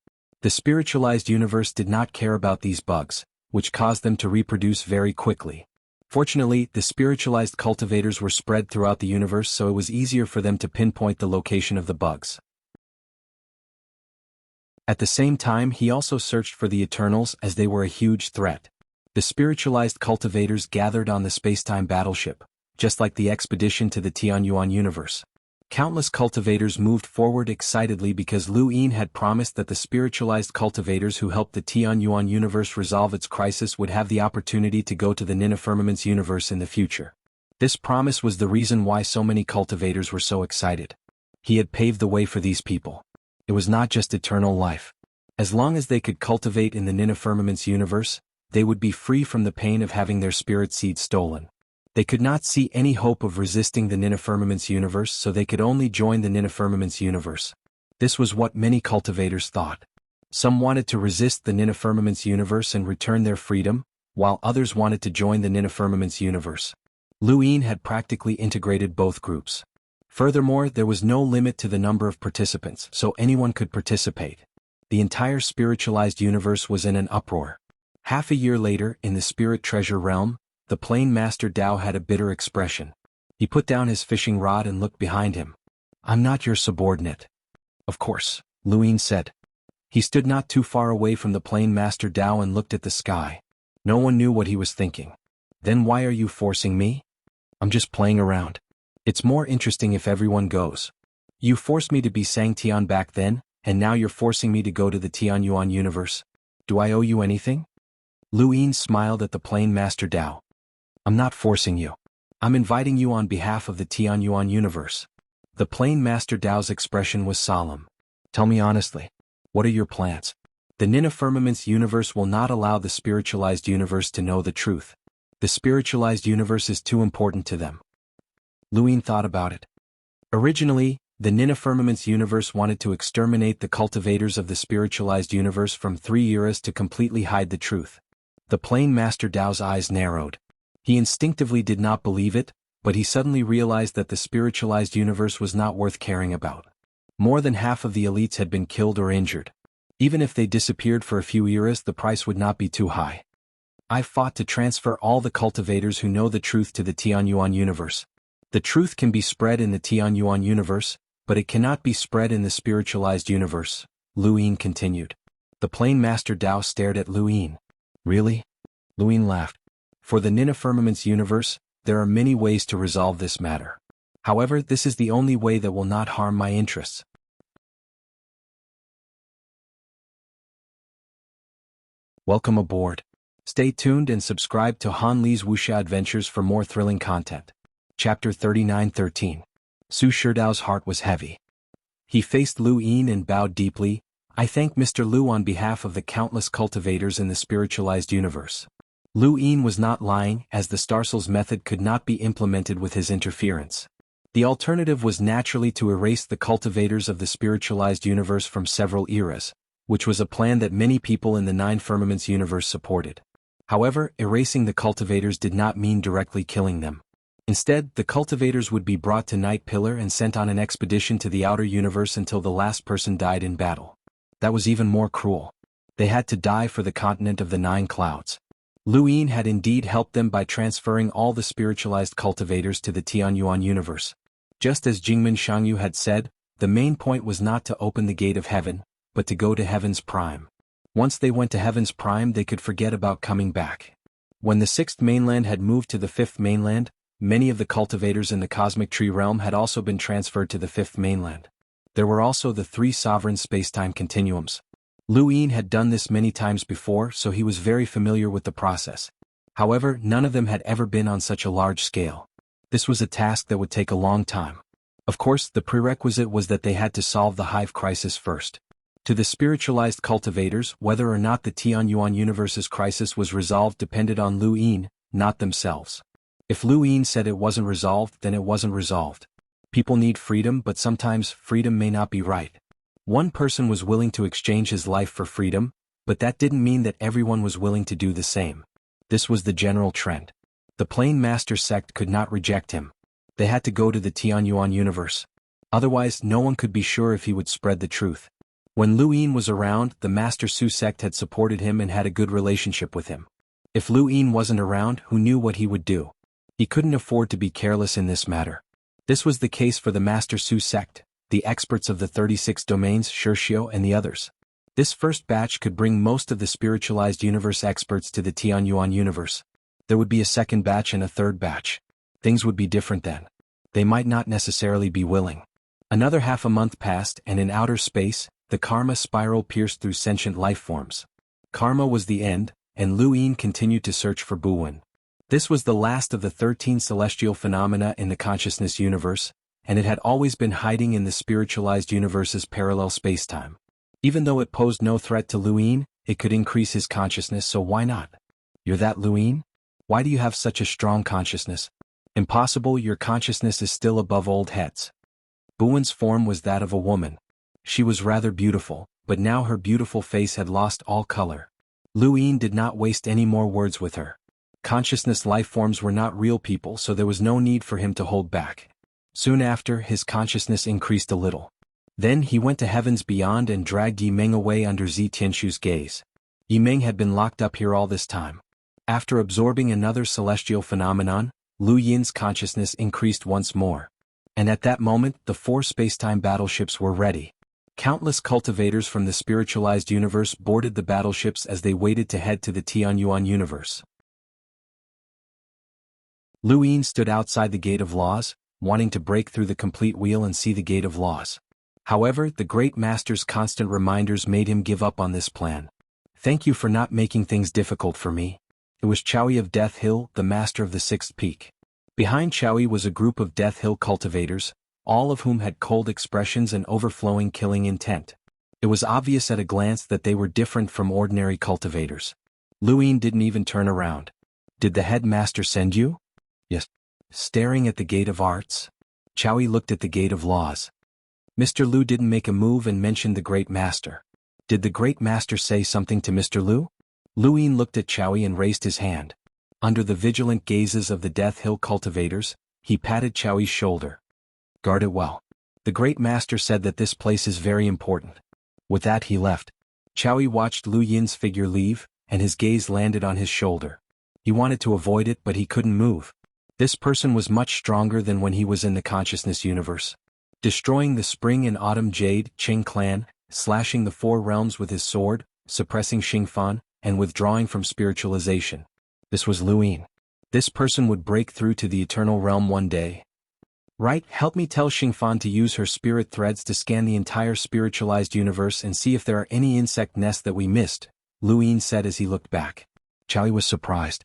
The spiritualized universe did not care about these bugs, which caused them to reproduce very quickly. Fortunately, the spiritualized cultivators were spread throughout the universe, so it was easier for them to pinpoint the location of the bugs. At the same time, he also searched for the Eternals, as they were a huge threat. The spiritualized cultivators gathered on the spacetime battleship, just like the expedition to the Xuanhuan universe. Countless cultivators moved forward excitedly because Luin had promised that the spiritualized cultivators who helped the Xuanhuan universe resolve its crisis would have the opportunity to go to the Nina Firmament's universe in the future. This promise was the reason why so many cultivators were so excited. He had paved the way for these people. It was not just eternal life. As long as they could cultivate in the Nina Firmament's universe, they would be free from the pain of having their spirit seed stolen. They could not see any hope of resisting the Nina Firmament's universe, so they could only join the Nina Firmament's universe. This was what many cultivators thought. Some wanted to resist the Nina Firmament's universe and return their freedom, while others wanted to join the Ninifirmament's universe. Luin had practically integrated both groups. Furthermore, there was no limit to the number of participants, so anyone could participate. The entire spiritualized universe was in an uproar. Half a year later, in the spirit treasure realm, the plain master Dao had a bitter expression. He put down his fishing rod and looked behind him. "I'm not your subordinate." "Of course," Luin said. He stood not too far away from the plain master Dao and looked at the sky. No one knew what he was thinking. "Then why are you forcing me?" "I'm just playing around. It's more interesting if everyone goes. You forced me to be Sangtian back then, and now you're forcing me to go to the Tianyuan universe. Do I owe you anything?" Luin smiled at the plain master Dao. "I'm not forcing you. I'm inviting you on behalf of the Tianyuan universe." The plain master Dao's expression was solemn. "Tell me honestly, what are your plans?" "The Ninifirmament's universe will not allow the spiritualized universe to know the truth. The spiritualized universe is too important to them." Luin thought about it. Originally, the Ninifirmament's universe wanted to exterminate the cultivators of the spiritualized universe from 3 eras to completely hide the truth. The plain master Dao's eyes narrowed. He instinctively did not believe it, but he suddenly realized that the spiritualized universe was not worth caring about. More than half of the elites had been killed or injured. Even if they disappeared for a few eras, the price would not be too high. "I've fought to transfer all the cultivators who know the truth to the Tianyuan universe. The truth can be spread in the Tianyuan universe, but it cannot be spread in the spiritualized universe," Luin continued. The plain master Dao stared at Luin. "Really?" Luin laughed. "For the Ninifirmament's universe, there are many ways to resolve this matter. However, this is the only way that will not harm my interests." Welcome aboard. Stay tuned and subscribe to Han Li's Wuxia Adventures for more thrilling content. Chapter 39:13. Su Shidao's heart was heavy. He faced Luin and bowed deeply. "I thank Mr. Lu on behalf of the countless cultivators in the spiritualized universe." Luin was not lying, as the Starcel's method could not be implemented with his interference. The alternative was naturally to erase the cultivators of the spiritualized universe from several eras, which was a plan that many people in the Nine Firmaments universe supported. However, erasing the cultivators did not mean directly killing them. Instead, the cultivators would be brought to Night Pillar and sent on an expedition to the outer universe until the last person died in battle. That was even more cruel. They had to die for the continent of the Nine Clouds. Luin had indeed helped them by transferring all the spiritualized cultivators to the Tianyuan universe. Just as Jingmen Xiangyu had said, the main point was not to open the gate of heaven, but to go to Heaven's Prime. Once they went to Heaven's Prime, they could forget about coming back. When the Sixth Mainland had moved to the Fifth Mainland, many of the cultivators in the Cosmic Tree realm had also been transferred to the Fifth Mainland. There were also the 3 sovereign spacetime continuums. Luin had done this many times before, so he was very familiar with the process. However, none of them had ever been on such a large scale. This was a task that would take a long time. Of course, the prerequisite was that they had to solve the hive crisis first. To the spiritualized cultivators, whether or not the Tianyuan universe's crisis was resolved depended on Luin, not themselves. If Luin said it wasn't resolved, then it wasn't resolved. People need freedom, but sometimes freedom may not be right. One person was willing to exchange his life for freedom, but that didn't mean that everyone was willing to do the same. This was the general trend. The Plain Master sect could not reject him. They had to go to the Tianyuan universe. Otherwise, no one could be sure if he would spread the truth. When Luin was around, the Master Su sect had supported him and had a good relationship with him. If Luin wasn't around, who knew what he would do? He couldn't afford to be careless in this matter. This was the case for the Master Su sect, the experts of the 36 domains, Xianxia and the others. This first batch could bring most of the spiritualized universe experts to the Tianyuan universe. There would be a second batch and a third batch. Things would be different then. They might not necessarily be willing. Another half a month passed, and in outer space, the karma spiral pierced through sentient life forms. Karma was the end, and Luin continued to search for Buwen. This was the last of the 13 celestial phenomena in the consciousness universe, and it had always been hiding in the spiritualized universe's parallel spacetime. Even though it posed no threat to Luin, it could increase his consciousness, so why not? You're that Luin? Why do you have such a strong consciousness? Impossible, your consciousness is still above old heads. Buwen's form was that of a woman. She was rather beautiful, but now her beautiful face had lost all color. Lu Yin did not waste any more words with her. Consciousness life forms were not real people, so there was no need for him to hold back. Soon after, his consciousness increased a little. Then he went to heavens beyond and dragged Yi Meng away under Zi Tianshu's gaze. Yi Meng had been locked up here all this time. After absorbing another celestial phenomenon, Lu Yin's consciousness increased once more. And at that moment, the 4 spacetime battleships were ready. Countless cultivators from the spiritualized universe boarded the battleships as they waited to head to the Xuanhuan universe. Lu Yin stood outside the Gate of Laws, wanting to break through the complete wheel and see the Gate of Laws. However, the Great Master's constant reminders made him give up on this plan. "Thank you for not making things difficult for me." It was Chowi of Death Hill, the master of the 6th peak. Behind Chowi was a group of Death Hill cultivators, all of whom had cold expressions and overflowing killing intent. It was obvious at a glance that they were different from ordinary cultivators. Lu Yin didn't even turn around. "Did the headmaster send you?" "Yes." Staring at the Gate of Arts, Chowi looked at the Gate of Laws. Mr. Lu didn't make a move and mentioned the Great Master. Did the Great Master say something to Mr. Lu? Lu Yin looked at Chowi and raised his hand. Under the vigilant gazes of the Death Hill cultivators, he patted Chowi's shoulder. "Guard it well. The Great Master said that this place is very important." With that he left. Chowi watched Lu Yin's figure leave, and his gaze landed on his shoulder. He wanted to avoid it, but he couldn't move. This person was much stronger than when he was in the consciousness universe. Destroying the Spring and Autumn Jade Qing clan, slashing the 4 realms with his sword, suppressing Xingfan, and withdrawing from spiritualization. This was Lu Yin. This person would break through to the eternal realm one day. "Right, help me tell Xingfan to use her spirit threads to scan the entire spiritualized universe and see if there are any insect nests that we missed," Lu Yin said as he looked back. Chowi was surprised.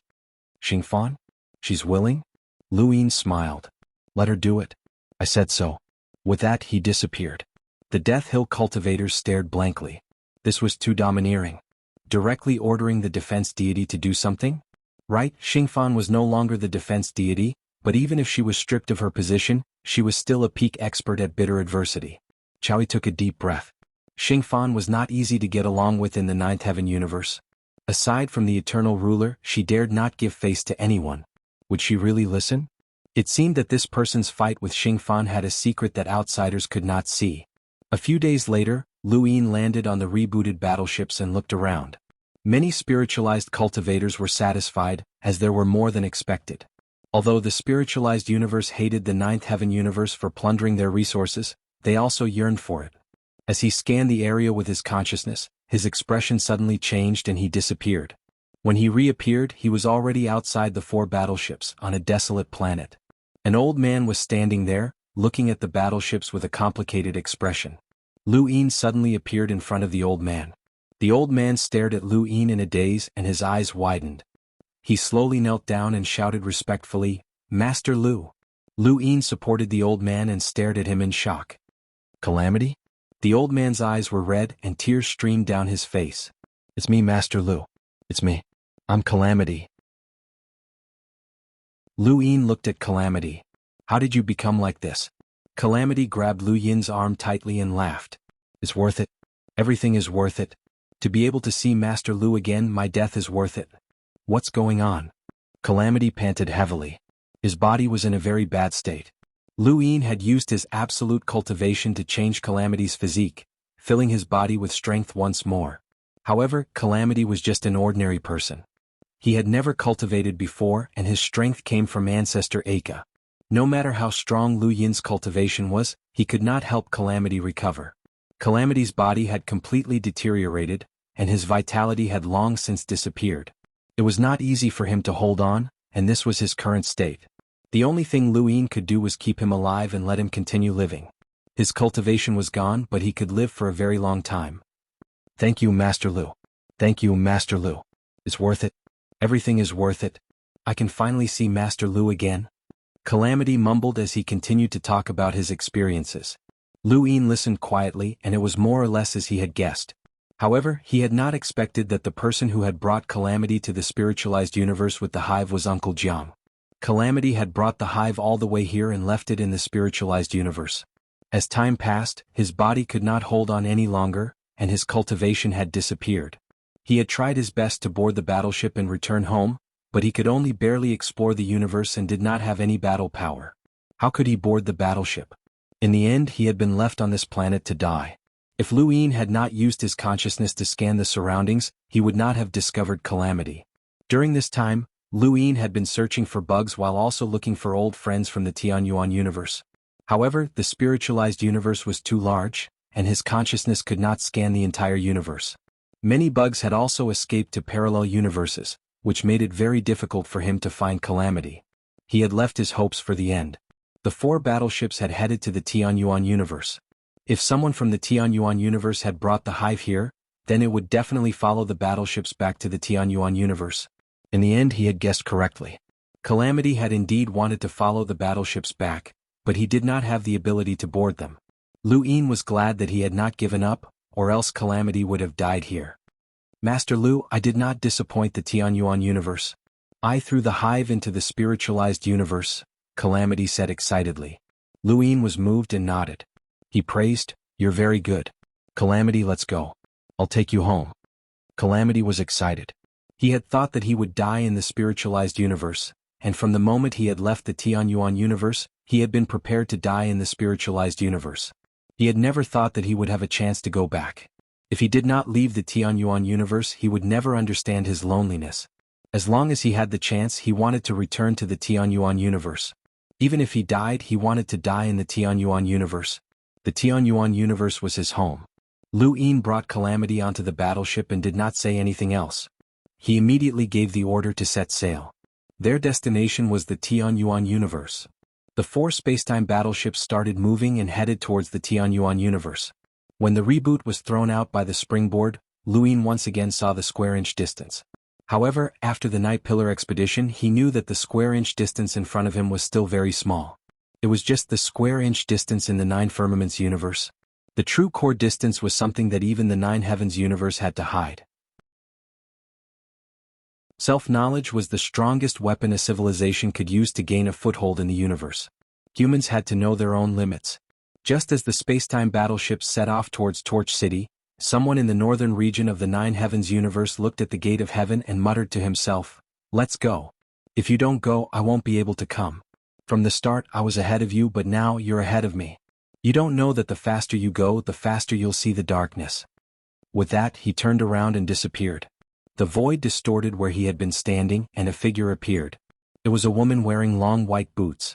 "Xingfan? She's willing?" Lu Yin smiled. "Let her do it. I said so." With that he disappeared. The Death Hill cultivators stared blankly. This was too domineering. Directly ordering the defense deity to do something? Right, Xingfan was no longer the defense deity, but even if she was stripped of her position, she was still a peak expert at bitter adversity. Chowi took a deep breath. Xingfan was not easy to get along with in the 9th heaven universe. Aside from the eternal ruler, she dared not give face to anyone. Would she really listen? It seemed that this person's fight with Xingfan had a secret that outsiders could not see. A few days later, Lu Yin landed on the rebooted battleships and looked around. Many spiritualized cultivators were satisfied, as there were more than expected. Although the spiritualized universe hated the 9th heaven universe for plundering their resources, they also yearned for it. As he scanned the area with his consciousness, his expression suddenly changed and he disappeared. When he reappeared, he was already outside the 4 battleships, on a desolate planet. An old man was standing there, looking at the battleships with a complicated expression. Lu Yin suddenly appeared in front of the old man. The old man stared at Lu Yin in a daze and his eyes widened. He slowly knelt down and shouted respectfully, "Master Lu." Lu Yin supported the old man and stared at him in shock. "Calamity?" The old man's eyes were red and tears streamed down his face. "It's me, Master Lu. It's me. I'm Calamity." Lu Yin looked at Calamity. "How did you become like this?" Calamity grabbed Lu Yin's arm tightly and laughed. "It's worth it. Everything is worth it. To be able to see Master Lu again, my death is worth it." "What's going on?" Calamity panted heavily. His body was in a very bad state. Lu Yin had used his absolute cultivation to change Calamity's physique, filling his body with strength once more. However, Calamity was just an ordinary person. He had never cultivated before and his strength came from ancestor Aka. No matter how strong Lu Yin's cultivation was, he could not help Calamity recover. Calamity's body had completely deteriorated, and his vitality had long since disappeared. It was not easy for him to hold on, and this was his current state. The only thing Lu Yin could do was keep him alive and let him continue living. His cultivation was gone, but he could live for a very long time. "Thank you, Master Lu. Thank you, Master Lu. It's worth it. Everything is worth it. I can finally see Master Lu again." Calamity mumbled as he continued to talk about his experiences. Lu Yin listened quietly and it was more or less as he had guessed. However, he had not expected that the person who had brought Calamity to the spiritualized universe with the hive was Uncle Jiang. Calamity had brought the hive all the way here and left it in the spiritualized universe. As time passed, his body could not hold on any longer, and his cultivation had disappeared. He had tried his best to board the battleship and return home, but he could only barely explore the universe and did not have any battle power. How could he board the battleship? In the end, he had been left on this planet to die. If Lu Ying had not used his consciousness to scan the surroundings, he would not have discovered Calamity. During this time, Lu Ying had been searching for bugs while also looking for old friends from the Xuanhuan universe. However, the spiritualized universe was too large, and his consciousness could not scan the entire universe. Many bugs had also escaped to parallel universes, which made it very difficult for him to find Calamity. He had left his hopes for the end. The 4 battleships had headed to the Xuanhuan universe. If someone from the Xuanhuan universe had brought the hive here, then it would definitely follow the battleships back to the Xuanhuan universe. In the end, he had guessed correctly. Calamity had indeed wanted to follow the battleships back, but he did not have the ability to board them. Lu Ying was glad that he had not given up, or else Calamity would have died here. Master Lu, I did not disappoint the Xuanhuan universe. I threw the hive into the spiritualized universe, Calamity said excitedly. Lu Ying was moved and nodded. He praised, "You're very good. Calamity, let's go. I'll take you home." Calamity was excited. He had thought that he would die in the spiritualized universe, and from the moment he had left the Xuanhuan universe, he had been prepared to die in the spiritualized universe. He had never thought that he would have a chance to go back. If he did not leave the Xuanhuan universe, he would never understand his loneliness. As long as he had the chance, he wanted to return to the Xuanhuan universe. Even if he died, he wanted to die in the Xuanhuan universe. The Xuanhuan universe was his home. Lu Ying brought Calamity onto the battleship and did not say anything else. He immediately gave the order to set sail. Their destination was the Xuanhuan universe. The 4 spacetime battleships started moving and headed towards the Xuanhuan universe. When the reboot was thrown out by the springboard, Lu Ying once again saw the square-inch distance. However, after the Night Pillar expedition, he knew that the square-inch distance in front of him was still very small. It was just the square-inch distance in the 9 firmaments universe. The true core distance was something that even the 9 heavens universe had to hide. Self-knowledge was the strongest weapon a civilization could use to gain a foothold in the universe. Humans had to know their own limits. Just as the spacetime battleships set off towards Torch City, someone in the northern region of the 9 heavens universe looked at the gate of heaven and muttered to himself, "Let's go. If you don't go, I won't be able to come. From the start, I was ahead of you, but now you're ahead of me. You don't know that the faster you go, the faster you'll see the darkness." With that, he turned around and disappeared. The void distorted where he had been standing, and a figure appeared. It was a woman wearing long white boots.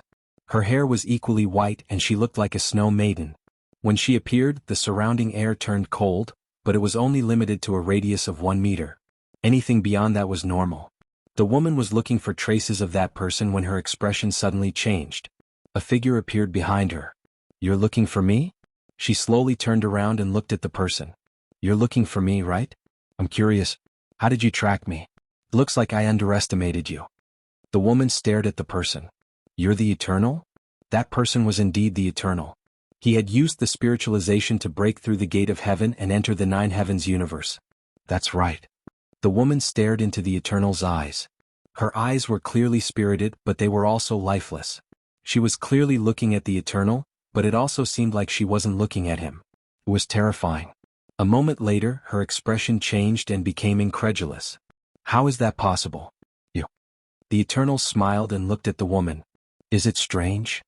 Her hair was equally white and she looked like a snow maiden. When she appeared, the surrounding air turned cold, but it was only limited to a radius of 1 meter. Anything beyond that was normal. The woman was looking for traces of that person when her expression suddenly changed. A figure appeared behind her. "You're looking for me?" She slowly turned around and looked at the person. "You're looking for me, right? I'm curious. How did you track me? Looks like I underestimated you." The woman stared at the person. "You're the Eternal?" That person was indeed the Eternal. He had used the spiritualization to break through the gate of heaven and enter the 9 heavens universe. "That's right." The woman stared into the Eternal's eyes. Her eyes were clearly spirited, but they were also lifeless. She was clearly looking at the Eternal, but it also seemed like she wasn't looking at him. It was terrifying. A moment later, her expression changed and became incredulous. "How is that possible? You?" The Eternal smiled and looked at the woman. "Is it strange?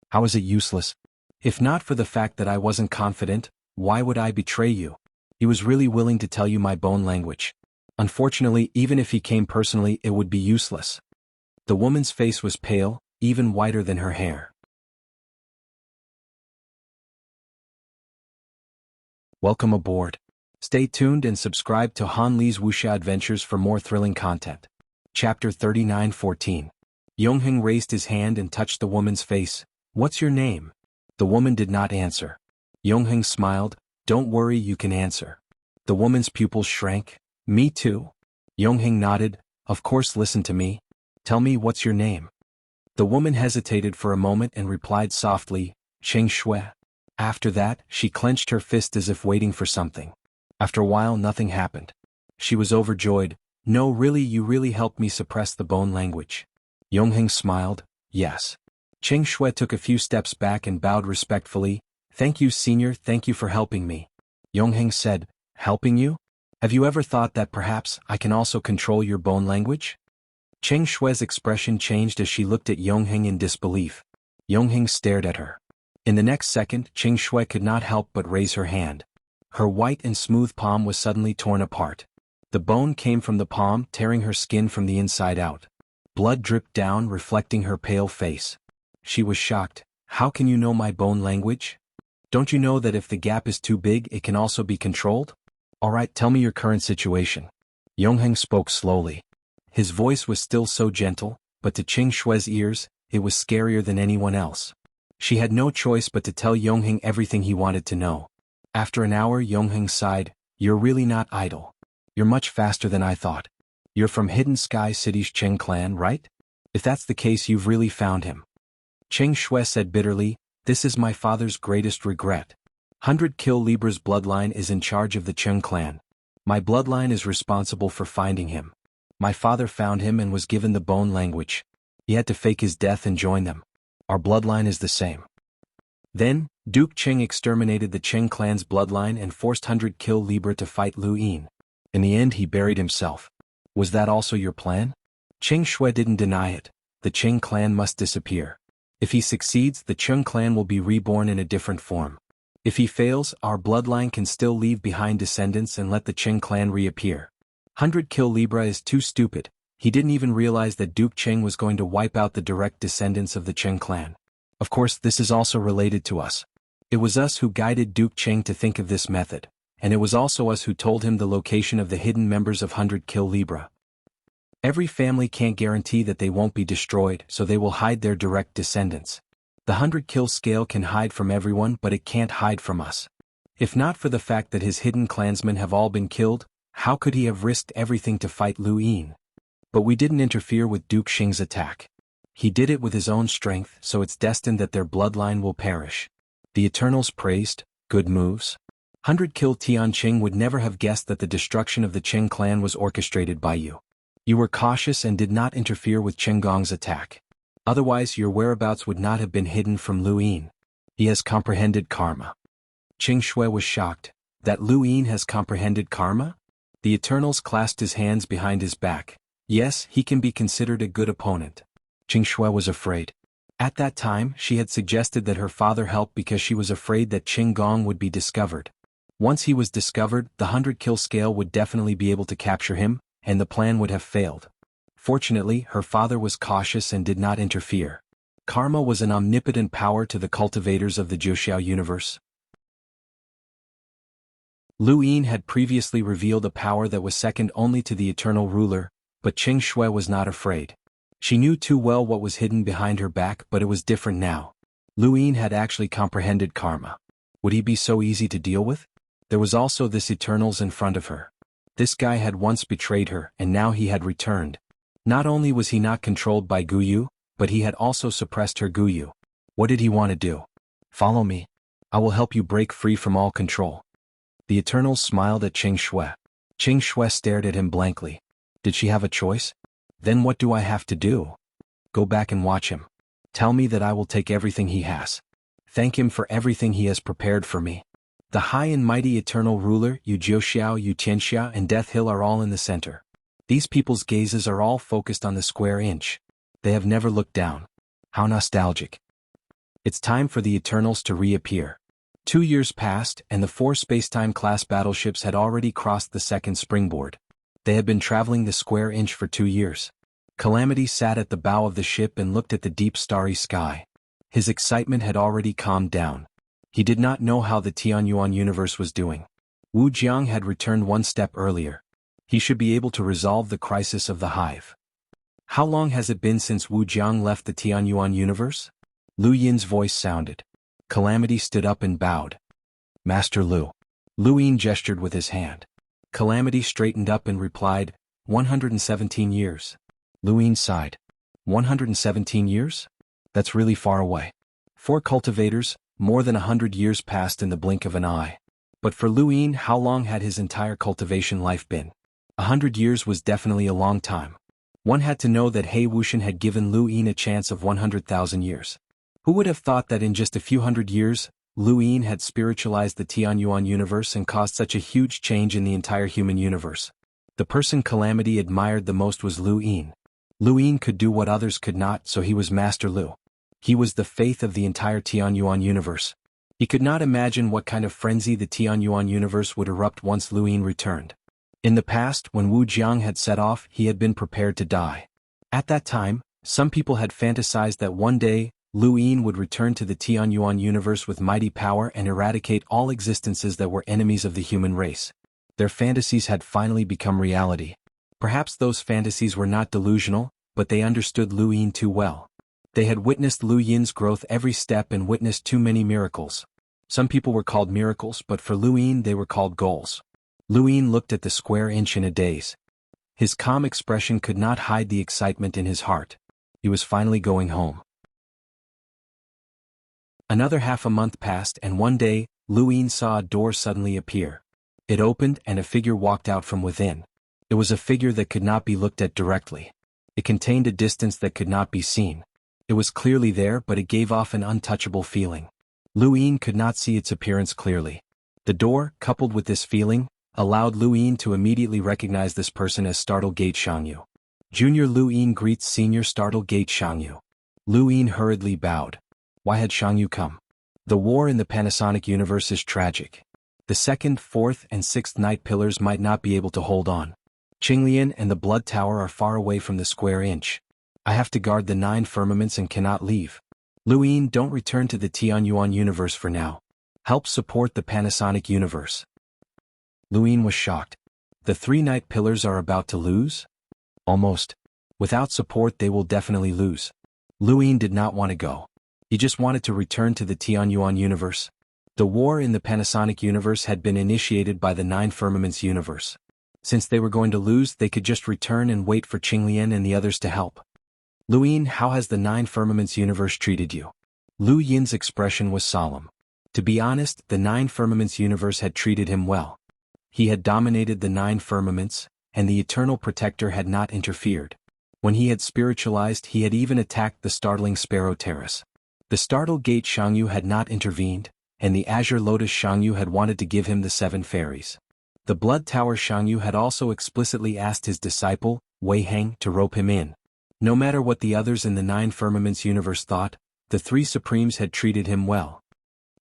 How is it useless? If not for the fact that I wasn't confident, why would I betray you? He was really willing to tell you my bone language. Unfortunately, even if he came personally, it would be useless." The woman's face was pale, even whiter than her hair. Welcome aboard. Stay tuned and subscribe to Han Li's Wuxia Adventures for more thrilling content. Chapter 39:14. Yongheng raised his hand and touched the woman's face. "What's your name?" The woman did not answer. Yongheng smiled. "Don't worry, you can answer." The woman's pupils shrank. "Me too." Yongheng nodded. "Of course, listen to me. Tell me, what's your name?" The woman hesitated for a moment and replied softly, "xianxia." After that, she clenched her fist as if waiting for something. After a while, nothing happened. She was overjoyed. "No, really, you really helped me suppress the bone language." Yongheng smiled. "Yes." xianxia took a few steps back and bowed respectfully. "Thank you, senior, thank you for helping me." Yongheng said, "Helping you? Have you ever thought that perhaps I can also control your bone language? Cheng Shui's expression changed as she looked at Yongheng in disbelief. Yongheng stared at her. In the next second, Cheng Shui could not help but raise her hand. Her white and smooth palm was suddenly torn apart. The bone came from the palm, tearing her skin from the inside out. Blood dripped down, reflecting her pale face. She was shocked. How can you know my bone language? Don't you know that if the gap is too big, it can also be controlled? Alright, tell me your current situation. Yongheng spoke slowly. His voice was still so gentle, but to Cheng Shui's ears, it was scarier than anyone else. She had no choice but to tell Yongheng everything he wanted to know. After an hour, Yongheng sighed. You're really not idle. You're much faster than I thought. You're from Hidden Sky City's Cheng clan, right? If that's the case, you've really found him. Cheng Shui said bitterly, this is my father's greatest regret. 100 Kill Libra's bloodline is in charge of the Cheng clan. My bloodline is responsible for finding him. My father found him and was given the bone language. He had to fake his death and join them. Our bloodline is the same. Then, Duke Cheng exterminated the Cheng clan's bloodline and forced 100 Kill Libra to fight Lu Yin. In the end, he buried himself. Was that also your plan? Cheng Shui didn't deny it. The Cheng clan must disappear. If he succeeds, the Cheng clan will be reborn in a different form. If he fails, our bloodline can still leave behind descendants and let the Cheng clan reappear. 100 Kill Libra is too stupid. He didn't even realize that Duke Cheng was going to wipe out the direct descendants of the Cheng clan. Of course, this is also related to us. It was us who guided Duke Cheng to think of this method, and it was also us who told him the location of the hidden members of 100 Kill Libra. Every family can't guarantee that they won't be destroyed, so they will hide their direct descendants. The 100 Kill scale can hide from everyone, but it can't hide from us. If not for the fact that his hidden clansmen have all been killed, how could he have risked everything to fight Lu Yin? But we didn't interfere with Duke Xing's attack. He did it with his own strength, so it's destined that their bloodline will perish. The Eternals praised, good moves. 100 Kill Tianqing would never have guessed that the destruction of the Cheng clan was orchestrated by you. You were cautious and did not interfere with Cheng Gong's attack. Otherwise your whereabouts would not have been hidden from Lu Yin. He has comprehended karma. Cheng Shui was shocked. That Lu Yin has comprehended karma? The Eternals clasped his hands behind his back. Yes, he can be considered a good opponent. Cheng Shui was afraid. At that time, she had suggested that her father help because she was afraid that Cheng Gong would be discovered. Once he was discovered, the 100 Kill scale would definitely be able to capture him, and the plan would have failed. Fortunately, her father was cautious and did not interfere. Karma was an omnipotent power to the cultivators of the Jiuxiao universe. Lu Yin had previously revealed a power that was second only to the eternal ruler, but Cheng Shui was not afraid. She knew too well what was hidden behind her back, but it was different now. Lu Yin had actually comprehended karma. Would he be so easy to deal with? There was also this Eternals in front of her. This guy had once betrayed her, and now he had returned. Not only was he not controlled by Guyu, but he had also suppressed her Guyu. What did he want to do? Follow me. I will help you break free from all control. The Eternals smiled at Cheng Shui. Cheng Shui stared at him blankly. Did she have a choice? Then what do I have to do? Go back and watch him. Tell me that I will take everything he has. Thank him for everything he has prepared for me. The high and mighty eternal ruler, Yu Jiuxiao, Yu Qianxia, and Death Hill are all in the center. These people's gazes are all focused on the square inch. They have never looked down. How nostalgic. It's time for the Eternals to reappear. 2 years passed, and the 4 spacetime class battleships had already crossed the second springboard. They had been traveling the square inch for 2 years. Calamity sat at the bow of the ship and looked at the deep starry sky. His excitement had already calmed down. He did not know how the Xuanhuan universe was doing. Wu Jiang had returned 1 step earlier. He should be able to resolve the crisis of the hive. How long has it been since Wu Jiang left the Xuanhuan universe? Lu Yin's voice sounded. Calamity stood up and bowed. Master Lu. Lu Yin gestured with his hand. Calamity straightened up and replied, 117 years. Lu Yin sighed. 117 years? That's really far away. For cultivators, more than 100 years passed in the blink of an eye. But for Lu Yin, how long had his entire cultivation life been? 100 years was definitely a long time. One had to know that He Wuxian had given Lu Yin a chance of 100,000 years. Who would have thought that in just a few hundred years, Lu Yin had spiritualized the Xuanhuan universe and caused such a huge change in the entire human universe. The person Calamity admired the most was Lu Yin. Lu Yin could do what others could not, so he was Master Lu. He was the faith of the entire Xuanhuan universe. He could not imagine what kind of frenzy the Xuanhuan universe would erupt once Lu Yin returned. In the past, when Wu Jiang had set off, he had been prepared to die. At that time, some people had fantasized that one day, Lu Yin would return to the Xuanhuan universe with mighty power and eradicate all existences that were enemies of the human race. Their fantasies had finally become reality. Perhaps those fantasies were not delusional, but they understood Lu Yin too well. They had witnessed Lu Yin's growth every step and witnessed too many miracles. Some people were called miracles, but for Lu Yin they were called goals. Lu Yin looked at the square inch in a daze. His calm expression could not hide the excitement in his heart. He was finally going home. Another half a month passed and one day, Lu Yin saw a door suddenly appear. It opened and a figure walked out from within. It was a figure that could not be looked at directly. It contained a distance that could not be seen. It was clearly there, but it gave off an untouchable feeling. Lu Yin could not see its appearance clearly. The door, coupled with this feeling, allowed Lu Yin to immediately recognize this person as Startle Gate Xianxia. Junior Lu Yin greets Senior Startle Gate Xianxia. Lu Yin hurriedly bowed. Why had Xianxia come? The war in the Panasonic universe is tragic. The second, fourth, and sixth night pillars might not be able to hold on. Qinglian and the Blood Tower are far away from the square inch. I have to guard the 9 firmaments and cannot leave. Lu Yin, don't return to the Xuanhuan universe for now. Help support the Panasonic universe. Lu Yin was shocked. The 3 night pillars are about to lose? Almost. Without support they will definitely lose. Lu Yin did not want to go. He just wanted to return to the Xuanhuan universe. The war in the Panasonic universe had been initiated by the 9 firmaments universe. Since they were going to lose, they could just return and wait for Qinglian and the others to help. Lu Yin, how has the 9 firmaments universe treated you? Lu Yin's expression was solemn. To be honest, the 9 firmaments universe had treated him well. He had dominated the 9 firmaments, and the Eternal Protector had not interfered. When he had spiritualized, he had even attacked the startling Sparrow Terrace. The Startle Gate Xianxia had not intervened, and the Azure Lotus Xianxia had wanted to give him the 7 fairies. The Blood Tower Xianxia had also explicitly asked his disciple, Wei Heng, to rope him in. No matter what the others in the 9 firmaments universe thought, the 3 supremes had treated him well.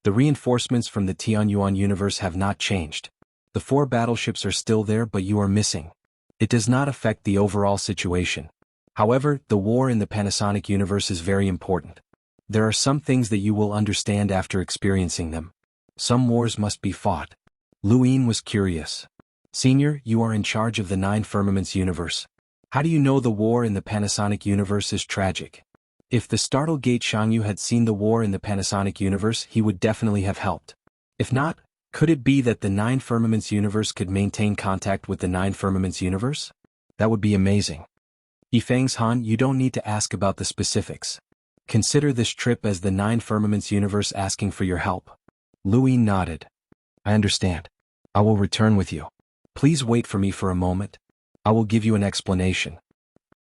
The reinforcements from the Xuanhuan universe have not changed. The 4 battleships are still there, but you are missing. It does not affect the overall situation. However, the war in the Panasonic universe is very important. There are some things that you will understand after experiencing them. Some wars must be fought. Lu Yin was curious. Senior, you are in charge of the 9 firmaments universe. How do you know the war in the Panasonic universe is tragic? If the Startle Gate Xianxia had seen the war in the Panasonic universe, he would definitely have helped. If not, could it be that the 9 firmaments universe could maintain contact with the 9 firmaments universe? That would be amazing. Yifang's-han, you don't need to ask about the specifics. Consider this trip as the 9 firmaments universe asking for your help. Lu Yin nodded. I understand. I will return with you. Please wait for me for a moment. I will give you an explanation.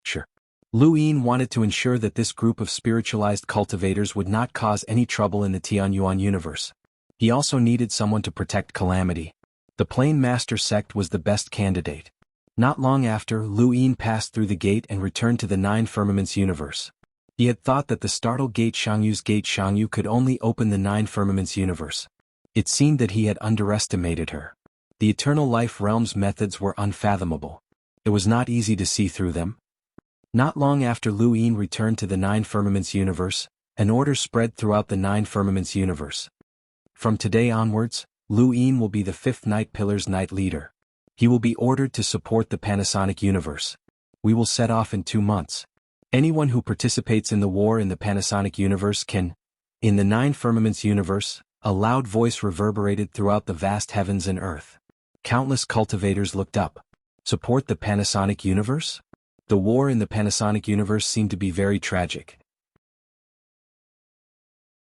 Sure. Lu Yin wanted to ensure that this group of spiritualized cultivators would not cause any trouble in the Xuanhuan universe. He also needed someone to protect Calamity. The Plain Master sect was the best candidate. Not long after, Lu Yin passed through the gate and returned to the 9 firmaments universe. He had thought that the Startle Gate Xianxia's Gate Xianxia could only open the 9 firmaments universe. It seemed that he had underestimated her. The Eternal Life Realm's methods were unfathomable. It was not easy to see through them. Not long after Lu Yin returned to the 9 firmaments universe, an order spread throughout the 9 firmaments universe. From today onwards, Lu Yin will be the 5th Night Pillar's Night Leader. He will be ordered to support the Panasonic universe. We will set off in 2 months. Anyone who participates in the war in the Panasonic universe can. In the 9 firmaments universe, a loud voice reverberated throughout the vast heavens and earth. Countless cultivators looked up. Support the Panasonic universe? The war in the Panasonic universe seemed to be very tragic.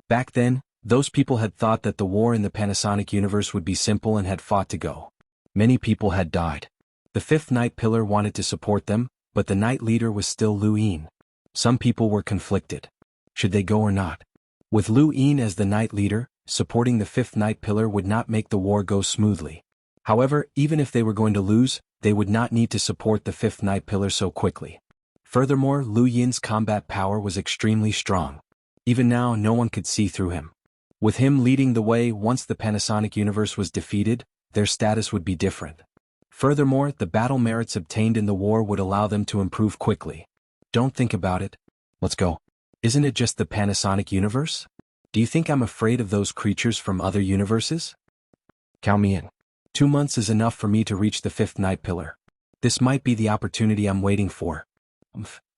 Back then, those people had thought that the war in the Panasonic universe would be simple and had fought to go. Many people had died. The 5th Night Pillar wanted to support them, but the Night Leader was still Lu Yin. Some people were conflicted. Should they go or not? With Lu Yin as the Night Leader, supporting the fifth night pillar would not make the war go smoothly. However, even if they were going to lose, they would not need to support the fifth night pillar so quickly. Furthermore, Lu Yin's combat power was extremely strong. Even now, no one could see through him. With him leading the way, once the Panasonic universe was defeated, their status would be different. Furthermore, the battle merits obtained in the war would allow them to improve quickly. Don't think about it. Let's go. Isn't it just the Panasonic universe? Do you think I'm afraid of those creatures from other universes? Count me in. 2 months is enough for me to reach the fifth night pillar. This might be the opportunity I'm waiting for.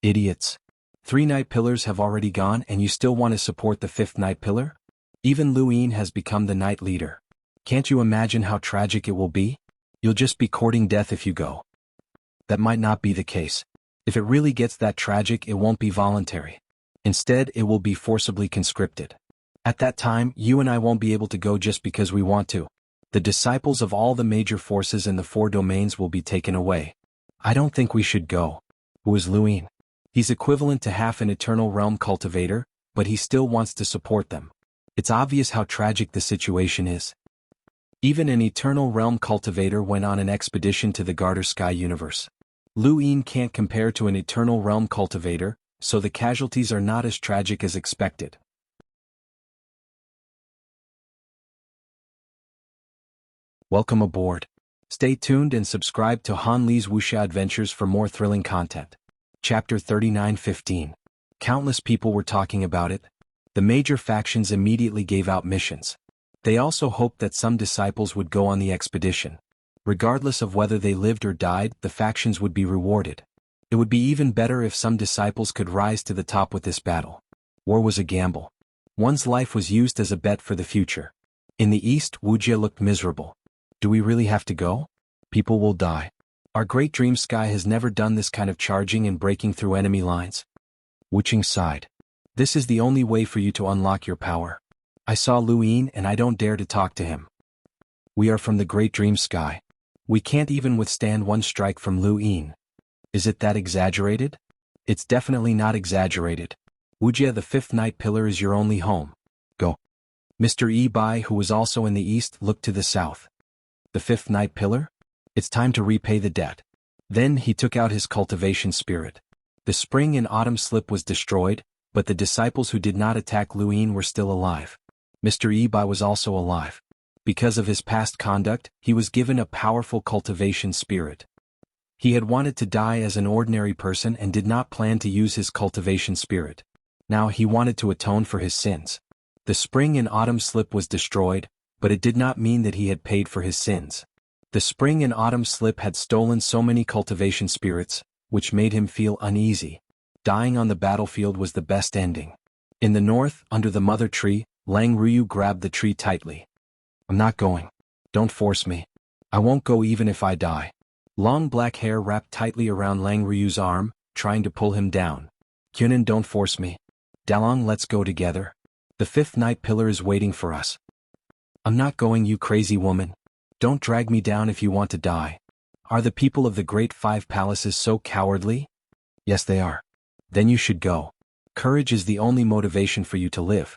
Idiots. 3 night pillars have already gone and you still want to support the fifth night pillar? Even Lu Yin has become the night leader. Can't you imagine how tragic it will be? You'll just be courting death if you go. That might not be the case. If it really gets that tragic, it won't be voluntary. Instead, it will be forcibly conscripted. At that time, you and I won't be able to go just because we want to. The disciples of all the major forces in the 4 domains will be taken away. I don't think we should go. Who is Lu Yin? He's equivalent to half an eternal realm cultivator, but he still wants to support them. It's obvious how tragic the situation is. Even an eternal realm cultivator went on an expedition to the Garter Sky universe. Lu Yin can't compare to an eternal realm cultivator, so the casualties are not as tragic as expected. Welcome aboard. Stay tuned and subscribe to Han Li's wuxia adventures for more thrilling content. Chapter 39:15. Countless people were talking about it. The major factions immediately gave out missions. They also hoped that some disciples would go on the expedition. Regardless of whether they lived or died, the factions would be rewarded. It would be even better if some disciples could rise to the top with this battle. War was a gamble. One's life was used as a bet for the future. In the east, Wuxia looked miserable. Do we really have to go? People will die. Our great dream sky has never done this kind of charging and breaking through enemy lines. Wuxing sighed. This is the only way for you to unlock your power. I saw Lu Yin and I don't dare to talk to him. We are from the great dream sky. We can't even withstand one strike from Lu Yin. Is it that exaggerated? It's definitely not exaggerated. Wuxia, the fifth night pillar is your only home. Go. Mr. Yi Bai, who was also in the east, looked to the south. The fifth night pillar? It's time to repay the debt. Then he took out his cultivation spirit. The spring and autumn slip was destroyed, but the disciples who did not attack Lu Yin were still alive. Mr. Yi Bai was also alive. Because of his past conduct, he was given a powerful cultivation spirit. He had wanted to die as an ordinary person and did not plan to use his cultivation spirit. Now he wanted to atone for his sins. The spring and autumn slip was destroyed, but it did not mean that he had paid for his sins. The spring and autumn slip had stolen so many cultivation spirits, which made him feel uneasy. Dying on the battlefield was the best ending. In the north, under the mother tree, Lang Ruyu grabbed the tree tightly. I'm not going. Don't force me. I won't go even if I die. Long black hair wrapped tightly around Lang Ruyu's arm, trying to pull him down. Kyunin, don't force me. Dalong, let's go together. The fifth night pillar is waiting for us. I'm not going, you crazy woman. Don't drag me down if you want to die. Are the people of the Great Five Palaces so cowardly? Yes, they are. Then you should go. Courage is the only motivation for you to live.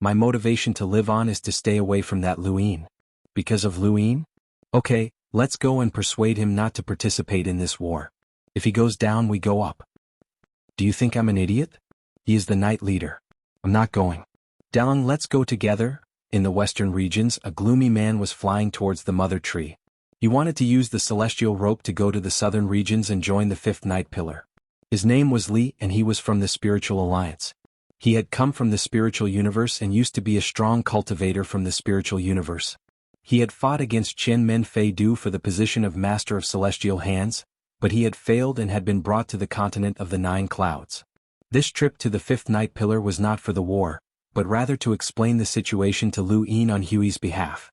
My motivation to live on is to stay away from that Lu Yin. Because of Lu Yin? Okay, let's go and persuade him not to participate in this war. If he goes down, we go up. Do you think I'm an idiot? He is the night leader. I'm not going. Dalong, let's go together. In the western regions, a gloomy man was flying towards the mother tree. He wanted to use the celestial rope to go to the southern regions and join the fifth night pillar. His name was Li and he was from the Spiritual Alliance. He had come from the spiritual universe and used to be a strong cultivator from the spiritual universe. He had fought against Chen Men Fei Du for the position of Master of Celestial Hands, but he had failed and had been brought to the continent of the Nine Clouds. This trip to the fifth night pillar was not for the war, but rather to explain the situation to Lu Yin on Hui's behalf.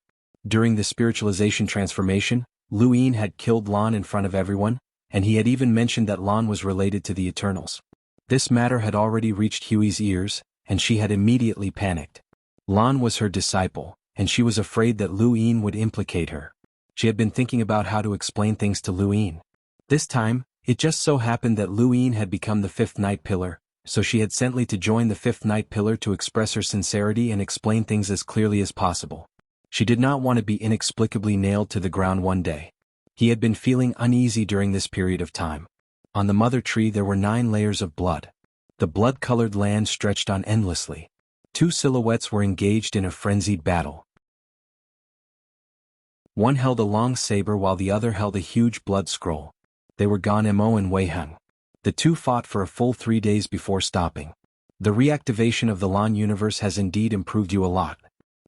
During the spiritualization transformation, Lu Yin had killed Lan in front of everyone, and he had even mentioned that Lan was related to the Eternals. This matter had already reached Hui's ears, and she had immediately panicked. Lan was her disciple, and she was afraid that Lu Yin would implicate her. She had been thinking about how to explain things to Lu Yin. This time, it just so happened that Lu Yin had become the fifth night pillar, so she had sent Li to join the fifth night pillar to express her sincerity and explain things as clearly as possible. She did not want to be inexplicably nailed to the ground one day. He had been feeling uneasy during this period of time. On the mother tree there were 9 layers of blood. The blood-colored land stretched on endlessly. 2 silhouettes were engaged in a frenzied battle. One held a long saber while the other held a huge blood scroll. They were Gan Mo and Wei Heng. The two fought for a full 3 days before stopping. The reactivation of the Lan universe has indeed improved you a lot.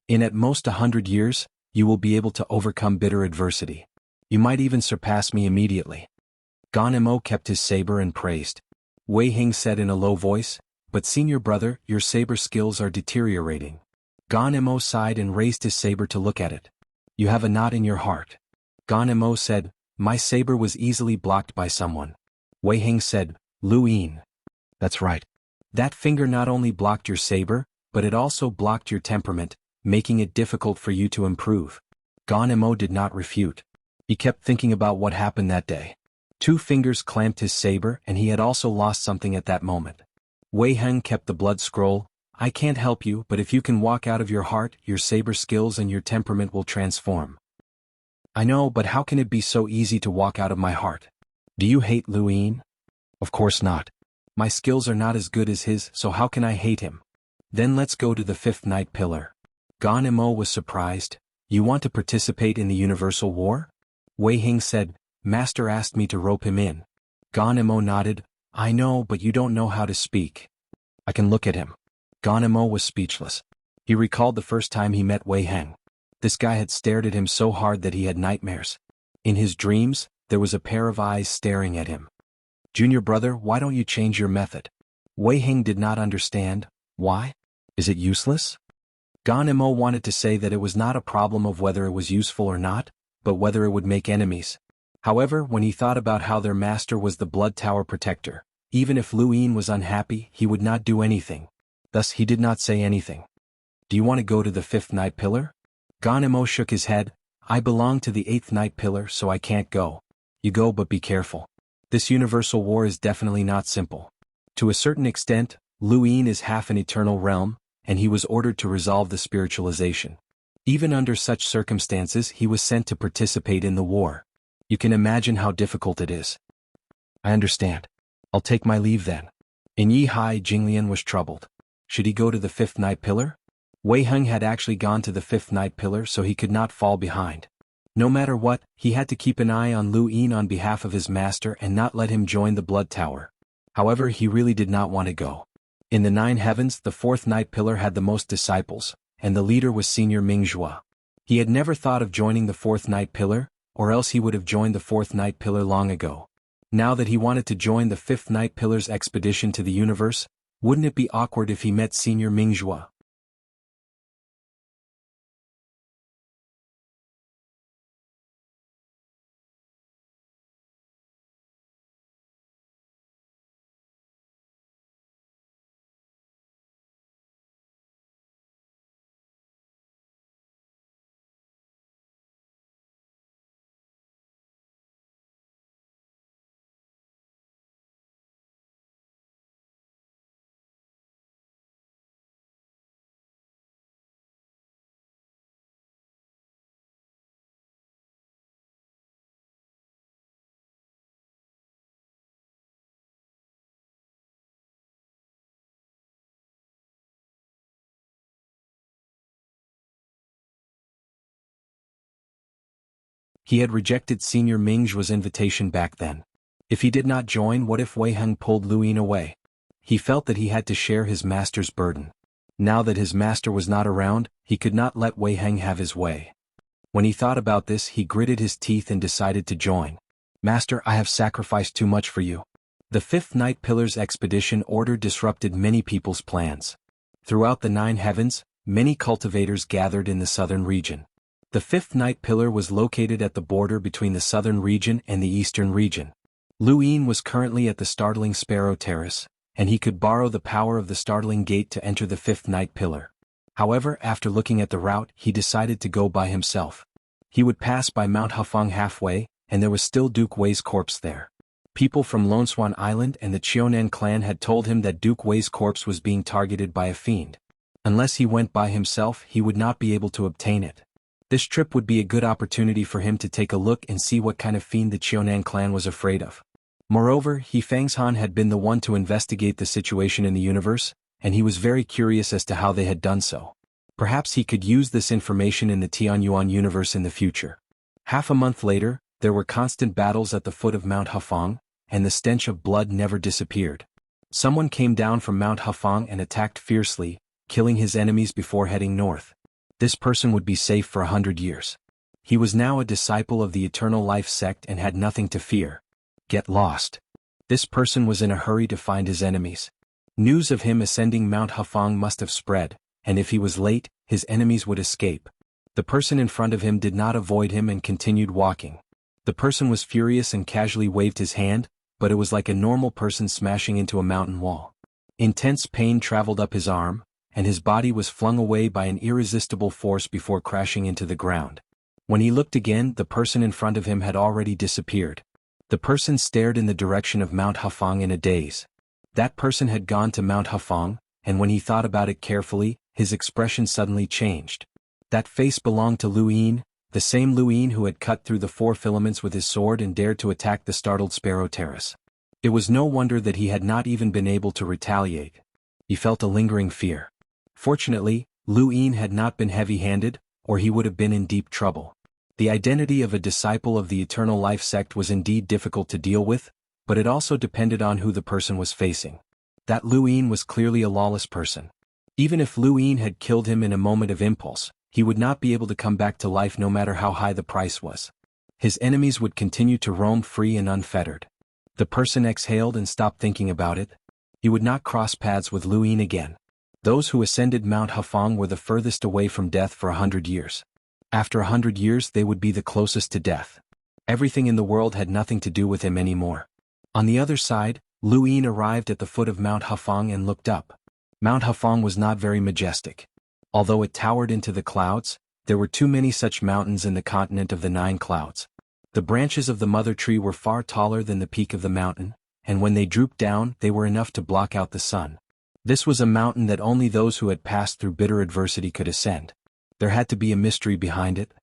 In at most 100 years, you will be able to overcome bitter adversity. You might even surpass me immediately. Gan Mo kept his saber and praised. Wei Heng said in a low voice, "But senior brother, your saber skills are deteriorating." Gan Mo sighed and raised his saber to look at it. "You have a knot in your heart." Gan Mo said, "My saber was easily blocked by someone." Wei Heng said, "Lu Yin." "That's right. That finger not only blocked your saber, but it also blocked your temperament, making it difficult for you to improve." Gan Mo did not refute. He kept thinking about what happened that day. 2 fingers clamped his saber and he had also lost something at that moment. Wei Heng kept the blood scroll. "I can't help you, but if you can walk out of your heart, your saber skills and your temperament will transform." "I know, but how can it be so easy to walk out of my heart?" "Do you hate Lu Yin?" "Of course not. My skills are not as good as his, so how can I hate him?" "Then let's go to the fifth night pillar." Gan Mo was surprised. "You want to participate in the universal war?" Wei Heng said, "Master asked me to rope him in." Gan Mo nodded. "I know, but you don't know how to speak." "I can look at him." Gan Mo was speechless. He recalled the first time he met Wei Heng. This guy had stared at him so hard that he had nightmares. In his dreams, there was a pair of eyes staring at him. "Junior brother, why don't you change your method?" Wei Heng did not understand. "Why? Is it useless?" Gan Mo wanted to say that it was not a problem of whether it was useful or not, but whether it would make enemies. However, when he thought about how their master was the Blood Tower protector, even if Lu Yin was unhappy, he would not do anything. Thus he did not say anything. "Do you want to go to the fifth night pillar?" Gan Mo shook his head. "I belong to the eighth night pillar, so I can't go." "You go, but be careful. This universal war is definitely not simple. To a certain extent, Lu Yin is half an eternal realm, and he was ordered to resolve the spiritualization. Even under such circumstances he was sent to participate in the war. You can imagine how difficult it is." "I understand. I'll take my leave then." In Yihai, Jinglian was troubled. Should he go to the fifth night pillar? Wei Heng had actually gone to the fifth night pillar, so he could not fall behind. No matter what, he had to keep an eye on Lu Yin on behalf of his master and not let him join the Blood Tower. However, he really did not want to go. In the 9 heavens, the fourth night pillar had the most disciples, and the leader was Senior Mingzhua. He had never thought of joining the fourth night pillar, or else he would have joined the fourth night pillar long ago. Now that he wanted to join the fifth night pillar's expedition to the universe, wouldn't it be awkward if he met Senior Mingzhua? He had rejected Senior Mingzhua's invitation back then. If he did not join, what if Wei Heng pulled Lu Yin away? He felt that he had to share his master's burden. Now that his master was not around, he could not let Wei Heng have his way. When he thought about this, he gritted his teeth and decided to join. "Master, I have sacrificed too much for you." The fifth night pillar's expedition order disrupted many people's plans. Throughout the 9 heavens, many cultivators gathered in the southern region. The fifth night pillar was located at the border between the southern region and the eastern region. Lu Yin was currently at the startling Sparrow Terrace, and he could borrow the power of the startling gate to enter the fifth night pillar. However, after looking at the route, he decided to go by himself. He would pass by Mount Hufang halfway, and there was still Duke Wei's corpse there. People from Xuanhuan Island and the Xuanhuan clan had told him that Duke Wei's corpse was being targeted by a fiend. Unless he went by himself, he would not be able to obtain it. This trip would be a good opportunity for him to take a look and see what kind of fiend the Xuanhuan clan was afraid of. Moreover, xianxia had been the one to investigate the situation in the universe, and he was very curious as to how they had done so. Perhaps he could use this information in the Tianyuan universe in the future. Half a month later, there were constant battles at the foot of Mount Hafeng, and the stench of blood never disappeared. Someone came down from Mount Hafeng and attacked fiercely, killing his enemies before heading north. This person would be safe for 100 years. He was now a disciple of the Eternal Life sect and had nothing to fear. Get lost. This person was in a hurry to find his enemies. News of him ascending Mount Hafeng must have spread, and if he was late, his enemies would escape. The person in front of him did not avoid him and continued walking. The person was furious and casually waved his hand, but it was like a normal person smashing into a mountain wall. Intense pain traveled up his arm, and his body was flung away by an irresistible force before crashing into the ground. When he looked again, the person in front of him had already disappeared. The person stared in the direction of Mount Hafeng in a daze. That person had gone to Mount Hafeng, and when he thought about it carefully, his expression suddenly changed. That face belonged to Lu Yin, the same Lu Yin who had cut through the 4 filaments with his sword and dared to attack the startled Sparrow Terrace. It was no wonder that he had not even been able to retaliate. He felt a lingering fear. Fortunately, Lu Yin had not been heavy-handed, or he would have been in deep trouble. The identity of a disciple of the Eternal Life sect was indeed difficult to deal with, but it also depended on who the person was facing. That Lu Yin was clearly a lawless person. Even if Lu Yin had killed him in a moment of impulse, he would not be able to come back to life no matter how high the price was. His enemies would continue to roam free and unfettered. The person exhaled and stopped thinking about it. He would not cross paths with Lu Yin again. Those who ascended Mount Hafeng were the furthest away from death for 100 years. After 100 years they would be the closest to death. Everything in the world had nothing to do with him anymore. On the other side, Lu Yin arrived at the foot of Mount Hafeng and looked up. Mount Hafeng was not very majestic. Although it towered into the clouds, there were too many such mountains in the continent of the 9 clouds. The branches of the mother tree were far taller than the peak of the mountain, and when they drooped down they were enough to block out the sun. This was a mountain that only those who had passed through bitter adversity could ascend. There had to be a mystery behind it.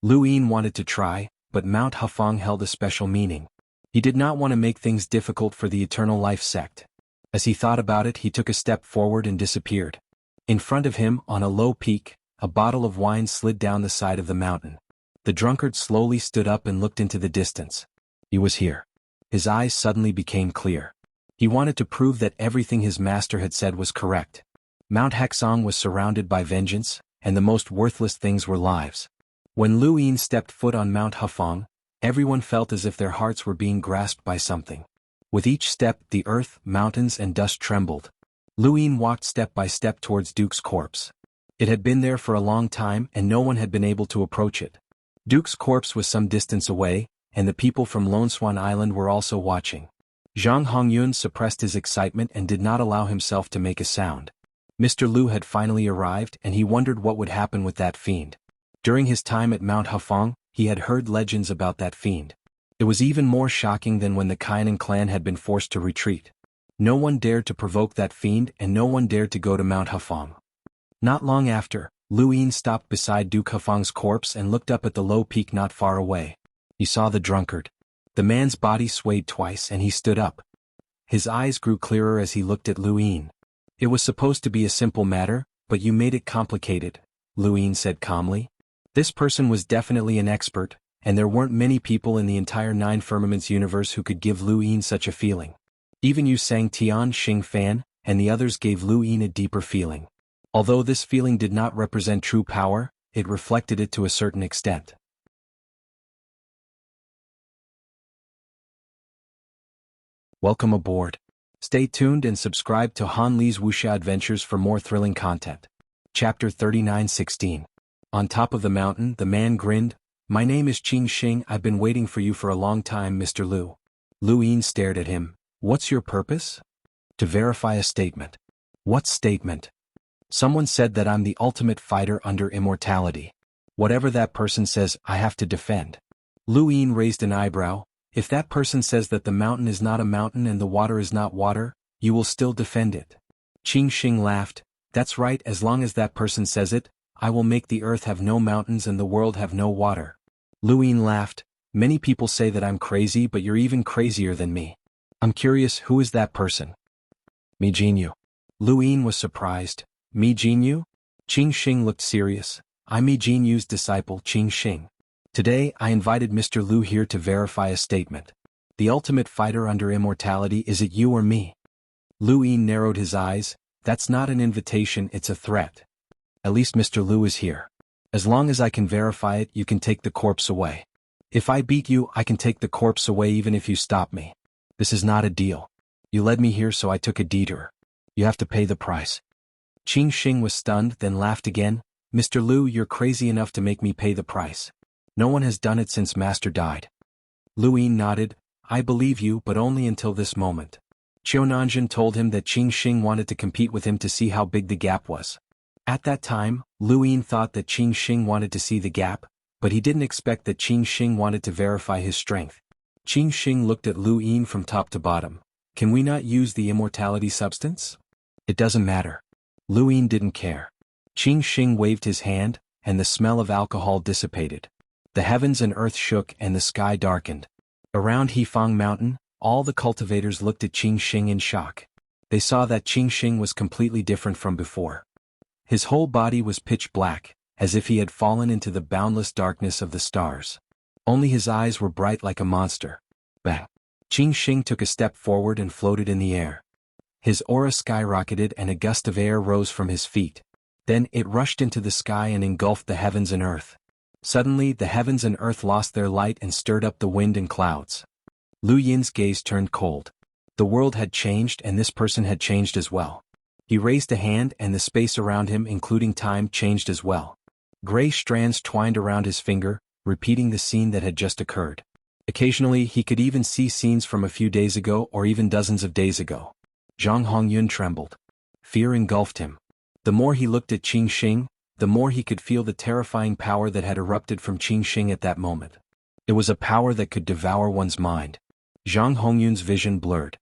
Lu Yin wanted to try, but Mount Hafeng held a special meaning. He did not want to make things difficult for the Eternal Life sect. As he thought about it, he took a step forward and disappeared. In front of him, on a low peak, a bottle of wine slid down the side of the mountain. The drunkard slowly stood up and looked into the distance. He was here. His eyes suddenly became clear. He wanted to prove that everything his master had said was correct. Mount Hexong was surrounded by vengeance, and the most worthless things were lives. When Lu Yin stepped foot on Mount Hafeng, everyone felt as if their hearts were being grasped by something. With each step, the earth, mountains, and dust trembled. Lu Yin walked step by step towards Duke's corpse. It had been there for a long time and no one had been able to approach it. Duke's corpse was some distance away, and the people from Xuanhuan Island were also watching. Xuanhuan suppressed his excitement and did not allow himself to make a sound. Mr. Lu had finally arrived and he wondered what would happen with that fiend. During his time at Mount Hafeng, he had heard legends about that fiend. It was even more shocking than when the Kainan clan had been forced to retreat. No one dared to provoke that fiend and no one dared to go to Mount Hafeng. Not long after, Lu Yin stopped beside Duke Hafeng's corpse and looked up at the low peak not far away. He saw the drunkard. The man's body swayed twice and he stood up. His eyes grew clearer as he looked at Lu Yin. It was supposed to be a simple matter, but you made it complicated, Lu Yin said calmly. This person was definitely an expert, and there weren't many people in the entire 9 Firmaments universe who could give Lu Yin such a feeling. Even Yu Sang Tian Xing Fan and the others gave Lu Yin a deeper feeling. Although this feeling did not represent true power, it reflected it to a certain extent. Welcome aboard. Stay tuned and subscribe to Han Li's Wuxia Adventures for more thrilling content. Chapter 39:16. On top of the mountain, the man grinned. My name is Qing Xing. I've been waiting for you for a long time, Mr. Lu. Lu Yin stared at him. What's your purpose? To verify a statement. What statement? Someone said that I'm the ultimate fighter under immortality. Whatever that person says, I have to defend. Lu Yin raised an eyebrow. If that person says that the mountain is not a mountain and the water is not water, you will still defend it. Qing Xing laughed. That's right, as long as that person says it, I will make the earth have no mountains and the world have no water. Lu Yin laughed. Many people say that I'm crazy, but you're even crazier than me. I'm curious, who is that person? Mi Jinyu. Lu Yin was surprised. Mi Jinyu? Qing Xing looked serious. I'm Mi Jinyu's disciple, Qing Xing. Today, I invited Mr. Lu here to verify a statement. The ultimate fighter under immortality, is it you or me? Lu Yin narrowed his eyes. That's not an invitation, it's a threat. At least Mr. Lu is here. As long as I can verify it, you can take the corpse away. If I beat you, I can take the corpse away even if you stop me. This is not a deal. You led me here, so I took a detour. You have to pay the price. Qing Xing was stunned, then laughed again. Mr. Lu, you're crazy enough to make me pay the price. No one has done it since Master died. Lu Yin nodded. I believe you, but only until this moment. Xuanhuan told him that Qing Xing wanted to compete with him to see how big the gap was. At that time, Lu Yin thought that Qing Xing wanted to see the gap, but he didn't expect that Qing Xing wanted to verify his strength. Qing Xing looked at Lu Yin from top to bottom. Can we not use the immortality substance? It doesn't matter. Lu Yin didn't care. Qing Xing waved his hand, and the smell of alcohol dissipated. The heavens and earth shook and the sky darkened. Around Hefang Mountain, all the cultivators looked at Qing Xing in shock. They saw that Qing Xing was completely different from before. His whole body was pitch black, as if he had fallen into the boundless darkness of the stars. Only his eyes were bright like a monster. Bang! Qing Xing took a step forward and floated in the air. His aura skyrocketed and a gust of air rose from his feet. Then it rushed into the sky and engulfed the heavens and earth. Suddenly the heavens and earth lost their light and stirred up the wind and clouds. Lu Yin's gaze turned cold. The world had changed and this person had changed as well. He raised a hand and the space around him, including time, changed as well. Gray strands twined around his finger, repeating the scene that had just occurred. Occasionally he could even see scenes from a few days ago or even dozens of days ago. Xuanhuan trembled. Fear engulfed him. The more he looked at Qing Xing, the more he could feel the terrifying power that had erupted from Qing Xing at that moment. It was a power that could devour one's mind. Xuanhuan's vision blurred.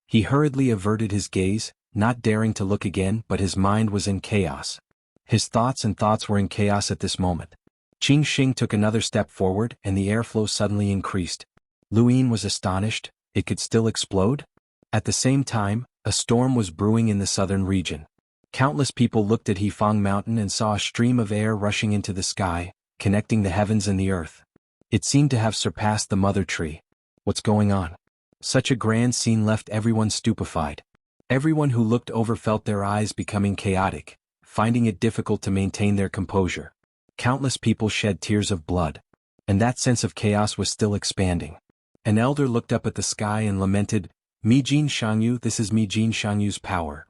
He hurriedly averted his gaze, not daring to look again, but his mind was in chaos. His thoughts were in chaos at this moment. Qing Xing took another step forward and the airflow suddenly increased. Lu Yin was astonished. It could still explode? At the same time, a storm was brewing in the southern region. Countless people looked at Hefang Mountain and saw a stream of air rushing into the sky, connecting the heavens and the earth. It seemed to have surpassed the mother tree. What's going on? Such a grand scene left everyone stupefied. Everyone who looked over felt their eyes becoming chaotic, finding it difficult to maintain their composure. Countless people shed tears of blood. And that sense of chaos was still expanding. An elder looked up at the sky and lamented, Mi Jin Xiangyu, this is Mi Jin Xiangyu's power.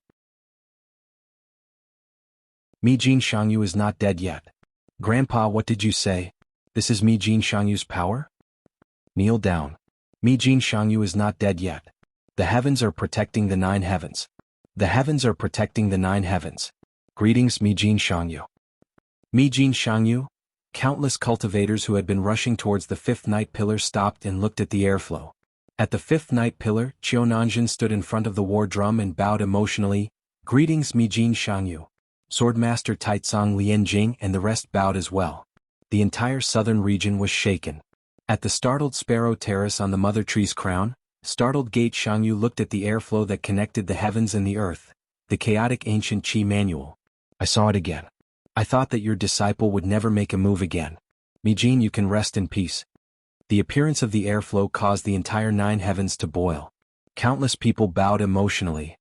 Mi Jin Xiangyu is not dead yet. Grandpa, what did you say? This is Mi Jin Xiangyu's power? Kneel down. Mi Jin Xiangyu is not dead yet. The heavens are protecting the 9 heavens. The heavens are protecting the 9 heavens. Greetings, Mi Jin Xiangyu. Mi Jin Xiangyu? Countless cultivators who had been rushing towards the 5th night pillar stopped and looked at the airflow. At the 5th night pillar, Xuanhuan stood in front of the war drum and bowed emotionally. Greetings, Mi Jin Xiangyu. Swordmaster Taitsong Lianjing and the rest bowed as well. The entire southern region was shaken. At the startled sparrow terrace on the mother tree's crown, startled Gate Xiangyu looked at the airflow that connected the heavens and the earth, the chaotic ancient Qi manual. I saw it again. I thought that your disciple would never make a move again. Mi Jin, you can rest in peace. The appearance of the airflow caused the entire 9 heavens to boil. Countless people bowed emotionally.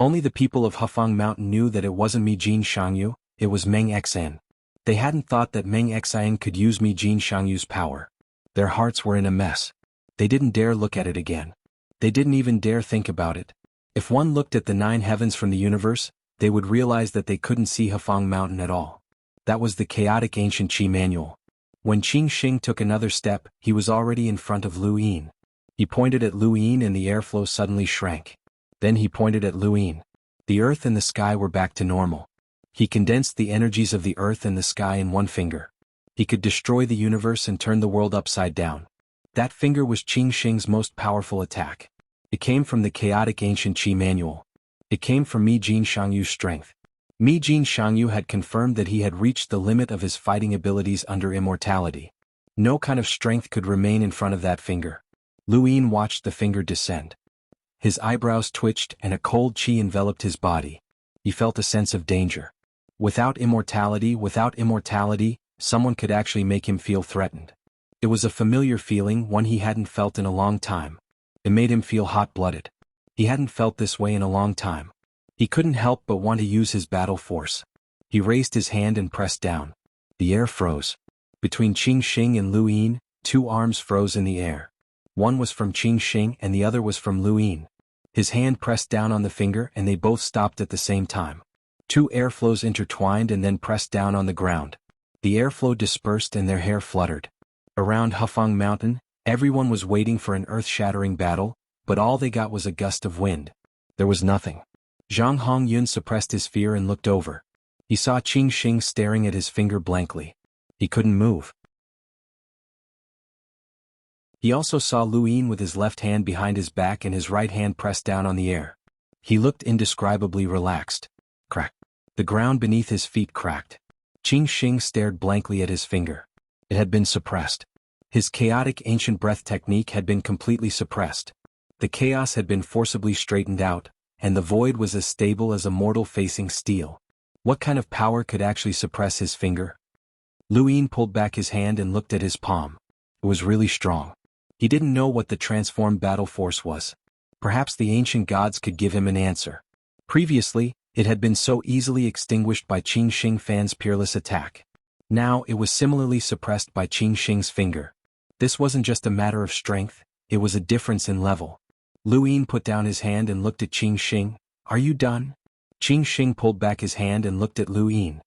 Only the people of Hefang Mountain knew that it wasn't Mi Jin Xiangyu, it was Meng Xian. They hadn't thought that Meng Xian could use Mi Jin Xiangyu's power. Their hearts were in a mess. They didn't dare look at it again. They didn't even dare think about it. If one looked at the 9 heavens from the universe, they would realize that they couldn't see Hefang Mountain at all. That was the chaotic ancient Qi manual. When Qing Xing took another step, he was already in front of Lu Yin. He pointed at Lu Yin and the airflow suddenly shrank. Then he pointed at Lu Yin. The earth and the sky were back to normal. He condensed the energies of the earth and the sky in one finger. He could destroy the universe and turn the world upside down. That finger was Qing Shing's most powerful attack. It came from the chaotic ancient Qi manual. It came from Mi Jin Xiangyu's strength. Mi Jin Xiangyu had confirmed that he had reached the limit of his fighting abilities under immortality. No kind of strength could remain in front of that finger. Lu Yin watched the finger descend. His eyebrows twitched and a cold qi enveloped his body. He felt a sense of danger. Without immortality, someone could actually make him feel threatened. It was a familiar feeling, one he hadn't felt in a long time. It made him feel hot-blooded. He hadn't felt this way in a long time. He couldn't help but want to use his battle force. He raised his hand and pressed down. The air froze. Between Qing Shing and Lu Yin, two arms froze in the air. One was from Qing Shing and the other was from Lu Yin. His hand pressed down on the finger and they both stopped at the same time. Two airflows intertwined and then pressed down on the ground. The airflow dispersed and their hair fluttered. Around Hufang Mountain, everyone was waiting for an earth-shattering battle, but all they got was a gust of wind. There was nothing. Xuanhuan suppressed his fear and looked over. He saw Qing Shing staring at his finger blankly. He couldn't move. He also saw Lu Yin with his left hand behind his back and his right hand pressed down on the air. He looked indescribably relaxed. Crack. The ground beneath his feet cracked. Qing Shing stared blankly at his finger. It had been suppressed. His chaotic ancient breath technique had been completely suppressed. The chaos had been forcibly straightened out, and the void was as stable as a mortal facing steel. What kind of power could actually suppress his finger? Lu Yin pulled back his hand and looked at his palm. It was really strong. He didn't know what the transformed battle force was. Perhaps the ancient gods could give him an answer. Previously, it had been so easily extinguished by Qing Shing Fan's peerless attack. Now it was similarly suppressed by Qing Shing's finger. This wasn't just a matter of strength, it was a difference in level. Lu Yin put down his hand and looked at Qing Shing. Are you done? Qing Shing pulled back his hand and looked at Lu Yin.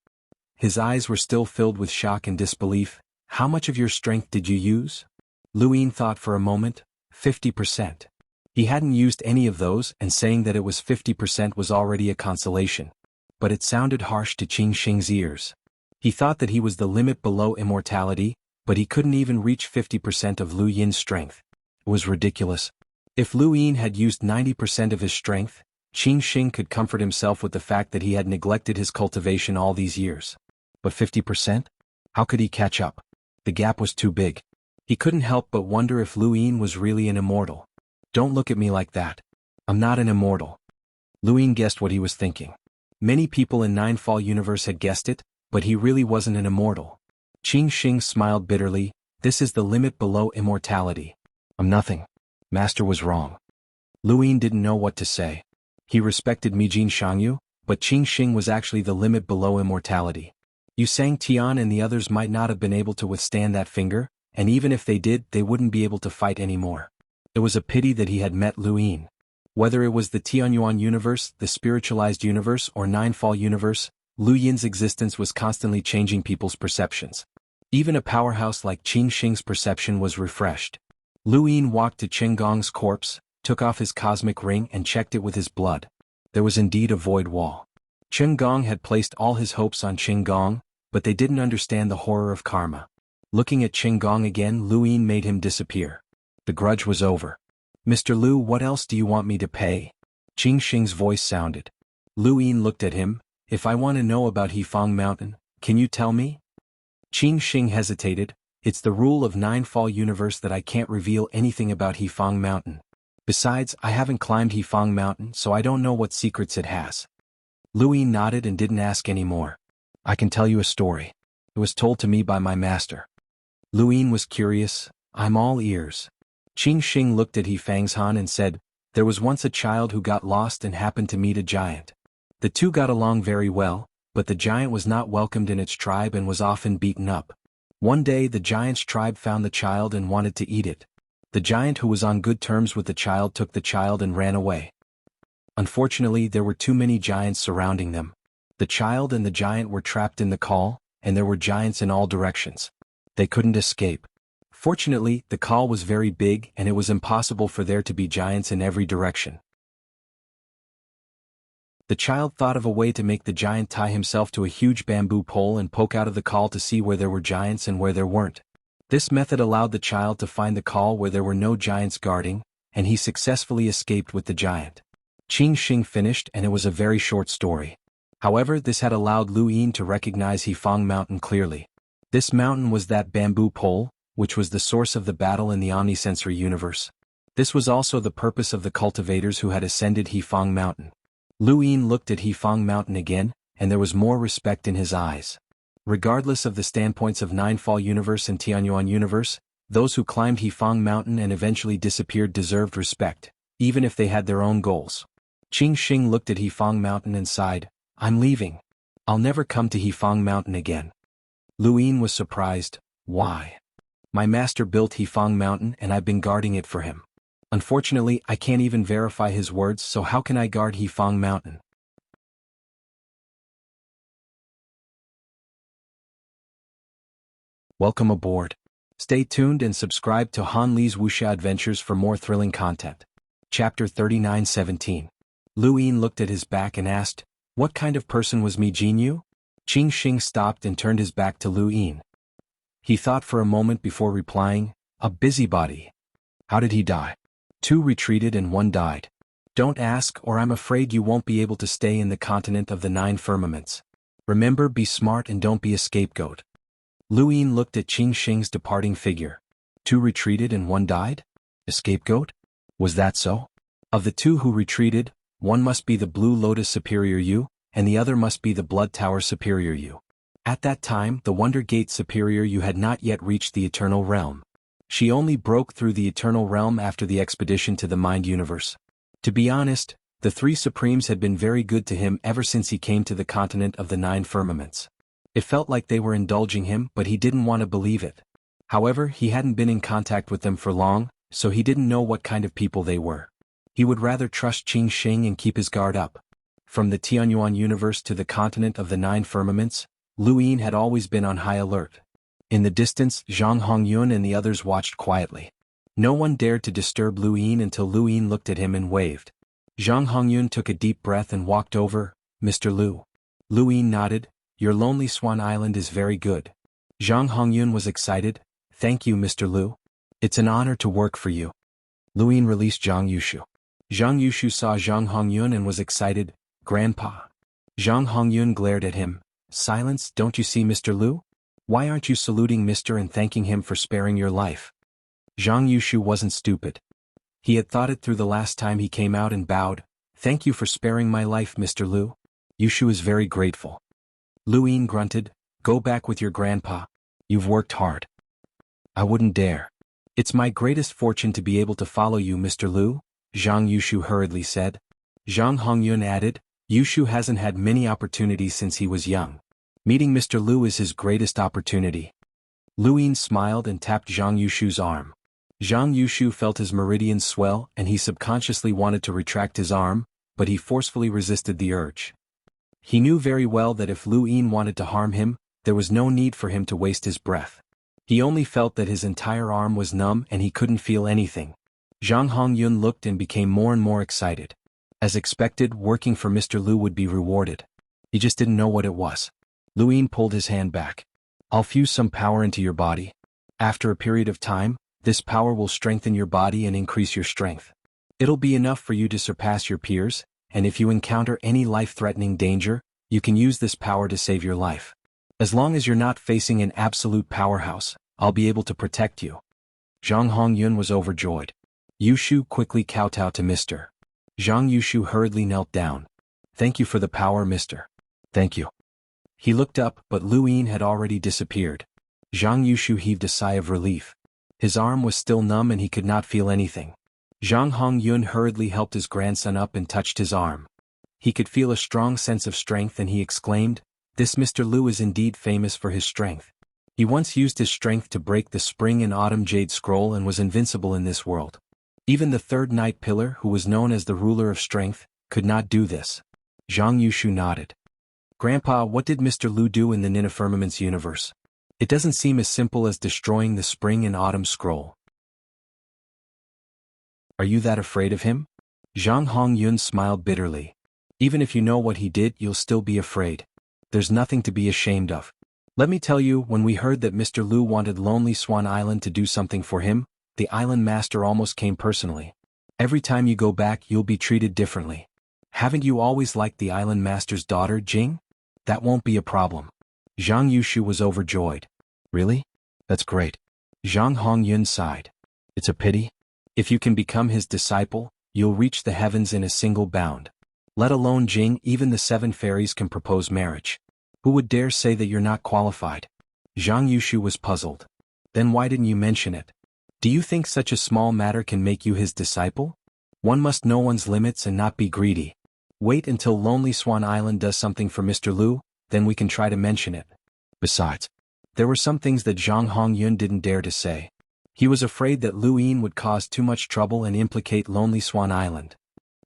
His eyes were still filled with shock and disbelief. How much of your strength did you use? Lu Yin thought for a moment. 50%. He hadn't used any of those, and saying that it was 50% was already a consolation. But it sounded harsh to Qing Shing's ears. He thought that he was the limit below immortality, but he couldn't even reach 50% of Lu Yin's strength. It was ridiculous. If Lu Yin had used 90% of his strength, Qing Shing could comfort himself with the fact that he had neglected his cultivation all these years. But 50%? How could he catch up? The gap was too big. He couldn't help but wonder if Lu Yin was really an immortal. Don't look at me like that. I'm not an immortal. Lu Yin guessed what he was thinking. Many people in Ninefall Universe had guessed it, but he really wasn't an immortal. Qing Shing smiled bitterly. This is the limit below immortality. I'm nothing. Master was wrong. Lu Yin didn't know what to say. He respected Mi Jin Xiangyu, but Qing Shing was actually the limit below immortality. Yu Sang Tian and the others might not have been able to withstand that finger, and even if they did, they wouldn't be able to fight anymore. It was a pity that he had met Lu Yin. Whether it was the Tianyuan universe, the spiritualized universe, or Ninefall universe, Lu Yin's existence was constantly changing people's perceptions. Even a powerhouse like Qing Shing's perception was refreshed. Lu Yin walked to Chen Gong's corpse, took off his cosmic ring and checked it with his blood. There was indeed a void wall. Chen Gong had placed all his hopes on Qing Gong, but they didn't understand the horror of karma. Looking at Qing Gong again, Lu Yin made him disappear. The grudge was over. Mr. Lu, what else do you want me to pay? Qing Shing's voice sounded. Lu Yin looked at him. If I want to know about Hifang Mountain, can you tell me? Qing Shing hesitated. It's the rule of Ninefall Universe that I can't reveal anything about Hifang Mountain. Besides, I haven't climbed Hifang Mountain, so I don't know what secrets it has. Lu Yin nodded and didn't ask any more. I can tell you a story. It was told to me by my master. Lu Yin was curious. I'm all ears. Qing Shing looked at Hifangzhan and said, there was once a child who got lost and happened to meet a giant. The two got along very well, but the giant was not welcomed in its tribe and was often beaten up. One day the giant's tribe found the child and wanted to eat it. The giant, who was on good terms with the child, took the child and ran away. Unfortunately, there were too many giants surrounding them. The child and the giant were trapped in the call, and there were giants in all directions. They couldn't escape. Fortunately, the call was very big and it was impossible for there to be giants in every direction. The child thought of a way to make the giant tie himself to a huge bamboo pole and poke out of the call to see where there were giants and where there weren't. This method allowed the child to find the call where there were no giants guarding, and he successfully escaped with the giant. Qingxing finished, and it was a very short story. However, this had allowed Lu Yin to recognize Hefeng Mountain clearly. This mountain was that bamboo pole, which was the source of the battle in the omnisensory universe. This was also the purpose of the cultivators who had ascended Hefeng Mountain. Lu Yin looked at Hefeng Mountain again, and there was more respect in his eyes. Regardless of the standpoints of Ninefall Universe and Tianyuan Universe, those who climbed Hefeng Mountain and eventually disappeared deserved respect, even if they had their own goals. Qingxing looked at Hefeng Mountain and sighed, "I'm leaving. I'll never come to Hefeng Mountain again." Lu Yin was surprised. "Why?" "My master built Hefeng Mountain and I've been guarding it for him. Unfortunately, I can't even verify his words, so how can I guard Hefeng Mountain?" Welcome aboard. Stay tuned and subscribe to Han Li's Wuxia Adventures for more thrilling content. Chapter 39:17. Lu Yin looked at his back and asked, "What kind of person was Mi Jinyu?" Qingxing stopped and turned his back to Lu Yin. He thought for a moment before replying, "A busybody." "How did he die?" "Two retreated and one died." "Don't ask, or I'm afraid you won't be able to stay in the continent of the 9 firmaments. Remember, be smart and don't be a scapegoat." Lu Yin looked at Qingxing's departing figure. "Two retreated and one died? A scapegoat? Was that so?" "Of the two who retreated, one must be the Blue Lotus Superior Yu, and the other must be the Blood Tower Superior Yu. At that time, the Wonder Gate Superior Yu had not yet reached the Eternal Realm. She only broke through the Eternal Realm after the expedition to the Mind Universe. To be honest, the 3 Supremes had been very good to him ever since he came to the continent of the 9 firmaments. It felt like they were indulging him, but he didn't want to believe it. However, he hadn't been in contact with them for long, so he didn't know what kind of people they were. He would rather trust Qingxing and keep his guard up. From the Tianyuan universe to the continent of the 9 firmaments, Lu Yin had always been on high alert. In the distance, xuanhuan and the others watched quietly. No one dared to disturb Lu Yin until Lu Yin looked at him and waved. Xuanhuan took a deep breath and walked over. "Mr. Lu." Lu Yin nodded. "Your lonely Swan Island is very good." Xuanhuan was excited. "Thank you, Mr. Lu. It's an honor to work for you." Lu Yin released Zhang Yushu. Zhang Yushu saw Xuanhuan and was excited. "Grandpa." Xuanhuan glared at him. "Silence, don't you see Mr. Lu? Why aren't you saluting Mr. and thanking him for sparing your life?" Zhang Yushu wasn't stupid. He had thought it through the last time he came out and bowed. "Thank you for sparing my life, Mr. Lu." Yushu is very grateful. Lu Yin grunted. "Go back with your grandpa. You've worked hard." "I wouldn't dare." "It's my greatest fortune to be able to follow you, Mr. Lu," Zhang Yushu hurriedly said. Zhang Hongyun added, "Yushu hasn't had many opportunities since he was young. Meeting Mr. Lu is his greatest opportunity." Lu Yin smiled and tapped Zhang Yushu's arm. Zhang Yushu felt his meridians swell and he subconsciously wanted to retract his arm, but he forcefully resisted the urge. He knew very well that if Lu Yin wanted to harm him, there was no need for him to waste his breath. He only felt that his entire arm was numb and he couldn't feel anything. Zhang Hongyun looked and became more and more excited. As expected, working for Mr. Lu would be rewarded. He just didn't know what it was. Lu Yin pulled his hand back. "I'll fuse some power into your body. After a period of time, this power will strengthen your body and increase your strength. It'll be enough for you to surpass your peers, and if you encounter any life-threatening danger, you can use this power to save your life. As long as you're not facing an absolute powerhouse, I'll be able to protect you." Zhang Hongyun was overjoyed. Yushu quickly kowtowed to Mr. Zhang Yushu hurriedly knelt down. "Thank you for the power, Mr. Thank you." He looked up, but Lu Yin had already disappeared. Zhang Yushu heaved a sigh of relief. His arm was still numb and he could not feel anything. Zhang Hongyun hurriedly helped his grandson up and touched his arm. He could feel a strong sense of strength and he exclaimed, "This Mr. Lu is indeed famous for his strength. He once used his strength to break the Spring and Autumn Jade Scroll and was invincible in this world. Even the third Night Pillar, who was known as the ruler of strength, could not do this." Zhang Yushu nodded. "Grandpa, what did Mr. Lu do in the Nina Firmament's universe? It doesn't seem as simple as destroying the Spring and Autumn Scroll." "Are you that afraid of him?" Zhang Hongyun smiled bitterly. Even if you know what he did, you'll still be afraid. There's nothing to be ashamed of. Let me tell you, when we heard that Mr. Lu wanted Lonely Swan Island to do something for him, the island master almost came personally. Every time you go back, you'll be treated differently. Haven't you always liked the island master's daughter, Jing? That won't be a problem. Zhang Yushu was overjoyed. Really? That's great. Zhang Hongyun sighed. It's a pity. If you can become his disciple, you'll reach the heavens in a single bound. Let alone Jing, even the 7 fairies can propose marriage. Who would dare say that you're not qualified? Zhang Yushu was puzzled. Then why didn't you mention it? Do you think such a small matter can make you his disciple? One must know one's limits and not be greedy. Wait until Lonely Swan Island does something for Mr. Lu, then we can try to mention it. Besides, there were some things that Zhang Hongyun didn't dare to say. He was afraid that Lu Yin would cause too much trouble and implicate Lonely Swan Island.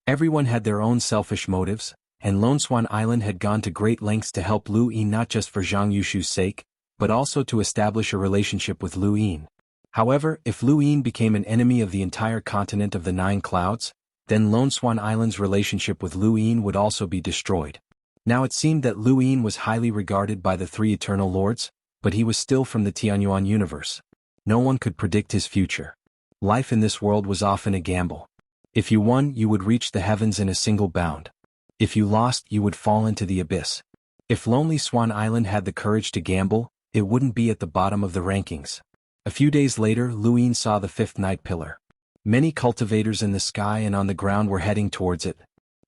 Everyone had their own selfish motives, and Lone Swan Island had gone to great lengths to help Lu Yin not just for Zhang Yushu's sake, but also to establish a relationship with Lu Yin. However, if Lu Yin became an enemy of the entire continent of the 9 clouds, then Lone Swan Island's relationship with Lu Yin would also be destroyed. Now it seemed that Lu Yin was highly regarded by the 3 Eternal Lords, but he was still from the Tianyuan universe. No one could predict his future. Life in this world was often a gamble. If you won, you would reach the heavens in a single bound. If you lost, you would fall into the abyss. If Lonely Swan Island had the courage to gamble, it wouldn't be at the bottom of the rankings. A few days later, Lu Yin saw the 5th night pillar. Many cultivators in the sky and on the ground were heading towards it.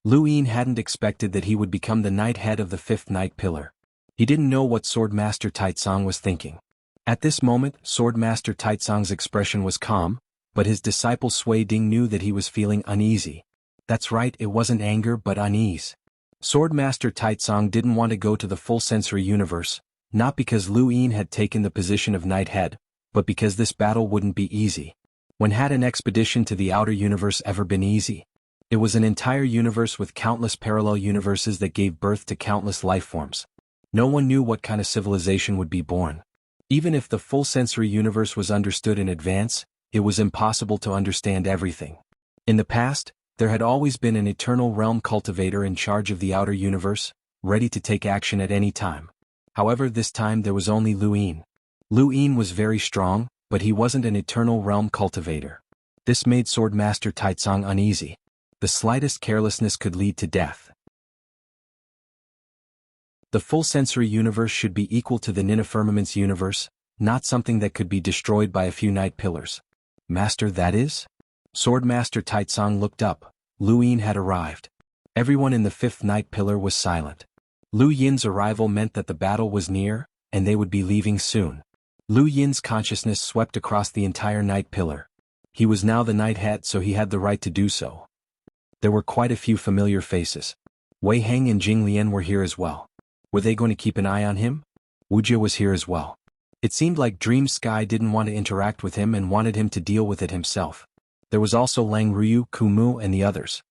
Lu Yin hadn't expected that he would become the knight head of the 5th night pillar. He didn't know what Swordmaster Taitsong was thinking. At this moment, Swordmaster Taitsong's expression was calm, but his disciple Sui Ding knew that he was feeling uneasy. That's right, it wasn't anger but unease. Swordmaster Taitsong didn't want to go to the full sensory universe, not because Lu Yin had taken the position of knight head, but because this battle wouldn't be easy. When had an expedition to the outer universe ever been easy? It was an entire universe with countless parallel universes that gave birth to countless lifeforms. No one knew what kind of civilization would be born. Even if the full sensory universe was understood in advance, it was impossible to understand everything. In the past, there had always been an eternal realm cultivator in charge of the outer universe, ready to take action at any time. However, this time there was only Lu Yin. Lu Yin was very strong, but he wasn't an eternal realm cultivator. This made Swordmaster Taitsong uneasy. The slightest carelessness could lead to death. The full sensory universe should be equal to the Nina Firmament's universe, not something that could be destroyed by a few night pillars. Master, that is? Swordmaster Taitsong looked up. Lu Yin had arrived. Everyone in the 5th night pillar was silent. Lu Yin's arrival meant that the battle was near, and they would be leaving soon. Lu Yin's consciousness swept across the entire night pillar. He was now the knight head, so he had the right to do so. There were quite a few familiar faces. Wei Heng and Jing Lian were here as well. Were they going to keep an eye on him? Wuxia was here as well. It seemed like Dream Sky didn't want to interact with him and wanted him to deal with it himself. There was also Lang Ryu, Kumu and the others.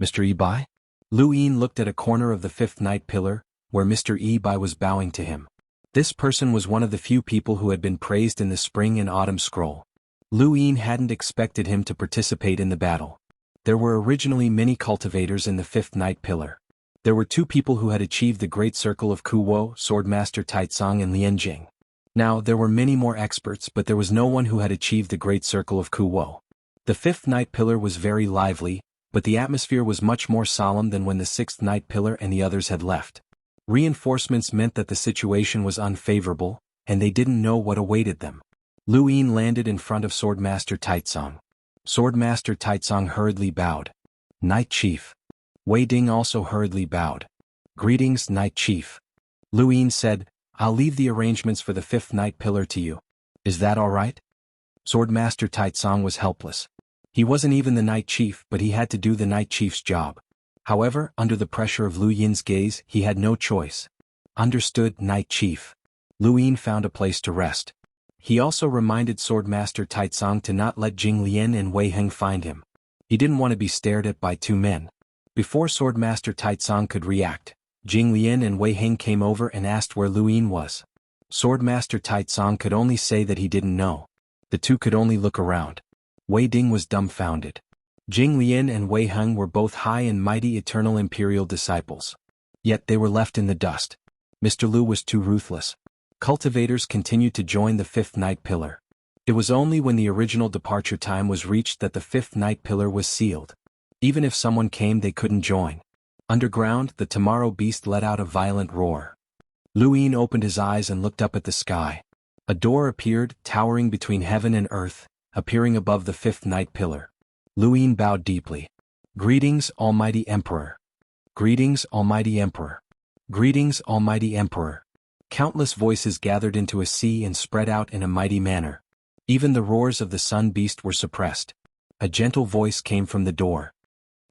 Mr. Yi. Lu Yin looked at a corner of the 5th night pillar, where Mr. Yi was bowing to him. This person was one of the few people who had been praised in the Spring and Autumn Scroll. Lu Yin hadn't expected him to participate in the battle. There were originally many cultivators in the 5th night pillar. There were 2 people who had achieved the Great Circle of Kuwo, Swordmaster Taitsong and Lian Jing. Now, there were many more experts, but there was no one who had achieved the Great Circle of Kuwo. The 5th night pillar was very lively, but the atmosphere was much more solemn than when the 6th night pillar and the others had left. Reinforcements meant that the situation was unfavorable, and they didn't know what awaited them. Lu Yin landed in front of Swordmaster Taitsong. Swordmaster Taitsong hurriedly bowed. Knight Chief. Wei Ding also hurriedly bowed. Greetings, Knight Chief. Lu Yin said, I'll leave the arrangements for the 5th night pillar to you. Is that all right? Swordmaster Taitsong was helpless. He wasn't even the Knight Chief, but he had to do the Knight Chief's job. However, under the pressure of Lu Yin's gaze, he had no choice. Understood, Knight Chief. Lu Yin found a place to rest. He also reminded Swordmaster Taitsong to not let Jing Lian and Wei Heng find him. He didn't want to be stared at by 2 men. Before Swordmaster Taitsong could react, Jing Lian and Wei Heng came over and asked where Lu Yin was. Swordmaster Taitsong could only say that he didn't know. The 2 could only look around. Wei Ding was dumbfounded. Jing Lian and Wei Heng were both high and mighty eternal imperial disciples. Yet they were left in the dust. Mr. Lu was too ruthless. Cultivators continued to join the fifth night pillar. It was only when the original departure time was reached that the fifth night pillar was sealed. Even if someone came, they couldn't join. Underground, the tomorrow beast let out a violent roar. Lu Yin opened his eyes and looked up at the sky. A door appeared, towering between heaven and earth, appearing above the fifth night pillar. Lu Yin bowed deeply. Greetings, Almighty Emperor. Greetings, Almighty Emperor. Greetings, Almighty Emperor. Countless voices gathered into a sea and spread out in a mighty manner. Even the roars of the sun beast were suppressed. A gentle voice came from the door.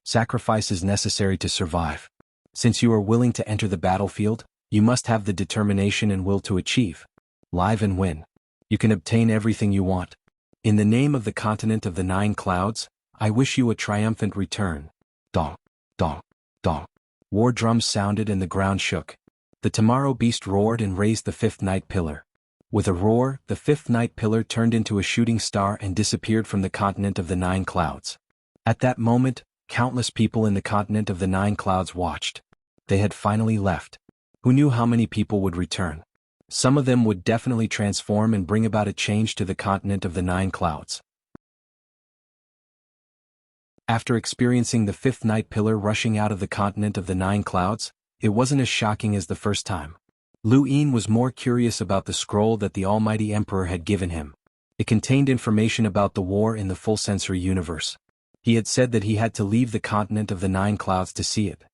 Sacrifice is necessary to survive. Since you are willing to enter the battlefield, you must have the determination and will to achieve. Live and win. You can obtain everything you want. In the name of the continent of the 9 clouds, I wish you a triumphant return. Dong, dong, dong. War drums sounded and the ground shook. The tomorrow beast roared and raised the fifth night pillar. With a roar, the fifth night pillar turned into a shooting star and disappeared from the continent of the 9 clouds. At that moment, countless people in the continent of the 9 clouds watched. They had finally left. Who knew how many people would return? Some of them would definitely transform and bring about a change to the continent of the 9 clouds. After experiencing the fifth night pillar rushing out of the continent of the 9 clouds, it wasn't as shocking as the first time. Lu Yin was more curious about the scroll that the Almighty Emperor had given him. It contained information about the war in the full sensory universe. He had said that he had to leave the continent of the 9 clouds to see it.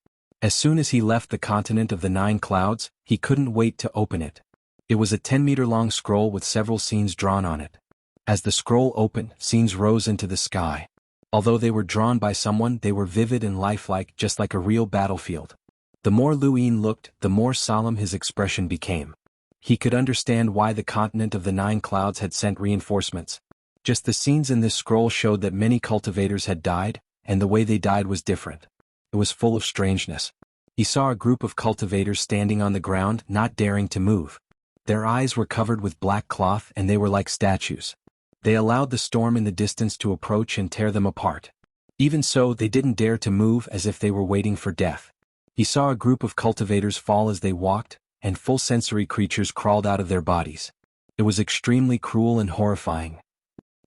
As soon as he left the continent of the 9 clouds, he couldn't wait to open it. It was a 10-meter-long scroll with several scenes drawn on it. As the scroll opened, scenes rose into the sky. Although they were drawn by someone, they were vivid and lifelike, just like a real battlefield. The more Lu Yin looked, the more solemn his expression became. He could understand why the continent of the 9 clouds had sent reinforcements. Just the scenes in this scroll showed that many cultivators had died, and the way they died was different. It was full of strangeness. He saw a group of cultivators standing on the ground, not daring to move. Their eyes were covered with black cloth and they were like statues. They allowed the storm in the distance to approach and tear them apart. Even so, they didn't dare to move, as if they were waiting for death. He saw a group of cultivators fall as they walked, and full sensory creatures crawled out of their bodies. It was extremely cruel and horrifying.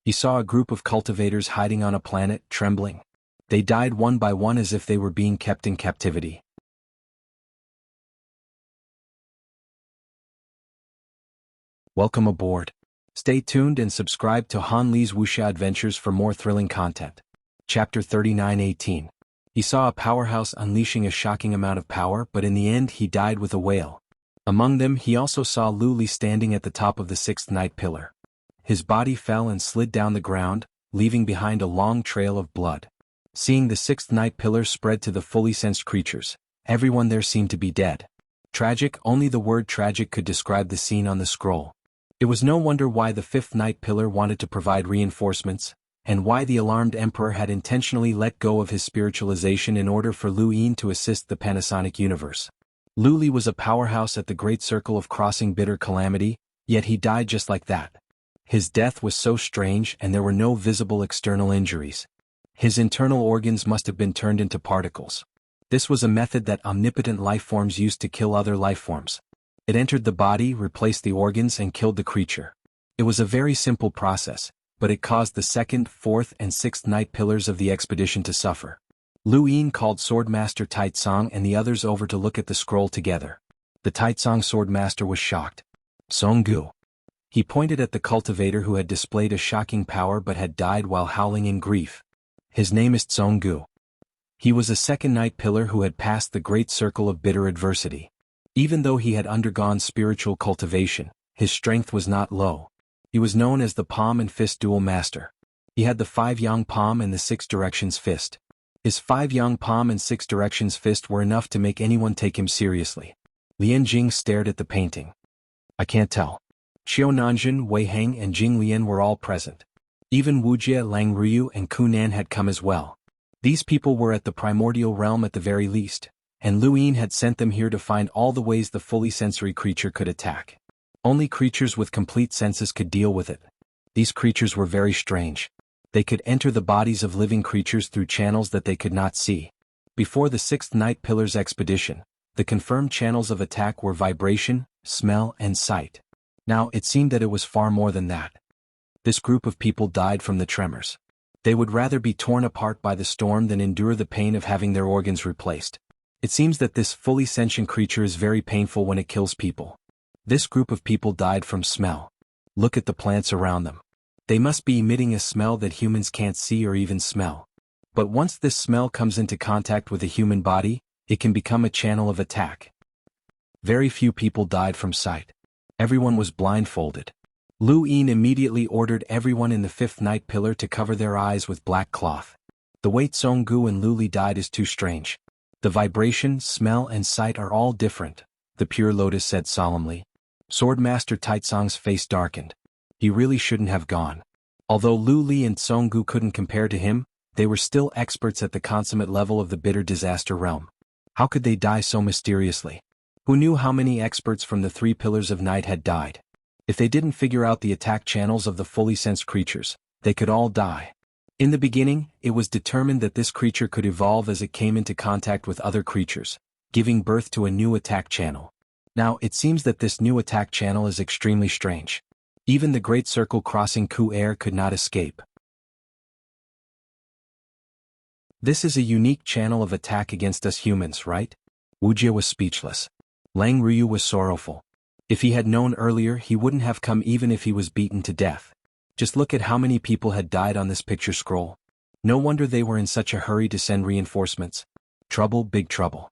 He saw a group of cultivators hiding on a planet, trembling. They died one by one as if they were being kept in captivity. Welcome aboard. Stay tuned and subscribe to Han Li's Wuxia Adventures for more thrilling content. Chapter 39:18. He saw a powerhouse unleashing a shocking amount of power, but in the end he died with a wail. Among them he also saw Lu Li standing at the top of the sixth night pillar. His body fell and slid down the ground, leaving behind a long trail of blood. Seeing the sixth night pillar spread to the fully sensed creatures, everyone there seemed to be dead. Tragic, only the word tragic could describe the scene on the scroll. It was no wonder why the fifth night pillar wanted to provide reinforcements, and why the alarmed emperor had intentionally let go of his spiritualization in order for Lu Yin to assist the Panasonic universe. Lu Li was a powerhouse at the great circle of crossing bitter calamity, yet he died just like that. His death was so strange and there were no visible external injuries. His internal organs must have been turned into particles. This was a method that omnipotent lifeforms used to kill other lifeforms. It entered the body, replaced the organs, and killed the creature. It was a very simple process, but it caused the second, fourth, and sixth night pillars of the expedition to suffer. Lu Yin called swordmaster Taitsong and the others over to look at the scroll together. The Taitsong swordmaster was shocked. Songgu. He pointed at the cultivator who had displayed a shocking power but had died while howling in grief. His name is Songgu. He was a second night pillar who had passed the great circle of bitter adversity. Even though he had undergone spiritual cultivation, his strength was not low. He was known as the Palm and Fist Dual Master. He had the 5-yang palm and the 6 directions fist. His 5-yang palm and 6 directions fist were enough to make anyone take him seriously. Lian Jing stared at the painting. I can't tell. Xiao Nanjun, Wei Heng, and Jing Lian were all present. Even Wujia, Lang Ryu, and Kunan had come as well. These people were at the primordial realm at the very least, and Lu Yin had sent them here to find all the ways the fully sensory creature could attack. Only creatures with complete senses could deal with it. These creatures were very strange. They could enter the bodies of living creatures through channels that they could not see. Before the Sixth Night Pillar's expedition, the confirmed channels of attack were vibration, smell, and sight. Now it seemed that it was far more than that. This group of people died from the tremors. They would rather be torn apart by the storm than endure the pain of having their organs replaced. It seems that this fully sentient creature is very painful when it kills people. This group of people died from smell. Look at the plants around them. They must be emitting a smell that humans can't see or even smell. But once this smell comes into contact with a human body, it can become a channel of attack. Very few people died from sight. Everyone was blindfolded. Lu Yin immediately ordered everyone in the Fifth Night Pillar to cover their eyes with black cloth. The way Zhonggu and Luli died is too strange. The vibration, smell, and sight are all different, the Pure Lotus said solemnly. Swordmaster Taizong's face darkened. He really shouldn't have gone. Although Lu Li and Zhonggu couldn't compare to him, they were still experts at the consummate level of the bitter disaster realm. How could they die so mysteriously? Who knew how many experts from the three pillars of night had died? If they didn't figure out the attack channels of the fully sensed creatures, they could all die. In the beginning, it was determined that this creature could evolve as it came into contact with other creatures, giving birth to a new attack channel. Now it seems that this new attack channel is extremely strange. Even the Great Circle crossing Ku Air could not escape. This is a unique channel of attack against us humans, right? Wuxia was speechless. Lang Ruyu was sorrowful. If he had known earlier, he wouldn't have come even if he was beaten to death. Just look at how many people had died on this picture scroll. No wonder they were in such a hurry to send reinforcements. Trouble, big trouble.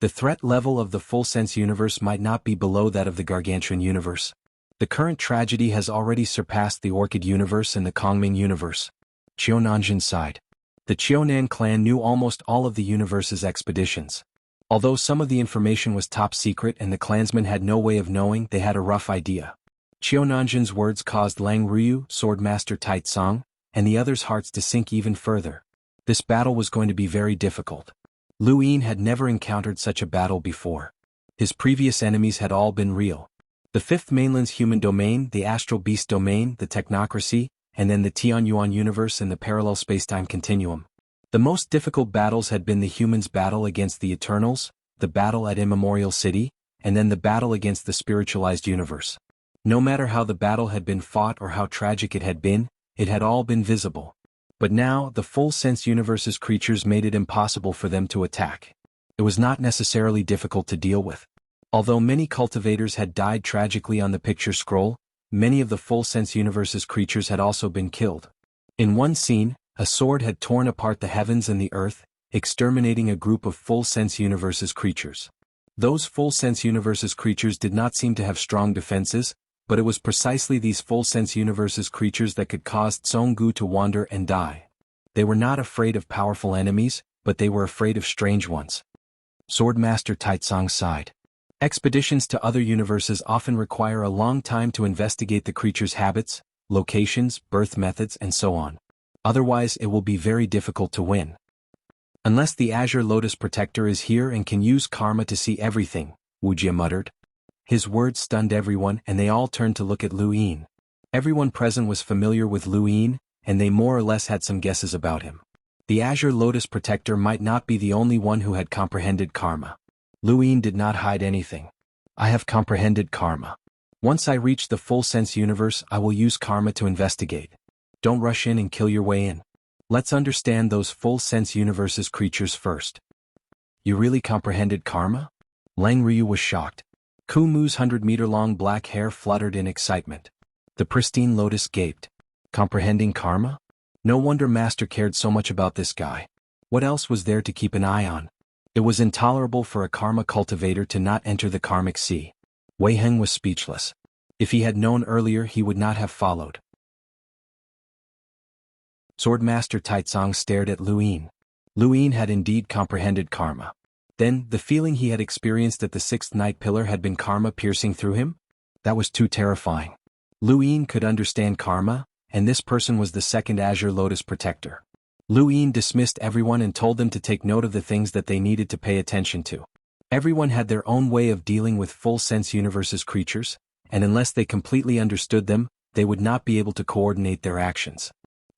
The threat level of the full sense universe might not be below that of the gargantuan universe. The current tragedy has already surpassed the Orchid universe and the Kongming universe. Qiananjin sighed. The Qiaonan clan knew almost all of the universe's expeditions. Although some of the information was top secret and the clansmen had no way of knowing, they had a rough idea. Qiananjin's words caused Lang Ruyu, Swordmaster Taizong, and the others' hearts to sink even further. This battle was going to be very difficult. Lu Yin had never encountered such a battle before. His previous enemies had all been real. The Fifth Mainland's human domain, the Astral Beast domain, the Technocracy, and then the Tianyuan universe and the parallel spacetime continuum. The most difficult battles had been the humans' battle against the Eternals, the battle at Immemorial City, and then the battle against the spiritualized universe. No matter how the battle had been fought or how tragic it had all been visible. But now, the full sense universe's creatures made it impossible for them to attack. It was not necessarily difficult to deal with. Although many cultivators had died tragically on the picture scroll, many of the full sense universe's creatures had also been killed. In one scene, a sword had torn apart the heavens and the earth, exterminating a group of full sense universe's creatures. Those full sense universe's creatures did not seem to have strong defenses, but it was precisely these full sense universe's creatures that could cause Zhonggu to wander and die. They were not afraid of powerful enemies, but they were afraid of strange ones. Swordmaster Taizong sighed. Expeditions to other universes often require a long time to investigate the creature's habits, locations, birth methods, and so on. Otherwise, it will be very difficult to win. Unless the Azure Lotus Protector is here and can use karma to see everything, Wuxia muttered. His words stunned everyone and they all turned to look at Lu Yin. Everyone present was familiar with Lu Yin, and they more or less had some guesses about him. The Azure Lotus Protector might not be the only one who had comprehended karma. Lu Yin did not hide anything. I have comprehended karma. Once I reach the full sense universe, I will use karma to investigate. Don't rush in and kill your way in. Let's understand those full sense universe's creatures first. You really comprehended karma? Lang Ryu was shocked. Ku Mu's 100-meter-long black hair fluttered in excitement. The pristine lotus gaped. Comprehending karma? No wonder Master cared so much about this guy. What else was there to keep an eye on? It was intolerable for a karma cultivator to not enter the karmic sea. Wei Heng was speechless. If he had known earlier, he would not have followed. Swordmaster Taizong stared at Lu Yin. Lu Yin had indeed comprehended karma. Then, the feeling he had experienced at the Sixth Night Pillar had been karma piercing through him? That was too terrifying. Lu Yin could understand karma, and this person was the second Azure Lotus Protector. Lu Yin dismissed everyone and told them to take note of the things that they needed to pay attention to. Everyone had their own way of dealing with full sense universe's creatures, and unless they completely understood them, they would not be able to coordinate their actions.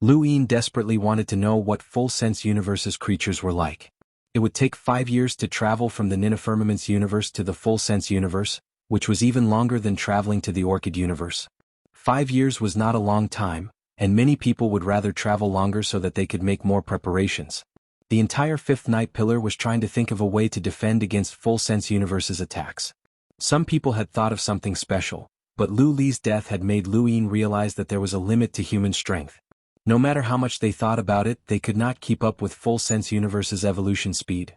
Lu Yin desperately wanted to know what full-sense universe's creatures were like. It would take 5 years to travel from the Ninifirmament's universe to the full-sense universe, which was even longer than traveling to the Orchid universe. 5 years was not a long time, and many people would rather travel longer so that they could make more preparations. The entire Fifth Night Pillar was trying to think of a way to defend against full-sense universe's attacks. Some people had thought of something special, but Lu Li's death had made Lu Yin realize that there was a limit to human strength. No matter how much they thought about it, they could not keep up with full-sense universe's evolution speed.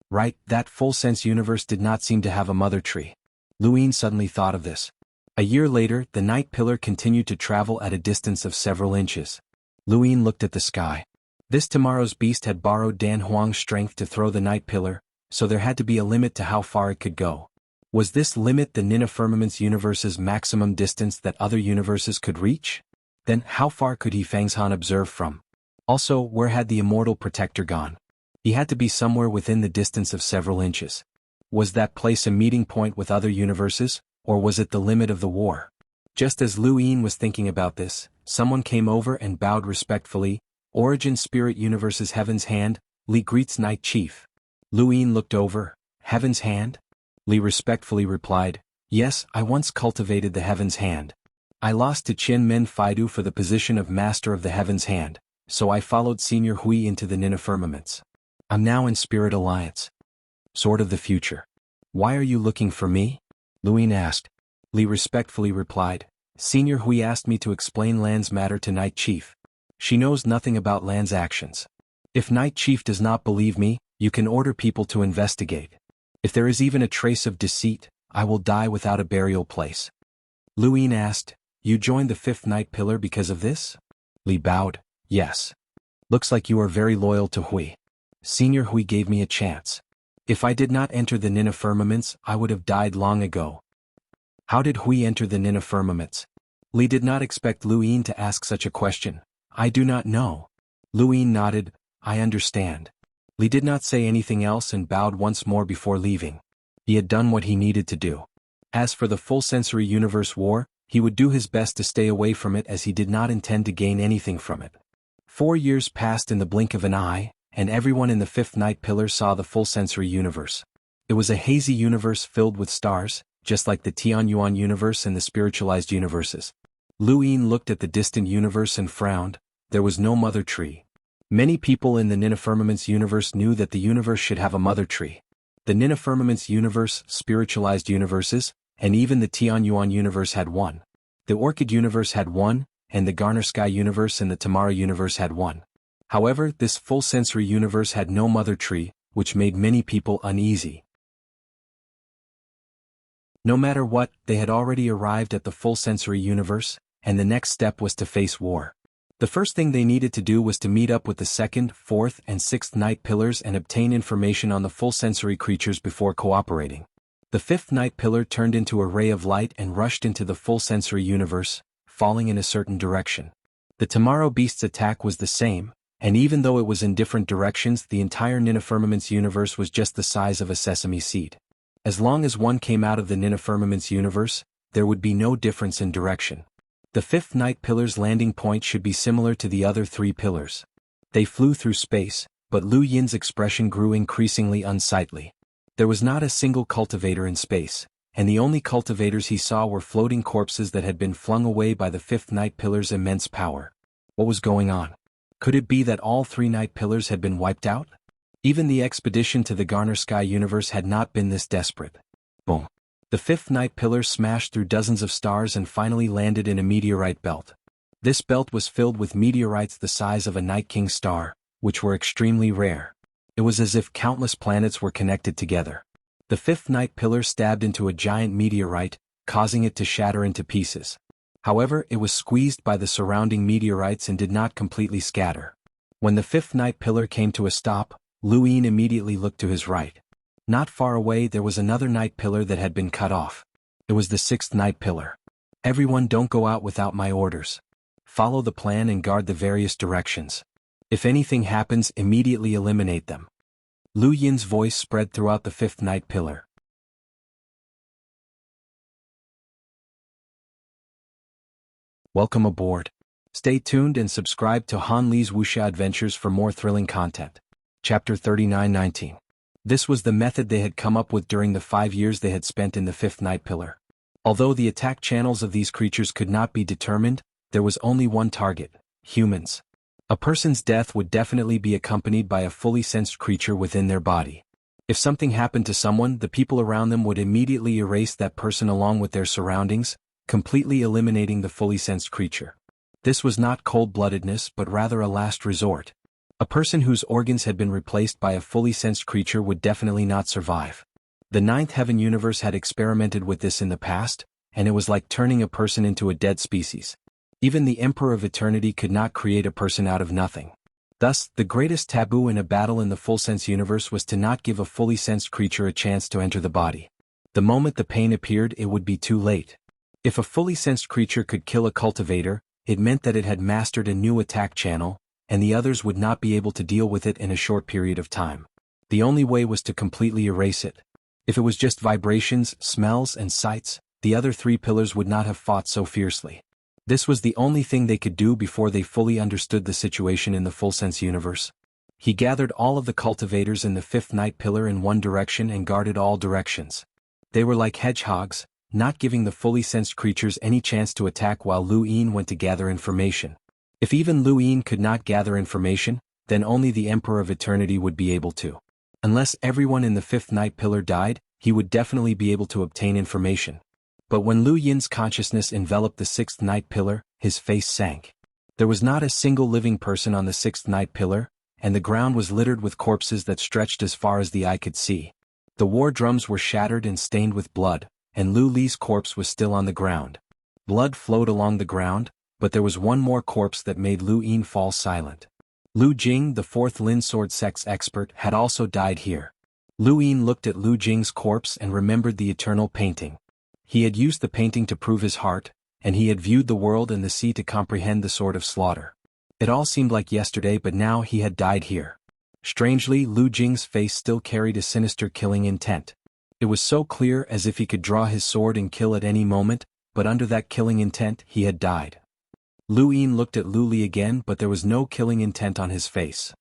Right, that full-sense universe did not seem to have a mother tree. Lu Yin suddenly thought of this. A year later, the Night Pillar continued to travel at a distance of several inches. Lu Yin looked at the sky. This tomorrow's beast had borrowed Dan Huang's strength to throw the Night Pillar, so there had to be a limit to how far it could go. Was this limit the Ninifirmament's universe's maximum distance that other universes could reach? Then, how far could xianxia observe from? Also, where had the immortal protector gone? He had to be somewhere within the distance of several inches. Was that place a meeting point with other universes, or was it the limit of the war? Just as Lu Yin was thinking about this, someone came over and bowed respectfully. Origin Spirit Universe's Heaven's Hand, Li greets Night Chief. Lu Yin looked over. Heaven's Hand? Li respectfully replied, yes, I once cultivated the Heaven's Hand. I lost to Qian Men Faidu for the position of Master of the Heaven's Hand, so I followed Senior Hui into the Ninifirmaments. I'm now in Spirit Alliance. Sword of the Future. Why are you looking for me? Lu Yin asked. Li respectfully replied, Senior Hui asked me to explain Lan's matter to Night Chief. She knows nothing about Lan's actions. If Night Chief does not believe me, you can order people to investigate. If there is even a trace of deceit, I will die without a burial place. Lu Yin asked, you joined the Fifth Night Pillar because of this? Li bowed, yes. Looks like you are very loyal to Hui. Senior Hui gave me a chance. If I did not enter the Ninifirmaments, I would have died long ago. How did Hui enter the Ninifirmaments? Li did not expect Lu Yin to ask such a question. I do not know. Lu Yin nodded, I understand. Li did not say anything else and bowed once more before leaving. He had done what he needed to do. As for the full sensory universe war, he would do his best to stay away from it as he did not intend to gain anything from it. 4 years passed in the blink of an eye, and everyone in the Fifth Night Pillar saw the full sensory universe. It was a hazy universe filled with stars, just like the Xuanhuan universe and the spiritualized universes. Lu Yin looked at the distant universe and frowned. There was no mother tree. Many people in the Ninifirmament's universe knew that the universe should have a mother tree. The Ninifirmament's universe, spiritualized universes, and even the Tianyuan universe had one. The Orchid universe had one, and the Garner Sky universe and the Tamara universe had one. However, this full sensory universe had no mother tree, which made many people uneasy. No matter what, they had already arrived at the full sensory universe, and the next step was to face war. The first thing they needed to do was to meet up with the second, fourth, and sixth Night Pillars and obtain information on the full sensory creatures before cooperating. The Fifth Night Pillar turned into a ray of light and rushed into the full sensory universe, falling in a certain direction. The Tomorrow Beast's attack was the same, and even though it was in different directions, the entire Ninifirmament's universe was just the size of a sesame seed. As long as one came out of the Ninifirmament's universe, there would be no difference in direction. The Fifth Night Pillar's landing point should be similar to the other 3 pillars. They flew through space, but Lu Yin's expression grew increasingly unsightly. There was not a single cultivator in space, and the only cultivators he saw were floating corpses that had been flung away by the Fifth Night Pillar's immense power. What was going on? Could it be that all 3 Night Pillars had been wiped out? Even the expedition to the Garner Sky universe had not been this desperate. Boom. The Fifth Night Pillar smashed through dozens of stars and finally landed in a meteorite belt. This belt was filled with meteorites the size of a Night King star, which were extremely rare. It was as if countless planets were connected together. The Fifth Night Pillar stabbed into a giant meteorite, causing it to shatter into pieces. However, it was squeezed by the surrounding meteorites and did not completely scatter. When the Fifth Night Pillar came to a stop, Lu Yin immediately looked to his right. Not far away there was another Night Pillar that had been cut off. It was the Sixth Night Pillar. Everyone, don't go out without my orders. Follow the plan and guard the various directions. If anything happens, immediately eliminate them. Lu Yin's voice spread throughout the Fifth Night Pillar. Welcome aboard. Stay tuned and subscribe to Han Li's Wuxia Adventures for more thrilling content. Chapter 3919. This was the method they had come up with during the 5 years they had spent in the Fifth Night Pillar. Although the attack channels of these creatures could not be determined, there was only one target: humans. A person's death would definitely be accompanied by a fully sensed creature within their body. If something happened to someone, the people around them would immediately erase that person along with their surroundings, completely eliminating the fully sensed creature. This was not cold-bloodedness but rather a last resort. A person whose organs had been replaced by a fully sensed creature would definitely not survive. The Ninth Heaven universe had experimented with this in the past, and it was like turning a person into a dead species. Even the Emperor of Eternity could not create a person out of nothing. Thus, the greatest taboo in a battle in the full-sense universe was to not give a fully sensed creature a chance to enter the body. The moment the pain appeared, it would be too late. If a fully sensed creature could kill a cultivator, it meant that it had mastered a new attack channel, and the others would not be able to deal with it in a short period of time. The only way was to completely erase it. If it was just vibrations, smells, and sights, the other three pillars would not have fought so fiercely. This was the only thing they could do before they fully understood the situation in the full-sense universe. He gathered all of the cultivators in the Fifth Night Pillar in one direction and guarded all directions. They were like hedgehogs, not giving the fully sensed creatures any chance to attack while Lu Yin went to gather information. If even Lu Yin could not gather information, then only the Emperor of Eternity would be able to. Unless everyone in the Fifth Night Pillar died, he would definitely be able to obtain information. But when Lu Yin's consciousness enveloped the Sixth Night Pillar, his face sank. There was not a single living person on the Sixth Night Pillar, and the ground was littered with corpses that stretched as far as the eye could see. The war drums were shattered and stained with blood, and Lu Li's corpse was still on the ground. Blood flowed along the ground, but there was one more corpse that made Lu Yin fall silent. Lu Jing, the fourth Lin sword sex expert, had also died here. Lu Yin looked at Lu Jing's corpse and remembered the eternal painting. He had used the painting to prove his heart, and he had viewed the world and the sea to comprehend the sword of slaughter. It all seemed like yesterday, but now he had died here. Strangely, Lu Jing's face still carried a sinister killing intent. It was so clear as if he could draw his sword and kill at any moment, but under that killing intent he had died. Lu Yin looked at Lu Li again, but there was no killing intent on his face.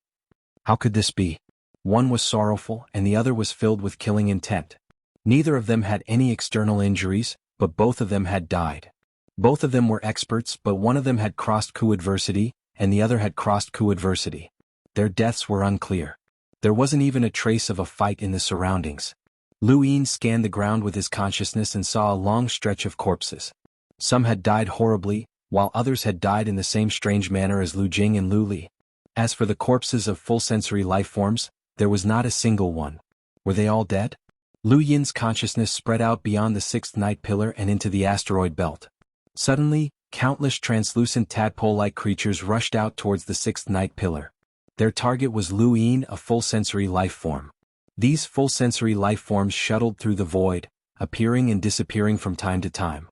How could this be? One was sorrowful and the other was filled with killing intent. Neither of them had any external injuries, but both of them had died. Both of them were experts, but one of them had crossed coup adversity, and the other had crossed coup adversity. Their deaths were unclear. There wasn't even a trace of a fight in the surroundings. Lu Yin scanned the ground with his consciousness and saw a long stretch of corpses. Some had died horribly, while others had died in the same strange manner as Lu Jing and Lu Li. As for the corpses of full sensory life forms, there was not a single one. Were they all dead? Lu Yin's consciousness spread out beyond the Sixth Night Pillar and into the asteroid belt. Suddenly, countless translucent tadpole-like creatures rushed out towards the Sixth Night Pillar. Their target was Lu Yin, a full sensory life form. These full sensory life forms shuttled through the void, appearing and disappearing from time to time.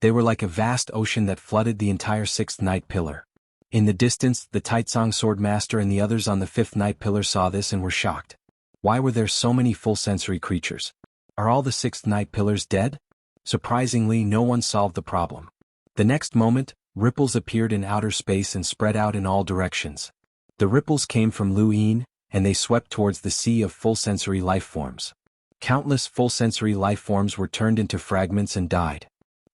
They were like a vast ocean that flooded the entire Sixth Night Pillar. In the distance, the Taitsong swordmaster and the others on the Fifth Night Pillar saw this and were shocked. Why were there so many full sensory creatures? Are all the Sixth Night Pillars dead? Surprisingly, no one solved the problem. The next moment, ripples appeared in outer space and spread out in all directions. The ripples came from Lu Yin, and they swept towards the sea of full sensory life forms. Countless full sensory life forms were turned into fragments and died.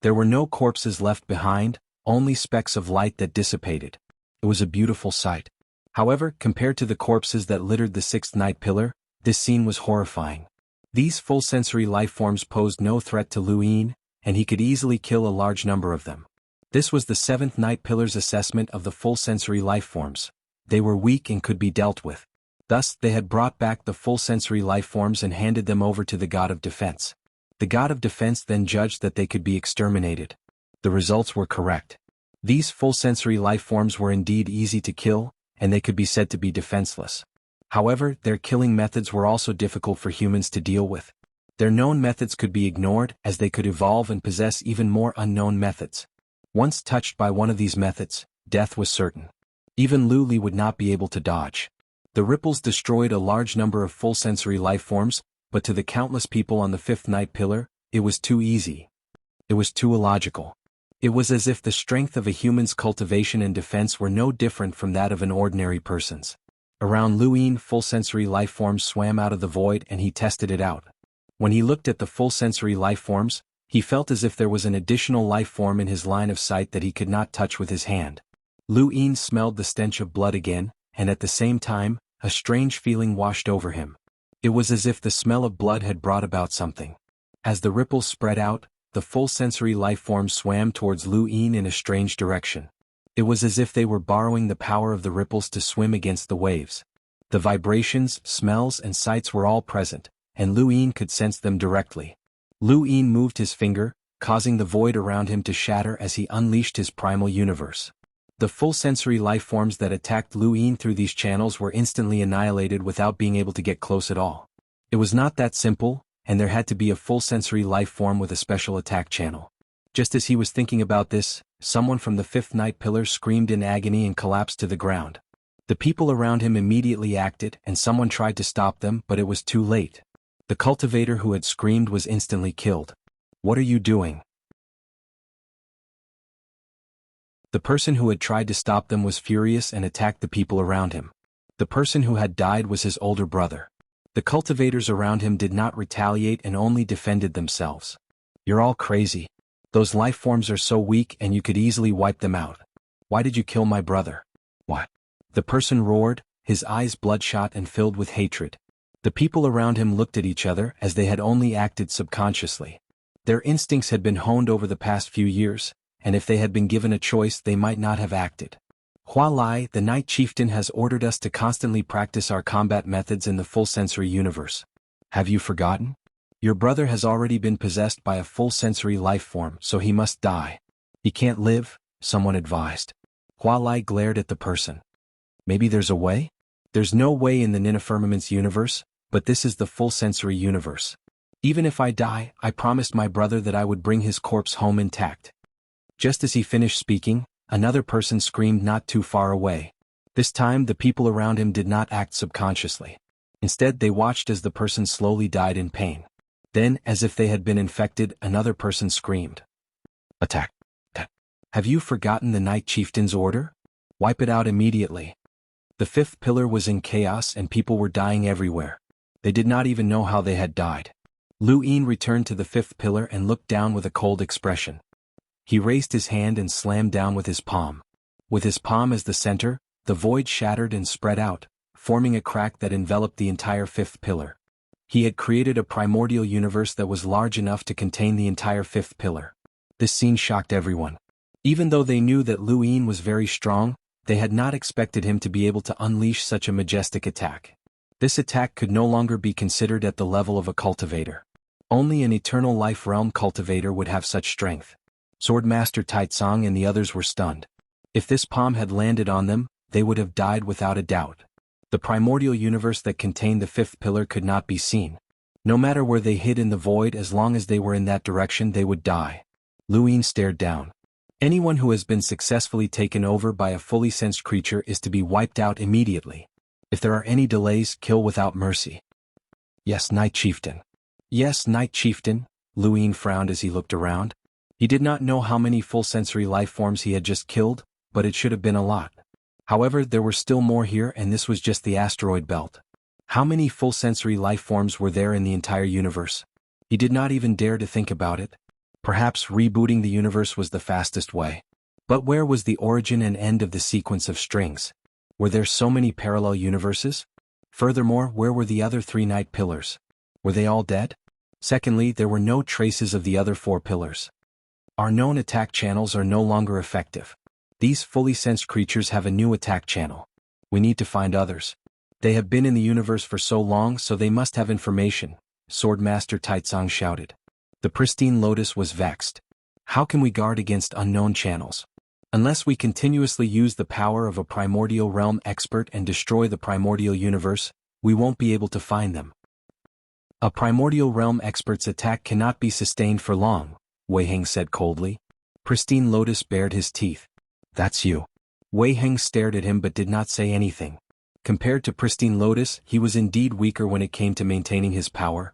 There were no corpses left behind, only specks of light that dissipated. It was a beautiful sight. However, compared to the corpses that littered the Sixth Night Pillar, this scene was horrifying. These full sensory life forms posed no threat to Lu Yin, and he could easily kill a large number of them. This was the Seventh Night Pillar's assessment of the full sensory life forms. They were weak and could be dealt with. Thus, they had brought back the full sensory life forms and handed them over to the God of Defense. The God of Defense then judged that they could be exterminated. The results were correct. These full sensory life forms were indeed easy to kill, and they could be said to be defenseless. However, their killing methods were also difficult for humans to deal with. Their known methods could be ignored, as they could evolve and possess even more unknown methods. Once touched by one of these methods, death was certain. Even Lu Li would not be able to dodge. The ripples destroyed a large number of full sensory life forms, but to the countless people on the Fifth Night Pillar, it was too easy. It was too illogical. It was as if the strength of a human's cultivation and defense were no different from that of an ordinary person's. Around Luin, full sensory life forms swam out of the void and he tested it out. When he looked at the full sensory life forms, he felt as if there was an additional life form in his line of sight that he could not touch with his hand. Luin smelled the stench of blood again, and at the same time, a strange feeling washed over him. It was as if the smell of blood had brought about something. As the ripples spread out, the full sensory life forms swam towards Luin in a strange direction. It was as if they were borrowing the power of the ripples to swim against the waves. The vibrations, smells and sights were all present, and Luin could sense them directly. Luin moved his finger, causing the void around him to shatter as he unleashed his primal universe. The full sensory life forms that attacked Luin through these channels were instantly annihilated without being able to get close at all. It was not that simple, and there had to be a full sensory life form with a special attack channel. Just as he was thinking about this, someone from the fifth night pillar screamed in agony and collapsed to the ground. The people around him immediately acted and someone tried to stop them, but it was too late. The cultivator who had screamed was instantly killed. "What are you doing?" The person who had tried to stop them was furious and attacked the people around him. The person who had died was his older brother. The cultivators around him did not retaliate and only defended themselves. "You're all crazy. Those life forms are so weak and you could easily wipe them out. Why did you kill my brother?" "What?" The person roared, his eyes bloodshot and filled with hatred. The people around him looked at each other as they had only acted subconsciously. Their instincts had been honed over the past few years, and if they had been given a choice they might not have acted. "Hua Lai, the Night Chieftain, has ordered us to constantly practice our combat methods in the full sensory universe. Have you forgotten? Your brother has already been possessed by a full sensory life form, so he must die. He can't live," someone advised. Hua Lai glared at the person. "Maybe there's a way?" "There's no way in the Ninafirmament's universe, but this is the full sensory universe. Even if I die, I promised my brother that I would bring his corpse home intact." Just as he finished speaking, another person screamed not too far away. This time the people around him did not act subconsciously. Instead they watched as the person slowly died in pain. Then, as if they had been infected, another person screamed. "Attack! Have you forgotten the Night Chieftain's order? Wipe it out immediately." The fifth pillar was in chaos and people were dying everywhere. They did not even know how they had died. Luin returned to the fifth pillar and looked down with a cold expression. He raised his hand and slammed down with his palm. With his palm as the center, the void shattered and spread out, forming a crack that enveloped the entire fifth pillar. He had created a primordial universe that was large enough to contain the entire fifth pillar. This scene shocked everyone. Even though they knew that Luin was very strong, they had not expected him to be able to unleash such a majestic attack. This attack could no longer be considered at the level of a cultivator. Only an eternal life realm cultivator would have such strength. Swordmaster Taitsong and the others were stunned. If this palm had landed on them, they would have died without a doubt. The primordial universe that contained the fifth pillar could not be seen. No matter where they hid in the void, as long as they were in that direction they would die. Luin stared down. Anyone who has been successfully taken over by a fully sensed creature is to be wiped out immediately. If there are any delays, kill without mercy. "Yes, Night Chieftain." "Yes, Night Chieftain," Luin frowned as he looked around. He did not know how many full sensory life forms he had just killed, but it should have been a lot. However, there were still more here and this was just the asteroid belt. How many full sensory life forms were there in the entire universe? He did not even dare to think about it. Perhaps rebooting the universe was the fastest way. But where was the origin and end of the sequence of strings? Were there so many parallel universes? Furthermore, where were the other 3 night pillars? Were they all dead? Secondly, there were no traces of the other 4 pillars. Our known attack channels are no longer effective. These fully sensed creatures have a new attack channel. We need to find others. They have been in the universe for so long, so they must have information, Swordmaster Taitsong shouted. The pristine lotus was vexed. How can we guard against unknown channels? Unless we continuously use the power of a primordial realm expert and destroy the primordial universe, we won't be able to find them. A primordial realm expert's attack cannot be sustained for long, Wei Heng said coldly. Pristine Lotus bared his teeth. "That's you." Wei Heng stared at him but did not say anything. Compared to Pristine Lotus, he was indeed weaker when it came to maintaining his power.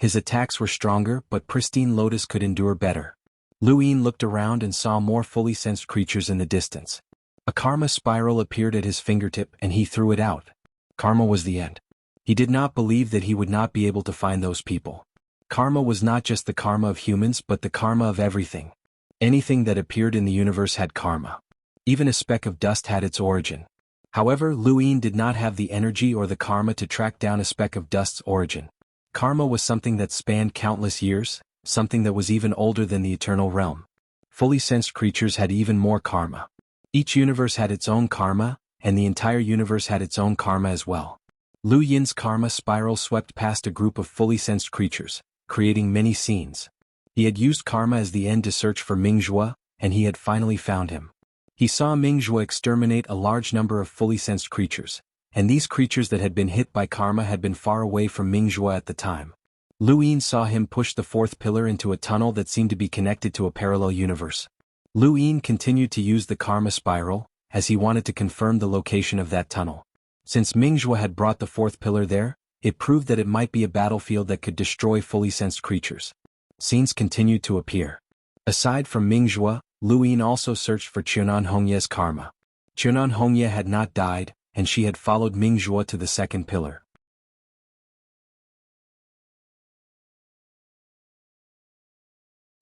His attacks were stronger, but pristine Lotus could endure better. Lu Ying looked around and saw more fully sensed creatures in the distance. A karma spiral appeared at his fingertip and he threw it out. Karma was the end. He did not believe that he would not be able to find those people. Karma was not just the karma of humans but the karma of everything. Anything that appeared in the universe had karma. Even a speck of dust had its origin. However, Lu Ying did not have the energy or the karma to track down a speck of dust's origin. Karma was something that spanned countless years, something that was even older than the eternal realm. Fully sensed creatures had even more karma. Each universe had its own karma, and the entire universe had its own karma as well. Lu Yin's karma spiral swept past a group of fully sensed creatures, creating many scenes. He had used karma as the end to search for Mingzhua, and he had finally found him. He saw Mingzhua exterminate a large number of fully sensed creatures, and these creatures that had been hit by karma had been far away from Mingzhua at the time. Lu Ying saw him push the fourth pillar into a tunnel that seemed to be connected to a parallel universe. Lu Ying continued to use the karma spiral, as he wanted to confirm the location of that tunnel. Since Mingzhua had brought the fourth pillar there, it proved that it might be a battlefield that could destroy fully sensed creatures. Scenes continued to appear. Aside from Mingzhua, Lu Ying also searched for Xuanhuan's karma. Xuanhuan had not died, and she had followed Mingzhua to the second pillar.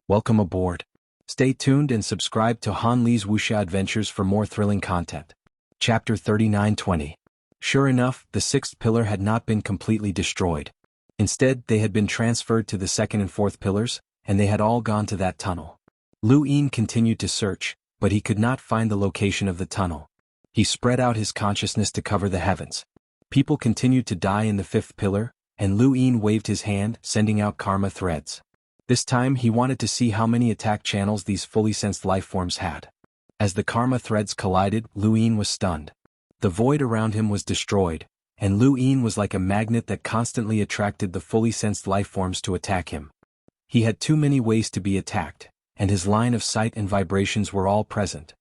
Welcome aboard. Stay tuned and subscribe to Han Li's Wuxia Adventures for more thrilling content. Chapter 3920. Sure enough, the sixth pillar had not been completely destroyed. Instead, they had been transferred to the second and fourth pillars, and they had all gone to that tunnel. Lu Ying continued to search, but he could not find the location of the tunnel. He spread out his consciousness to cover the heavens. People continued to die in the fifth pillar, and Lu Ying waved his hand, sending out karma threads. This time he wanted to see how many attack channels these fully sensed lifeforms had. As the karma threads collided, Lu Ying was stunned. The void around him was destroyed, and Lu Ying was like a magnet that constantly attracted the fully sensed lifeforms to attack him. He had too many ways to be attacked, and his line of sight and vibrations were all present.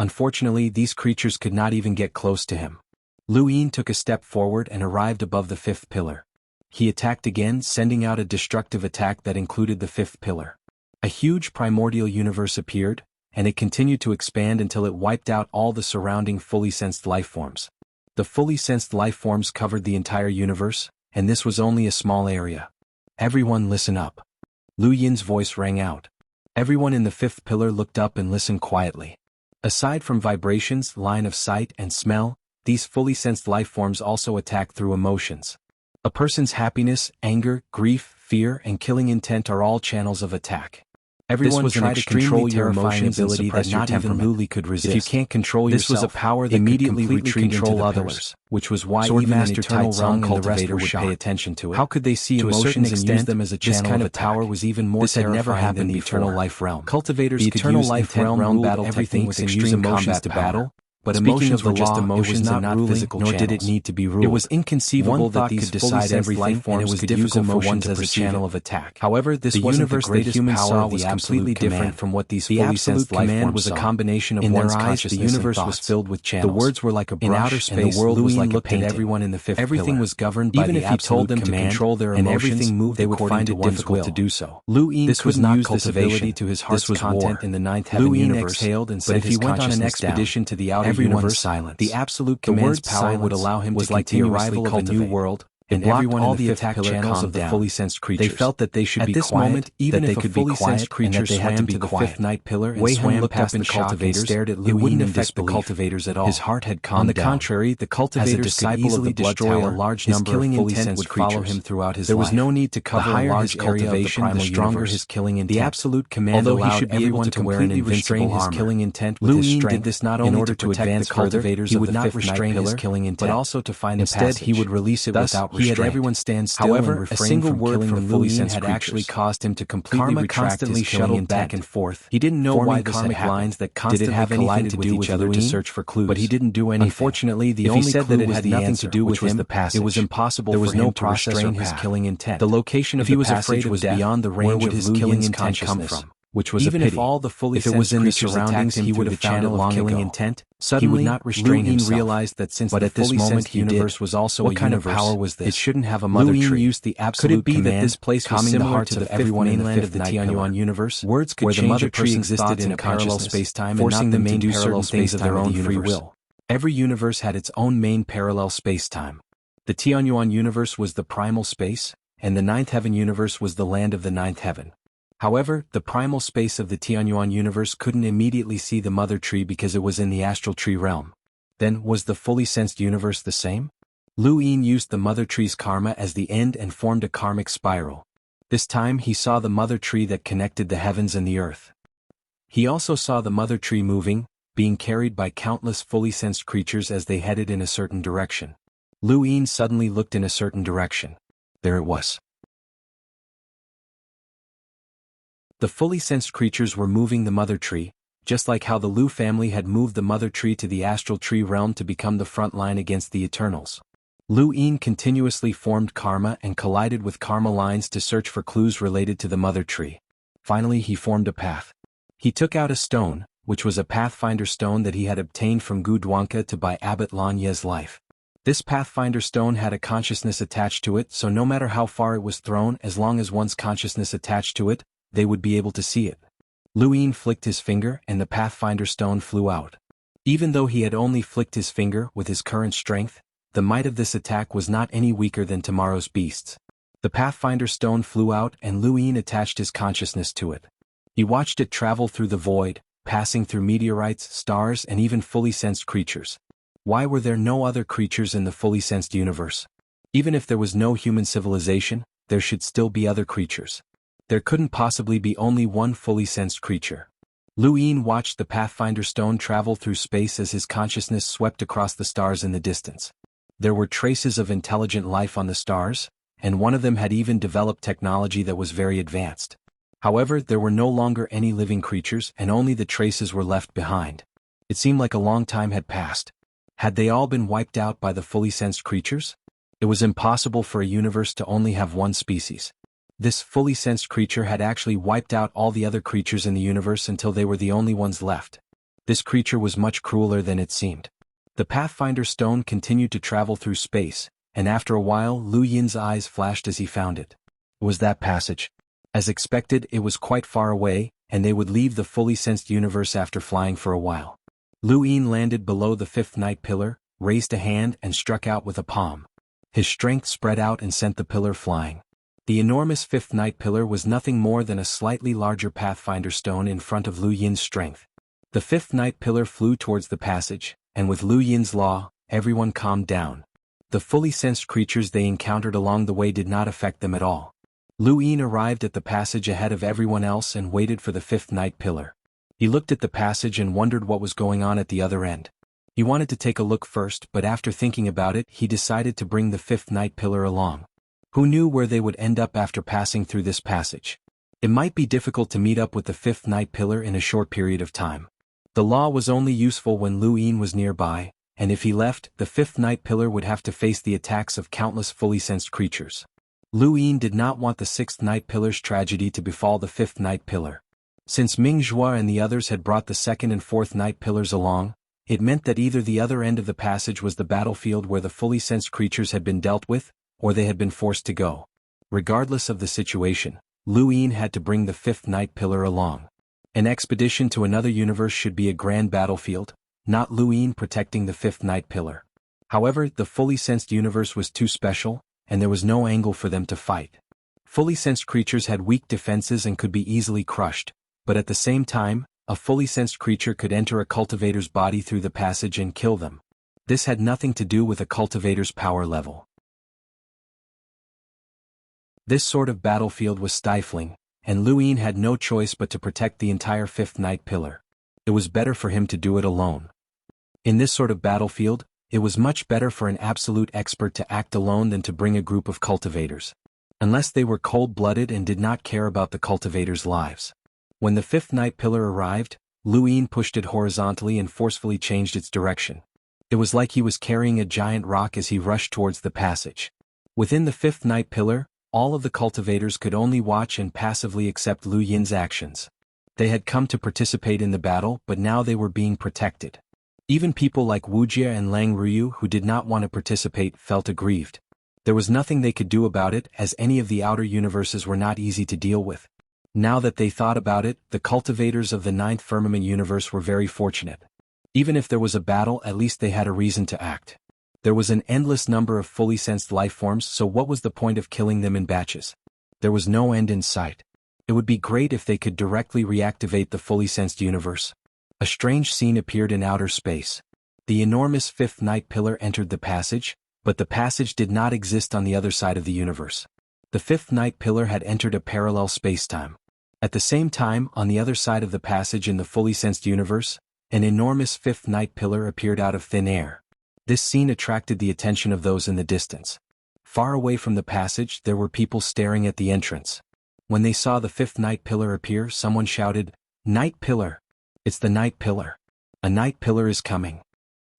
Unfortunately, these creatures could not even get close to him. Lu Ying took a step forward and arrived above the fifth pillar. He attacked again, sending out a destructive attack that included the fifth pillar. A huge primordial universe appeared, and it continued to expand until it wiped out all the surrounding fully sensed lifeforms. The fully sensed lifeforms covered the entire universe, and this was only a small area. Everyone listen up. Lu Yin's voice rang out. Everyone in the fifth pillar looked up and listened quietly. Aside from vibrations, line of sight, and smell, these fully sensed lifeforms also attack through emotions. A person's happiness, anger, grief, fear, and killing intent are all channels of attack. Everyone was trying to control your emotions ability that not even Lu could resist. If you can't control yourself, this was a power that immediately could control others, which was why even an eternal realm cultivator would pay attention to it. How could they see emotions and use them as a channel of attack? Power was even more terrifying than the eternal life realm. Cultivators could use intent realm battle techniques and use emotions to battle. But emotions were just emotions and not physical channels. Nor did it need to be ruled. It was inconceivable that these fully sensed lifeforms could use emotions as a channel of attack. However, this wasn't the greatest power was completely different from what these fully sensed lifeforms was a combination of one's consciousness and thoughts. The universe was filled with channels. The words were like a brush, in outer space, and the world was like a painting. Everyone in the fifth everything was governed by the absolute command. Even if you told them to control their emotions, they would find it difficult to do so. Lu Ying could not use this ability to his heart's content in the ninth heaven universe. Lu Ying exhaled and sent his consciousness down. But if he went on an expedition to the outer universe, the absolute command's power would allow him to like the arrival of a new world, and everyone in the fifth channels of the fully sensed creatures. They felt that they should be quiet, at this moment, even if a fully sensed creature swam to the fifth night pillar and swam past the cultivators, stared at Lu Ying, it wouldn't affect the cultivators at all. His heart had calmed down. On the contrary, the cultivators could easily destroy a large number of fully sensed creatures. Follow him throughout his life. There was no need to cover a large cultivation. The stronger his killing intent. The absolute command allowed everyone to completely restrain his killing intent with his strength. Lu Ying did this not only to protect the cultivators of the fifth night pillar, but also to find a passage. Instead, he would release it without restraint. He had everyone stand still. However, a single word from Lu Ying had actually caused him to completely retract his killing back and forth. He didn't know why this had happened. That constantly collided with each other to search for clues, but he didn't do anything. Unfortunately, the only clue that it had nothing to do with him, the passage. It was impossible for him to restrain his killing intent. The location of the passage was beyond the range of his killing intent come from. which was Even a pity. if all the fully If it was sensed in the creatures surroundings, attacked him he would through have the found it channel of long killing ago. intent. Suddenly, He would not restrain Lu Yin himself. realized that since But the at this fully moment sensed he universe did. was also What a kind of universe, power was this? it shouldn't have a mother Lu Yin tree. used the Could absolute it be that command, this place was calming the similar hearts to of the everyone in the mainland of fifth the night Tianyuan pillar? universe, Words could where the change mother a tree person's existed thoughts in and a parallel consciousness, space-time and forcing not them them to to do do certain things of their own the free universe? will? Every universe had its own main parallel space-time. The Tianyuan universe was the primal space, and the ninth heaven universe was the land of the ninth heaven. However, the primal space of the Tianyuan universe couldn't immediately see the mother tree because it was in the astral tree realm. Then, was the fully sensed universe the same? Lu Yin used the mother tree's karma as the end and formed a karmic spiral. This time he saw the mother tree that connected the heavens and the earth. He also saw the mother tree moving, being carried by countless fully sensed creatures as they headed in a certain direction. Lu Yin suddenly looked in a certain direction. There it was. The fully sensed creatures were moving the mother tree, just like how the Lu family had moved the mother tree to the astral tree realm to become the front line against the Eternals. Lu Yin continuously formed karma and collided with karma lines to search for clues related to the mother tree. Finally he formed a path. He took out a stone, which was a pathfinder stone that he had obtained from Gudwanka to buy Abbot Lanye's life. This pathfinder stone had a consciousness attached to it, so no matter how far it was thrown, as long as one's consciousness attached to it, they would be able to see it. Lu Yin flicked his finger and the pathfinder stone flew out. Even though he had only flicked his finger with his current strength, the might of this attack was not any weaker than tomorrow's beasts. The pathfinder stone flew out and Lu Yin attached his consciousness to it. He watched it travel through the void, passing through meteorites, stars, and even fully sensed creatures. Why were there no other creatures in the fully sensed universe? Even if there was no human civilization, there should still be other creatures. There couldn't possibly be only one fully sensed creature. Lu Yin watched the pathfinder stone travel through space as his consciousness swept across the stars in the distance. There were traces of intelligent life on the stars, and one of them had even developed technology that was very advanced. However, there were no longer any living creatures and only the traces were left behind. It seemed like a long time had passed. Had they all been wiped out by the fully sensed creatures? It was impossible for a universe to only have one species. This fully sensed creature had actually wiped out all the other creatures in the universe until they were the only ones left. This creature was much crueler than it seemed. The Pathfinder stone continued to travel through space, and after a while Lu Yin's eyes flashed as he found it. It was that passage. As expected, it was quite far away, and they would leave the fully sensed universe after flying for a while. Lu Yin landed below the fifth night pillar, raised a hand and struck out with a palm. His strength spread out and sent the pillar flying. The enormous fifth night pillar was nothing more than a slightly larger pathfinder stone in front of Lu Yin's strength. The fifth night pillar flew towards the passage, and with Lu Yin's law, everyone calmed down. The fully sensed creatures they encountered along the way did not affect them at all. Lu Yin arrived at the passage ahead of everyone else and waited for the fifth night pillar. He looked at the passage and wondered what was going on at the other end. He wanted to take a look first, but after thinking about it, he decided to bring the fifth night pillar along. Who knew where they would end up after passing through this passage? It might be difficult to meet up with the fifth night pillar in a short period of time. The law was only useful when Lu Yin was nearby, and if he left, the fifth night pillar would have to face the attacks of countless fully sensed creatures. Lu Yin did not want the sixth night pillar's tragedy to befall the fifth night pillar. Since Ming Zhua and the others had brought the second and fourth night pillars along, it meant that either the other end of the passage was the battlefield where the fully sensed creatures had been dealt with, or they had been forced to go. Regardless of the situation, Lu Yin had to bring the fifth night pillar along. An expedition to another universe should be a grand battlefield, not Lu Yin protecting the fifth night pillar. However, the fully sensed universe was too special, and there was no angle for them to fight. Fully sensed creatures had weak defenses and could be easily crushed, but at the same time, a fully sensed creature could enter a cultivator's body through the passage and kill them. This had nothing to do with a cultivator's power level. This sort of battlefield was stifling, and Lu Yin had no choice but to protect the entire fifth night pillar. It was better for him to do it alone. In this sort of battlefield, it was much better for an absolute expert to act alone than to bring a group of cultivators. Unless they were cold-blooded and did not care about the cultivators' lives. When the fifth night pillar arrived, Lu Yin pushed it horizontally and forcefully changed its direction. It was like he was carrying a giant rock as he rushed towards the passage. Within the fifth night pillar, all of the cultivators could only watch and passively accept Lu Yin's actions. They had come to participate in the battle, but now they were being protected. Even people like Wuxia and Lang Ruyu who did not want to participate felt aggrieved. There was nothing they could do about it, as any of the outer universes were not easy to deal with. Now that they thought about it, the cultivators of the ninth firmament universe were very fortunate. Even if there was a battle, at least they had a reason to act. There was an endless number of fully sensed life forms, so what was the point of killing them in batches? There was no end in sight. It would be great if they could directly reactivate the fully sensed universe. A strange scene appeared in outer space. The enormous fifth night pillar entered the passage, but the passage did not exist on the other side of the universe. The fifth night pillar had entered a parallel spacetime. At the same time, on the other side of the passage in the fully sensed universe, an enormous fifth night pillar appeared out of thin air. This scene attracted the attention of those in the distance. Far away from the passage, there were people staring at the entrance. When they saw the fifth night pillar appear, someone shouted, "Night pillar! It's the night pillar! A night pillar is coming!"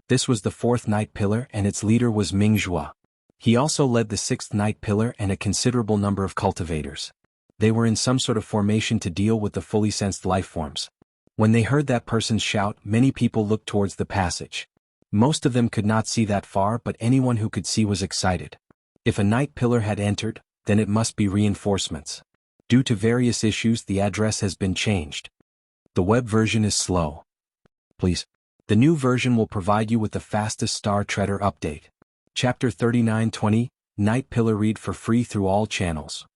This was the fourth night pillar, and its leader was Mingzhua. He also led the sixth night pillar and a considerable number of cultivators. They were in some sort of formation to deal with the fully sensed life forms. When they heard that person's shout, many people looked towards the passage. Most of them could not see that far, but anyone who could see was excited. If a night pillar had entered, then it must be reinforcements. Due to various issues, the address has been changed. The web version is slow. Please. The new version will provide you with the fastest Star Treader update. Chapter 3920, Night Pillar, read for free through all channels.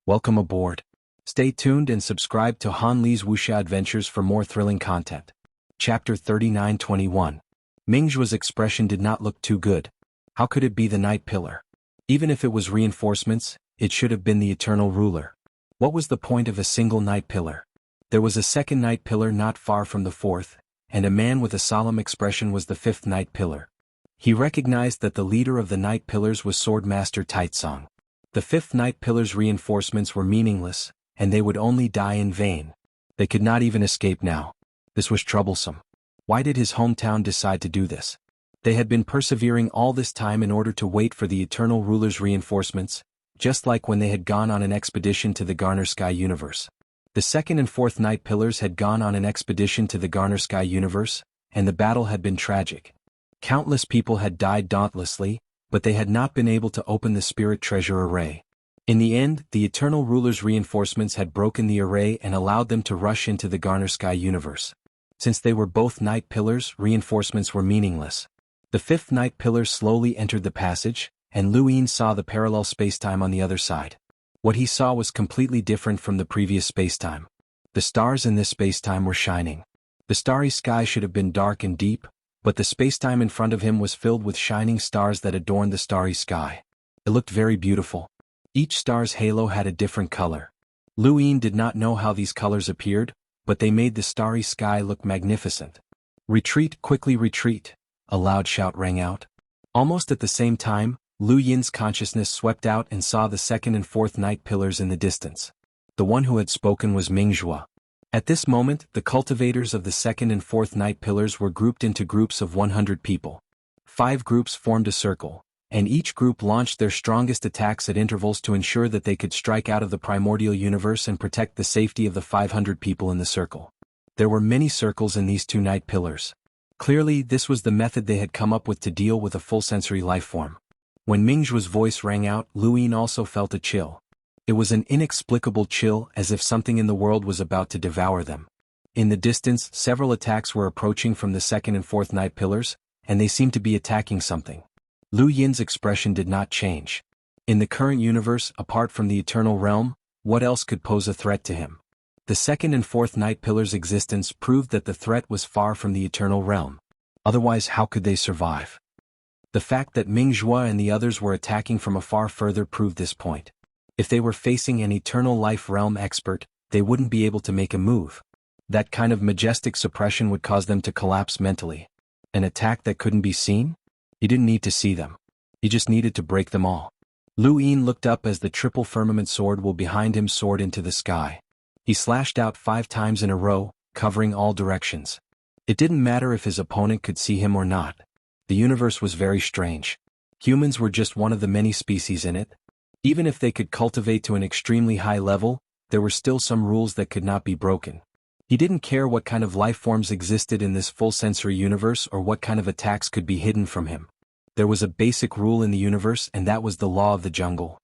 Welcome aboard. Stay tuned and subscribe to Han Li's Wuxia Adventures for more thrilling content. Chapter 3921. Mingzhua's expression did not look too good. How could it be the Night Pillar? Even if it was reinforcements, it should have been the Eternal Ruler. What was the point of a single Night Pillar? There was a second Night Pillar not far from the fourth, and a man with a solemn expression was the fifth Night Pillar. He recognized that the leader of the Night Pillars was Swordmaster Taitsong. The fifth Night Pillar's reinforcements were meaningless, and they would only die in vain. They could not even escape now. This was troublesome. Why did his hometown decide to do this? They had been persevering all this time in order to wait for the Eternal Ruler's reinforcements, just like when they had gone on an expedition to the Garner Sky universe. The second and fourth Night Pillars had gone on an expedition to the Garner Sky universe, and the battle had been tragic. Countless people had died dauntlessly, but they had not been able to open the spirit treasure array. In the end, the Eternal Ruler's reinforcements had broken the array and allowed them to rush into the Garner Sky universe. Since they were both Night Pillars, reinforcements were meaningless. The fifth Night Pillar slowly entered the passage, and Lu Yin saw the parallel spacetime on the other side. What he saw was completely different from the previous spacetime. The stars in this spacetime were shining. The starry sky should have been dark and deep, but the spacetime in front of him was filled with shining stars that adorned the starry sky. It looked very beautiful. Each star's halo had a different color. Lu Yin did not know how these colors appeared, but they made the starry sky look magnificent. "Retreat, quickly retreat," a loud shout rang out. Almost at the same time, Lu Yin's consciousness swept out and saw the second and fourth Night Pillars in the distance. The one who had spoken was Mingzhua. At this moment, the cultivators of the second and fourth Night Pillars were grouped into groups of 100 people. 5 groups formed a circle, and each group launched their strongest attacks at intervals to ensure that they could strike out of the primordial universe and protect the safety of the 500 people in the circle. There were many circles in these 2 Night Pillars. Clearly, this was the method they had come up with to deal with a full sensory life form. When Mingzhua's voice rang out, Lu Yin also felt a chill. It was an inexplicable chill, as if something in the world was about to devour them. In the distance, several attacks were approaching from the second and fourth Night Pillars, and they seemed to be attacking something. Lu Yin's expression did not change. In the current universe, apart from the Eternal Realm, what else could pose a threat to him? The second and fourth Night Pillars' existence proved that the threat was far from the Eternal Realm. Otherwise, how could they survive? The fact that Mingzhua and the others were attacking from afar further proved this point. If they were facing an Eternal Life Realm expert, they wouldn't be able to make a move. That kind of majestic suppression would cause them to collapse mentally. An attack that couldn't be seen? He didn't need to see them. He just needed to break them all. Lu Yin looked up as the triple firmament sword well behind him soared into the sky. He slashed out 5 times in a row, covering all directions. It didn't matter if his opponent could see him or not. The universe was very strange. Humans were just one of the many species in it. Even if they could cultivate to an extremely high level, there were still some rules that could not be broken. He didn't care what kind of life forms existed in this full sensory universe or what kind of attacks could be hidden from him. There was a basic rule in the universe, and that was the law of the jungle.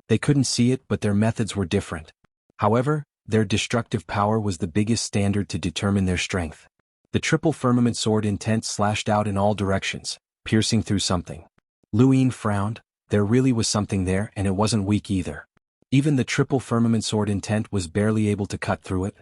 They couldn't see it, but their methods were different. However, their destructive power was the biggest standard to determine their strength. The triple firmament sword intent slashed out in all directions, piercing through something. Lu Ying frowned. There really was something there, and it wasn't weak either. Even the triple firmament sword intent was barely able to cut through it.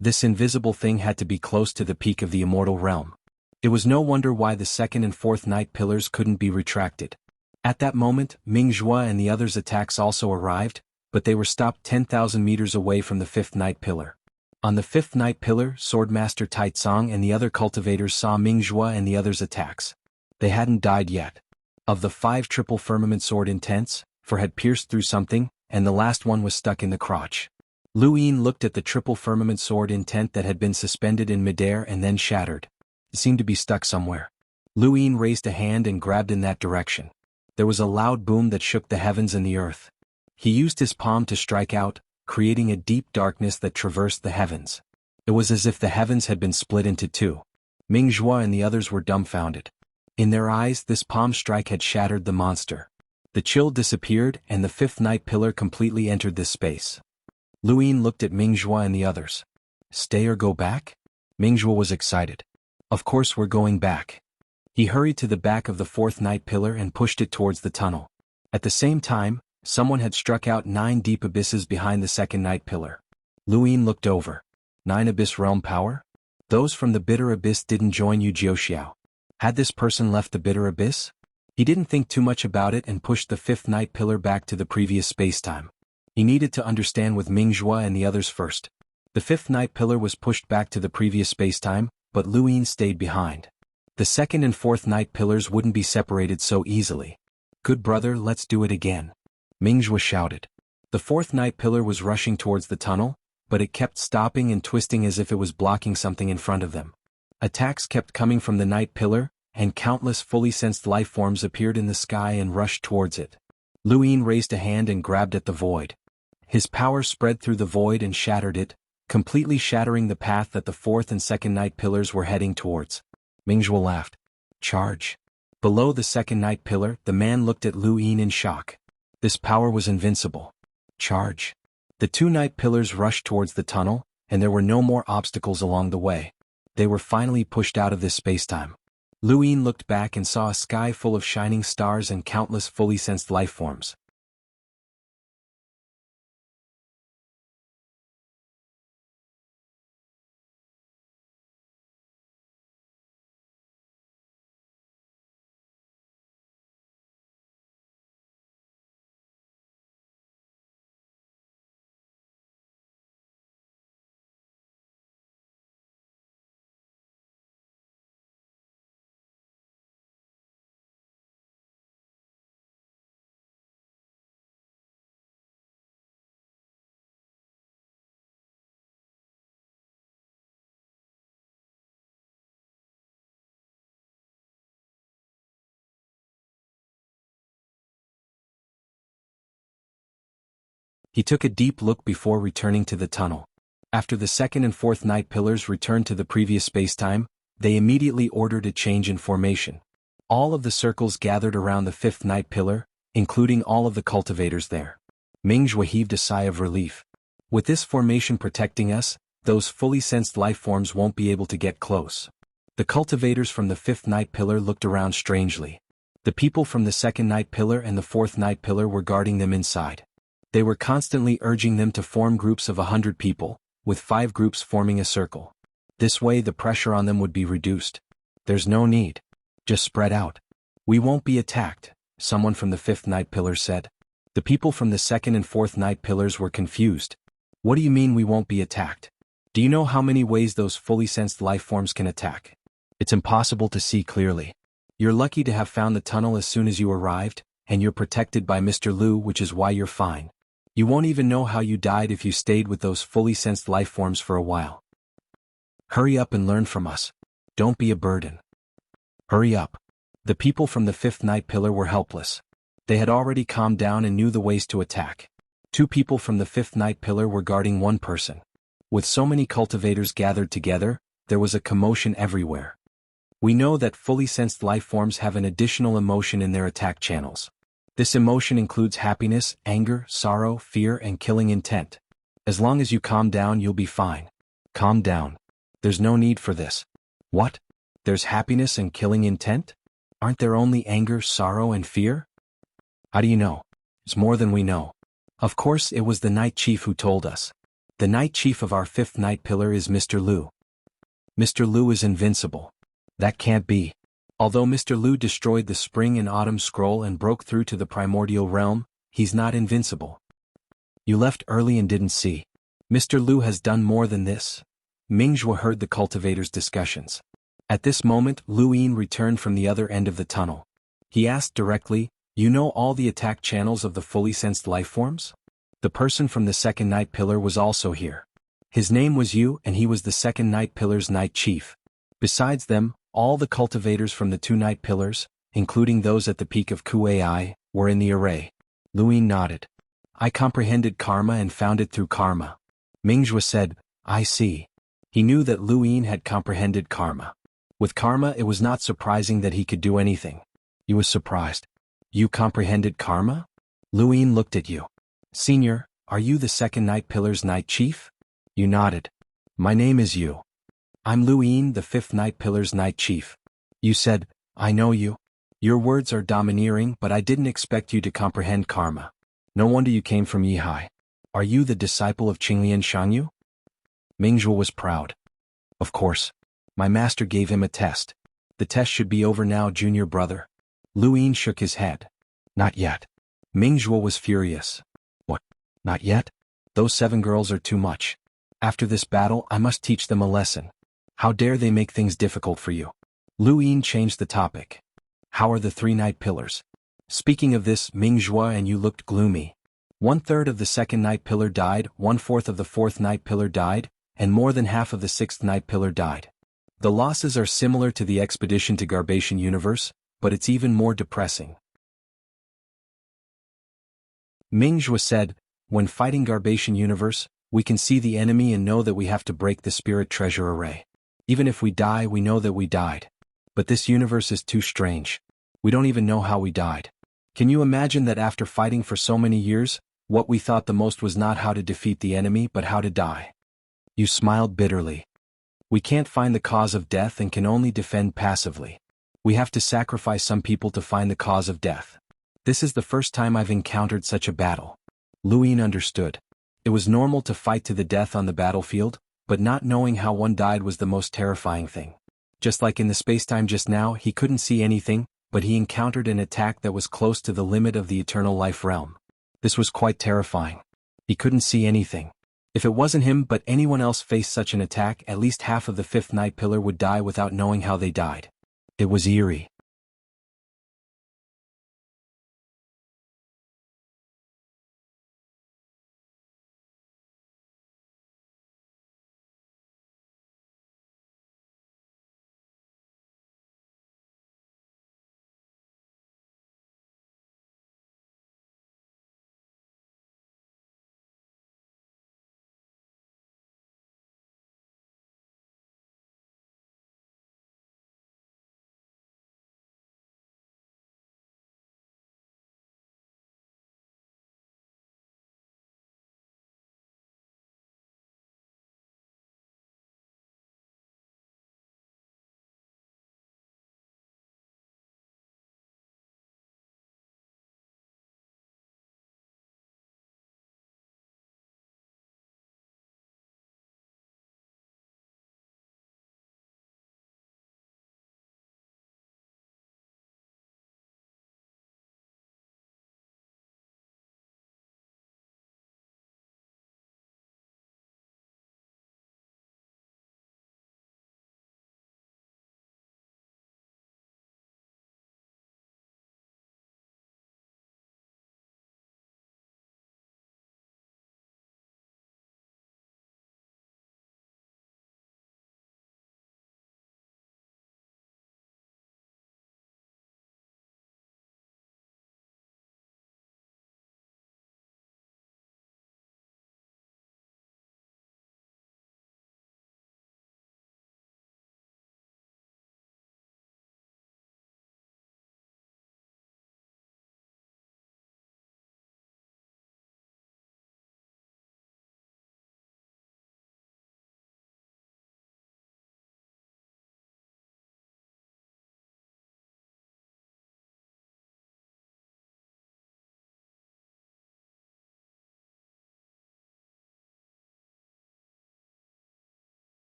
This invisible thing had to be close to the peak of the immortal realm. It was no wonder why the second and fourth night pillars couldn't be retracted. At that moment, Ming Zhua and the others' attacks also arrived, but they were stopped 10,000 meters away from the fifth night pillar. On the fifth night pillar, swordmaster Taitsong and the other cultivators saw Ming Zhua and the others' attacks. They hadn't died yet. Of the 5 triple firmament sword intents, 4 had pierced through something, and the last one was stuck in the crotch. Lu Ying looked at the triple firmament sword intent that had been suspended in midair and then shattered. It seemed to be stuck somewhere. Lu Ying raised a hand and grabbed in that direction. There was a loud boom that shook the heavens and the earth. He used his palm to strike out, creating a deep darkness that traversed the heavens. It was as if the heavens had been split into 2. Ming Zhua and the others were dumbfounded. In their eyes, this palm strike had shattered the monster. The chill disappeared, and the fifth night pillar completely entered this space. Lu Ying looked at Ming Zhua and the others. Stay or go back? Ming Zhua was excited. Of course we're going back. He hurried to the back of the fourth night pillar and pushed it towards the tunnel. At the same time, someone had struck out 9 deep abysses behind the second night pillar. Lu Ying looked over. 9 abyss realm power? Those from the bitter abyss didn't join Yu Jiuxiao. Had this person left the bitter abyss? He didn't think too much about it and pushed the fifth night pillar back to the previous spacetime. He needed to understand with Ming Zhua and the others first. The fifth night pillar was pushed back to the previous spacetime, but Lu Ying stayed behind. The second and fourth night pillars wouldn't be separated so easily. Good brother, let's do it again. Ming Zhua shouted. The fourth night pillar was rushing towards the tunnel, but it kept stopping and twisting as if it was blocking something in front of them. Attacks kept coming from the night pillar, and countless fully sensed life forms appeared in the sky and rushed towards it. Lu Ying raised a hand and grabbed at the void. His power spread through the void and shattered it, completely shattering the path that the fourth and second night pillars were heading towards. Ming Zhua laughed. Charge. Below the second night pillar, the man looked at Lu Ying in shock. This power was invincible. Charge. The 2 night pillars rushed towards the tunnel, and there were no more obstacles along the way. They were finally pushed out of this spacetime. Lu Ying looked back and saw a sky full of shining stars and countless fully sensed life forms. He took a deep look before returning to the tunnel. After the second and fourth night pillars returned to the previous spacetime, they immediately ordered a change in formation. All of the circles gathered around the fifth night pillar, including all of the cultivators there. Ming Zhua heaved a sigh of relief. With this formation protecting us, those fully sensed life forms won't be able to get close. The cultivators from the fifth night pillar looked around strangely. The people from the second night pillar and the fourth night pillar were guarding them inside. They were constantly urging them to form groups of 100 people, with 5 groups forming a circle. This way the pressure on them would be reduced. There's no need. Just spread out. We won't be attacked, someone from the fifth night pillar said. The people from the second and fourth night pillars were confused. What do you mean we won't be attacked? Do you know how many ways those fully sensed life forms can attack? It's impossible to see clearly. You're lucky to have found the tunnel as soon as you arrived, and you're protected by Mr. Lu, which is why you're fine. You won't even know how you died if you stayed with those fully sensed life forms for a while. Hurry up and learn from us. Don't be a burden. Hurry up. The people from the fifth night pillar were helpless. They had already calmed down and knew the ways to attack. 2 people from the fifth night pillar were guarding 1 person. With so many cultivators gathered together, there was a commotion everywhere. We know that fully sensed life forms have an additional emotion in their attack channels. This emotion includes happiness, anger, sorrow, fear, and killing intent. As long as you calm down, you'll be fine. Calm down. There's no need for this. What? There's happiness and killing intent? Aren't there only anger, sorrow, and fear? How do you know? It's more than we know. Of course, it was the Night Chief who told us. The Night Chief of our fifth night pillar is Mr. Lu. Mr. Lu is invincible. That can't be. Although Mr. Lu destroyed the Spring and Autumn Scroll and broke through to the primordial realm, he's not invincible. You left early and didn't see. Mr. Lu has done more than this. Mingzhou heard the cultivators' discussions. At this moment, Lu Yin returned from the other end of the tunnel. He asked directly, "You know all the attack channels of the fully sensed life forms?" The person from the second night pillar was also here. His name was Yu, and he was the second night pillar's night chief. Besides them, all the cultivators from the 2 night pillars, including those at the peak of Kuai, were in the array. Lu Yin nodded. "I comprehended karma and found it through karma." Mingzhou said, "I see." He knew that Lu Yin had comprehended karma. With karma, it was not surprising that he could do anything. He was surprised. "You comprehended karma?" Lu Yin looked at you. "Senior, are you the second night pillar's night chief?" You nodded. "My name is Yu. I'm Lu Yin, the fifth night pillar's night chief." You said, "I know you. Your words are domineering, but I didn't expect you to comprehend karma. No wonder you came from Yihai. Are you the disciple of Qinglian Shangyu?" Mingzhou was proud. "Of course. My master gave him a test. The test should be over now, junior brother." Lu Yin shook his head. "Not yet." Mingzhou was furious. "What? Not yet? Those 7 girls are too much. After this battle, I must teach them a lesson. How dare they make things difficult for you?" Lu Yin changed the topic. "How are the 3 night pillars?" Speaking of this, Mingzhou and you looked gloomy. 1/3 of the second night pillar died, 1/4 of the fourth night pillar died, and more than half of the sixth night pillar died. The losses are similar to the expedition to Garbation Universe, but it's even more depressing. Mingzhou said, "When fighting Garbation Universe, we can see the enemy and know that we have to break the spirit treasure array. Even if we die, we know that we died. But this universe is too strange. We don't even know how we died. Can you imagine that after fighting for so many years, what we thought the most was not how to defeat the enemy but how to die?" You smiled bitterly. "We can't find the cause of death and can only defend passively. We have to sacrifice some people to find the cause of death. This is the first time I've encountered such a battle." Lu Yin understood. It was normal to fight to the death on the battlefield, but not knowing how one died was the most terrifying thing. Just like in the spacetime just now, he couldn't see anything, but he encountered an attack that was close to the limit of the eternal life realm. This was quite terrifying. He couldn't see anything. If it wasn't him but anyone else faced such an attack, at least half of the fifth night pillar would die without knowing how they died. It was eerie.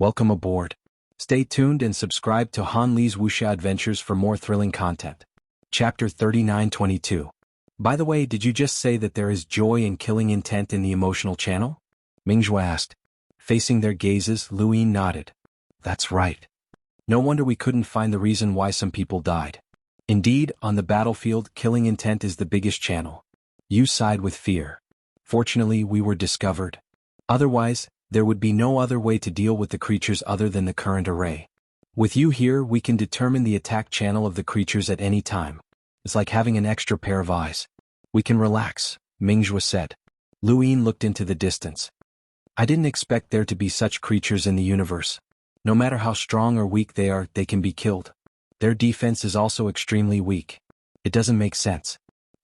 Welcome aboard. Stay tuned and subscribe to Han Li's Wuxia Adventures for more thrilling content. Chapter 3922. By the way, did you just say that there is joy and killing intent in the emotional channel? Mingzhu asked. Facing their gazes, Luyin nodded. That's right. No wonder we couldn't find the reason why some people died. Indeed, on the battlefield, killing intent is the biggest channel. You side with fear. Fortunately, we were discovered. Otherwise, there would be no other way to deal with the creatures other than the current array. With you here, we can determine the attack channel of the creatures at any time. It's like having an extra pair of eyes. We can relax, Mingzhu said. Luyin looked into the distance. I didn't expect there to be such creatures in the universe. No matter how strong or weak they are, they can be killed. Their defense is also extremely weak. It doesn't make sense.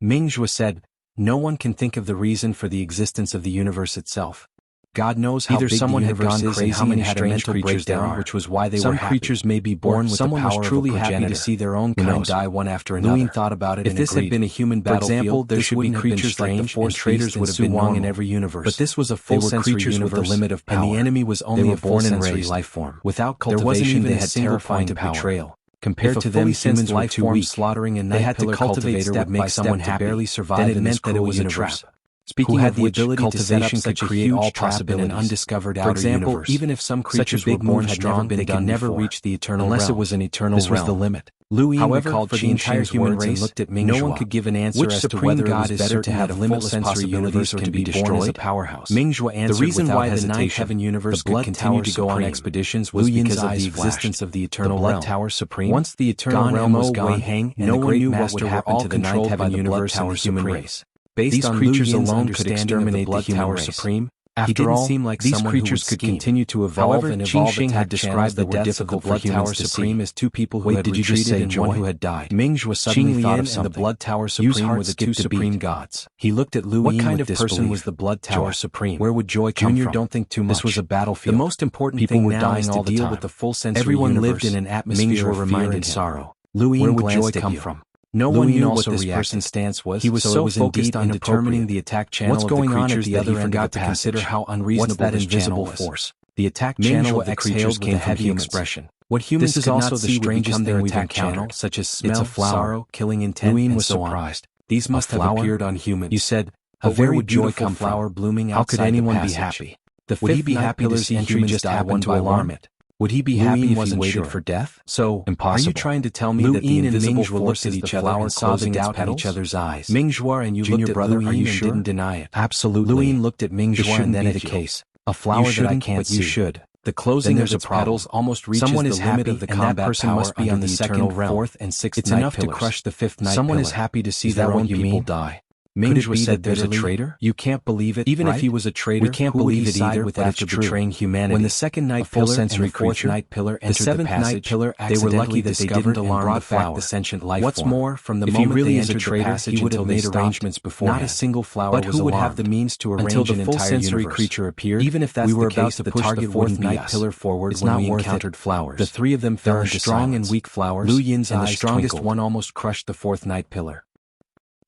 Mingzhu said, no one can think of the reason for the existence of the universe itself. God knows how Either big someone the had universe gone is crazy and how many and had a strange mental creatures there breakdown, are, which was why they some were happy. creatures may be born with the Someone power was truly of a happy to progenitor. see their own Who kind knows? die one after another. Luyin thought about it If and this agreed. had been a human For example, battlefield, there there should should be be creatures like the strange force and traders beasts would and have been Xuanhuan in normal. every universe. But this was a They full were sensory creatures with the universe, limit of power, and the enemy was they only were a born and full-sensory raised life form. Without There wasn't cultivation, even they a had single terrifying point of power. betrayal. Compared If to a them, fully sensed humans were life too form weak. slaughtering a They night had to pillar cultivate cultivator step would make by someone step to happy. barely survive Then it in this meant that it cruel was a universe. trap. Speaking Who had of the which, ability to set up cultivation such could a create huge all trap in an possibilities. undiscovered For outer example, universe. even if some Such a creatures were big born move had strong, never been they done could never before, reach the eternal unless it realm. was an eternal This was the realm. limit. Luyin However, recalled for the entire Xing's human words and race, looked at Mingzhu. no one could give an answer Which as to supreme whether it god was is better to certain have of limitless full-sensory possibilities universe or can to be be born as a destroyed? powerhouse. Mingzhu answered The reason without why the hesitation. Ninth Heaven universe The blood could continue tower to go on supreme. expeditions was Luyin's because of eyes the existence flashed. of the eternal The blood realm. tower supreme. Once the eternal Gan realm was Mo, gone, Wei Hang, and no the one Great knew what Master would were happen all to the Ninth controlled by Heaven the blood universe and tower the human supreme. race. Based These on creatures Luyin's alone could understanding of the exterminate the blood human tower race. supreme. After He didn't all, seem like these someone who creatures would could scheme. continue to evolve However, and evolve Xing had attack described that the were deaths of the difficult for blood tower humans to supreme see. as two people who Wait, had did you just retreated say and joy? one who had died. Mingzhu suddenly thought of and the something. blood tower Yu's supreme heart were the two skipped a supreme beat. gods. He looked at Luyin What kind with of person was disbelief. the blood tower Joy. supreme? Where would joy come Junior, from? don't think too much. This was a battlefield. The most important People thing were now dying is all to the deal time. with the full sensory Everyone universe. lived in an atmosphere Mingzhu of fear reminded and him. sorrow. Luyin Where would glanced joy at come you. from? No one Luyin knew what also this reacted. person's stance was. He was so it was focused indeed on determining the attack channel What's of the going on at creatures the that other he end of forgot the to consider passage? how unreasonable What's that this invisible channel was. force? The attack Mingzhu channel of the exhaled creatures with came a from heavy humans. expression. What humans This is could also not the see would strangest become thing their we've attack channel, encountered, such as It's smell, a flower. sorrow, killing intent, Luyin and was so on. surprised. These must have flower? appeared on humans. You said, a but where very would joy beautiful come flower from? blooming How could outside the anyone be passage. happy? The Would he fifth be night happy to pillar's see entry humans just die happened to to alarm alarm it. Would he be Luyin happy if he wasn't waited sure. for death? So, Impossible. are you trying to tell me that the Luyin and invisible Mingzhu looked force at is each the other flower and saw the causing its doubt in petals? each other's eyes. Mingzhu and you Junior looked at brother, Luyin are you and sure? didn't deny it. Absolutely. Luyin looked at Mingzhu This and shouldn't then be at the you. case. A flower that I shouldn't, can't but you see. should. The Then closing there's of a its petals problem. almost reaches Someone the is limit happy, of the and that combat person power must be under on the the second, eternal realm. fourth, and sixth It's night enough to pillars. crush the fifth night Someone is pillar. happy to see Is that their what own you people mean? die. Could it Mingzhu be said that there's a bitterly, traitor? You can't believe it, Even right? if he was a traitor, We can't who would believe he it side either, with but after it's true. betraying humanity? When the second A night full pillar and the sensory fourth creature, night pillar the entered the seventh night passage, pillar they were lucky that they discovered didn't and alarm brought the back flower. the sentient life What's form. more, from the If he moment really they is a entered the traitor, passage he would until have they made stopped, arrangements beforehand. not a single flower But was who would alarmed. have the means to arrange Until the an full entire sensory universe? creature appeared, Even if that's we were the about case, to the push the target fourth wouldn't be night us. pillar forward It's when not we worth encountered it. flowers. The three of them There fell are into strong and silence. weak flowers, Luyin's and the eyes strongest twinkled. one almost crushed the fourth night pillar.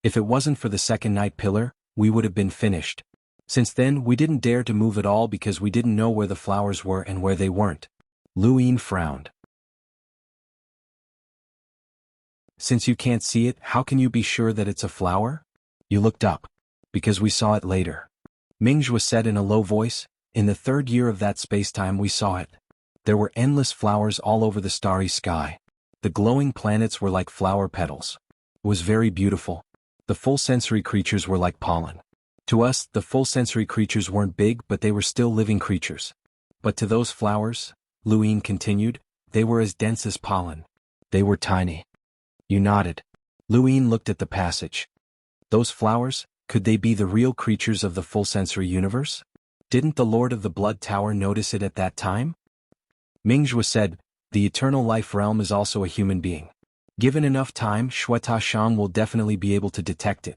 If it wasn't for the second night pillar, we would have been finished. Since then, we didn't dare to move at all because we didn't know where the flowers were and where they weren't. Luyin frowned. Since you can't see it, how can you be sure that it's a flower? You looked up. Because we saw it later. Mingzhu said in a low voice, in the third year of that spacetime we saw it. There were endless flowers all over the starry sky. The glowing planets were like flower petals. It was very beautiful. The full sensory creatures were like pollen. To us, the full sensory creatures weren't big, but they were still living creatures. But to those flowers, Luyin continued, they were as dense as pollen. They were tiny. You nodded. Luyin looked at the passage. Those flowers, could they be the real creatures of the full sensory universe? Didn't the Lord of the Blood Tower notice it at that time? Mingzhu said, the eternal life realm is also a human being. Given enough time, Xuanhuan will definitely be able to detect it.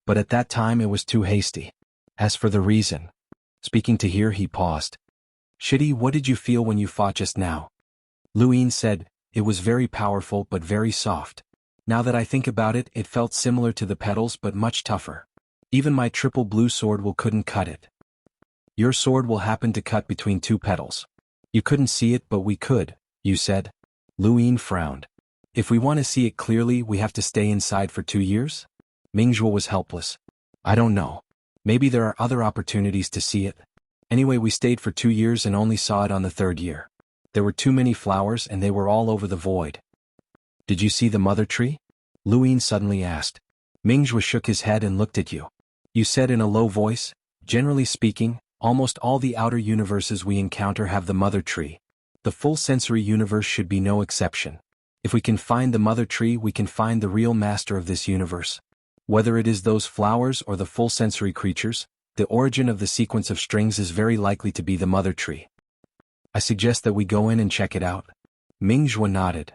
But at that time it was too hasty. As for the reason. Speaking to here he paused. Shidi, what did you feel when you fought just now? Luyin said, it was very powerful but very soft. Now that I think about it, it felt similar to the petals but much tougher. Even my triple blue sword couldn't cut it. Your sword will happen to cut between two petals. You couldn't see it but we could, you said. Luin frowned. If we want to see it clearly we have to stay inside for 2 years? Mingzhuo was helpless. I don't know. Maybe there are other opportunities to see it. Anyway, we stayed for 2 years and only saw it on the 3rd year. There were too many flowers and they were all over the void. Did you see the mother tree? Luin suddenly asked. Mingzhuo shook his head and looked at you. You said in a low voice, generally speaking, almost all the outer universes we encounter have the mother tree. The full sensory universe should be no exception. If we can find the mother tree we can find the real master of this universe. Whether it is those flowers or the full sensory creatures, the origin of the sequence of strings is very likely to be the mother tree. I suggest that we go in and check it out. Mingzhuo nodded.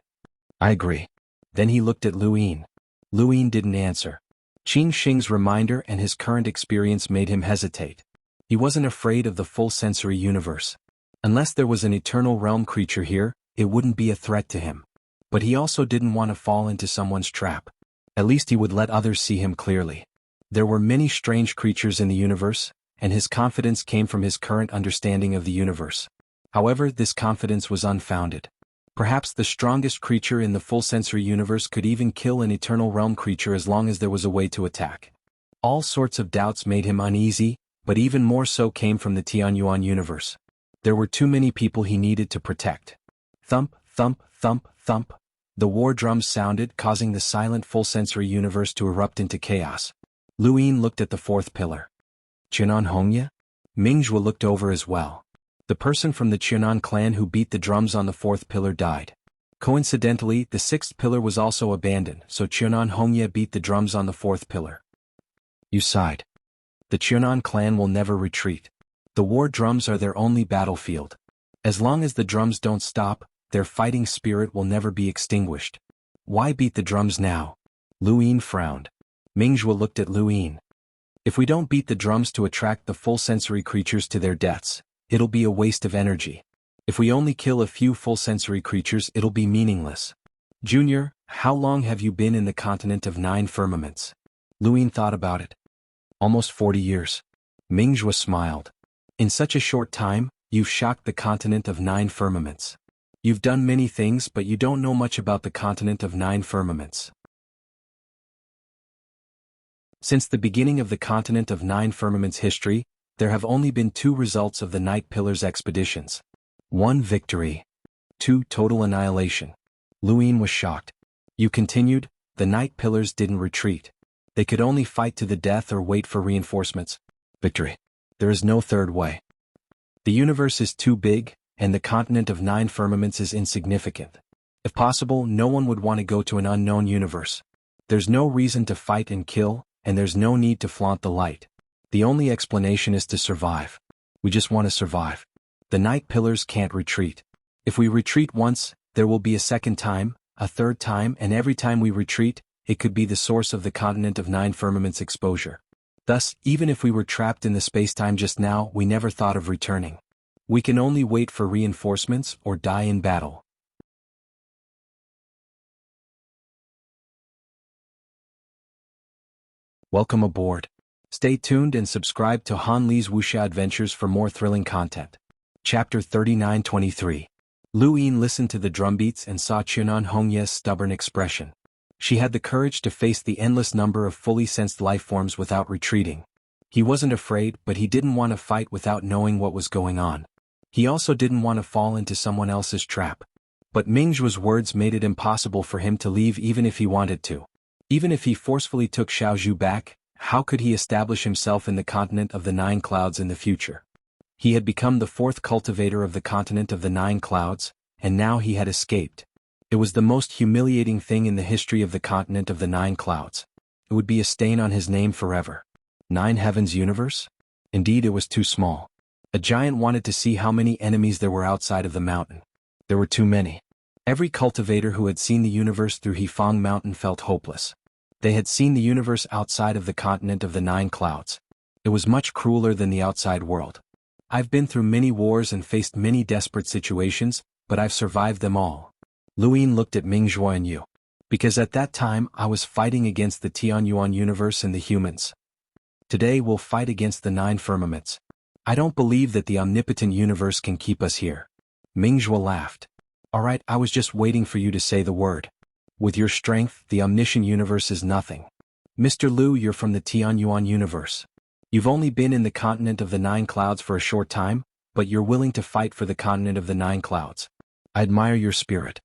I agree. Then he looked at Luin. Luin didn't answer. Qing Xing's reminder and his current experience made him hesitate. He wasn't afraid of the full sensory universe. Unless there was an eternal realm creature here, it wouldn't be a threat to him. But he also didn't want to fall into someone's trap. At least he would let others see him clearly. There were many strange creatures in the universe, and his confidence came from his current understanding of the universe. However, this confidence was unfounded. Perhaps the strongest creature in the full sensory universe could even kill an eternal realm creature as long as there was a way to attack. All sorts of doubts made him uneasy, but even more so came from the Xuanhuan universe. There were too many people he needed to protect. Thump, thump, thump, thump. The war drums sounded, causing the silent full sensory universe to erupt into chaos. Luin looked at the 4th pillar. Xuanhuan? Mingzhuo looked over as well. The person from the Xuanhuan clan who beat the drums on the 4th pillar died. Coincidentally, the 6th pillar was also abandoned, so Xuanhuan beat the drums on the 4th pillar. You sighed. The Xuanhuan clan will never retreat. The war drums are their only battlefield. As long as the drums don't stop, their fighting spirit will never be extinguished. Why beat the drums now? Luin frowned. Mingzhuo looked at Luin. If we don't beat the drums to attract the full sensory creatures to their deaths, it'll be a waste of energy. If we only kill a few full sensory creatures it'll be meaningless. Junior, how long have you been in the continent of 9 firmaments? Luin thought about it. Almost 40 years. Mingzhuo smiled. In such a short time, you've shocked the continent of 9 firmaments. You've done many things but you don't know much about the continent of 9 firmaments. Since the beginning of the continent of 9 firmaments history, there have only been 2 results of the Night Pillars expeditions. 1 victory. 2 total annihilation. Luin was shocked. You continued, the Night Pillars didn't retreat. They could only fight to the death or wait for reinforcements. Victory. There is no third way. The universe is too big, and the continent of 9 firmaments is insignificant. If possible, no one would want to go to an unknown universe. There's no reason to fight and kill, and there's no need to flaunt the light. The only explanation is to survive. We just want to survive. The Night Pillars can't retreat. If we retreat once, there will be a second time, a third time, and every time we retreat, it could be the source of the continent of 9 firmaments exposure. Thus, even if we were trapped in the spacetime just now, we never thought of returning. We can only wait for reinforcements or die in battle. Welcome aboard. Stay tuned and subscribe to Han Li's Wuxia Adventures for more thrilling content. Chapter 39-23. Luin listened to the drumbeats and saw Xuanhuan's stubborn expression. She had the courage to face the endless number of fully sensed lifeforms without retreating. He wasn't afraid, but he didn't want to fight without knowing what was going on. He also didn't want to fall into someone else's trap. But Mingzhuo's words made it impossible for him to leave even if he wanted to. Even if he forcefully took Xiaozhu back, how could he establish himself in the continent of the 9 clouds in the future? He had become the 4th cultivator of the continent of the 9 clouds, and now he had escaped. It was the most humiliating thing in the history of the continent of the 9 clouds. It would be a stain on his name forever. 9 heavens universe? Indeed, it was too small. A giant wanted to see how many enemies there were outside of the mountain. There were too many. Every cultivator who had seen the universe through Hefang Mountain felt hopeless. They had seen the universe outside of the continent of the 9 clouds. It was much crueler than the outside world. I've been through many wars and faced many desperate situations, but I've survived them all. Luin looked at Mingzhuo and you. Because at that time I was fighting against the Xuanhuan universe and the humans. Today we'll fight against the 9 firmaments. I don't believe that the omnipotent universe can keep us here. Mingjue laughed. Alright, I was just waiting for you to say the word. With your strength, the omniscient universe is nothing. Mr. Lu, you're from the Xuanhuan universe. You've only been in the continent of the Nine Clouds for a short time, but you're willing to fight for the continent of the Nine Clouds. I admire your spirit.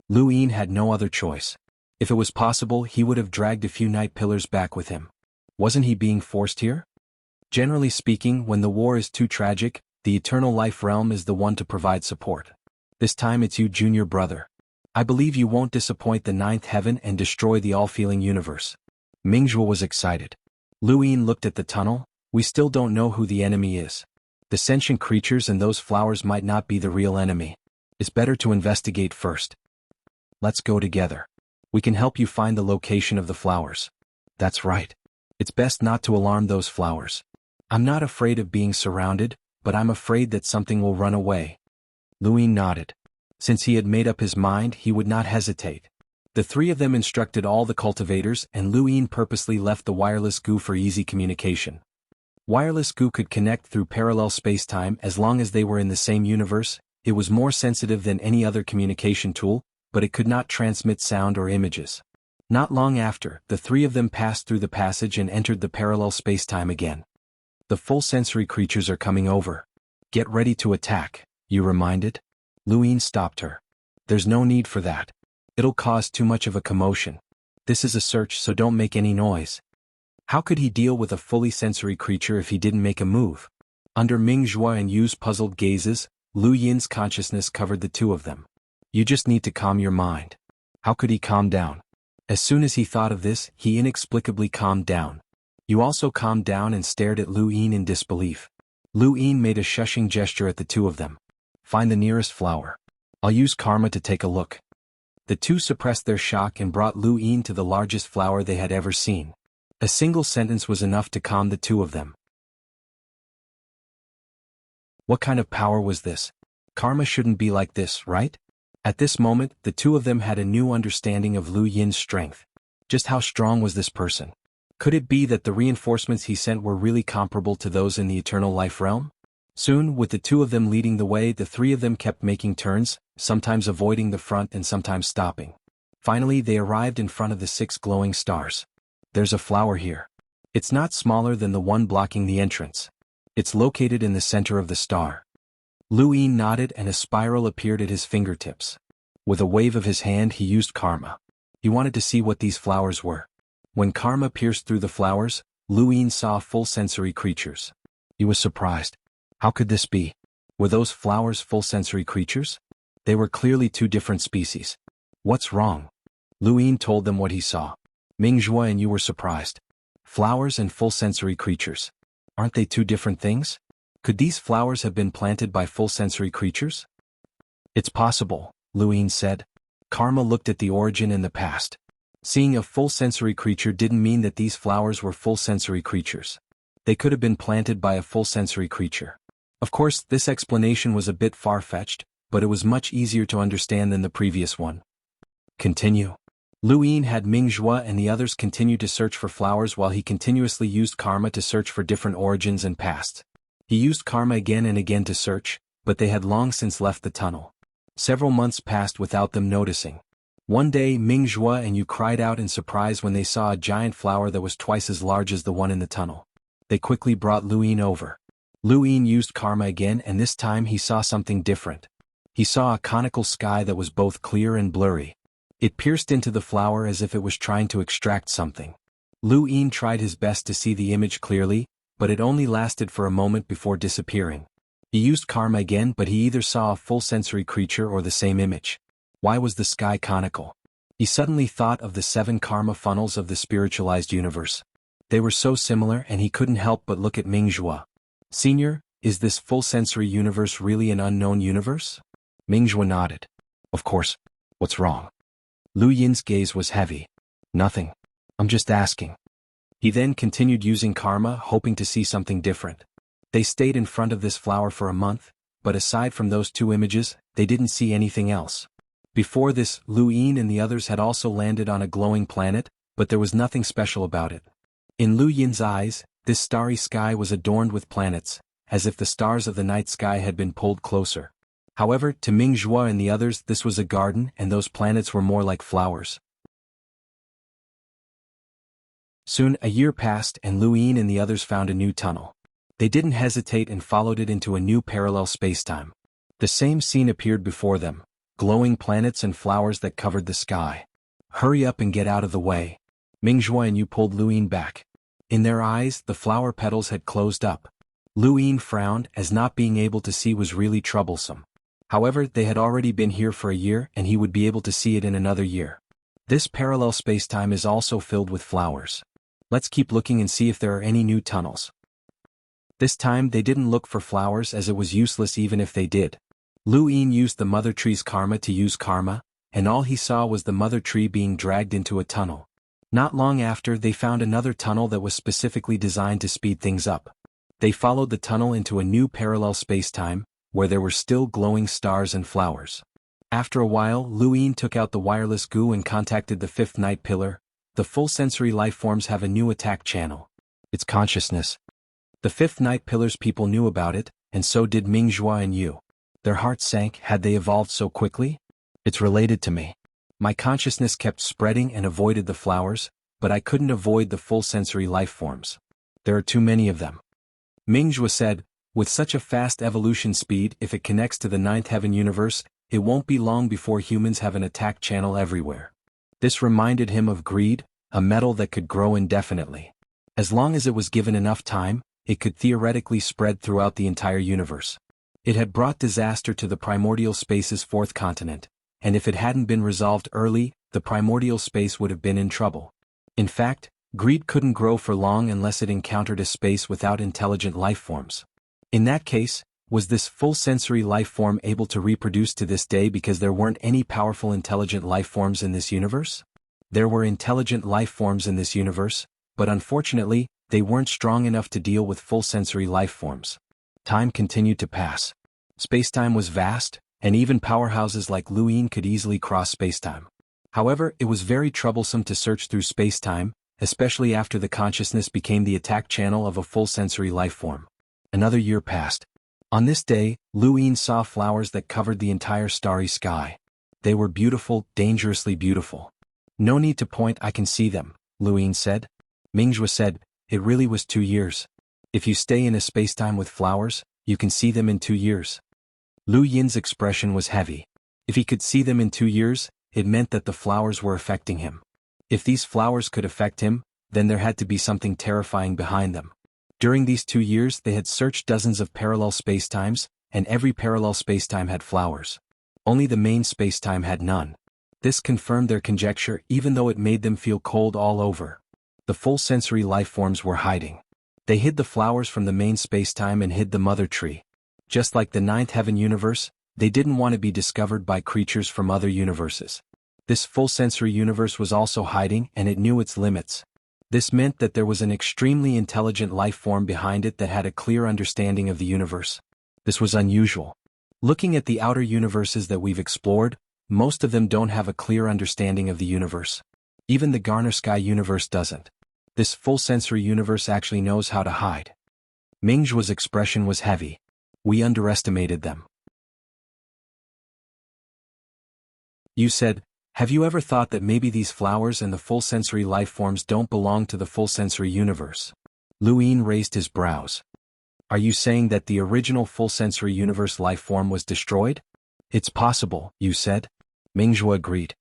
Lu Yin had no other choice. If it was possible, he would have dragged a few night pillars back with him. Wasn't he being forced here? Generally speaking, when the war is too tragic, the eternal life realm is the one to provide support. This time it's you, junior brother. I believe you won't disappoint the ninth heaven and destroy the all-feeling universe. Mingjue was excited. Lu Yin looked at the tunnel. We still don't know who the enemy is. The sentient creatures and those flowers might not be the real enemy. It's better to investigate first. Let's go together. We can help you find the location of the flowers. That's right. It's best not to alarm those flowers. I'm not afraid of being surrounded, but I'm afraid that something will run away. Lu Yin nodded. Since he had made up his mind, he would not hesitate. The three of them instructed all the cultivators, and Lu Yin purposely left the wireless goo for easy communication. Wireless goo could connect through parallel spacetime as long as they were in the same universe. It was more sensitive than any other communication tool, but it could not transmit sound or images. Not long after, the three of them passed through the passage and entered the parallel spacetime again. The full sensory creatures are coming over. Get ready to attack, you reminded? Lu Yin stopped her. There's no need for that. It'll cause too much of a commotion. This is a search, so don't make any noise. How could he deal with a fully sensory creature if he didn't make a move? Under Mingjue and Yu's puzzled gazes, Lu Yin's consciousness covered the two of them. You just need to calm your mind. How could he calm down? As soon as he thought of this, he inexplicably calmed down. You also calmed down and stared at Lu Yin in disbelief. Lu Yin made a shushing gesture at the two of them. Find the nearest flower. I'll use karma to take a look. The two suppressed their shock and brought Lu Yin to the largest flower they had ever seen. A single sentence was enough to calm the two of them. What kind of power was this? Karma shouldn't be like this, right? At this moment, the two of them had a new understanding of Lu Yin's strength. Just how strong was this person? Could it be that the reinforcements he sent were really comparable to those in the eternal life realm? Soon, with the two of them leading the way, the three of them kept making turns, sometimes avoiding the front and sometimes stopping. Finally, they arrived in front of the 6 glowing stars. There's a flower here. It's not smaller than the one blocking the entrance. It's located in the center of the star. Lu Yin nodded and a spiral appeared at his fingertips. With a wave of his hand, he used karma. He wanted to see what these flowers were. When karma pierced through the flowers, Lu Yin saw full sensory creatures. He was surprised. How could this be? Were those flowers full sensory creatures? They were clearly two different species. What's wrong? Lu Yin told them what he saw. Mingjue and you were surprised. Flowers and full sensory creatures. Aren't they two different things? Could these flowers have been planted by full sensory creatures? It's possible, Lu Yin said. Karma looked at the origin and the past. Seeing a full sensory creature didn't mean that these flowers were full sensory creatures. They could have been planted by a full sensory creature. Of course, this explanation was a bit far-fetched, but it was much easier to understand than the previous one. Continue. Lu Yin had Mingjue and the others continue to search for flowers while he continuously used karma to search for different origins and pasts. He used karma again and again to search, but they had long since left the tunnel. Several months passed without them noticing. One day, Mingjue and Yu cried out in surprise when they saw a giant flower that was twice as large as the one in the tunnel. They quickly brought Lu Yin over. Lu Yin used karma again and this time he saw something different. He saw a conical sky that was both clear and blurry. It pierced into the flower as if it was trying to extract something. Lu Yin tried his best to see the image clearly, but it only lasted for a moment before disappearing. He used karma again, but he either saw a full sensory creature or the same image. Why was the sky conical? He suddenly thought of the 7 karma funnels of the spiritualized universe. They were so similar and he couldn't help but look at Mingjue. Senior, is this full sensory universe really an unknown universe? Mingjue nodded. Of course. What's wrong? Lu Yin's gaze was heavy. Nothing. I'm just asking. He then continued using karma, hoping to see something different. They stayed in front of this flower for a month, but aside from those 2 images, they didn't see anything else. Before this, Lu Yin and the others had also landed on a glowing planet, but there was nothing special about it. In Lu Yin's eyes, this starry sky was adorned with planets, as if the stars of the night sky had been pulled closer. However, to Ming Zhuo and the others this was a garden and those planets were more like flowers. Soon a year passed and Lu Yin and the others found a new tunnel. They didn't hesitate and followed it into a new parallel spacetime. The same scene appeared before them, glowing planets and flowers that covered the sky. Hurry up and get out of the way. Ming Zhuo and Yu pulled Lu Yin back. In their eyes, the flower petals had closed up. Lu Yin frowned, as not being able to see was really troublesome. However, they had already been here for a year and he would be able to see it in another year. This parallel spacetime is also filled with flowers. Let's keep looking and see if there are any new tunnels. This time they didn't look for flowers as it was useless even if they did. Lu Yin used the mother tree's karma to use karma, and all he saw was the mother tree being dragged into a tunnel. Not long after they found another tunnel that was specifically designed to speed things up. They followed the tunnel into a new parallel spacetime, where there were still glowing stars and flowers. After a while, Lu Yin took out the wireless goo and contacted the fifth night pillar. The full sensory life forms have a new attack channel. It's consciousness. The fifth night pillar's people knew about it, and so did Ming Zhuo and Yu. Their hearts sank. Had they evolved so quickly? It's related to me. My consciousness kept spreading and avoided the flowers, but I couldn't avoid the full sensory life forms. There are too many of them. Ming Zhuo said, with such a fast evolution speed, if it connects to the ninth heaven universe, it won't be long before humans have an attack channel everywhere. This reminded him of greed, a metal that could grow indefinitely. As long as it was given enough time, it could theoretically spread throughout the entire universe. It had brought disaster to the primordial space's fourth continent, and if it hadn't been resolved early, the primordial space would have been in trouble. In fact, greed couldn't grow for long unless it encountered a space without intelligent life forms. In that case, was this full sensory life form able to reproduce to this day because there weren't any powerful intelligent life forms in this universe? There were intelligent life forms in this universe, but unfortunately, they weren't strong enough to deal with full sensory life forms. Time continued to pass. Spacetime was vast, and even powerhouses like Lu Yin could easily cross spacetime. However, it was very troublesome to search through spacetime, especially after the consciousness became the attack channel of a full sensory life form. Another year passed. On this day, Lu Yin saw flowers that covered the entire starry sky. They were beautiful, dangerously beautiful. No need to point, I can see them, Lu Yin said. Ming Zhuo said, it really was 2 years. If you stay in a spacetime with flowers, you can see them in 2 years. Lu Yin's expression was heavy. If he could see them in 2 years, it meant that the flowers were affecting him. If these flowers could affect him, then there had to be something terrifying behind them. During these 2 years they had searched dozens of parallel spacetimes, and every parallel spacetime had flowers. Only the main spacetime had none. This confirmed their conjecture even though it made them feel cold all over. The full sensory life forms were hiding. They hid the flowers from the main spacetime and hid the mother tree. Just like the ninth heaven universe, they didn't want to be discovered by creatures from other universes. This full sensory universe was also hiding and it knew its limits. This meant that there was an extremely intelligent life form behind it that had a clear understanding of the universe. This was unusual. Looking at the outer universes that we've explored, most of them don't have a clear understanding of the universe. Even the Garner Sky universe doesn't. This full sensory universe actually knows how to hide. Ming Zhuo's expression was heavy. We underestimated them. You said, have you ever thought that maybe these flowers and the full sensory life forms don't belong to the full sensory universe? Lu Yin raised his brows. Are you saying that the original full sensory universe life form was destroyed? It's possible, you said. Ming Zhuo agreed.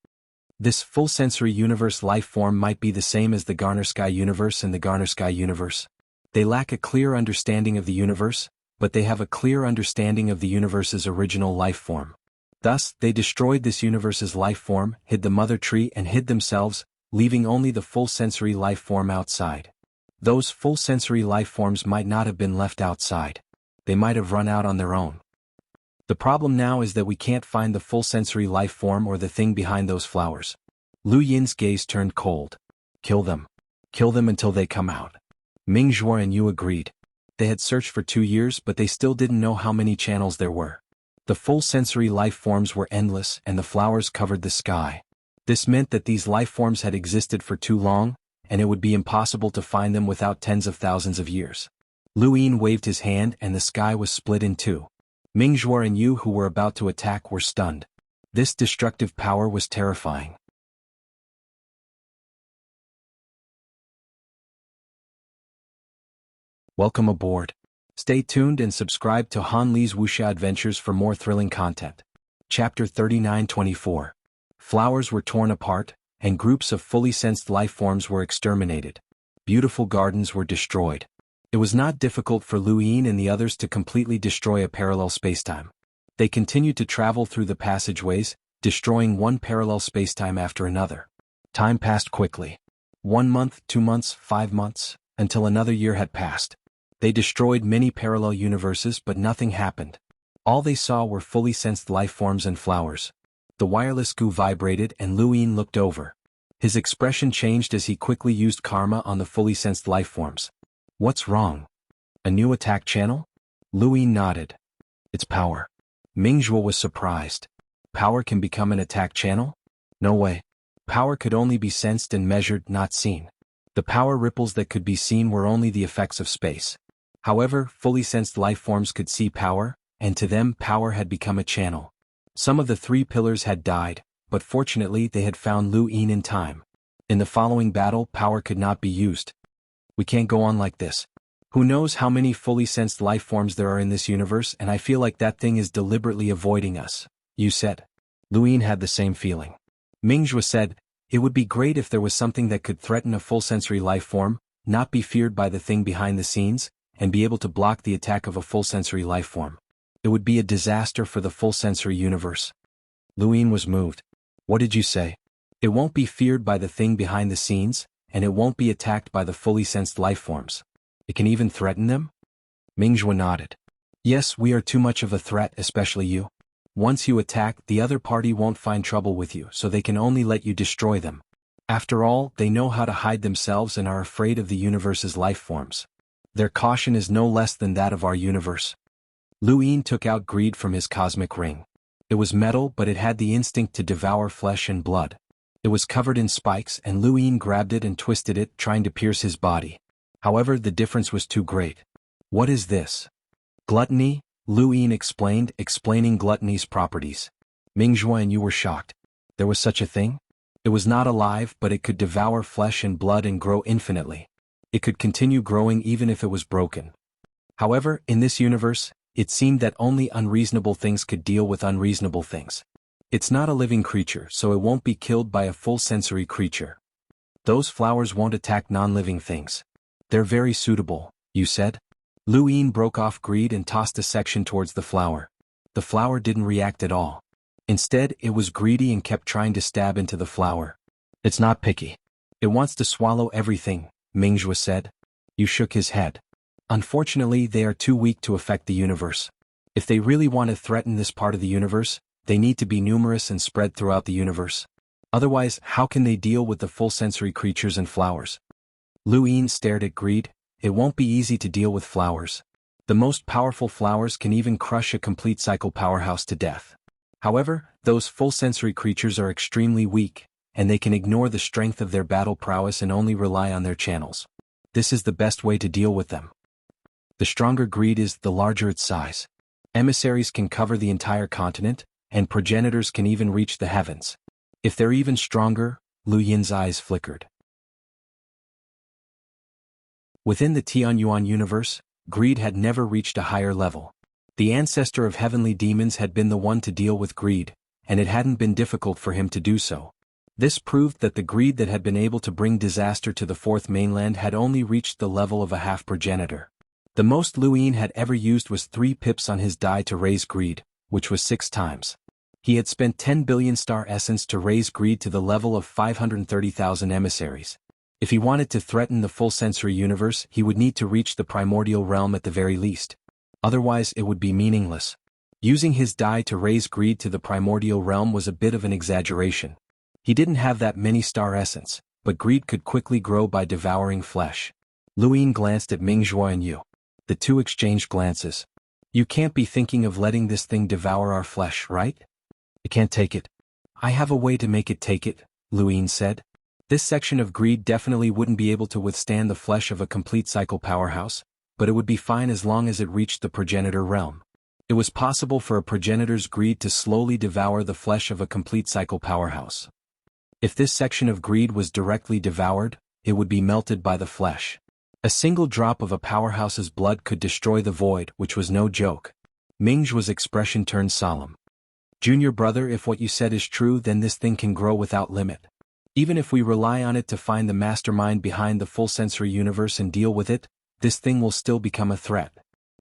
This full sensory universe life form might be the same as the Garner Sky universe and the Garner Sky universe. They lack a clear understanding of the universe, but they have a clear understanding of the universe's original life form. Thus, they destroyed this universe's life form, hid the mother tree and hid themselves, leaving only the full sensory life form outside. Those full sensory life forms might not have been left outside. They might have run out on their own. The problem now is that we can't find the full sensory life form or the thing behind those flowers. Lu Yin's gaze turned cold. Kill them. Kill them until they come out. Ming Zhuo and Yu agreed. They had searched for 2 years but they still didn't know how many channels there were. The full sensory life forms were endless and the flowers covered the sky. This meant that these life forms had existed for too long, and it would be impossible to find them without tens of thousands of years. Lu Yin waved his hand and the sky was split in two. Mingzhuo and Yu, who were about to attack, were stunned. This destructive power was terrifying. Welcome aboard. Stay tuned and subscribe to Han Li's Wuxia Adventures for more thrilling content. Chapter 39-24. Flowers were torn apart, and groups of fully sensed life forms were exterminated. Beautiful gardens were destroyed. It was not difficult for Lu Yin and the others to completely destroy a parallel spacetime. They continued to travel through the passageways, destroying one parallel spacetime after another. Time passed quickly. 1 month, 2 months, 5 months, until another year had passed. They destroyed many parallel universes, but nothing happened. All they saw were fully sensed life forms and flowers. The wireless goo vibrated and Lu Yin looked over. His expression changed as he quickly used karma on the fully sensed life forms. What's wrong? A new attack channel? Lu Yin nodded. It's power. Mingzhuo was surprised. Power can become an attack channel? No way. Power could only be sensed and measured, not seen. The power ripples that could be seen were only the effects of space. However, fully sensed life forms could see power, and to them power had become a channel. Some of the 3 pillars had died, but fortunately they had found Lu Yin in time. In the following battle, power could not be used. We can't go on like this. Who knows how many fully sensed life forms there are in this universe, and I feel like that thing is deliberately avoiding us, Yu said. Lu Yin had the same feeling. Mingzhuo said, it would be great if there was something that could threaten a full sensory life form, not be feared by the thing behind the scenes, and be able to block the attack of a full sensory life form. It would be a disaster for the full sensory universe. Lu Yin was moved. What did you say? It won't be feared by the thing behind the scenes, and it won't be attacked by the fully sensed life forms. It can even threaten them? Mingzhuo nodded. Yes, we are too much of a threat, especially you. Once you attack, the other party won't find trouble with you, so they can only let you destroy them. After all, they know how to hide themselves and are afraid of the universe's life forms. Their caution is no less than that of our universe. Lu Yin took out greed from his cosmic ring. It was metal, but it had the instinct to devour flesh and blood. It was covered in spikes, and Lu Yin grabbed it and twisted it, trying to pierce his body. However, the difference was too great. What is this? Gluttony, Lu Yin explained, explaining gluttony's properties. Mingzhuo and Yu were shocked. There was such a thing? It was not alive, but it could devour flesh and blood and grow infinitely. It could continue growing even if it was broken. However, in this universe, it seemed that only unreasonable things could deal with unreasonable things. It's not a living creature, so it won't be killed by a full sensory creature. Those flowers won't attack non-living things. They're very suitable, you said? Lu Yin broke off greed and tossed a section towards the flower. The flower didn't react at all. Instead, it was greedy and kept trying to stab into the flower. It's not picky. It wants to swallow everything, Mingzhuo said. Yu shook his head. Unfortunately, they are too weak to affect the universe. If they really want to threaten this part of the universe, they need to be numerous and spread throughout the universe. Otherwise, how can they deal with the full sensory creatures and flowers? Lu Yin stared at greed. It won't be easy to deal with flowers. The most powerful flowers can even crush a complete cycle powerhouse to death. However, those full sensory creatures are extremely weak, and they can ignore the strength of their battle prowess and only rely on their channels. This is the best way to deal with them. The stronger greed is, the larger its size. Emissaries can cover the entire continent, and progenitors can even reach the heavens. If they're even stronger, Lu Yin's eyes flickered. Within the Xuanhuan universe, greed had never reached a higher level. The ancestor of heavenly demons had been the one to deal with greed, and it hadn't been difficult for him to do so. This proved that the greed that had been able to bring disaster to the fourth mainland had only reached the level of a half progenitor. The most Lu Yin had ever used was 3 pips on his die to raise greed, which was 6 times. He had spent 10 billion star essence to raise greed to the level of 530,000 emissaries. If he wanted to threaten the full sensory universe, he would need to reach the primordial realm at the very least. Otherwise, it would be meaningless. Using his die to raise greed to the primordial realm was a bit of an exaggeration. He didn't have that many star essence, but greed could quickly grow by devouring flesh. Lu Yin glanced at Mingzhuo and Yu. The two exchanged glances. You can't be thinking of letting this thing devour our flesh, right? It can't take it. I have a way to make it take it, Lu Yin said. This section of greed definitely wouldn't be able to withstand the flesh of a complete cycle powerhouse, but it would be fine as long as it reached the progenitor realm. It was possible for a progenitor's greed to slowly devour the flesh of a complete cycle powerhouse. If this section of greed was directly devoured, it would be melted by the flesh. A single drop of a powerhouse's blood could destroy the void, which was no joke. Mingjua's expression turned solemn. Junior brother, if what you said is true, then this thing can grow without limit. Even if we rely on it to find the mastermind behind the full sensory universe and deal with it, this thing will still become a threat.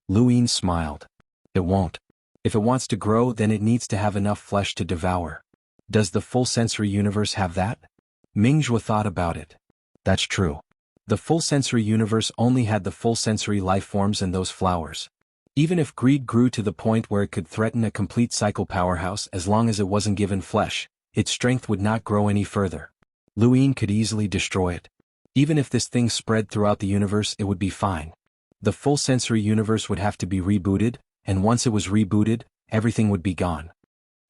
Lu Yin smiled. It won't. If it wants to grow, then it needs to have enough flesh to devour. Does the full sensory universe have that? Mingjue thought about it. That's true. The full sensory universe only had the full sensory life forms and those flowers. Even if greed grew to the point where it could threaten a complete cycle powerhouse, as long as it wasn't given flesh, its strength would not grow any further. Lu Yin could easily destroy it. Even if this thing spread throughout the universe, it would be fine. The full sensory universe would have to be rebooted, and once it was rebooted, everything would be gone.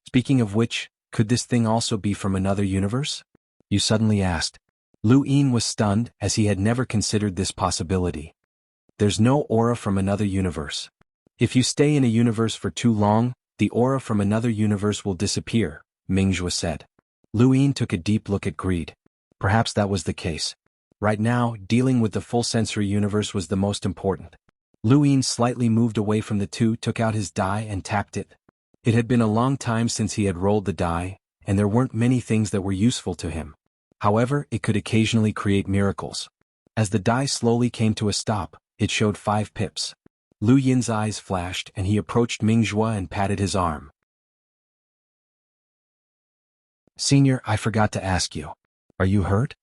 Speaking of which, could this thing also be from another universe? You suddenly asked. Lu Yin was stunned, as he had never considered this possibility. There's no aura from another universe. If you stay in a universe for too long, the aura from another universe will disappear, Mingjue said. Lu Yin took a deep look at greed. Perhaps that was the case. Right now, dealing with the full sensory universe was the most important. Lu Yin slightly moved away from the two, took out his die and tapped it. It had been a long time since he had rolled the die, and there weren't many things that were useful to him. However, it could occasionally create miracles. As the die slowly came to a stop, it showed 5 pips. Lu Yin's eyes flashed and he approached Mingjue and patted his arm. Senior, I forgot to ask you. Are you hurt?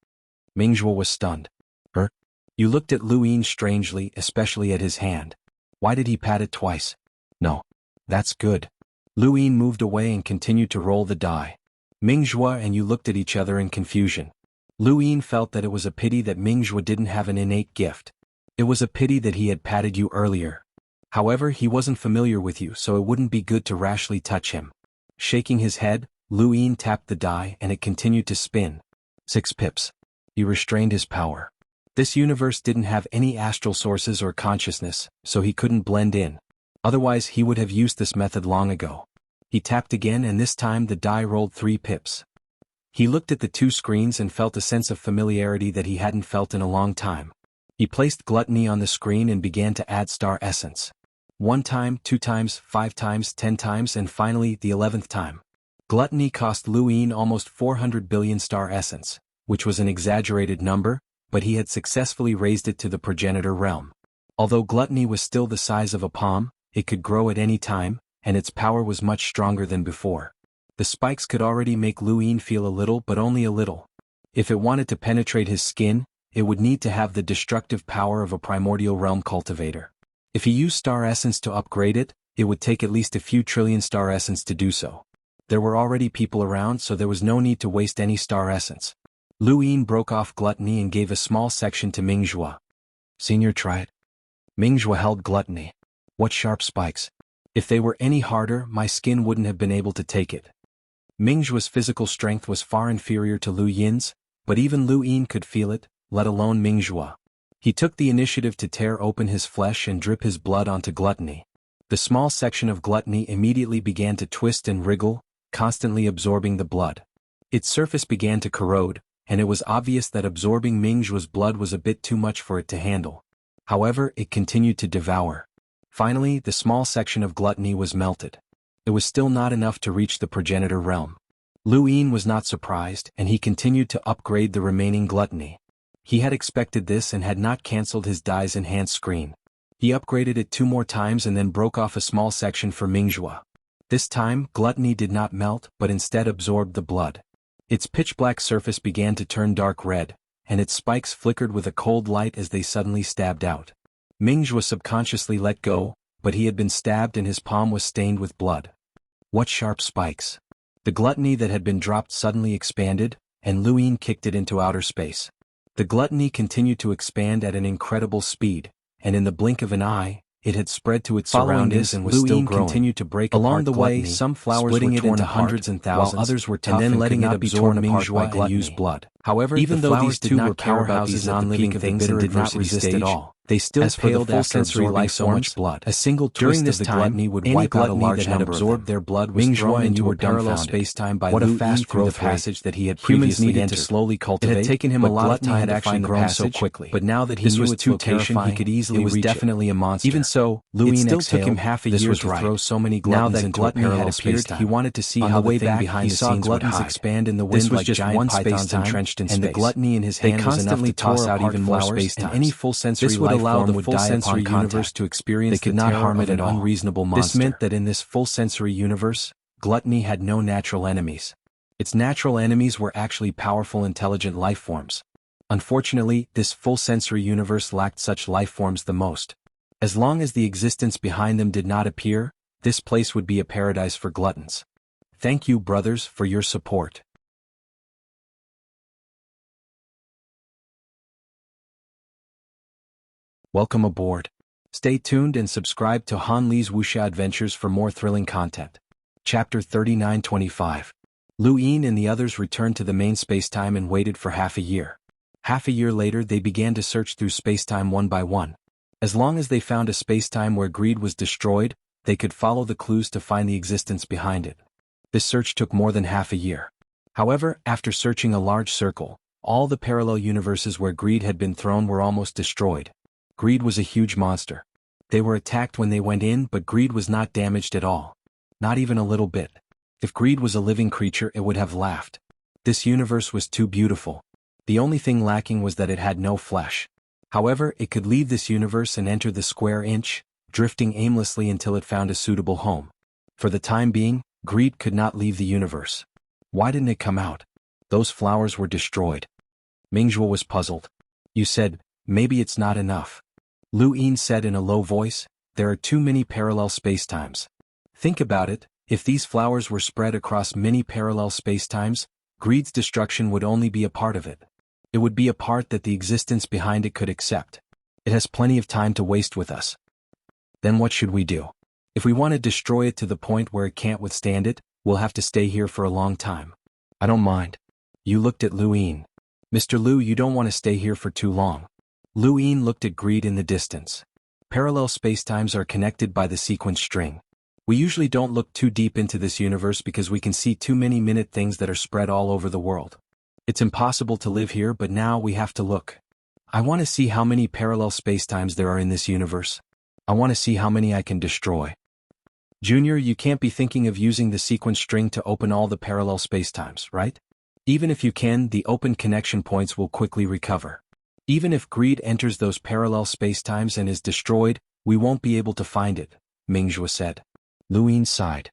Mingjue was stunned. Hurt? You looked at Lu Yin strangely, especially at his hand. Why did he pat it twice? No. That's good. Lu Yin moved away and continued to roll the die. Mingjue and you looked at each other in confusion. Lu Yin felt that it was a pity that Mingjue didn't have an innate gift. It was a pity that he had patted you earlier. However, he wasn't familiar with you, so it wouldn't be good to rashly touch him. Shaking his head, Lu Yin tapped the die and it continued to spin. 6 pips. He restrained his power. This universe didn't have any astral sources or consciousness, so he couldn't blend in. Otherwise he would have used this method long ago. He tapped again and this time the die rolled 3 pips. He looked at the 2 screens and felt a sense of familiarity that he hadn't felt in a long time. He placed gluttony on the screen and began to add star essence. 1 time, 2 times, 5 times, 10 times and finally the 11th time. Gluttony cost Lu Yin almost 400 billion star essence, which was an exaggerated number, but he had successfully raised it to the progenitor realm. Although gluttony was still the size of a palm, it could grow at any time, and its power was much stronger than before. The spikes could already make Lu Yin feel a little, but only a little. If it wanted to penetrate his skin, it would need to have the destructive power of a primordial realm cultivator. If he used star essence to upgrade it, it would take at least a few trillion star essence to do so. There were already people around, so there was no need to waste any star essence. Lu Yin broke off gluttony and gave a small section to Mingjue. Senior, try it. Mingjue held gluttony. What sharp spikes. If they were any harder, my skin wouldn't have been able to take it. Mingjue's physical strength was far inferior to Lu Yin's, but even Lu Yin could feel it, let alone Mingjue. He took the initiative to tear open his flesh and drip his blood onto gluttony. The small section of gluttony immediately began to twist and wriggle, constantly absorbing the blood. Its surface began to corrode, and it was obvious that absorbing Mingjue's blood was a bit too much for it to handle. However, it continued to devour. Finally, the small section of gluttony was melted. It was still not enough to reach the progenitor realm. Lu Yin was not surprised, and he continued to upgrade the remaining gluttony. He had expected this and had not cancelled his die's enhanced screen. He upgraded it 2 more times and then broke off a small section for Mingjue. This time, gluttony did not melt, but instead absorbed the blood. Its pitch-black surface began to turn dark red, and its spikes flickered with a cold light as they suddenly stabbed out. Mingjue subconsciously let go, but he had been stabbed and his palm was stained with blood. What sharp spikes! The gluttony that had been dropped suddenly expanded, and Lu Yin kicked it into outer space. The gluttony continued to expand at an incredible speed, and in the blink of an eye, it had spread to its surroundings and was still growing. Continued to break along the way. Some flowers were torn into hundreds and thousands, while others were tough and then letting it absorb Mingjue and use blood. However, even though these two were powerhouses non-living things and did not resist at all, they still paled full after sensory absorbing life so much forms. blood. A single During twist this of the time, gluttony would any wipe out a gluttony large that had number absorbed of them. their blood was Ming thrown Zhuo into were a parallel dumbfounded. space-time by What a Lu fast Ying through the growth rate. passage that he had Humans previously needed entered. to slowly It cultivate. had taken him a lot of Gluttony time had to actually find the grown path so quickly, but now that he this knew was its too location, terrifying. he could easily It was reach definitely a monster. Even so, Lu Ying still took him exhaled. half a This year was to right. throw so many Now gluttons that into gluttony a had parallel appeared, space-time. he wanted to see On how the way thing back, behind he the saw scenes would gluttons hide. expand in the This wind was like just giant one pythons space-time, entrenched in and the space. gluttony in his They hand was enough constantly to toss tore out apart even more flowers, space-times. and any full sensory This would life allow form the would full die sensory upon universe contact. to experience They could the not terror harm of it an at all. unreasonable monster. This meant that in this full sensory universe, gluttony had no natural enemies. Its natural enemies were actually powerful intelligent life forms. Unfortunately, this full sensory universe lacked such life forms the most. As long as the existence behind them did not appear, this place would be a paradise for gluttons. Thank you, brothers, for your support. Welcome aboard. Stay tuned and subscribe to Han Li's wuxia adventures for more thrilling content. Chapter 3925. Lu Yin and the others returned to the main spacetime and waited for half a year. Half a year later they began to search through spacetime one by one. As long as they found a spacetime where greed was destroyed, they could follow the clues to find the existence behind it. This search took more than half a year. However, after searching a large circle, all the parallel universes where greed had been thrown were almost destroyed. Greed was a huge monster. They were attacked when they went in, but greed was not damaged at all. Not even a little bit. If greed was a living creature, it would have laughed. This universe was too beautiful. The only thing lacking was that it had no flesh. However, it could leave this universe and enter the square inch, drifting aimlessly until it found a suitable home. For the time being, greed could not leave the universe. Why didn't it come out? Those flowers were destroyed. Mingzhuo was puzzled. You said, maybe it's not enough. Lu Yin said in a low voice, there are too many parallel spacetimes. Think about it, if these flowers were spread across many parallel spacetimes, greed's destruction would only be a part of it. It would be a part that the existence behind it could accept. It has plenty of time to waste with us. Then what should we do? If we want to destroy it to the point where it can't withstand it, we'll have to stay here for a long time. I don't mind. You looked at Lu Yin. Mr. Lu, you don't want to stay here for too long. Lu Yin looked at greed in the distance. Parallel spacetimes are connected by the sequence string. We usually don't look too deep into this universe because we can see too many minute things that are spread all over the world. It's impossible to live here, but now we have to look. I want to see how many parallel spacetimes there are in this universe. I want to see how many I can destroy. Junior, you can't be thinking of using the sequence string to open all the parallel spacetimes, right? Even if you can, the open connection points will quickly recover. Even if greed enters those parallel spacetimes and is destroyed, we won't be able to find it, Mingzhuo said. Lu Yin sighed.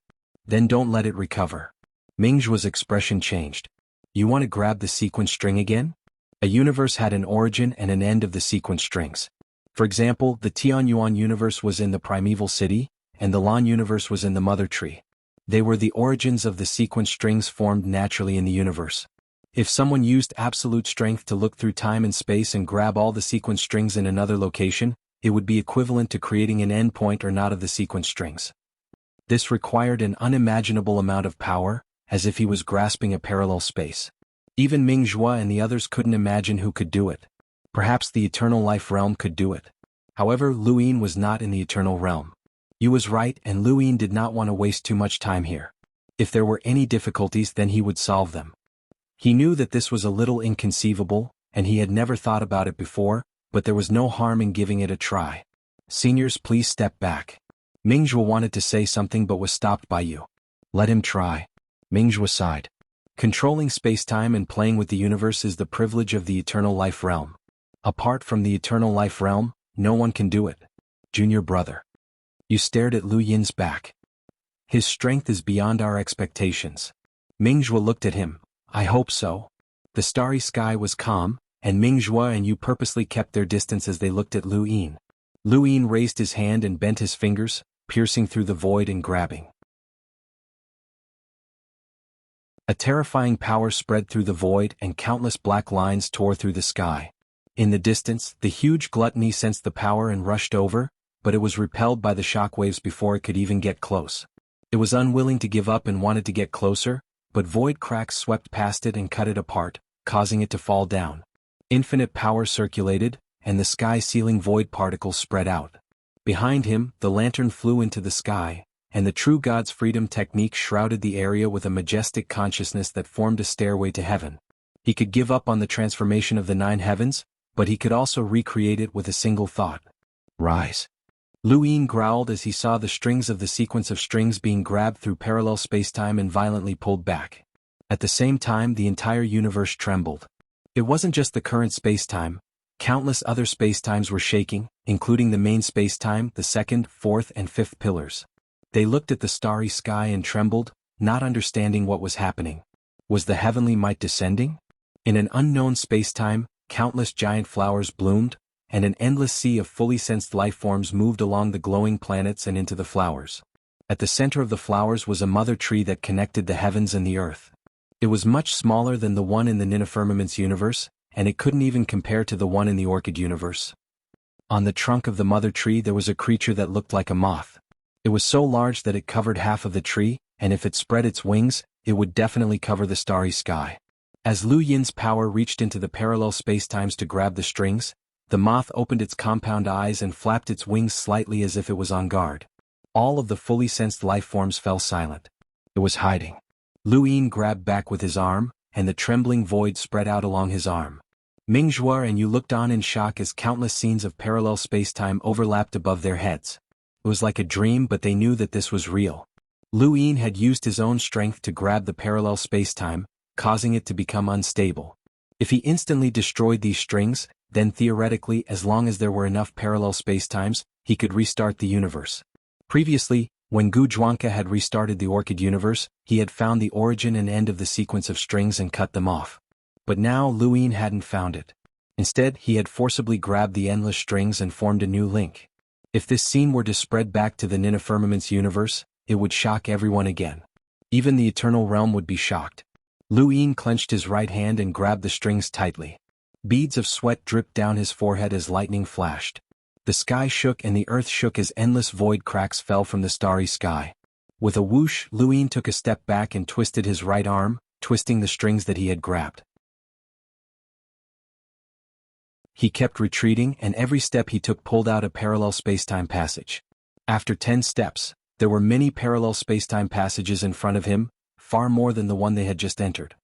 Then don't let it recover. Mingzhuo's expression changed. You want to grab the sequence string again? A universe had an origin and an end of the sequence strings. For example, the Xuanhuan universe was in the primeval city, and the Lan universe was in the mother tree. They were the origins of the sequence strings formed naturally in the universe. If someone used absolute strength to look through time and space and grab all the sequence strings in another location, it would be equivalent to creating an endpoint or knot of the sequence strings. This required an unimaginable amount of power, as if he was grasping a parallel space. Even Mingzhuo and the others couldn't imagine who could do it. Perhaps the eternal life realm could do it. However, Lu Yin was not in the eternal realm. You was right, and Lu Yin did not want to waste too much time here. If there were any difficulties, then he would solve them. He knew that this was a little inconceivable, and he had never thought about it before, but there was no harm in giving it a try. Seniors, please step back. Mingzhuo wanted to say something but was stopped by you. Let him try. Mingzhuo sighed. Controlling space-time and playing with the universe is the privilege of the eternal life realm. Apart from the eternal life realm, no one can do it. Junior brother. You stared at Lu Yin's back. His strength is beyond our expectations. Mingzhuo looked at him. I hope so. The starry sky was calm, and Mingzhuo and you purposely kept their distance as they looked at Lu Yin. Lu Yin raised his hand and bent his fingers, piercing through the void and grabbing. A terrifying power spread through the void and countless black lines tore through the sky. In the distance, the huge gluttony sensed the power and rushed over, but it was repelled by the shockwaves before it could even get close. It was unwilling to give up and wanted to get closer, but void cracks swept past it and cut it apart, causing it to fall down. Infinite power circulated, and the sky-sealing void particles spread out. Behind him, the lantern flew into the sky, and the true God's freedom technique shrouded the area with a majestic consciousness that formed a stairway to heaven. He could give up on the transformation of the 9 heavens, but he could also recreate it with a single thought. Rise. Lu Yin growled as he saw the strings of the sequence of strings being grabbed through parallel spacetime and violently pulled back. At the same time, the entire universe trembled. It wasn't just the current spacetime. Countless other spacetimes were shaking, including the main spacetime, the second, fourth, and fifth pillars. They looked at the starry sky and trembled, not understanding what was happening. Was the heavenly might descending? In an unknown spacetime, countless giant flowers bloomed, and an endless sea of fully sensed life forms moved along the glowing planets and into the flowers. At the center of the flowers was a mother tree that connected the heavens and the earth. It was much smaller than the one in the Ninifirmaments universe, and it couldn't even compare to the one in the Orchid universe. On the trunk of the mother tree there was a creature that looked like a moth. It was so large that it covered half of the tree, and if it spread its wings, it would definitely cover the starry sky. As Lu Yin's power reached into the parallel spacetimes to grab the strings, the moth opened its compound eyes and flapped its wings slightly as if it was on guard. All of the fully sensed life forms fell silent. It was hiding. Lu Yin grabbed back with his arm, and the trembling void spread out along his arm. Mingzhuo and Yu looked on in shock as countless scenes of parallel spacetime overlapped above their heads. It was like a dream, but they knew that this was real. Lu Yin had used his own strength to grab the parallel spacetime, causing it to become unstable. If he instantly destroyed these strings, then theoretically, as long as there were enough parallel spacetimes, he could restart the universe. Previously, when Gu Zhuangke had restarted the Orchid universe, he had found the origin and end of the sequence of strings and cut them off. But now Lu Yin hadn't found it. Instead, he had forcibly grabbed the endless strings and formed a new link. If this scene were to spread back to the Ninifirmaments universe, it would shock everyone again. Even the Eternal Realm would be shocked. Lu Yin clenched his right hand and grabbed the strings tightly. Beads of sweat dripped down his forehead as lightning flashed. The sky shook and the earth shook as endless void cracks fell from the starry sky. With a whoosh, Lu Yin took a step back and twisted his right arm, twisting the strings that he had grabbed. He kept retreating, and every step he took pulled out a parallel spacetime passage. After 10 steps, there were many parallel spacetime passages in front of him, far more than the one they had just entered.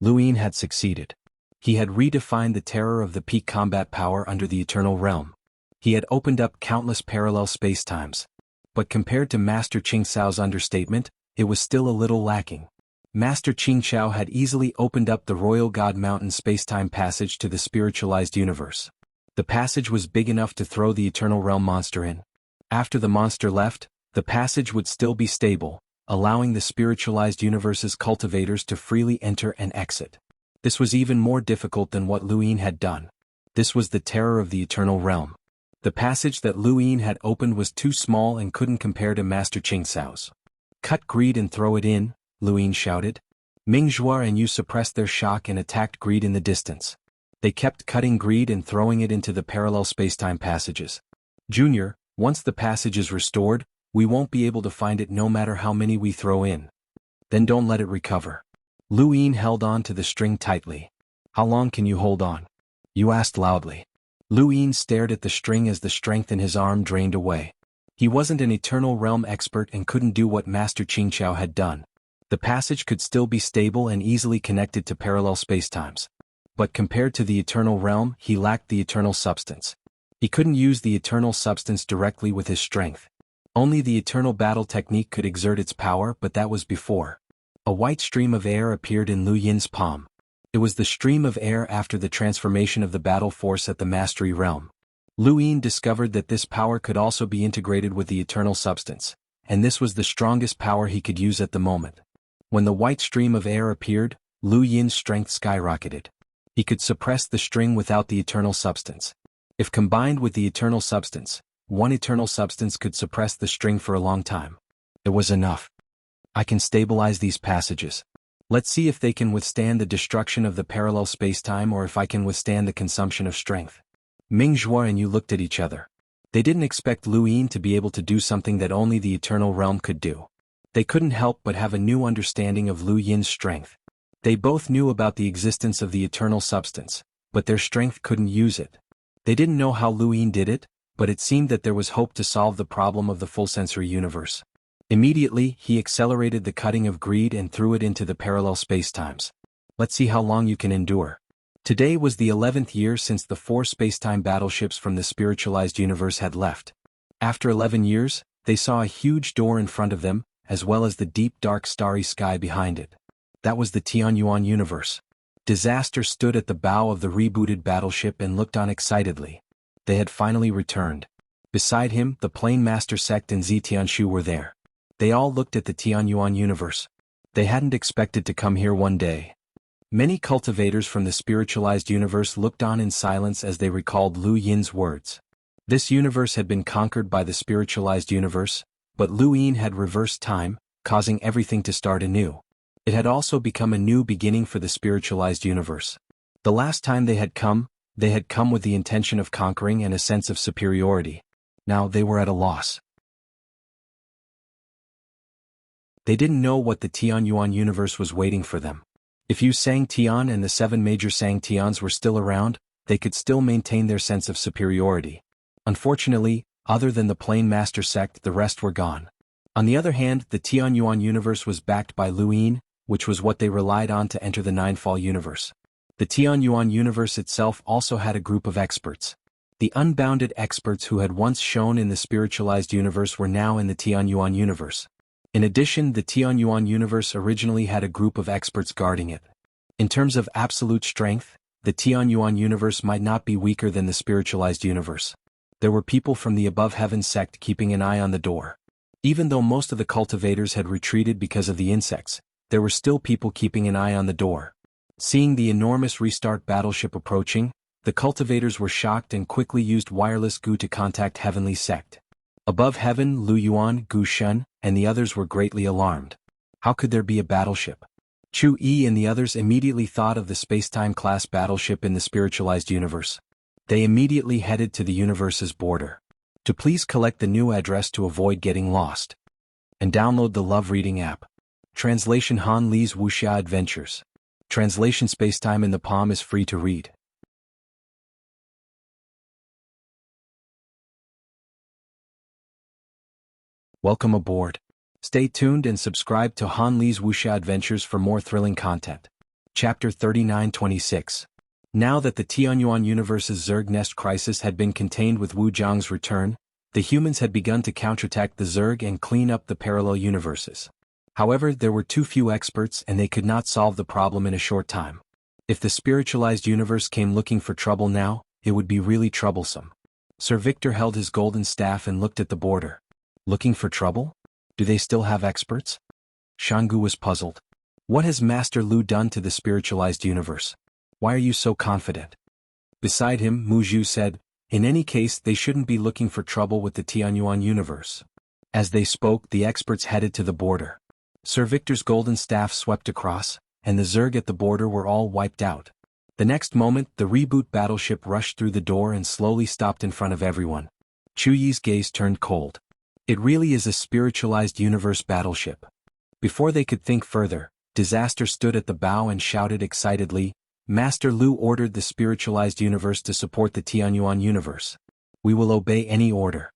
Lu Yin had succeeded. He had redefined the terror of the peak combat power under the Eternal Realm. He had opened up countless parallel spacetimes. But compared to Master Qingxiao's understatement, it was still a little lacking. Master Qingxiao had easily opened up the Royal God Mountain spacetime passage to the spiritualized universe. The passage was big enough to throw the Eternal Realm monster in. After the monster left, the passage would still be stable, allowing the spiritualized universe's cultivators to freely enter and exit. This was even more difficult than what Lu Yin had done. This was the terror of the Eternal Realm. The passage that Lu Yin had opened was too small and couldn't compare to Master Qingxiao's. "Cut greed and throw it in," Lu Yin shouted. Mingzhuo and Yu suppressed their shock and attacked greed in the distance. They kept cutting greed and throwing it into the parallel spacetime passages. "Junior, once the passage is restored, we won't be able to find it no matter how many we throw in. Then don't let it recover." Lu Yin held on to the string tightly. "How long can you hold on?" Yu asked loudly. Lu Yin stared at the string as the strength in his arm drained away. He wasn't an Eternal Realm expert and couldn't do what Master Qingxiao had done. The passage could still be stable and easily connected to parallel spacetimes. But compared to the Eternal Realm, he lacked the eternal substance. He couldn't use the eternal substance directly with his strength. Only the eternal battle technique could exert its power, but that was before. A white stream of air appeared in Lu Yin's palm. It was the stream of air after the transformation of the battle force at the Mastery Realm. Lu Yin discovered that this power could also be integrated with the eternal substance, and this was the strongest power he could use at the moment. When the white stream of air appeared, Lu Yin's strength skyrocketed. He could suppress the string without the eternal substance. If combined with the eternal substance, one eternal substance could suppress the string for a long time. It was enough. "I can stabilize these passages. Let's see if they can withstand the destruction of the parallel spacetime or if I can withstand the consumption of strength." Mingzhuo and Yu looked at each other. They didn't expect Lu Yin to be able to do something that only the Eternal Realm could do. They couldn't help but have a new understanding of Lu Yin's strength. They both knew about the existence of the eternal substance, but their strength couldn't use it. They didn't know how Lu Ying did it, but it seemed that there was hope to solve the problem of the full sensory universe. Immediately, he accelerated the cutting of greed and threw it into the parallel spacetimes. Let's see how long you can endure. Today was the 11th year since the 4 spacetime battleships from the spiritualized universe had left. After 11 years, they saw a huge door in front of them, as well as the deep dark starry sky behind it. That was the Xuanhuan universe. Disaster stood at the bow of the rebooted battleship and looked on excitedly. They had finally returned. Beside him, the Plane Master sect and Zitianshu were there. They all looked at the Xuanhuan universe. They hadn't expected to come here one day. Many cultivators from the spiritualized universe looked on in silence as they recalled Lu Yin's words. This universe had been conquered by the spiritualized universe, but Lu Yin had reversed time, causing everything to start anew. It had also become a new beginning for the spiritualized universe. The last time they had come with the intention of conquering and a sense of superiority. Now they were at a loss. They didn't know what the Xuanhuan universe was waiting for them. If Yu Sang Tian and the 7 major Sang Tians were still around, they could still maintain their sense of superiority. Unfortunately, other than the Plane Master sect, the rest were gone. On the other hand, the Xuanhuan universe was backed by Lu Yin, which was what they relied on to enter the Ninefall universe. The Xuanhuan universe itself also had a group of experts. The unbounded experts who had once shone in the spiritualized universe were now in the Xuanhuan universe. In addition, the Xuanhuan universe originally had a group of experts guarding it. In terms of absolute strength, the Xuanhuan universe might not be weaker than the spiritualized universe. There were people from the Above Heaven sect keeping an eye on the door. Even though most of the cultivators had retreated because of the insects, there were still people keeping an eye on the door. Seeing the enormous restart battleship approaching, the cultivators were shocked and quickly used wireless Gu to contact Heavenly Sect. Above Heaven, Lu Yuan, Gu Shen, and the others were greatly alarmed. How could there be a battleship? Chu Yi and the others immediately thought of the Spacetime class battleship in the spiritualized universe. They immediately headed to the universe's border. To please collect the new address to avoid getting lost. And download the Love Reading app. Translation: Han Li's Wuxia Adventures. Translation: Spacetime in the Palm is free to read. Welcome aboard. Stay tuned and subscribe to Han Li's Wuxia Adventures for more thrilling content. Chapter 3926. Now that the Xuanhuan universe's Zerg nest crisis had been contained with Wu Zhang's return, the humans had begun to counterattack the Zerg and clean up the parallel universes. However, there were too few experts and they could not solve the problem in a short time. If the spiritualized universe came looking for trouble now, it would be really troublesome. Sir Victor held his golden staff and looked at the border. Looking for trouble? Do they still have experts? Xianghu was puzzled. What has Master Lu done to the spiritualized universe? Why are you so confident? Beside him, Mu Zhu said, in any case they shouldn't be looking for trouble with the Xuanhuan universe. As they spoke, the experts headed to the border. Sir Victor's golden staff swept across, and the Zerg at the border were all wiped out. The next moment, the reboot battleship rushed through the door and slowly stopped in front of everyone. Chu Yi's gaze turned cold. It really is a spiritualized universe battleship. Before they could think further, Disaster stood at the bow and shouted excitedly, Master Lu ordered the spiritualized universe to support the Xuanhuan universe. We will obey any order.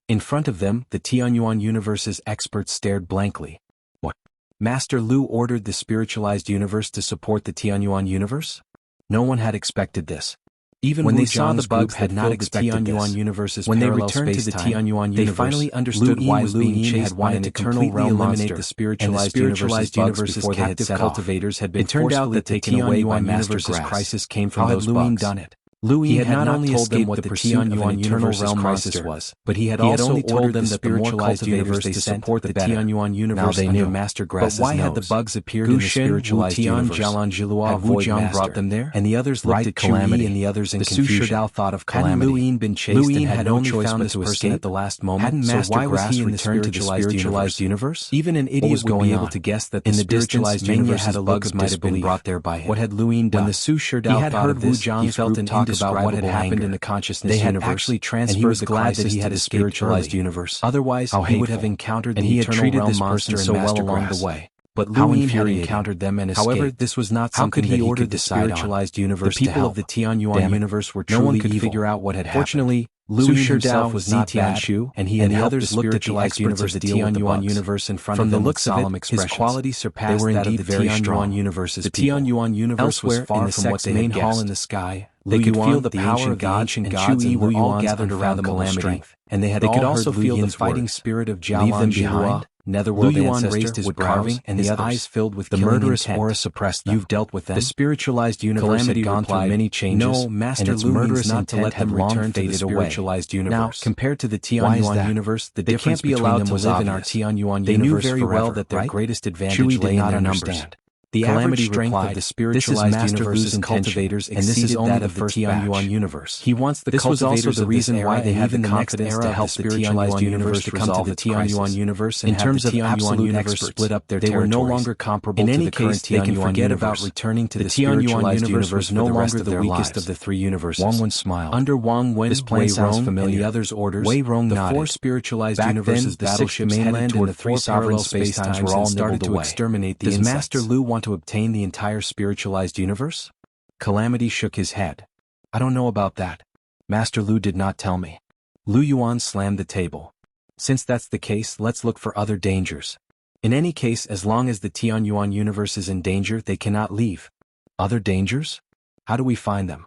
In front of them, the Xuanhuan universe's experts stared blankly. What? Master Lu ordered the spiritualized universe to support the Xuanhuan universe? No one had expected this. Even when they saw the bugs had not expected this. When they returned to the Xuanhuan universe, they finally understood why Lu Yin had wanted to completely eliminate the spiritualized universe's before they had set cultivators had been forcefully taken away by Master Crisis came from those bugs. How had Lu Yin done it? Lu Yin had not only told them what the Xuanhuan universe's crisis was, but he had also told them that the more cultivators they sent, the Xuanhuan universe under Master Grass's nose. But why had the bugs appeared in the spiritualized universe? Had Wu Zhang brought them there? And the others looked at Calamity and the others in confusion. The Su Shidao thought of Calamity. Hadn't Lu Yin been chased and had no choice but to escape at the last moment? Hadn't Master Grass returned to the spiritualized universe? Even an idiot would be able to guess that the spiritualized universe's bugs might have been brought there by him. What had Lu Yin done? When the Su Shidao thought of this, he felt an about what had happened in the consciousness universe, actually transferred and he was glad that he had a spiritualized universe. Otherwise, he would have encountered the eternal realm monster so well along the way. But How Lu Yin had infuriating. encountered them and escaped. However, this was not How something could he that he order could the decide on. spiritualized universe The people to help? of the Xianhuan Damn it. universe were No truly one could evil. figure out what had Fortunately, happened. Lu Su Yin himself Shidao was Zi not bad, Tianshu, and he and had the helped others the looked at the spiritualized experts universe of the deal with the Tianyuan bugs. universe in front From of the them with looks of it, solemn his expressions. quality They surpassed were that of indeed the very Tianyuan strong. universe's The people. Tianyuan universe Elsewhere, was far in the from what sect's they main had hall guessed. in the sky, They Lu could Yuan, feel the the power ancient of the gods, ancient and gods Chui and were Lu all Yuan's gathered around the unfathomable calamity, strength. and they had They could all also heard Lu feel the Yin's fighting words. spirit of Leave them Jialan behind. Jinhua, Netherworld Lu Yuan ancestor, raised his would brows, carving, and his the others, eyes filled with the killing murderous intent. aura suppressed them. You've dealt with them. The spiritualized universe Calamity had gone replied, through many changes, No, Master and its Lu means murderous not intent to let them had long return to the faded away. spiritualized universe. Now, compared to the Why is Tianyuan that? universe, the They difference can't be between allowed them to was live in our obvious. Tianyuan They knew universe very forever, well that their right? greatest advantage Chewie lay did in not their understand. numbers. The Calamity average strength replied, of the This is spiritualized Master universe's Lu's intention, cultivators and this is exceeded only that the of the first Tianyuan batch. universe. He wants the This was also cultivators the of this reason why era they and had even the the next confidence era to of help the the spiritualized Tianyuan universe to to come to resolve the its Tianyuan crisis. universe and In have terms the of Tianyuan absolute universe experts, split up their they were territories. no longer comparable In to any the current case, they can Tianyuan forget universe. about returning to The the Tianyuan spiritualized universe was was no for the rest longer of the their weakest lives. of the three universes. Wang Wen smiled. Under Wang Wen, This plan Wei sounds Rong, familiar. and the others' orders, Wei Rong the nodded. four spiritualized Back universes, then, the battleships sixth headed mainland toward and the four three sovereign sovereign spacetimes spacetimes were all started nibbled to away. exterminate the Does insects. Master Lu want to obtain the entire spiritualized universe? Calamity shook his head. I don't know about that. Master Lu did not tell me. Lu Yuan slammed the table. Since that's the case, let's look for other dangers. In any case, as long as the Tianyuan universe is in danger, they cannot leave. Other dangers? How do we find them?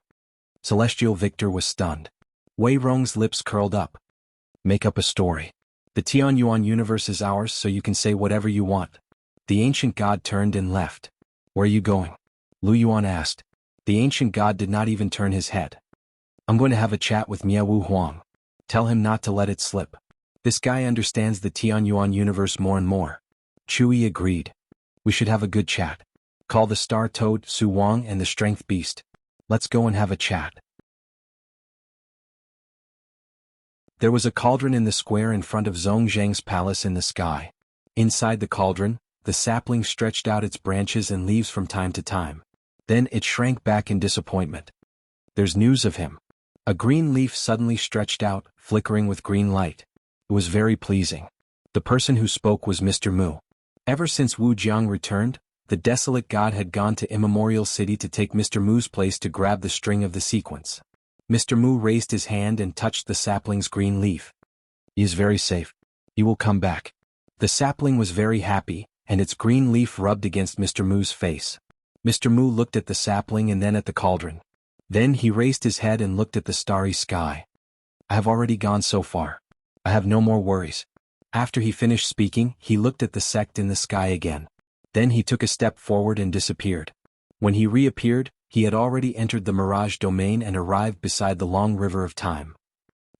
Celestial Victor was stunned. Wei Rong's lips curled up. Make up a story. The Tianyuan universe is ours, so you can say whatever you want. The ancient god turned and left. Where are you going? Lu Yuan asked. The ancient god did not even turn his head. I'm going to have a chat with Miawu Huang. Tell him not to let it slip. This guy understands the Tianyuan universe more and more. Chui agreed. We should have a good chat. Call the Star Toad, Su Wang, and the Strength Beast. Let's go and have a chat. There was a cauldron in the square in front of Zhongzhang's palace in the sky. Inside the cauldron, the sapling stretched out its branches and leaves from time to time. Then it shrank back in disappointment. There's news of him. A green leaf suddenly stretched out, flickering with green light. It was very pleasing. The person who spoke was Mr. Mu. Ever since Wu Jiang returned, the desolate god had gone to Immemorial City to take Mr. Mu's place to grab the string of the sequence. Mr. Mu raised his hand and touched the sapling's green leaf. He is very safe. He will come back. The sapling was very happy, and its green leaf rubbed against Mr. Mu's face. Mr. Mu looked at the sapling and then at the cauldron. Then he raised his head and looked at the starry sky. I have already gone so far. I have no more worries. After he finished speaking, he looked at the sect in the sky again. Then he took a step forward and disappeared. When he reappeared, he had already entered the Mirage domain and arrived beside the long river of time.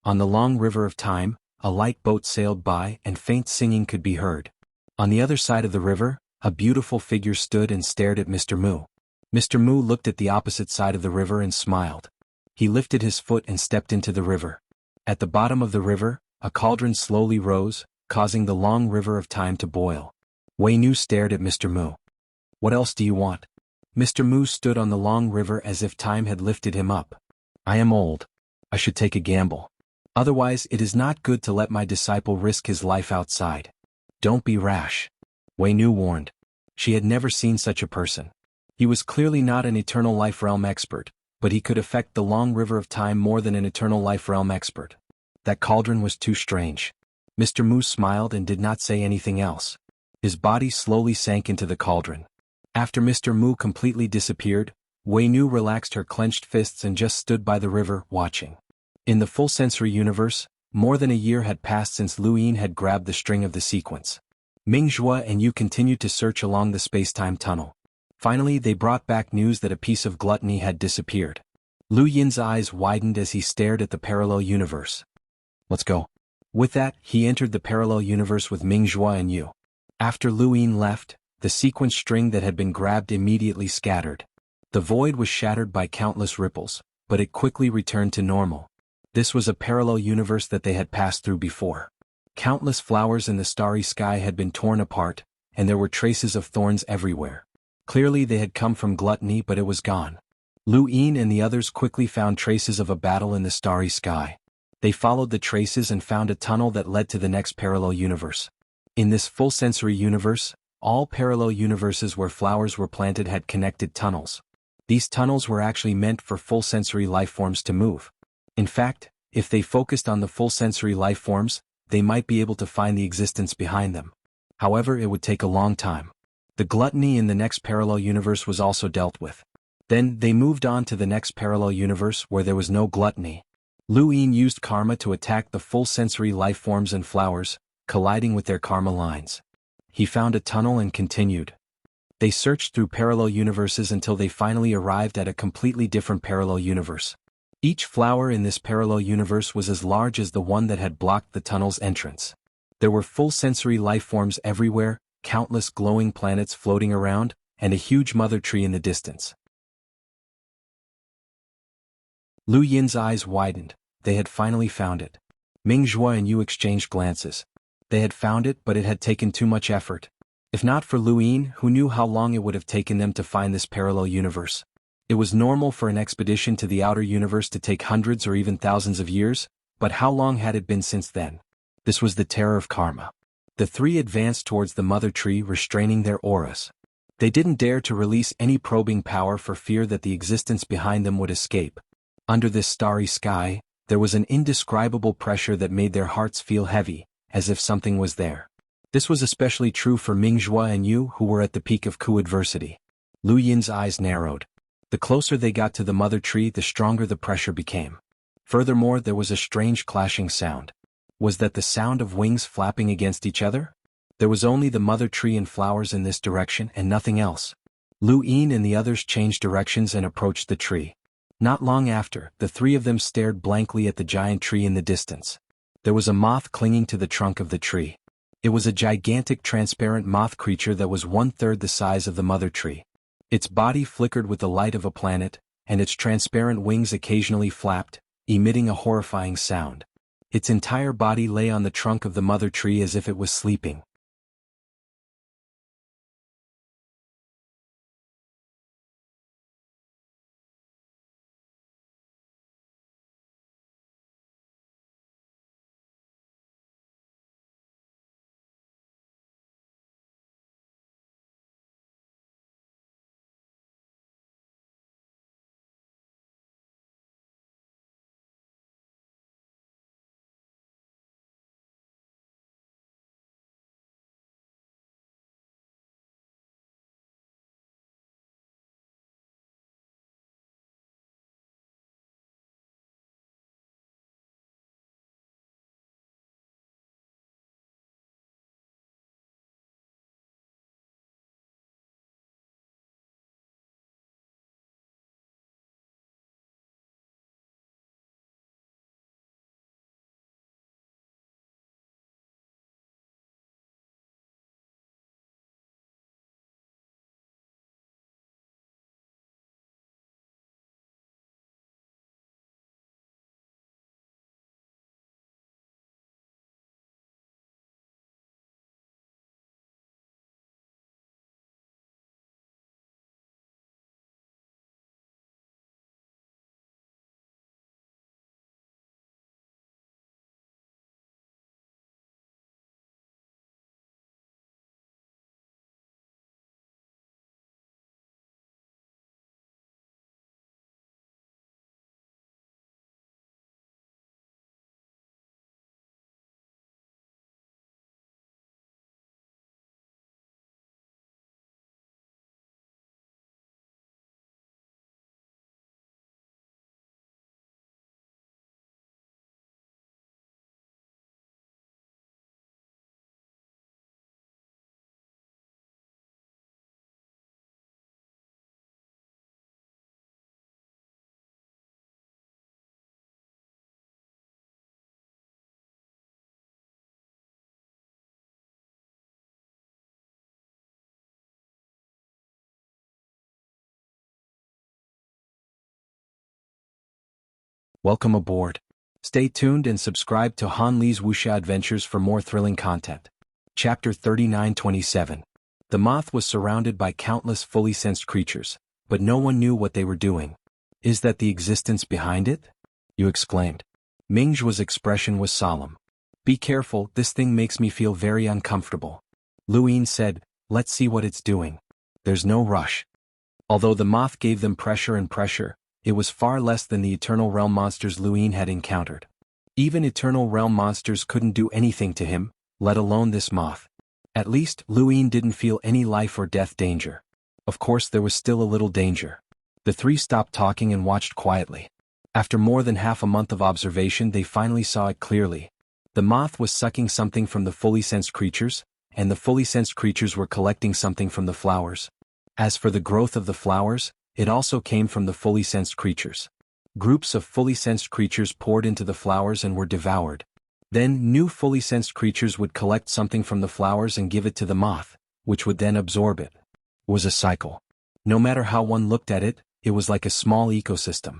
On the long river of time, a light boat sailed by and faint singing could be heard. On the other side of the river, a beautiful figure stood and stared at Mr. Mu. Mr. Mu looked at the opposite side of the river and smiled. He lifted his foot and stepped into the river. At the bottom of the river, a cauldron slowly rose, causing the long river of time to boil. Wei Nu stared at Mr. Mu. What else do you want? Mr. Mu stood on the long river as if time had lifted him up. I am old. I should take a gamble. Otherwise, it is not good to let my disciple risk his life outside. Don't be rash. Wei Nu warned. She had never seen such a person. He was clearly not an Eternal Life Realm expert, but he could affect the long river of time more than an Eternal Life Realm expert. That cauldron was too strange. Mr. Mu smiled and did not say anything else. His body slowly sank into the cauldron. After Mr. Mu completely disappeared, Wei Nu relaxed her clenched fists and just stood by the river, watching. In the full sensory universe, more than a year had passed since Lu Yin had grabbed the string of the sequence. Ming Zhua and Yu continued to search along the space-time tunnel. Finally, they brought back news that a piece of gluttony had disappeared. Lu Yin's eyes widened as he stared at the parallel universe. Let's go. With that, he entered the parallel universe with Ming Zhua and Yu. After Lu Yin left, the sequence string that had been grabbed immediately scattered. The void was shattered by countless ripples, but it quickly returned to normal. This was a parallel universe that they had passed through before. Countless flowers in the starry sky had been torn apart, and there were traces of thorns everywhere. Clearly they had come from gluttony, but it was gone. Lu Yin and the others quickly found traces of a battle in the starry sky. They followed the traces and found a tunnel that led to the next parallel universe. In this full sensory universe, All parallel universes where flowers were planted had connected tunnels. These tunnels were actually meant for full sensory life forms to move. In fact, if they focused on the full sensory life forms, they might be able to find the existence behind them. However, it would take a long time. The gluttony in the next parallel universe was also dealt with. Then, they moved on to the next parallel universe where there was no gluttony. Lu Yin used karma to attack the full sensory life forms and flowers, colliding with their karma lines. He found a tunnel and continued. They searched through parallel universes until they finally arrived at a completely different parallel universe. Each flower in this parallel universe was as large as the one that had blocked the tunnel's entrance. There were full sensory life forms everywhere, countless glowing planets floating around, and a huge mother tree in the distance. Lu Yin's eyes widened. They had finally found it. Ming Zhuo and Yu exchanged glances. They had found it, but it had taken too much effort. If not for Lu Yin, who knew how long it would have taken them to find this parallel universe. It was normal for an expedition to the outer universe to take hundreds or even thousands of years, but how long had it been since then? This was the terror of karma. The three advanced towards the mother tree, restraining their auras. They didn't dare to release any probing power for fear that the existence behind them would escape. Under this starry sky, there was an indescribable pressure that made their hearts feel heavy, as if something was there. This was especially true for Ming Zhuo and Yu, who were at the peak of Ku adversity. Lu Yin's eyes narrowed. The closer they got to the mother tree, the stronger the pressure became. Furthermore, there was a strange clashing sound. Was that the sound of wings flapping against each other? There was only the mother tree and flowers in this direction and nothing else. Lu Yin and the others changed directions and approached the tree. Not long after, the three of them stared blankly at the giant tree in the distance. There was a moth clinging to the trunk of the tree. It was a gigantic transparent moth creature that was 1/3 the size of the mother tree. Its body flickered with the light of a planet, and its transparent wings occasionally flapped, emitting a horrifying sound. Its entire body lay on the trunk of the mother tree as if it was sleeping. Welcome aboard. Stay tuned and subscribe to Han Li's wuxia adventures for more thrilling content. Chapter 3927. The moth was surrounded by countless fully sensed creatures, but no one knew what they were doing. Is that the existence behind it? You exclaimed. Ming Zhuo's expression was solemn. Be careful, this thing makes me feel very uncomfortable. Lu Yin said, Let's see what it's doing. There's no rush. Although the moth gave them pressure and pressure, it was far less than the Eternal Realm monsters Luin had encountered. Even Eternal Realm monsters couldn't do anything to him, let alone this moth. At least, Luin didn't feel any life or death danger. Of course there was still a little danger. The three stopped talking and watched quietly. After more than half a month of observation they finally saw it clearly. The moth was sucking something from the fully sensed creatures, and the fully sensed creatures were collecting something from the flowers. As for the growth of the flowers, it also came from the fully sensed creatures. Groups of fully sensed creatures poured into the flowers and were devoured. Then new fully sensed creatures would collect something from the flowers and give it to the moth, which would then absorb it. It was a cycle. No matter how one looked at it, it was like a small ecosystem.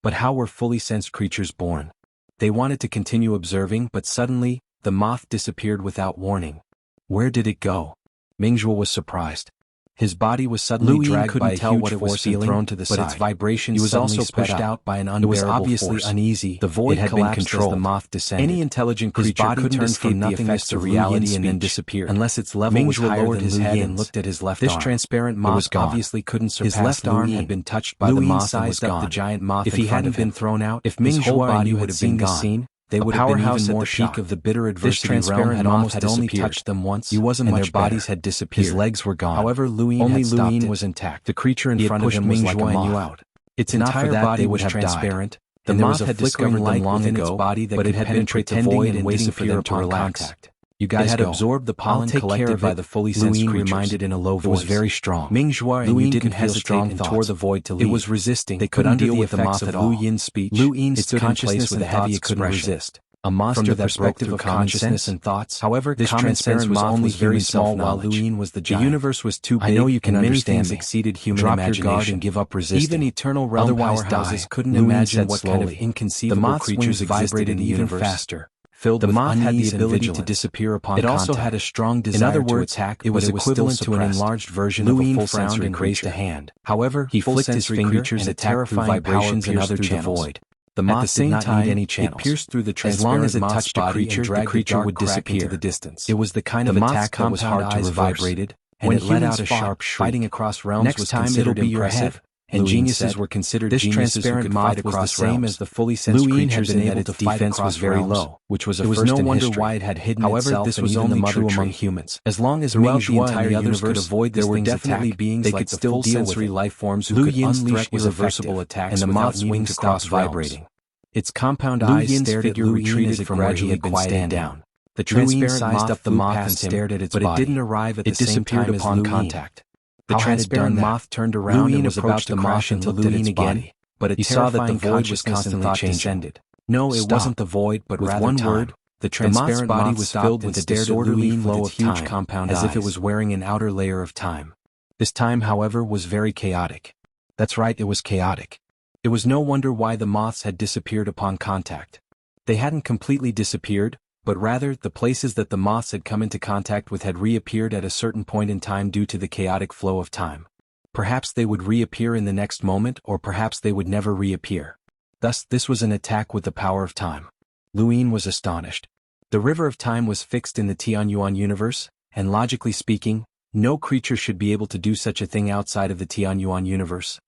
But how were fully sensed creatures born? They wanted to continue observing, but suddenly, the moth disappeared without warning. Where did it go? Mingzhuo was surprised. His body was suddenly dragged by a huge force and thrown to the side. Its vibrations He was also pushed out by an unbearable force. It was obviously uneasy. The void had been collapsed controlled. as the moth descended. Any intelligent creature His body couldn't turned escape from the nothingness effects to of reality Luyin and then speech, disappeared. unless its level was Mingzhuo higher lowered than his head and Luyin's. looked at his left This arm. transparent It moth was gone. obviously couldn't surpass His left arm Luyin. had been touched by the Luyin moth and sized was up the gone. giant moth If in he front hadn't of been him. thrown out, If his whole Mingzhuo body knew would had have seen been this gone. scene, they A would have been powerhouse even at more the shocked. peak of the bitter This adversity realm transparent had moth almost had only disappeared. touched them once, He wasn't and much their bodies better. had disappeared. His legs were gone. However, Luyin Only had stopped Luyin it. was intact. The creature in He had front of pushed him was Mingzhuo like a and moth. you out. Its If not entire for that, body they was would have died. transparent. The And there moth was a had flickering discovered them light long within ago, its body that but could it had been penetrate the pretending void and and waiting for them to disappear upon relax. contact. You guys It had go. absorbed the pollen I'll take care collected of by it, the fully sensed Luyin creatures. reminded in a low voice. It was very strong. Mingzhuo and you Luyin didn't could feel hesitate strong and thoughts. tore the void to It leave. was resisting. They but couldn't under deal the with the effects moth of at all. Luyin's speech, Luyin its stood in place consciousness with and a heavy thoughts couldn't expression. resist. A monster From the that broke perspective through of consciousness consciousness and thoughts. However, This common sense transparent was moth only was very human small while self-knowledge. Luyin was the The giant. universe was too big, I know you can and many understand things me. exceeded human Drop your imagination. guard and give up resisting. Even eternal realm Otherwise powerhouses die. couldn't Luyin imagine said what kind of slowly. inconceivable The moth's creatures wings existed vibrated in the even universe. faster. Filled The with moth had the unease and ability to vigilance. disappear upon It also contact. had a strong In desire other to words, attack, it was but equivalent to an suppressed. enlarged version Luyin of a full frowned sensory and raised a creature. hand. However, He full flicked his sensory finger creatures and a attacked through terrifying vibrations power and other pierced through the channels. void. The At moth the did same not time, need any it channels. pierced through the As long as it transparent touched a moth's body creature, and dragged the creature a dark would crack disappear. into the distance. It was the kind of The moth's attack that was hard to compound eyes reverse. vibrated, And when it let humans out a fought, sharp shriek. fighting across realms Next was time considered it'll be your impressive, head, and Luyin geniuses said. were considered This geniuses who transparent could moth fight was across the same realms. as the fully sensed Luyin creatures had been in that able its to fight defense across was very realms, low, which was a There was first no in wonder history. why it had hidden However, itself this and was even only the mother true tree. among humans. As long as Throughout Mingzhuo the entire and the others universe, could avoid this there were thing's definitely attack, beings they like could the still full deal with sensory it. life forms who Lu could Yin's unleash threat was irreversible effective, attacks and the without moth's needing wings to stopped cross vibrating. realms. Its compound Lu eyes Yin's stared at figure Luyin retreated as it from where he gradually had been quieted standing. down. The Luyin transparent sized moth up the flew moth past and him, stared at its but body. it didn't arrive at It the same disappeared time as upon Luyin. contact. The How had it done transparent that? moth turned around Luyin and was about approached to the crash moth and into looked at Luyin its again, body. but a He saw that the terrifying void was consciousness constantly and thought changing. descended. No, it Stop. wasn't the void, but With rather one time. word, The the moth's transparent body moth was stopped filled and with a stared at disorderly Luyin flow with of its huge time, compound as eyes, if it was wearing an outer layer of time. This time, however, was very chaotic. That's right, it was chaotic. It was no wonder why the moths had disappeared upon contact. They hadn't completely disappeared, but rather the places that the moths had come into contact with had reappeared at a certain point in time due to the chaotic flow of time. Perhaps they would reappear in the next moment, or perhaps they would never reappear. Thus, this was an attack with the power of time. Luyin was astonished. The river of time was fixed in the Xuanhuan universe, and logically speaking, no creature should be able to do such a thing outside of the Xuanhuan universe.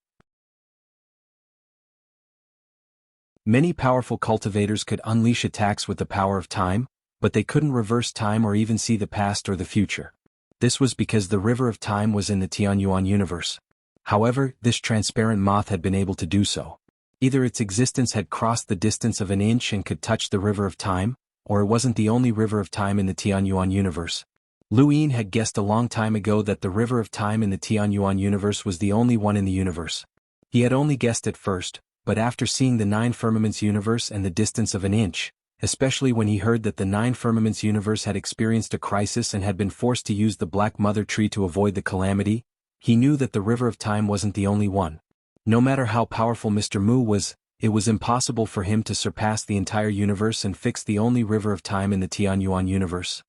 Many powerful cultivators could unleash attacks with the power of time, but they couldn't reverse time or even see the past or the future. This was because the river of time was in the Xuanhuan universe. However, this transparent moth had been able to do so. Either its existence had crossed the distance of an inch and could touch the river of time, or it wasn't the only river of time in the Xuanhuan universe. Luyin had guessed a long time ago that the river of time in the Xuanhuan universe was the only one in the universe. He had only guessed at first, but after seeing the Nine Firmaments universe and the distance of an inch, especially when he heard that the Nine Firmaments universe had experienced a crisis and had been forced to use the Black Mother Tree to avoid the calamity, he knew that the river of time wasn't the only one. No matter how powerful Mr. Mu was, it was impossible for him to surpass the entire universe and fix the only river of time in the Xuanhuan universe.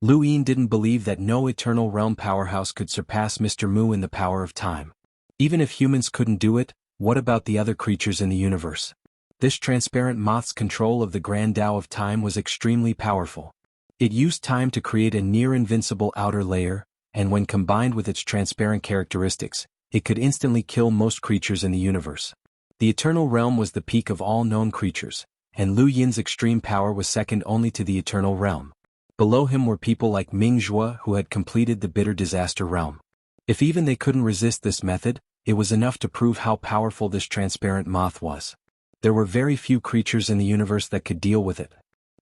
Luyin didn't believe that no eternal realm powerhouse could surpass Mr. Mu in the power of time. Even if humans couldn't do it, what about the other creatures in the universe? This transparent moth's control of the grand Tao of time was extremely powerful. It used time to create a near-invincible outer layer, and when combined with its transparent characteristics, it could instantly kill most creatures in the universe. The Eternal Realm was the peak of all known creatures, and Lu Yin's extreme power was second only to the Eternal Realm. Below him were people like Ming Zhuo who had completed the Bitter Disaster Realm. If even they couldn't resist this method, it was enough to prove how powerful this transparent moth was. There were very few creatures in the universe that could deal with it.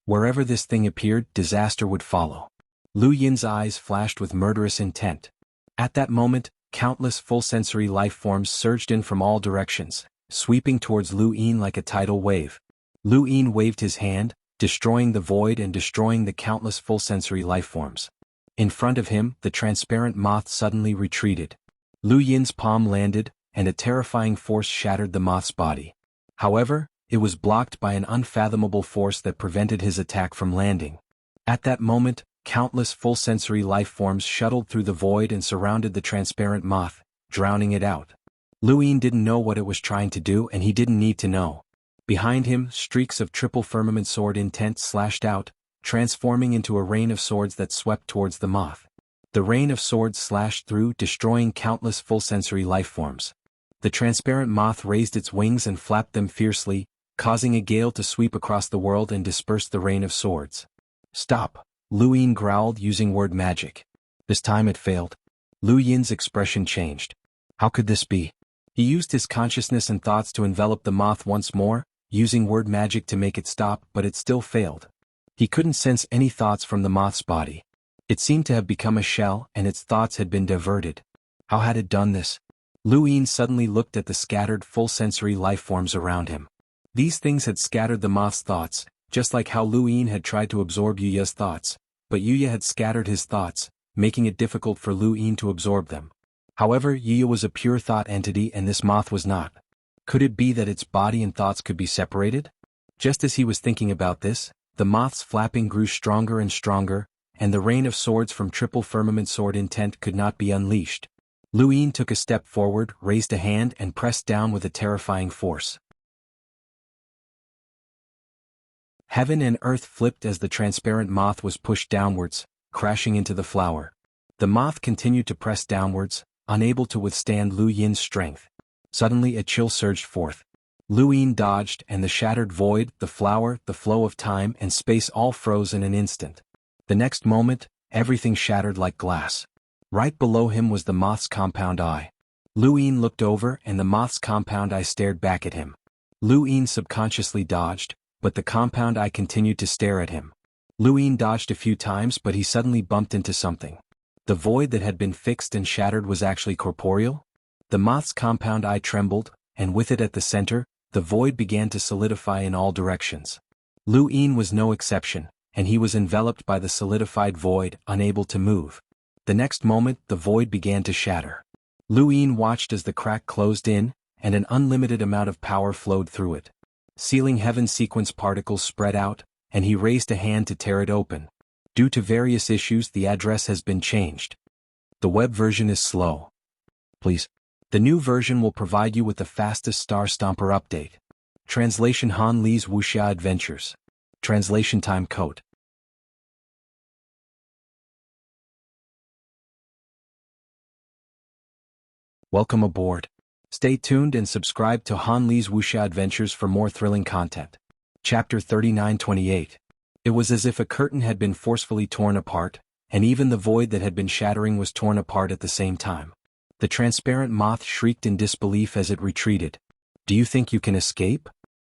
Wherever this thing appeared, disaster would follow. Lu Yin's eyes flashed with murderous intent. At that moment, countless full-sensory life forms surged in from all directions, sweeping towards Lu Yin like a tidal wave. Lu Yin waved his hand, destroying the void and destroying the countless full-sensory life forms. In front of him, the transparent moth suddenly retreated. Lu Yin's palm landed, and a terrifying force shattered the moth's body. However, it was blocked by an unfathomable force that prevented his attack from landing. At that moment, countless full-sensory life forms shuttled through the void and surrounded the transparent moth, drowning it out. Lu Yin didn't know what it was trying to do, and he didn't need to know. Behind him, streaks of triple firmament sword intent slashed out, transforming into a rain of swords that swept towards the moth. The rain of swords slashed through, destroying countless full-sensory life forms. The transparent moth raised its wings and flapped them fiercely, causing a gale to sweep across the world and disperse the rain of swords. "Stop," Lu Yin growled using word magic. This time it failed. Lu Yin's expression changed. How could this be? He used his consciousness and thoughts to envelop the moth once more, using word magic to make it stop, but it still failed. He couldn't sense any thoughts from the moth's body. It seemed to have become a shell, and its thoughts had been diverted. How had it done this? Lu Yin suddenly looked at the scattered full-sensory life forms around him. These things had scattered the moth's thoughts, just like how Lu Yin had tried to absorb Yuya's thoughts, but Yuya had scattered his thoughts, making it difficult for Lu Yin to absorb them. However, Yuya was a pure thought entity and this moth was not. Could it be that its body and thoughts could be separated? Just as he was thinking about this, the moth's flapping grew stronger and stronger, and the rain of swords from triple firmament sword intent could not be unleashed. Lu Yin took a step forward, raised a hand and pressed down with a terrifying force. Heaven and earth flipped as the transparent moth was pushed downwards, crashing into the flower. The moth continued to press downwards, unable to withstand Lu Yin's strength. Suddenly a chill surged forth. Lu Yin dodged, and the shattered void, the flower, the flow of time and space all froze in an instant. The next moment, everything shattered like glass. Right below him was the moth's compound eye. Lu Yin looked over and the moth's compound eye stared back at him. Lu Yin subconsciously dodged, but the compound eye continued to stare at him. Lu Yin dodged a few times, but he suddenly bumped into something. The void that had been fixed and shattered was actually corporeal? The moth's compound eye trembled, and with it at the center, the void began to solidify in all directions. Lu Yin was no exception, and he was enveloped by the solidified void, unable to move. The next moment, the void began to shatter. Lu Yin watched as the crack closed in, and an unlimited amount of power flowed through it. Sealing heaven sequence particles spread out, and he raised a hand to tear it open. Due to various issues, the address has been changed. The web version is slow. Please. The new version will provide you with the fastest Star Stomper update. Translation: Han Li's Wuxia Adventures. Translation time code. Welcome aboard. Stay tuned and subscribe to Han Li's Wuxia Adventures for more thrilling content. Chapter 3928. It was as if a curtain had been forcefully torn apart, and even the void that had been shattering was torn apart at the same time. The transparent moth shrieked in disbelief as it retreated. Do you think you can escape?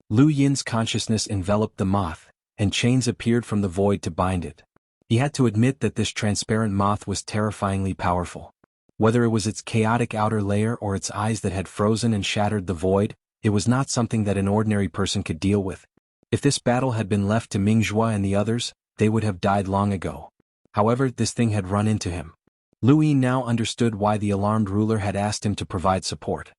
Lu Yin's consciousness enveloped the moth, and chains appeared from the void to bind it. He had to admit that this transparent moth was terrifyingly powerful. Whether it was its chaotic outer layer or its eyes that had frozen and shattered the void, it was not something that an ordinary person could deal with. If this battle had been left to Ming Zhuo and the others, they would have died long ago. However, this thing had run into him. Lu Yin now understood why the alarmed ruler had asked him to provide support.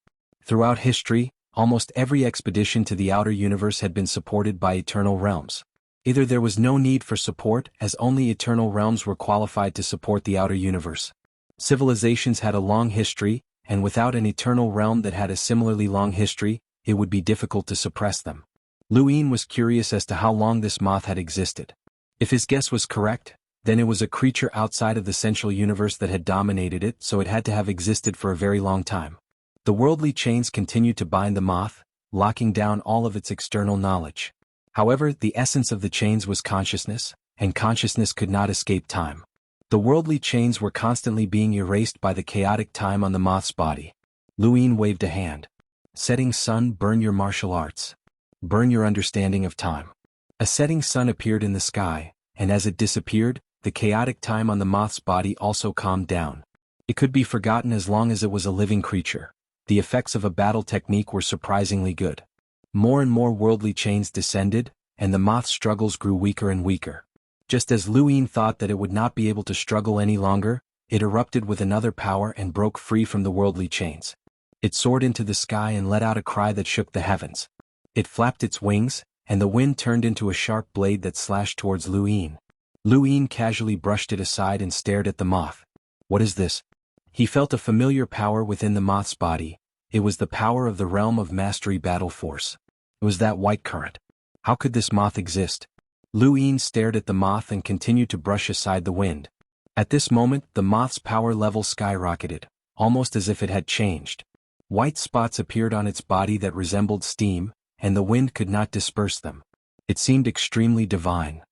Throughout history, almost every expedition to the outer universe had been supported by eternal realms. Either there was no need for support, as only eternal realms were qualified to support the outer universe. Civilizations had a long history, and without an eternal realm that had a similarly long history, it would be difficult to suppress them. Lu Yin was curious as to how long this moth had existed. If his guess was correct, Then it was a creature outside of the central universe that had dominated it, so it had to have existed for a very long time. The worldly chains continued to bind the moth, locking down all of its external knowledge. However, the essence of the chains was consciousness, and consciousness could not escape time. The worldly chains were constantly being erased by the chaotic time on the moth's body. Luin waved a hand. Setting sun, burn your martial arts. Burn your understanding of time. A setting sun appeared in the sky, and as it disappeared, the chaotic time on the moth's body also calmed down. It could be forgotten as long as it was a living creature. The effects of a battle technique were surprisingly good. More and more worldly chains descended, and the moth's struggles grew weaker and weaker. Just as Luin thought that it would not be able to struggle any longer, it erupted with another power and broke free from the worldly chains. It soared into the sky and let out a cry that shook the heavens. It flapped its wings, and the wind turned into a sharp blade that slashed towards Luin. Luin casually brushed it aside and stared at the moth. What is this? He felt a familiar power within the moth's body. It was the power of the realm of mastery battle force. It was that white current. How could this moth exist? Luin stared at the moth and continued to brush aside the wind. At this moment, the moth's power level skyrocketed, almost as if it had changed. White spots appeared on its body that resembled steam, and the wind could not disperse them. It seemed extremely divine.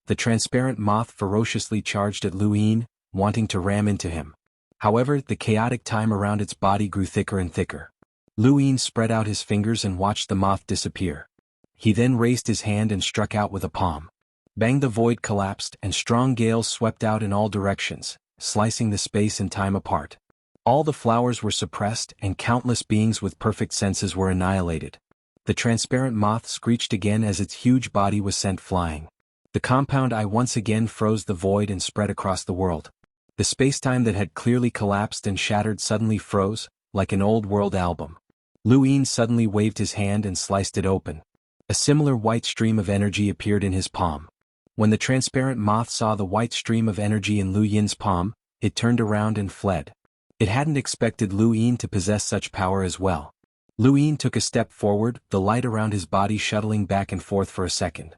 The transparent moth ferociously charged at Luin, wanting to ram into him. However, the chaotic time around its body grew thicker and thicker. Luin spread out his fingers and watched the moth disappear. He then raised his hand and struck out with a palm. Bang! The void collapsed, and strong gales swept out in all directions, slicing the space and time apart. All the flowers were suppressed, and countless beings with perfect senses were annihilated. The transparent moth screeched again as its huge body was sent flying. The compound eye once again froze the void and spread across the world. The spacetime that had clearly collapsed and shattered suddenly froze, like an old world album. Luin suddenly waved his hand and sliced it open. A similar white stream of energy appeared in his palm. When the transparent moth saw the white stream of energy in Lu Yin's palm, it turned around and fled. It hadn't expected Luin to possess such power as well. Luin took a step forward, the light around his body shuttling back and forth for a second.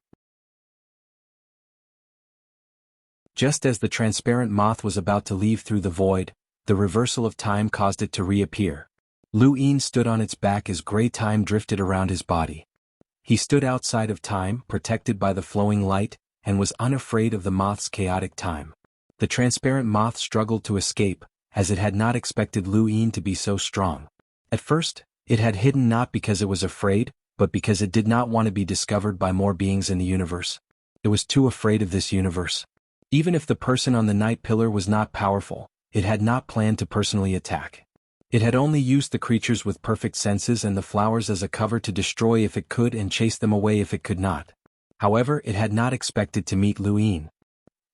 Just as the transparent moth was about to leave through the void, the reversal of time caused it to reappear. Luin stood on its back as gray time drifted around his body. He stood outside of time, protected by the flowing light, and was unafraid of the moth's chaotic time. The transparent moth struggled to escape, as it had not expected Luin to be so strong. At first, it had hidden not because it was afraid, but because it did not want to be discovered by more beings in the universe. It was too afraid of this universe. Even if the person on the night pillar was not powerful, it had not planned to personally attack. It had only used the creatures with perfect senses and the flowers as a cover to destroy if it could and chase them away if it could not. However, it had not expected to meet Luin.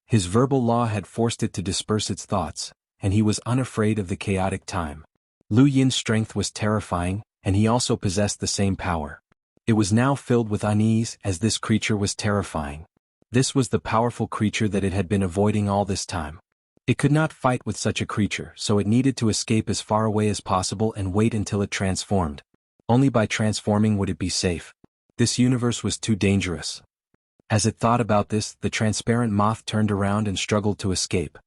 His verbal law had forced it to disperse its thoughts, and he was unafraid of the chaotic time. Lu Yin's strength was terrifying, and he also possessed the same power. It was now filled with unease as this creature was terrifying. This was the powerful creature that it had been avoiding all this time. It could not fight with such a creature, so it needed to escape as far away as possible and wait until it transformed. Only by transforming would it be safe. This universe was too dangerous. As it thought about this, the transparent moth turned around and struggled to escape.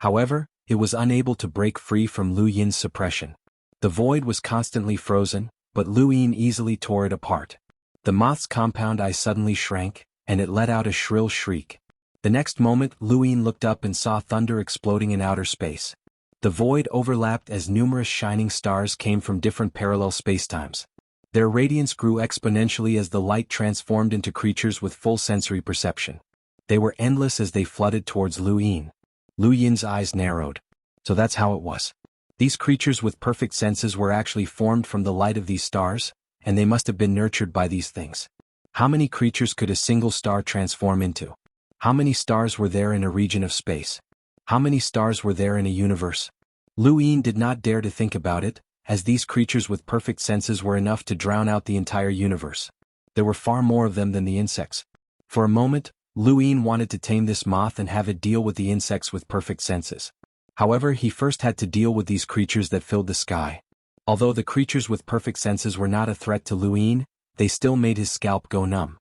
However, it was unable to break free from Lu Yin's suppression. The void was constantly frozen, but Luin easily tore it apart. The moth's compound eye suddenly shrank, and it let out a shrill shriek. The next moment, Luin looked up and saw thunder exploding in outer space. The void overlapped as numerous shining stars came from different parallel spacetimes. Their radiance grew exponentially as the light transformed into creatures with full sensory perception. They were endless as they flooded towards Luin. Lu Yin's eyes narrowed. So that's how it was. These creatures with perfect senses were actually formed from the light of these stars, and they must have been nurtured by these things. How many creatures could a single star transform into? How many stars were there in a region of space? How many stars were there in a universe? Luin did not dare to think about it, as these creatures with perfect senses were enough to drown out the entire universe. There were far more of them than the insects. For a moment, Luin wanted to tame this moth and have it deal with the insects with perfect senses. However, he first had to deal with these creatures that filled the sky. Although the creatures with perfect senses were not a threat to Luin, they still made his scalp go numb.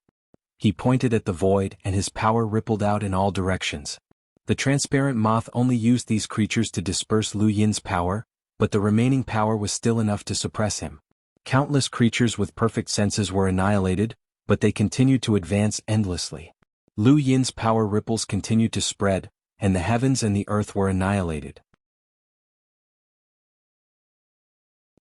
He pointed at the void and his power rippled out in all directions. The transparent moth only used these creatures to disperse Lu Yin's power, but the remaining power was still enough to suppress him. Countless creatures with perfect senses were annihilated, but they continued to advance endlessly. Lu Yin's power ripples continued to spread, and the heavens and the earth were annihilated.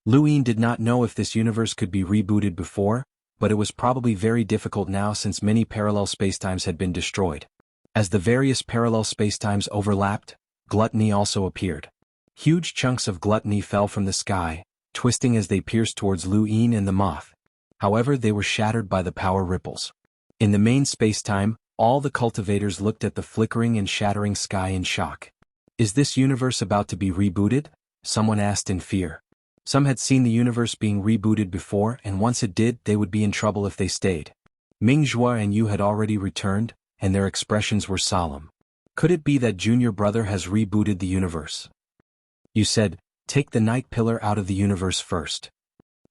Lu Yin did not know if this universe could be rebooted before, but it was probably very difficult now since many parallel spacetimes had been destroyed. As the various parallel spacetimes overlapped, gluttony also appeared. Huge chunks of gluttony fell from the sky, twisting as they pierced towards Lu Yin and the moth. However, they were shattered by the power ripples. In the main spacetime, all the cultivators looked at the flickering and shattering sky in shock. Is this universe about to be rebooted? Someone asked in fear. Some had seen the universe being rebooted before, and once it did, they would be in trouble if they stayed. Ming Zhua and Yu had already returned, and their expressions were solemn. Could it be that Junior Brother has rebooted the universe? You said, take the night pillar out of the universe first.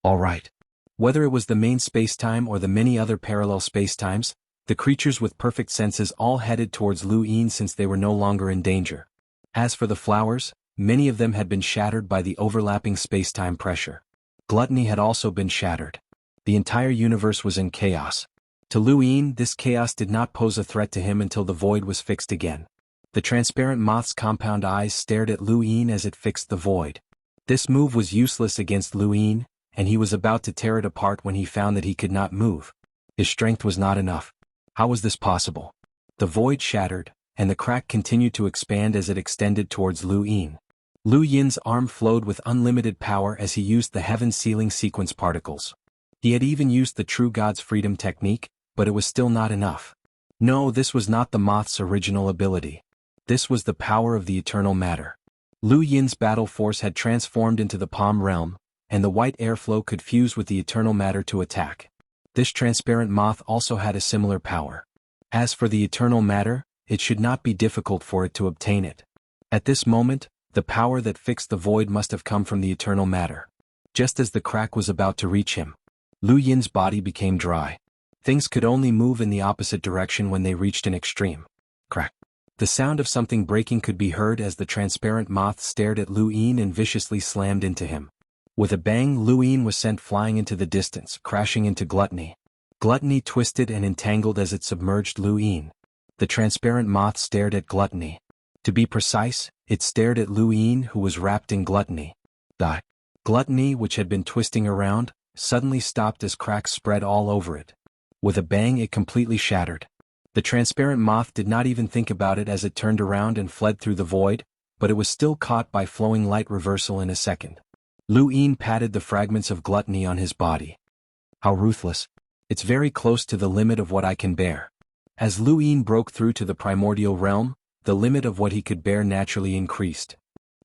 All right. Whether it was the main spacetime or the many other parallel spacetimes, the creatures with perfect senses all headed towards Lu Yin since they were no longer in danger. As for the flowers, many of them had been shattered by the overlapping spacetime pressure. Gluttony had also been shattered. The entire universe was in chaos. To Lu Yin, this chaos did not pose a threat to him until the void was fixed again. The transparent moth's compound eyes stared at Lu Yin as it fixed the void. This move was useless against Lu Yin, and he was about to tear it apart when he found that he could not move. His strength was not enough. How was this possible? The void shattered, and the crack continued to expand as it extended towards Lu Yin. Lu Yin's arm flowed with unlimited power as he used the heaven-sealing sequence particles. He had even used the True God's Freedom technique, but it was still not enough. No, this was not the moth's original ability. This was the power of the eternal matter. Lu Yin's battle force had transformed into the Palm realm, and the white airflow could fuse with the eternal matter to attack. This transparent moth also had a similar power. As for the eternal matter, it should not be difficult for it to obtain it. At this moment, the power that fixed the void must have come from the eternal matter. Just as the crack was about to reach him, Lu Yin's body became dry. Things could only move in the opposite direction when they reached an extreme. Crack. The sound of something breaking could be heard as the transparent moth stared at Lu Yin and viciously slammed into him. With a bang, Lu Yin was sent flying into the distance, crashing into gluttony. Gluttony twisted and entangled as it submerged Lu Yin. The transparent moth stared at gluttony. To be precise, it stared at Lu Yin, who was wrapped in gluttony. The gluttony, which had been twisting around, suddenly stopped as cracks spread all over it. With a bang, it completely shattered. The transparent moth did not even think about it as it turned around and fled through the void, but it was still caught by flowing light reversal in a second. Lu Yin patted the fragments of gluttony on his body. How ruthless. It's very close to the limit of what I can bear. As Lu Yin broke through to the primordial realm, the limit of what he could bear naturally increased.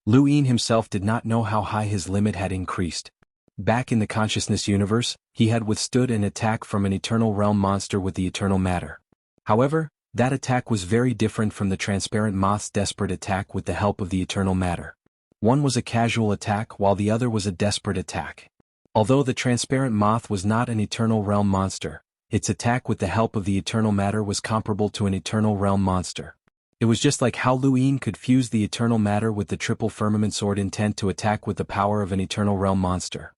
Lu Yin himself did not know how high his limit had increased. Back in the consciousness universe, he had withstood an attack from an eternal realm monster with the eternal matter. However, that attack was very different from the transparent moth's desperate attack with the help of the eternal matter. One was a casual attack while the other was a desperate attack. Although the transparent moth was not an eternal realm monster, its attack with the help of the eternal matter was comparable to an eternal realm monster. It was just like how Lu Yin could fuse the eternal matter with the triple firmament sword intent to attack with the power of an eternal realm monster.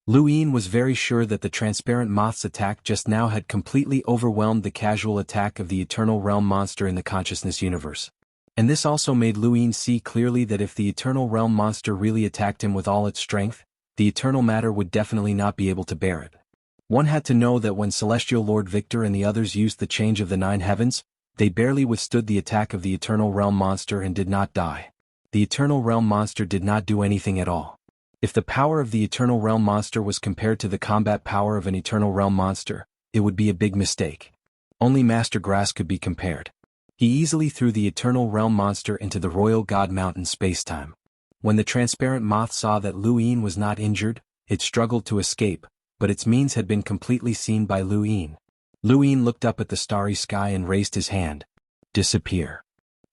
Lu Yin was very sure that the transparent moth's attack just now had completely overwhelmed the casual attack of the eternal realm monster in the consciousness universe. And this also made Lu Yin see clearly that if the eternal realm monster really attacked him with all its strength, the eternal matter would definitely not be able to bear it. One had to know that when Celestial Lord Victor and the others used the change of the 9 heavens, they barely withstood the attack of the eternal realm monster and did not die. The eternal realm monster did not do anything at all. If the power of the eternal realm monster was compared to the combat power of an eternal realm monster, it would be a big mistake. Only Master Grass could be compared. He easily threw the eternal realm monster into the Royal God Mountain spacetime. When the transparent moth saw that Lu Yin was not injured, it struggled to escape, but its means had been completely seen by Lu Yin. Lu Yin looked up at the starry sky and raised his hand. Disappear.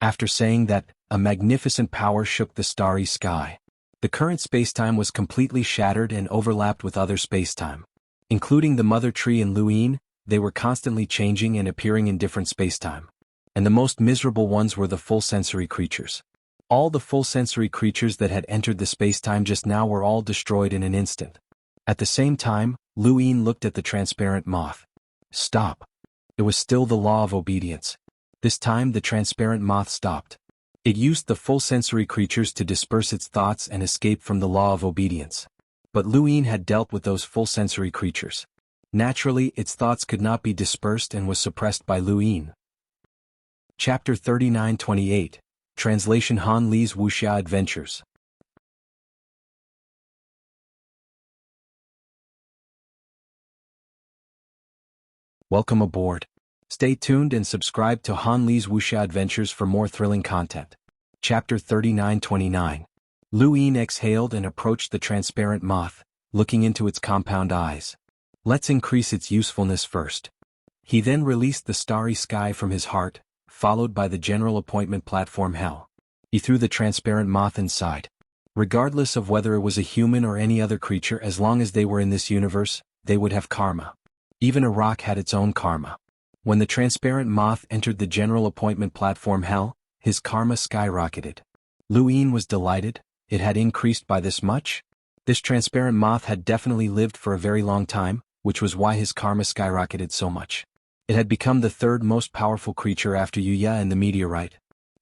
After saying that, a magnificent power shook the starry sky. The current spacetime was completely shattered and overlapped with other spacetime. Including the mother tree and Lu Yin, they were constantly changing and appearing in different spacetime. And the most miserable ones were the full-sensory creatures. All the full-sensory creatures that had entered the spacetime just now were all destroyed in an instant. At the same time, Lu Ying looked at the transparent moth. Stop. It was still the law of obedience. This time the transparent moth stopped. It used the full-sensory creatures to disperse its thoughts and escape from the law of obedience. But Lu Ying had dealt with those full-sensory creatures. Naturally, its thoughts could not be dispersed and was suppressed by Lu Ying. Chapter 3928. Translation: Han Li's Wuxia Adventures. Welcome aboard. Stay tuned and subscribe to Han Li's Wuxia Adventures for more thrilling content. Chapter 3929. Lu Ying exhaled and approached the transparent moth, looking into its compound eyes. Let's increase its usefulness first. He then released the starry sky from his heart, followed by the general appointment platform hell. He threw the transparent moth inside. Regardless of whether it was a human or any other creature, as long as they were in this universe, they would have karma. Even a rock had its own karma. When the transparent moth entered the general appointment platform hell, his karma skyrocketed. Lu Ying was delighted. It had increased by this much? This transparent moth had definitely lived for a very long time, which was why his karma skyrocketed so much. It had become the third most powerful creature after Yuya and the meteorite.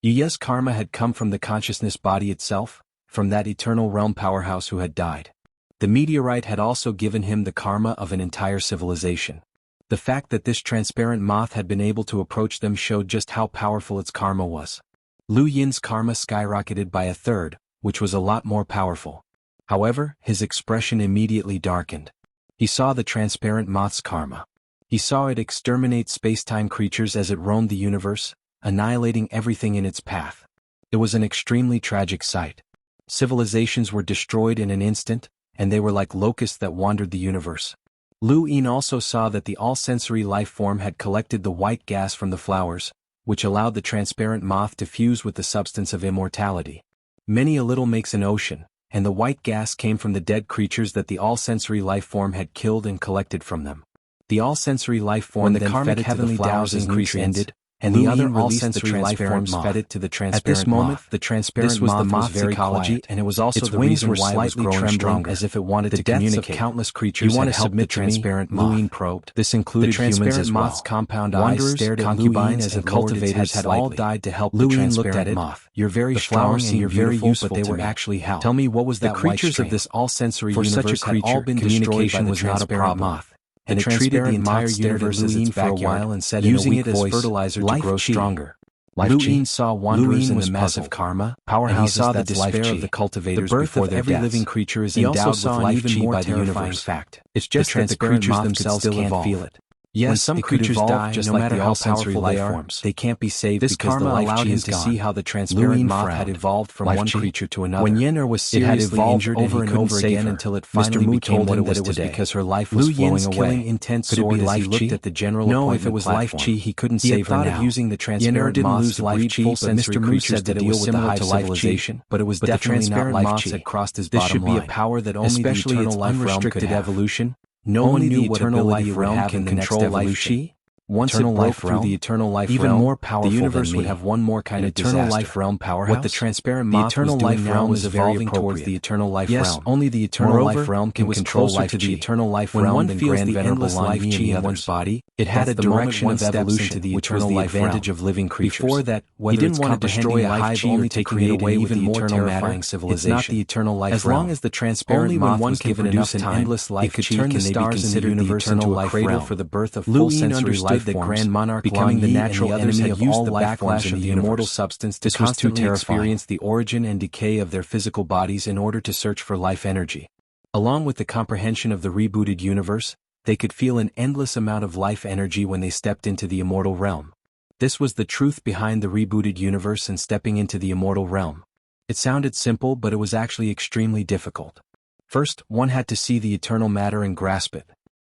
Yuya's karma had come from the consciousness body itself, from that eternal realm powerhouse who had died. The meteorite had also given him the karma of an entire civilization. The fact that this transparent moth had been able to approach them showed just how powerful its karma was. Lu Ying's karma skyrocketed by a third, which was a lot more powerful. However, his expression immediately darkened. He saw the transparent moth's karma. He saw it exterminate space-time creatures as it roamed the universe, annihilating everything in its path. It was an extremely tragic sight. Civilizations were destroyed in an instant, and they were like locusts that wandered the universe. Lu Ying also saw that the all-sensory life form had collected the white gas from the flowers, which allowed the transparent moth to fuse with the substance of immortality. Many a little makes an ocean, and the white gas came from the dead creatures that the all-sensory life form had killed and collected from them. The all-sensory life form then fed it to the flowers as nutrients ended, and the other all-sensory life forms fed it to the transparent moth. At this moment, the transparent moth was very quiet, and it was also the reason why it was growing stronger, as if it wanted to communicate. The deaths of countless creatures had helped the transparent moth. Lu Ying probed. This included humans as well. Moth's compound eyes stared at concubines as if cultivators had all died to help the transparent moth. You're very strong and you're very useful, but they were actually hell. Tell me, what was that creatures of this all-sensory universe had all been destroyed by the transparent moth. And it treated the entire universe as its backyard and said using it as fertilizer to grow stronger. Lu Ying saw wanderers in the massive karma, powerhouses, and he saw the despair of the cultivators before their deaths. The birth of every living creature is endowed with life chi by the universe. Fact. It's just that the creatures themselves can't feel it. Yes, when some creatures die, no matter how powerful they are, they can't be saved because the life chi is gone. To see how the transparent moth had evolved from one creature to another. When Yen'er was seriously injured over and over again until it finally became what it was today, because her life was flowing away. Killing intense sword as he looked at the general appointment. No, if it was life chi, he couldn't save her now. He had thought of using the transparent moth's life chi, but Mr. Moose said that it was similar to life chi, but it was definitely not life chi. Had crossed his bottom line. This should be a power that only the eternal life realm could have. Evolution. No one knew what eternal life realm can control life chi. Once it broke through the eternal life realm, even more powerful, the universe would have one more kind of eternal life realm powerhouse. What the transparent moth was doing now was evolving towards the eternal life realm. Yes, only the eternal life realm can control life chi. To the eternal life realm, when one feels the endless life chi in one's body, it had a direction of evolution, which was the advantage of living creatures. Before that, he didn't want to destroy a hive only to create away with even more terrifying civilization. It's not the eternal life realm. As long as the transparent moth was given enough time, it could turn the stars in the universe into a cradle for the birth of full-sensory life forms. Grand monarch becoming the natural enemy of all the backlash of the immortal substance to constantly experience the origin and decay of their physical bodies in order to search for life energy. Along with the comprehension of the rebooted universe, they could feel an endless amount of life energy when they stepped into the immortal realm. This was the truth behind the rebooted universe and stepping into the immortal realm. It sounded simple, but it was actually extremely difficult. First, one had to see the eternal matter and grasp it.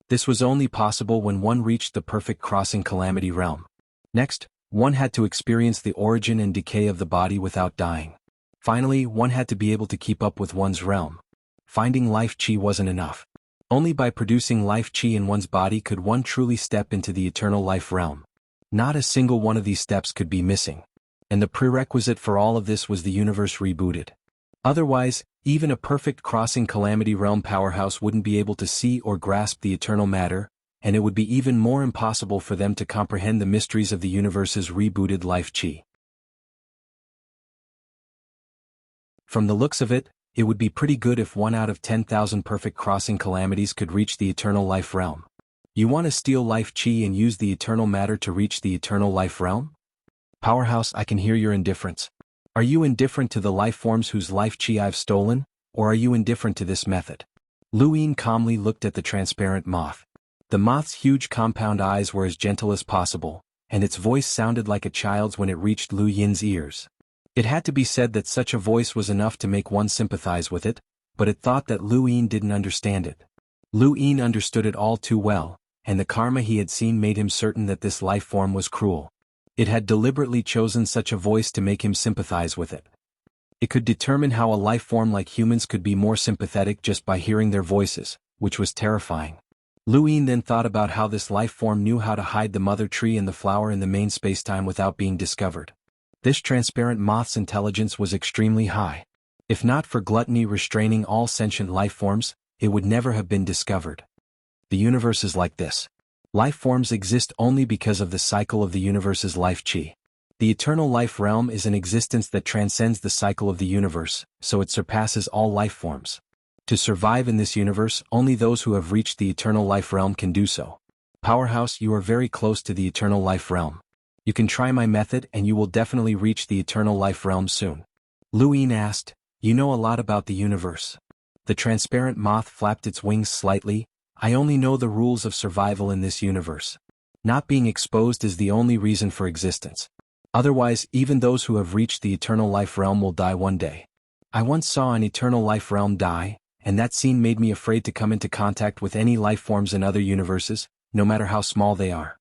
This was only possible when one reached the perfect crossing calamity realm. Next, one had to experience the origin and decay of the body without dying. Finally, one had to be able to keep up with one's realm. Finding life chi wasn't enough. Only by producing life chi in one's body could one truly step into the eternal life realm. Not a single one of these steps could be missing. And the prerequisite for all of this was the universe rebooted. Otherwise, even a perfect crossing calamity realm powerhouse wouldn't be able to see or grasp the eternal matter, and it would be even more impossible for them to comprehend the mysteries of the universe's rebooted life chi. From the looks of it, it would be pretty good if 1 out of 10,000 perfect crossing calamities could reach the eternal life realm. You want to steal life chi and use the eternal matter to reach the eternal life realm? Powerhouse, I can hear your indifference. Are you indifferent to the life forms whose life chi I've stolen, or are you indifferent to this method? Lu Yin calmly looked at the transparent moth. The moth's huge compound eyes were as gentle as possible, and its voice sounded like a child's when it reached Lu Yin's ears. It had to be said that such a voice was enough to make one sympathize with it, but it thought that Lu Yin didn't understand it. Lu Yin understood it all too well, and the karma he had seen made him certain that this life form was cruel. It had deliberately chosen such a voice to make him sympathize with it. It could determine how a life form like humans could be more sympathetic just by hearing their voices, which was terrifying. Lu Yin then thought about how this life form knew how to hide the mother tree and the flower in the main spacetime without being discovered. This transparent moth's intelligence was extremely high. If not for gluttony restraining all sentient life forms, it would never have been discovered. The universe is like this. Life forms exist only because of the cycle of the universe's life chi. The eternal life realm is an existence that transcends the cycle of the universe, so it surpasses all life forms. To survive in this universe, only those who have reached the eternal life realm can do so. Powerhouse, you are very close to the eternal life realm. You can try my method and you will definitely reach the eternal life realm soon. Lu Yin asked, you know a lot about the universe. The transparent moth flapped its wings slightly. I only know the rules of survival in this universe. Not being exposed is the only reason for existence. Otherwise, even those who have reached the eternal life realm will die one day. I once saw an eternal life realm die, and that scene made me afraid to come into contact with any life forms in other universes, no matter how small they are.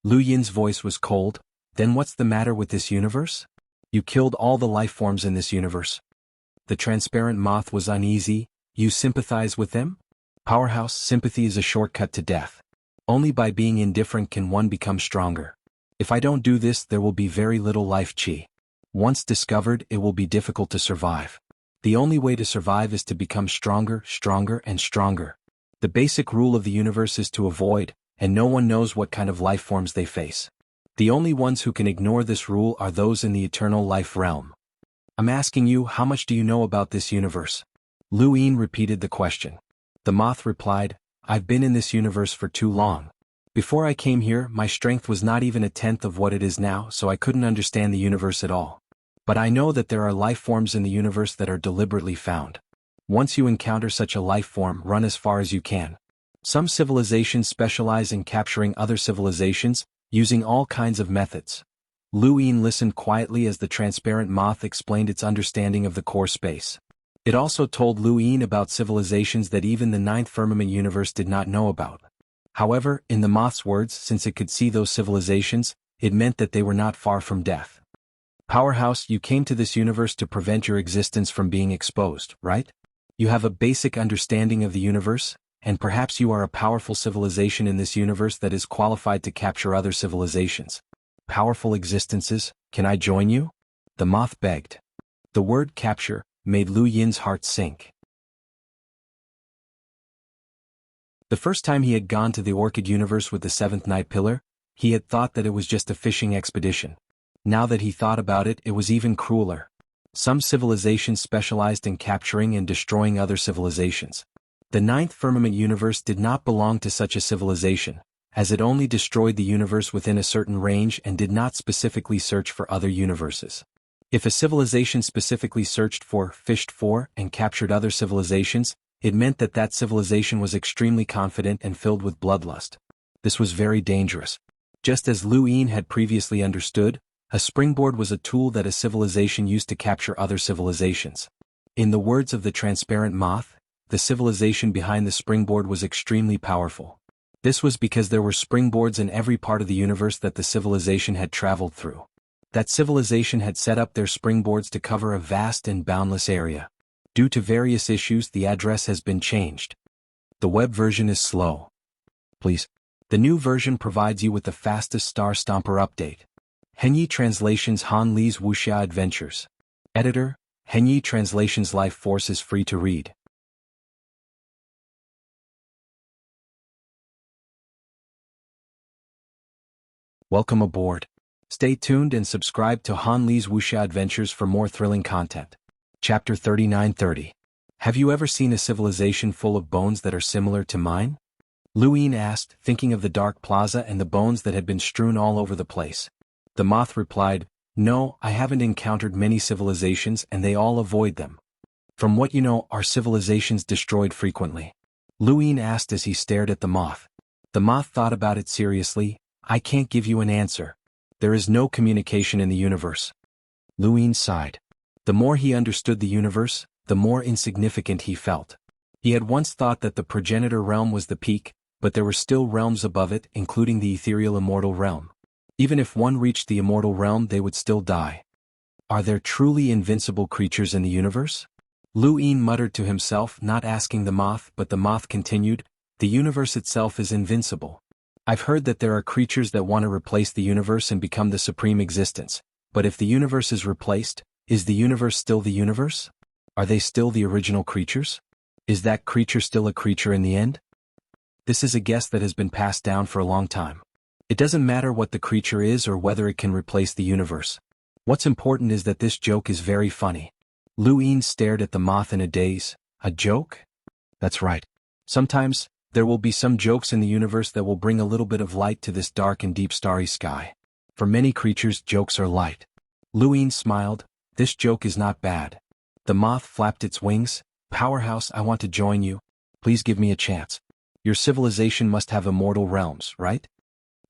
Lu Yin's voice was cold. Then what's the matter with this universe? You killed all the life forms in this universe. The transparent moth was uneasy. You sympathize with them? Powerhouse, sympathy is a shortcut to death. Only by being indifferent can one become stronger. If I don't do this, there will be very little life chi. Once discovered, it will be difficult to survive. The only way to survive is to become stronger, stronger, and stronger. The basic rule of the universe is to avoid, and no one knows what kind of life forms they face. The only ones who can ignore this rule are those in the eternal life realm. I'm asking you, how much do you know about this universe? Lu Yin repeated the question. The moth replied, I've been in this universe for too long. Before I came here, my strength was not even 1/10 of what it is now, so I couldn't understand the universe at all. But I know that there are life forms in the universe that are deliberately found. Once you encounter such a life form, run as far as you can. Some civilizations specialize in capturing other civilizations, using all kinds of methods. Lu Yin listened quietly as the transparent moth explained its understanding of the core space. It also told Lu Yin about civilizations that even the 9th firmament universe did not know about. However, in the moth's words, since it could see those civilizations, it meant that they were not far from death. Powerhouse, you came to this universe to prevent your existence from being exposed, right? You have a basic understanding of the universe, and perhaps you are a powerful civilization in this universe that is qualified to capture other civilizations. Powerful existences, can I join you? The moth begged. The word capture made Lu Yin's heart sink. The first time he had gone to the orchid universe with the 7th night pillar, he had thought that it was just a fishing expedition. Now that he thought about it, it was even crueler. Some civilizations specialized in capturing and destroying other civilizations. The 9th firmament universe did not belong to such a civilization, as it only destroyed the universe within a certain range and did not specifically search for other universes. If a civilization specifically searched for, fished for, and captured other civilizations, it meant that that civilization was extremely confident and filled with bloodlust. This was very dangerous. Just as Lu Yin had previously understood, a springboard was a tool that a civilization used to capture other civilizations. In the words of the transparent moth, the civilization behind the springboard was extremely powerful. This was because there were springboards in every part of the universe that the civilization had traveled through. That civilization had set up their springboards to cover a vast and boundless area. Due to various issues, the address has been changed. The web version is slow. Please. The new version provides you with the fastest Star Stomper update. Henyi Translations Han Li's Wuxia Adventures. Editor, Henyi Translations Life Force is free to read. Welcome aboard. Stay tuned and subscribe to Han Li's Wuxia Adventures for more thrilling content. Chapter 3930. Have you ever seen a civilization full of bones that are similar to mine? Luin asked, thinking of the dark plaza and the bones that had been strewn all over the place. The moth replied, No, I haven't encountered many civilizations and they all avoid them. From what you know, are civilizations destroyed frequently? Luin asked as he stared at the moth. The moth thought about it seriously. I can't give you an answer. There is no communication in the universe. Luin sighed. The more he understood the universe, the more insignificant he felt. He had once thought that the progenitor realm was the peak, but there were still realms above it, including the ethereal immortal realm. Even if one reached the immortal realm, they would still die. Are there truly invincible creatures in the universe? Luin muttered to himself, not asking the moth, but the moth continued, The universe itself is invincible. I've heard that there are creatures that want to replace the universe and become the supreme existence, but if the universe is replaced, is the universe still the universe? Are they still the original creatures? Is that creature still a creature in the end? This is a guess that has been passed down for a long time. It doesn't matter what the creature is or whether it can replace the universe. What's important is that this joke is very funny. Luin stared at the moth in a daze. A joke? That's right. Sometimes, there will be some jokes in the universe that will bring a little bit of light to this dark and deep starry sky. For many creatures, jokes are light. Luin smiled. This joke is not bad. The moth flapped its wings. Powerhouse, I want to join you. Please give me a chance. Your civilization must have immortal realms, right?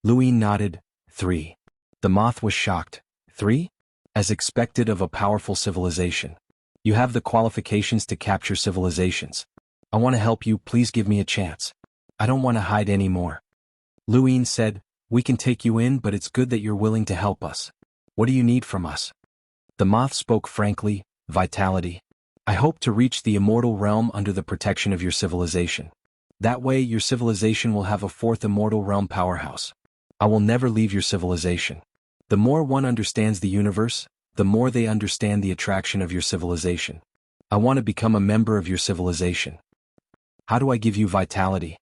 Luin nodded. 3. The moth was shocked. 3? As expected of a powerful civilization. You have the qualifications to capture civilizations. I want to help you, please give me a chance. I don't want to hide anymore. Luin said, We can take you in, but it's good that you're willing to help us. What do you need from us? The moth spoke frankly, Vitality. I hope to reach the immortal realm under the protection of your civilization. That way your civilization will have a fourth immortal realm powerhouse. I will never leave your civilization. The more one understands the universe, the more they understand the attraction of your civilization. I want to become a member of your civilization. How do I give you vitality?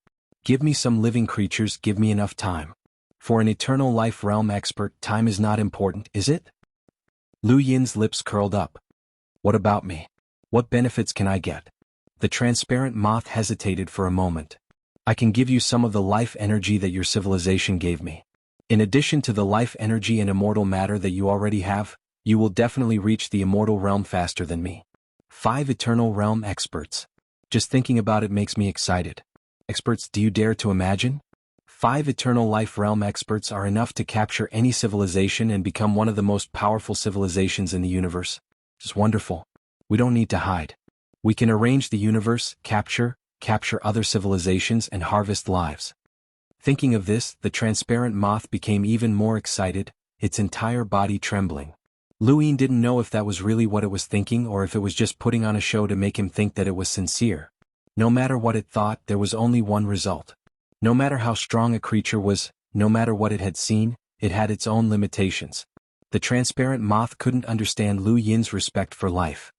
Give me some living creatures, give me enough time. For an eternal life realm expert, time is not important, is it? Lu Yin's lips curled up. What about me? What benefits can I get? The transparent moth hesitated for a moment. I can give you some of the life energy that your civilization gave me. In addition to the life energy and immortal matter that you already have, you will definitely reach the immortal realm faster than me. 5 eternal realm experts. Just thinking about it makes me excited. Experts, do you dare to imagine? 5 eternal life realm experts are enough to capture any civilization and become one of the most powerful civilizations in the universe. It's wonderful. We don't need to hide. We can arrange the universe, capture other civilizations and harvest lives. Thinking of this, the transparent moth became even more excited, its entire body trembling. Luin didn't know if that was really what it was thinking or if it was just putting on a show to make him think that it was sincere. No matter what it thought, there was only one result. No matter how strong a creature was, no matter what it had seen, it had its own limitations. The transparent moth couldn't understand Lu Yin's respect for life.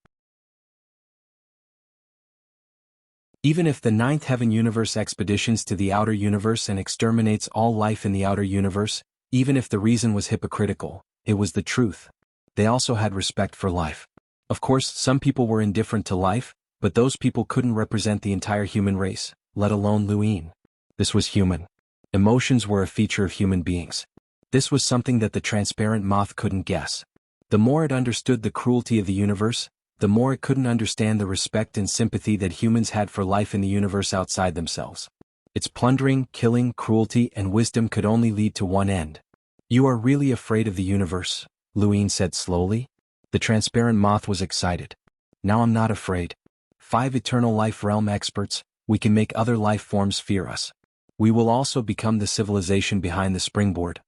Even if the Ninth Heaven Universe expeditions to the outer universe and exterminates all life in the outer universe, even if the reason was hypocritical, it was the truth. They also had respect for life. Of course, some people were indifferent to life, but those people couldn't represent the entire human race, let alone Luin. This was human. Emotions were a feature of human beings. This was something that the transparent moth couldn't guess. The more it understood the cruelty of the universe, the more it couldn't understand the respect and sympathy that humans had for life in the universe outside themselves. Its plundering, killing, cruelty, and wisdom could only lead to one end. You are really afraid of the universe, Luin said slowly. The transparent moth was excited. Now I'm not afraid. 5 eternal life realm experts, we can make other life forms fear us. We will also become the civilization behind the springboard.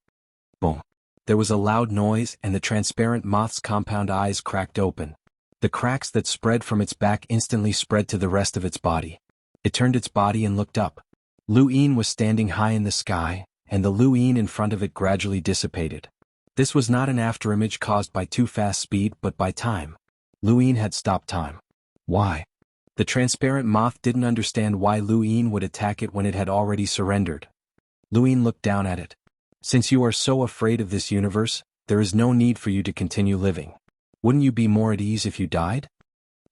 Boom. There was a loud noise and the transparent moth's compound eyes cracked open. The cracks that spread from its back instantly spread to the rest of its body. It turned its body and looked up. Lu'in was standing high in the sky, and the Lu'in in front of it gradually dissipated. This was not an afterimage caused by too fast speed but by time. Lu'in had stopped time. Why? The transparent moth didn't understand why Lu'in would attack it when it had already surrendered. Lu'in looked down at it. Since you are so afraid of this universe, there is no need for you to continue living. Wouldn't you be more at ease if you died?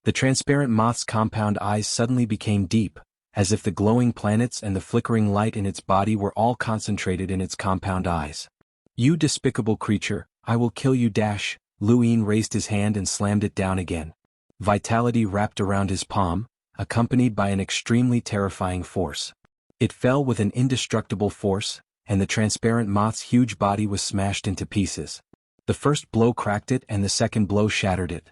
The transparent moth's compound eyes suddenly became deep, as if the glowing planets and the flickering light in its body were all concentrated in its compound eyes. You despicable creature, I will kill you. Lu'in raised his hand and slammed it down again. Vitality wrapped around his palm, accompanied by an extremely terrifying force. It fell with an indestructible force, and the transparent moth's huge body was smashed into pieces. The first blow cracked it and the second blow shattered it.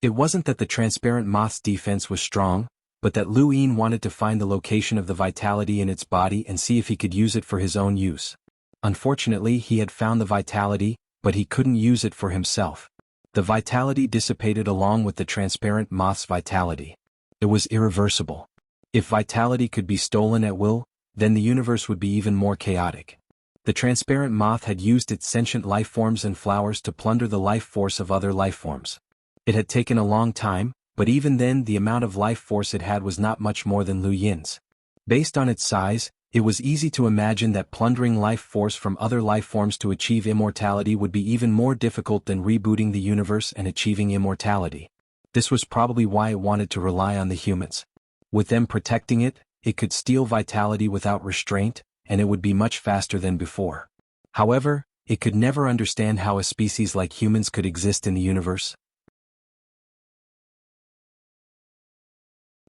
It wasn't that the transparent moth's defense was strong, but that Lu'in wanted to find the location of the vitality in its body and see if he could use it for his own use. Unfortunately, he had found the vitality, but he couldn't use it for himself. The vitality dissipated along with the transparent moth's vitality. It was irreversible. If vitality could be stolen at will, then the universe would be even more chaotic. The transparent moth had used its sentient life forms and flowers to plunder the life force of other life forms. It had taken a long time, but even then the amount of life force it had was not much more than Lu'in's. Based on its size, it was easy to imagine that plundering life force from other life forms to achieve immortality would be even more difficult than rebooting the universe and achieving immortality. This was probably why it wanted to rely on the humans. With them protecting it, it could steal vitality without restraint, and it would be much faster than before. However, it could never understand how a species like humans could exist in the universe.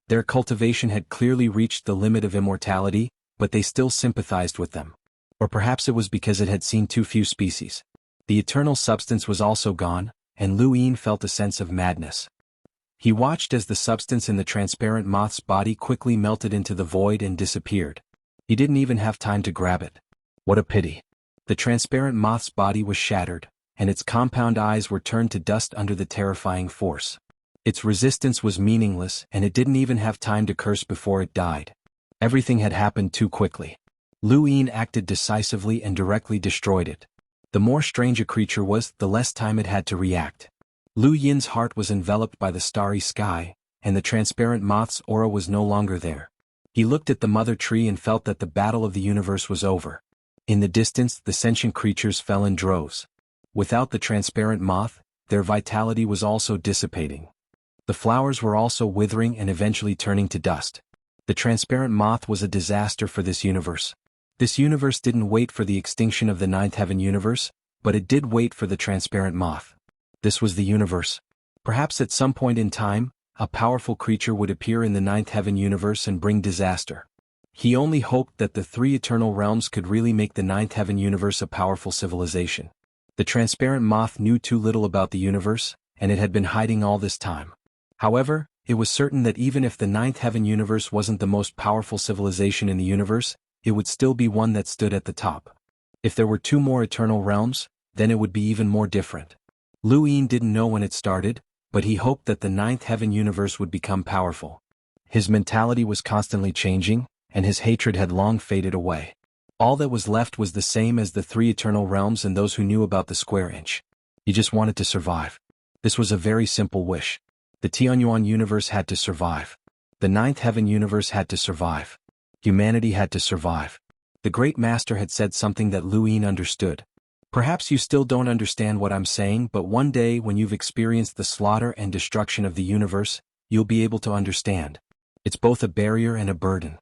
Their cultivation had clearly reached the limit of immortality, but they still sympathized with them. Or perhaps it was because it had seen too few species. The eternal substance was also gone, and Lu'in felt a sense of madness. He watched as the substance in the transparent moth's body quickly melted into the void and disappeared. He didn't even have time to grab it. What a pity. The transparent moth's body was shattered, and its compound eyes were turned to dust under the terrifying force. Its resistance was meaningless, and it didn't even have time to curse before it died. Everything had happened too quickly. Lu'in acted decisively and directly destroyed it. The more strange a creature was, the less time it had to react. Lu'in's heart was enveloped by the starry sky, and the transparent moth's aura was no longer there. He looked at the mother tree and felt that the battle of the universe was over. In the distance, the sentient creatures fell in droves. Without the transparent moth, their vitality was also dissipating. The flowers were also withering and eventually turning to dust. The transparent moth was a disaster for this universe. This universe didn't wait for the extinction of the ninth heaven universe, but it did wait for the transparent moth. This was the universe. Perhaps at some point in time, a powerful creature would appear in the ninth heaven universe and bring disaster. He only hoped that the three eternal realms could really make the ninth heaven universe a powerful civilization. The transparent moth knew too little about the universe, and it had been hiding all this time. However, it was certain that even if the ninth heaven universe wasn't the most powerful civilization in the universe, it would still be one that stood at the top. If there were two more eternal realms, then it would be even more different. Lu'in didn't know when it started, but he hoped that the ninth heaven universe would become powerful. His mentality was constantly changing, and his hatred had long faded away. All that was left was the same as the three eternal realms and those who knew about the square inch. He just wanted to survive. This was a very simple wish. The Xuanhuan universe had to survive. The ninth heaven universe had to survive. Humanity had to survive. The great master had said something that Lu'in understood. Perhaps you still don't understand what I'm saying, but one day when you've experienced the slaughter and destruction of the universe, you'll be able to understand. It's both a barrier and a burden.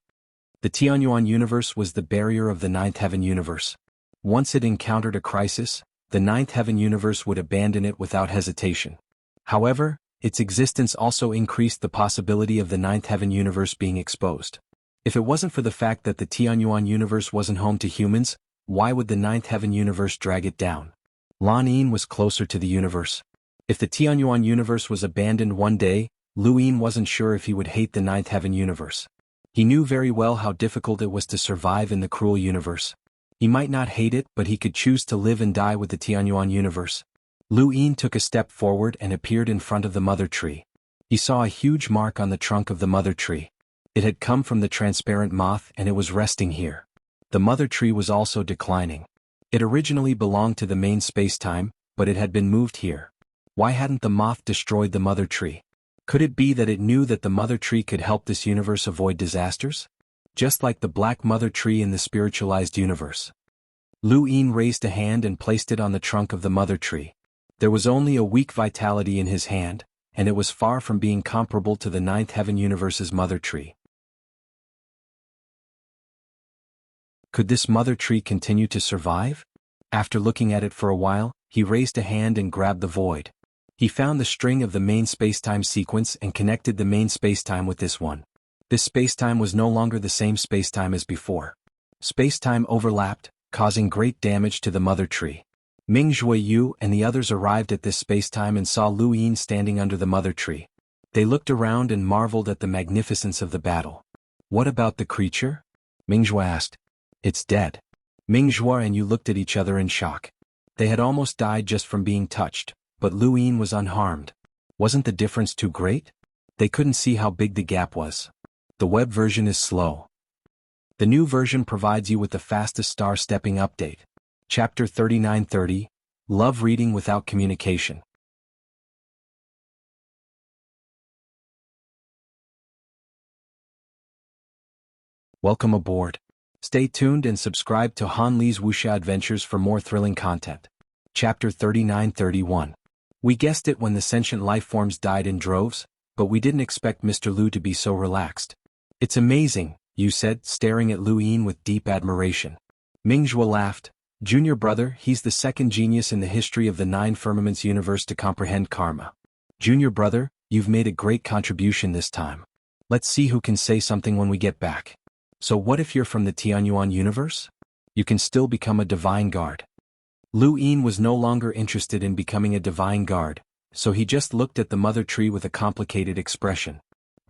The Xuanhuan universe was the barrier of the ninth heaven universe. Once it encountered a crisis, the ninth heaven universe would abandon it without hesitation. However, its existence also increased the possibility of the ninth heaven universe being exposed. If it wasn't for the fact that the Xuanhuan universe wasn't home to humans, why would the ninth heaven universe drag it down? Lu'in was closer to the universe. If the Xuanhuan universe was abandoned one day, Lu'in wasn't sure if he would hate the ninth heaven universe. He knew very well how difficult it was to survive in the cruel universe. He might not hate it, but he could choose to live and die with the Xuanhuan universe. Lu'in took a step forward and appeared in front of the mother tree. He saw a huge mark on the trunk of the mother tree. It had come from the transparent moth and it was resting here. The mother tree was also declining. It originally belonged to the main spacetime, but it had been moved here. Why hadn't the moth destroyed the mother tree? Could it be that it knew that the mother tree could help this universe avoid disasters? Just like the black mother tree in the spiritualized universe. Lu Yin raised a hand and placed it on the trunk of the mother tree. There was only a weak vitality in his hand, and it was far from being comparable to the ninth heaven universe's mother tree. Could this mother tree continue to survive? After looking at it for a while, he raised a hand and grabbed the void. He found the string of the main spacetime sequence and connected the main spacetime with this one. This spacetime was no longer the same spacetime as before. Spacetime overlapped, causing great damage to the mother tree. Ming Zhuoyu and the others arrived at this spacetime and saw Lu Yin standing under the mother tree. They looked around and marveled at the magnificence of the battle. What about the creature? Ming Zhuo asked. It's dead. Ming Zhuo and you looked at each other in shock. They had almost died just from being touched, but Lu Yin was unharmed. Wasn't the difference too great? They couldn't see how big the gap was. The web version is slow. The new version provides you with the fastest star-stepping update. Chapter 3930, Love Reading Without Communication. Welcome aboard. Stay tuned and subscribe to Han Li's Wuxia Adventures for more thrilling content. Chapter 3931. We guessed it when the sentient life forms died in droves, but we didn't expect Mr. Lu to be so relaxed. It's amazing, you said, staring at Lu Yin with deep admiration. Ming Zhuo laughed. Junior brother, he's the second genius in the history of the Nine Firmaments universe to comprehend karma. Junior brother, you've made a great contribution this time. Let's see who can say something when we get back. So what if you're from the Xuanhuan universe? You can still become a divine guard. Lu Yin was no longer interested in becoming a divine guard, so he just looked at the mother tree with a complicated expression.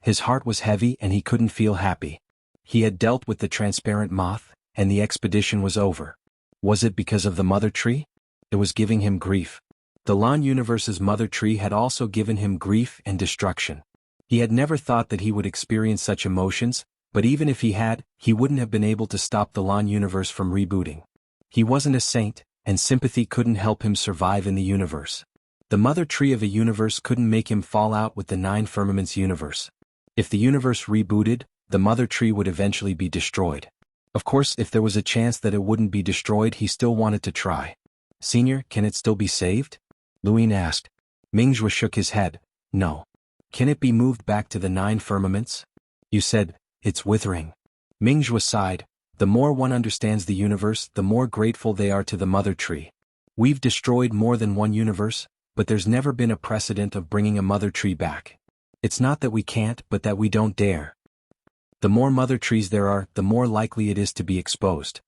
His heart was heavy and he couldn't feel happy. He had dealt with the transparent moth, and the expedition was over. Was it because of the mother tree? It was giving him grief. The Lan universe's mother tree had also given him grief and destruction. He had never thought that he would experience such emotions, but even if he had, he wouldn't have been able to stop the Lan universe from rebooting. He wasn't a saint, and sympathy couldn't help him survive in the universe. The mother tree of a universe couldn't make him fall out with the Nine Firmaments universe. If the universe rebooted, the mother tree would eventually be destroyed. Of course, if there was a chance that it wouldn't be destroyed, he still wanted to try. Senior, can it still be saved? Lu Yin asked. Ming Zhuo shook his head. No. Can it be moved back to the Nine Firmaments? You said, it's withering. Ming Zhuo sighed. The more one understands the universe, the more grateful they are to the mother tree. We've destroyed more than one universe, but there's never been a precedent of bringing a mother tree back. It's not that we can't, but that we don't dare. The more mother trees there are, the more likely it is to be exposed.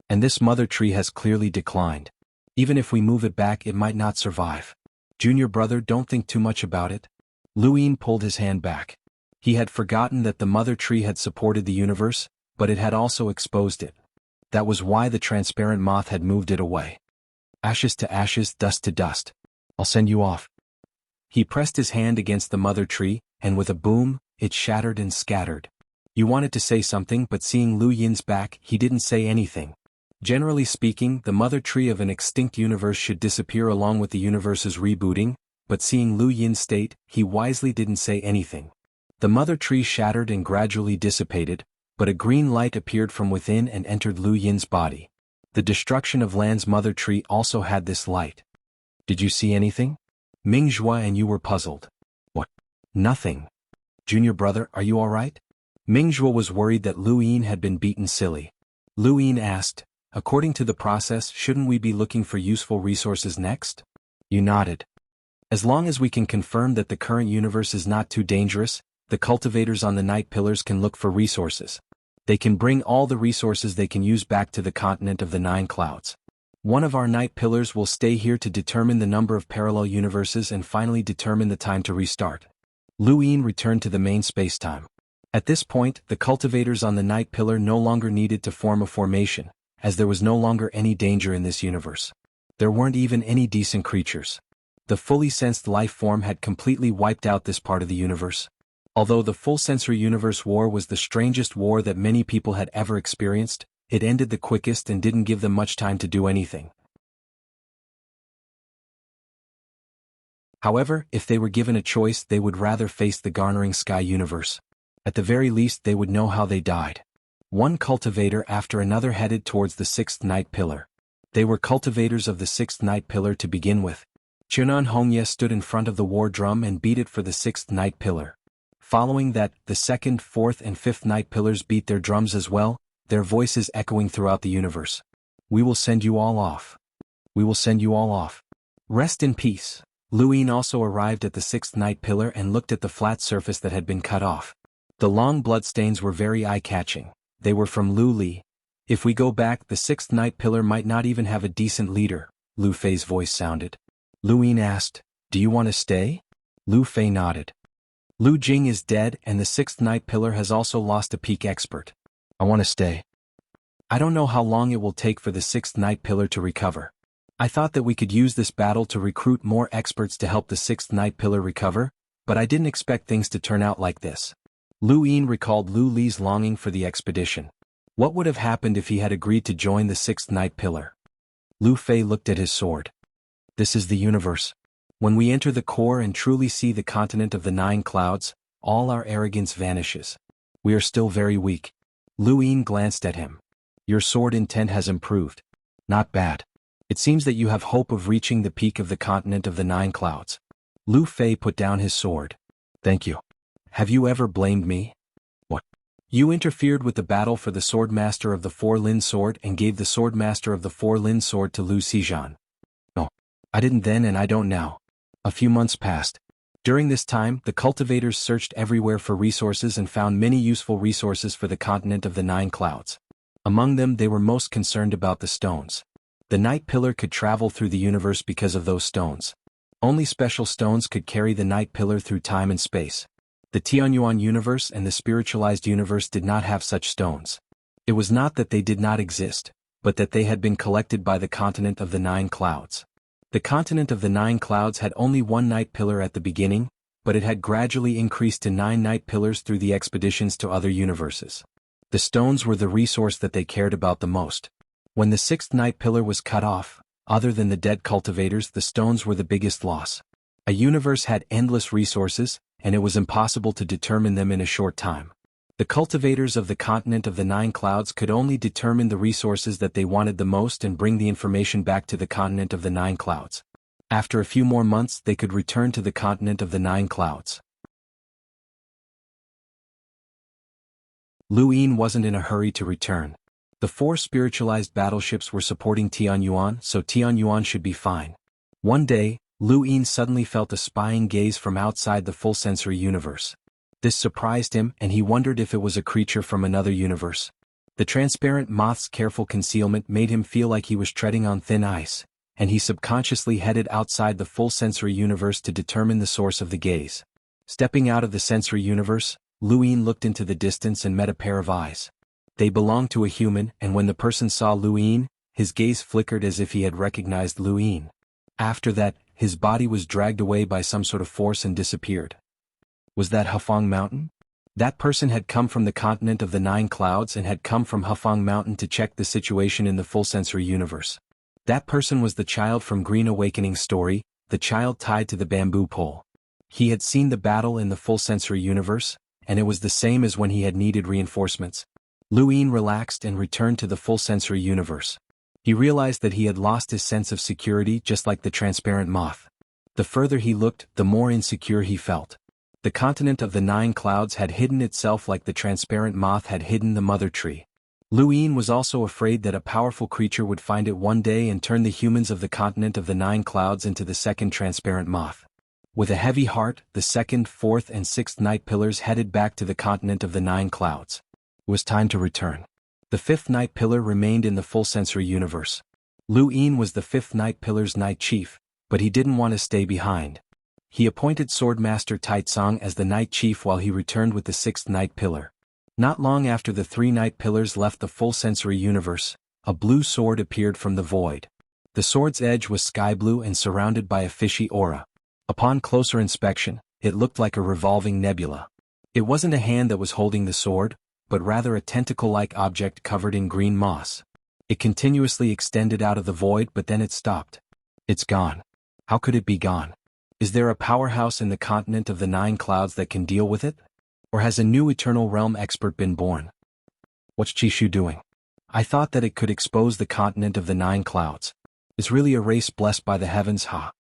And this mother tree has clearly declined. Even if we move it back, it might not survive. Junior brother, don't think too much about it. Lu Yin pulled his hand back. He had forgotten that the mother tree had supported the universe, but it had also exposed it. That was why the transparent moth had moved it away. Ashes to ashes, dust to dust. I'll send you off. He pressed his hand against the mother tree, and with a boom, it shattered and scattered. You wanted to say something, but seeing Lu Yin's back, he didn't say anything. Generally speaking, the mother tree of an extinct universe should disappear along with the universe's rebooting, but seeing Lu Yin's state, he wisely didn't say anything. The mother tree shattered and gradually dissipated, but a green light appeared from within and entered Lu Yin's body. The destruction of Lan's mother tree also had this light. Did you see anything? Ming Zhuo and you were puzzled. What? Nothing. Junior brother, are you all right? Ming Zhuo was worried that Lu Yin had been beaten silly. Lu Yin asked, according to the process, shouldn't we be looking for useful resources next? You nodded. As long as we can confirm that the current universe is not too dangerous, the cultivators on the night pillars can look for resources. They can bring all the resources they can use back to the continent of the Nine Clouds. One of our night pillars will stay here to determine the number of parallel universes and finally determine the time to restart. Lu Yin returned to the main spacetime. At this point, the cultivators on the night pillar no longer needed to form a formation, as there was no longer any danger in this universe. There weren't even any decent creatures. The fully sensed life form had completely wiped out this part of the universe. Although the full sensory universe war was the strangest war that many people had ever experienced, it ended the quickest and didn't give them much time to do anything. However, if they were given a choice, they would rather face the garnering sky universe. At the very least, they would know how they died. One cultivator after another headed towards the sixth night pillar. They were cultivators of the sixth night pillar to begin with. Xuanhuan stood in front of the war drum and beat it for the sixth night pillar. Following that, the second, fourth and fifth night pillars beat their drums as well, their voices echoing throughout the universe. We will send you all off. We will send you all off. Rest in peace. Luin also arrived at the sixth night pillar and looked at the flat surface that had been cut off. The long bloodstains were very eye-catching. They were from Lu Li. If we go back, the sixth night pillar might not even have a decent leader, Lu Fei's voice sounded. Luin asked, "Do you want to stay?" Lu Fei nodded. Lu Jing is dead and the sixth night pillar has also lost a peak expert. I want to stay. I don't know how long it will take for the sixth night pillar to recover. I thought that we could use this battle to recruit more experts to help the sixth night pillar recover, but I didn't expect things to turn out like this. Lu Yin recalled Lu Li's longing for the expedition. What would have happened if he had agreed to join the sixth night pillar? Lu Fei looked at his sword. This is the universe. When we enter the core and truly see the continent of the nine clouds, all our arrogance vanishes. We are still very weak. Lu Yin glanced at him. Your sword intent has improved. Not bad. It seems that you have hope of reaching the peak of the continent of the nine clouds. Lu Fei put down his sword. Thank you. Have you ever blamed me? What? You interfered with the battle for the swordmaster of the four-lin sword and gave the swordmaster of the four-lin sword to Lu Xizhan. No. I didn't then and I don't now. A few months passed. During this time, the cultivators searched everywhere for resources and found many useful resources for the continent of the nine clouds. Among them, they were most concerned about the stones. The night pillar could travel through the universe because of those stones. Only special stones could carry the night pillar through time and space. The Xuanhuan universe and the spiritualized universe did not have such stones. It was not that they did not exist, but that they had been collected by the continent of the nine clouds. The continent of the nine clouds had only one night pillar at the beginning, but it had gradually increased to 9 night pillars through the expeditions to other universes. The stones were the resource that they cared about the most. When the sixth night pillar was cut off, other than the dead cultivators, the stones were the biggest loss. A universe had endless resources, and it was impossible to determine them in a short time. The cultivators of the continent of the nine clouds could only determine the resources that they wanted the most and bring the information back to the continent of the nine clouds. After a few more months, they could return to the continent of the nine clouds. Lu Yin wasn't in a hurry to return. The 4 spiritualized battleships were supporting Xuanhuan, so Xuanhuan should be fine. One day, Lu Yin suddenly felt a spying gaze from outside the full sensory universe. This surprised him and he wondered if it was a creature from another universe. The transparent moth's careful concealment made him feel like he was treading on thin ice, and he subconsciously headed outside the full sensory universe to determine the source of the gaze. Stepping out of the sensory universe, Lu Yin looked into the distance and met a pair of eyes. They belonged to a human, and when the person saw Lu Yin, his gaze flickered as if he had recognized Lu Yin. After that, his body was dragged away by some sort of force and disappeared. Was that Hufang Mountain? That person had come from the continent of the nine clouds and had come from Hufang Mountain to check the situation in the full sensory universe. That person was the child from Green Awakening's story, the child tied to the bamboo pole. He had seen the battle in the full sensory universe, and it was the same as when he had needed reinforcements. Lu Yin relaxed and returned to the full sensory universe. He realized that he had lost his sense of security just like the transparent moth. The further he looked, the more insecure he felt. The continent of the nine clouds had hidden itself like the transparent moth had hidden the mother tree. Lu Yin was also afraid that a powerful creature would find it one day and turn the humans of the continent of the nine clouds into the second transparent moth. With a heavy heart, the second, fourth and sixth night pillars headed back to the continent of the nine clouds. It was time to return. The fifth night pillar remained in the full sensory universe. Lu Yin was the fifth night pillar's night chief, but he didn't want to stay behind. He appointed swordmaster Taitsong as the night chief while he returned with the sixth night pillar. Not long after the 3 night pillars left the full sensory universe, a blue sword appeared from the void. The sword's edge was sky blue and surrounded by a fishy aura. Upon closer inspection, it looked like a revolving nebula. It wasn't a hand that was holding the sword, but rather a tentacle-like object covered in green moss. It continuously extended out of the void, but then it stopped. It's gone. How could it be gone? Is there a powerhouse in the continent of the 9 clouds that can deal with it? Or has a new eternal realm expert been born? What's Chishu doing? I thought that it could expose the continent of the 9 clouds. It's really a race blessed by the heavens, ha.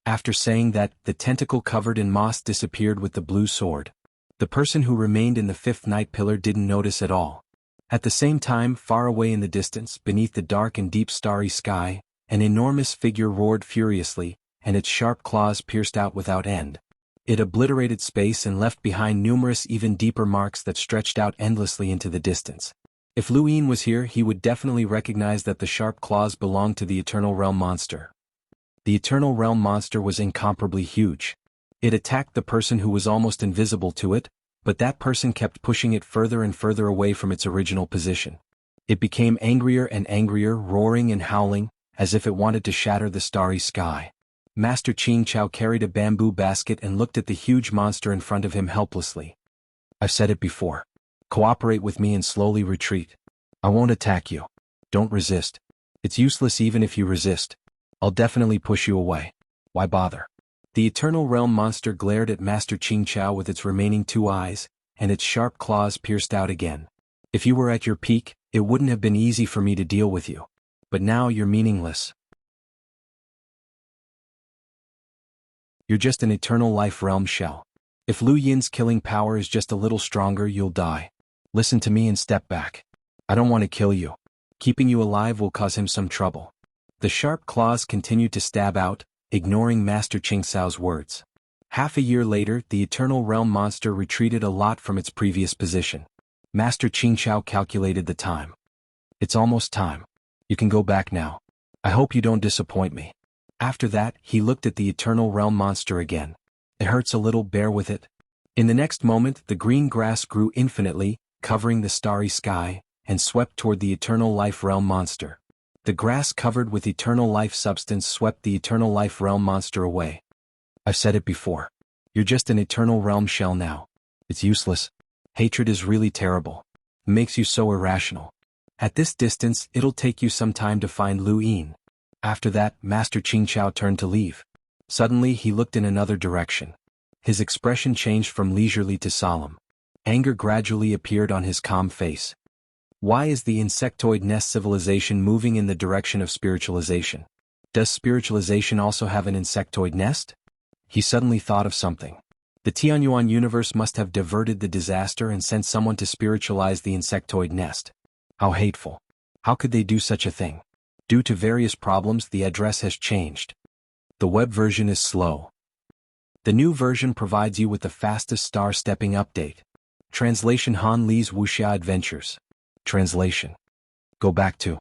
After saying that, the tentacle covered in moss disappeared with the blue sword. The person who remained in the 5th night pillar didn't notice at all. At the same time, far away in the distance, beneath the dark and deep starry sky, an enormous figure roared furiously, and its sharp claws pierced out without end. It obliterated space and left behind numerous even deeper marks that stretched out endlessly into the distance. If Lu Yin was here, he would definitely recognize that the sharp claws belonged to the Eternal Realm monster. The Eternal Realm monster was incomparably huge. It attacked the person who was almost invisible to it, but that person kept pushing it further and further away from its original position. It became angrier and angrier, roaring and howling, as if it wanted to shatter the starry sky. Master Xianxia carried a bamboo basket and looked at the huge monster in front of him helplessly. I've said it before. Cooperate with me and slowly retreat. I won't attack you. Don't resist. It's useless even if you resist. I'll definitely push you away. Why bother? The Eternal Realm monster glared at Master Xianxia with its remaining 2 eyes, and its sharp claws pierced out again. If you were at your peak, it wouldn't have been easy for me to deal with you. But now you're meaningless. You're just an Eternal Life Realm shell. If Lu Yin's killing power is just a little stronger, you'll die. Listen to me and step back. I don't want to kill you. Keeping you alive will cause him some trouble. The sharp claws continued to stab out, ignoring Master Xiangxiao's words. Half a year later, the Eternal Realm monster retreated a lot from its previous position. Master Xiangxia calculated the time. It's almost time. You can go back now. I hope you don't disappoint me. After that, he looked at the Eternal Realm monster again. It hurts a little, bear with it. In the next moment, the green grass grew infinitely, covering the starry sky, and swept toward the Eternal Life Realm monster. The grass covered with eternal life substance swept the Eternal Life Realm monster away. I've said it before. You're just an Eternal Realm shell now. It's useless. Hatred is really terrible. It makes you so irrational. At this distance, it'll take you some time to find Lu Yin. After that, Master Xianxia turned to leave. Suddenly, he looked in another direction. His expression changed from leisurely to solemn. Anger gradually appeared on his calm face. Why is the insectoid nest civilization moving in the direction of spiritualization? Does spiritualization also have an insectoid nest? He suddenly thought of something. The Xuanhuan universe must have diverted the disaster and sent someone to spiritualize the insectoid nest. How hateful. How could they do such a thing? Due to various problems, the address has changed. The web version is slow. The new version provides you with the fastest star-stepping update. Translation: Han Li's Wuxia Adventures. Translation. Go back to.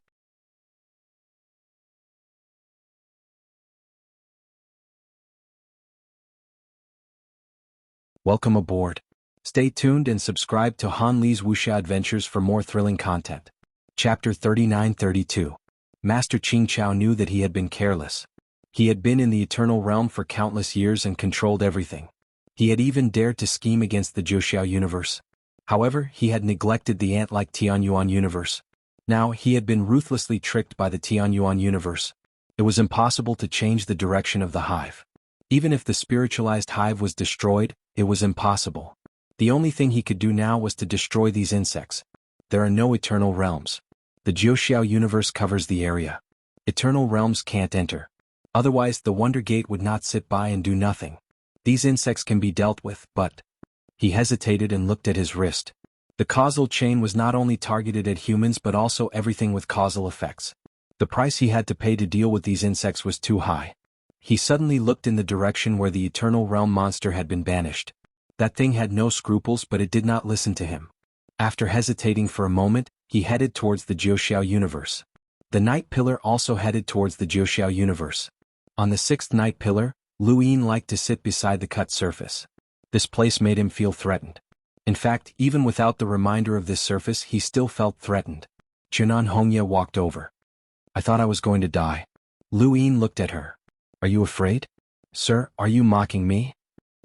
Welcome aboard. Stay tuned and subscribe to Han Li's Wuxia Adventures for more thrilling content. Chapter 39-32. Master Xianxia knew that he had been careless. He had been in the Eternal Realm for countless years and controlled everything. He had even dared to scheme against the Wuxia universe. However, he had neglected the ant-like Xuanhuan universe. Now, he had been ruthlessly tricked by the Xuanhuan universe. It was impossible to change the direction of the hive. Even if the spiritualized hive was destroyed, it was impossible. The only thing he could do now was to destroy these insects. There are no eternal realms. The Wuxia universe covers the area. Eternal realms can't enter. Otherwise, the Wonder Gate would not sit by and do nothing. These insects can be dealt with, but... He hesitated and looked at his wrist. The causal chain was not only targeted at humans but also everything with causal effects. The price he had to pay to deal with these insects was too high. He suddenly looked in the direction where the Eternal Realm monster had been banished. That thing had no scruples, but it did not listen to him. After hesitating for a moment, he headed towards the Wuxia universe. The Night Pillar also headed towards the Wuxia universe. On the 6th Night Pillar, Lu Yin liked to sit beside the cut surface. This place made him feel threatened. In fact, even without the reminder of this surface, he still felt threatened. Xuanhuan walked over. I thought I was going to die. Lu Yin looked at her. Are you afraid? Sir, are you mocking me?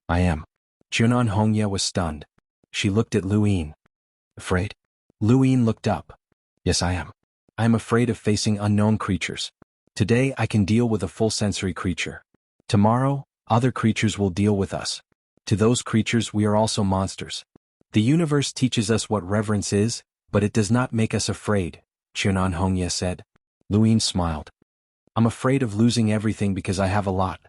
I am. Xuanhuan was stunned. She looked at Luin. Afraid? Luin looked up. Yes, I am. I am afraid of facing unknown creatures. Today I can deal with a full sensory creature. Tomorrow, other creatures will deal with us. To those creatures we are also monsters. The universe teaches us what reverence is, but it does not make us afraid, xuanhuan said. Luin smiled. I'm afraid of losing everything because I have a lot.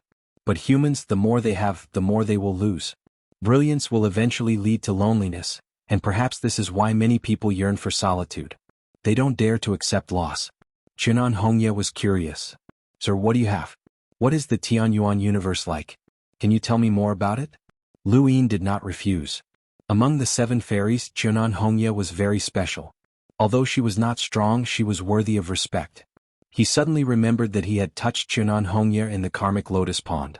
But humans, the more they have, the more they will lose. Brilliance will eventually lead to loneliness, and perhaps this is why many people yearn for solitude. They don't dare to accept loss. Xuanhuan was curious. Sir, what do you have? What is the Tianyuan universe like? Can you tell me more about it? Luin did not refuse. Among the 7 fairies, Xuanhuan was very special. Although she was not strong, she was worthy of respect. He suddenly remembered that he had touched xuanhuan in the karmic lotus pond.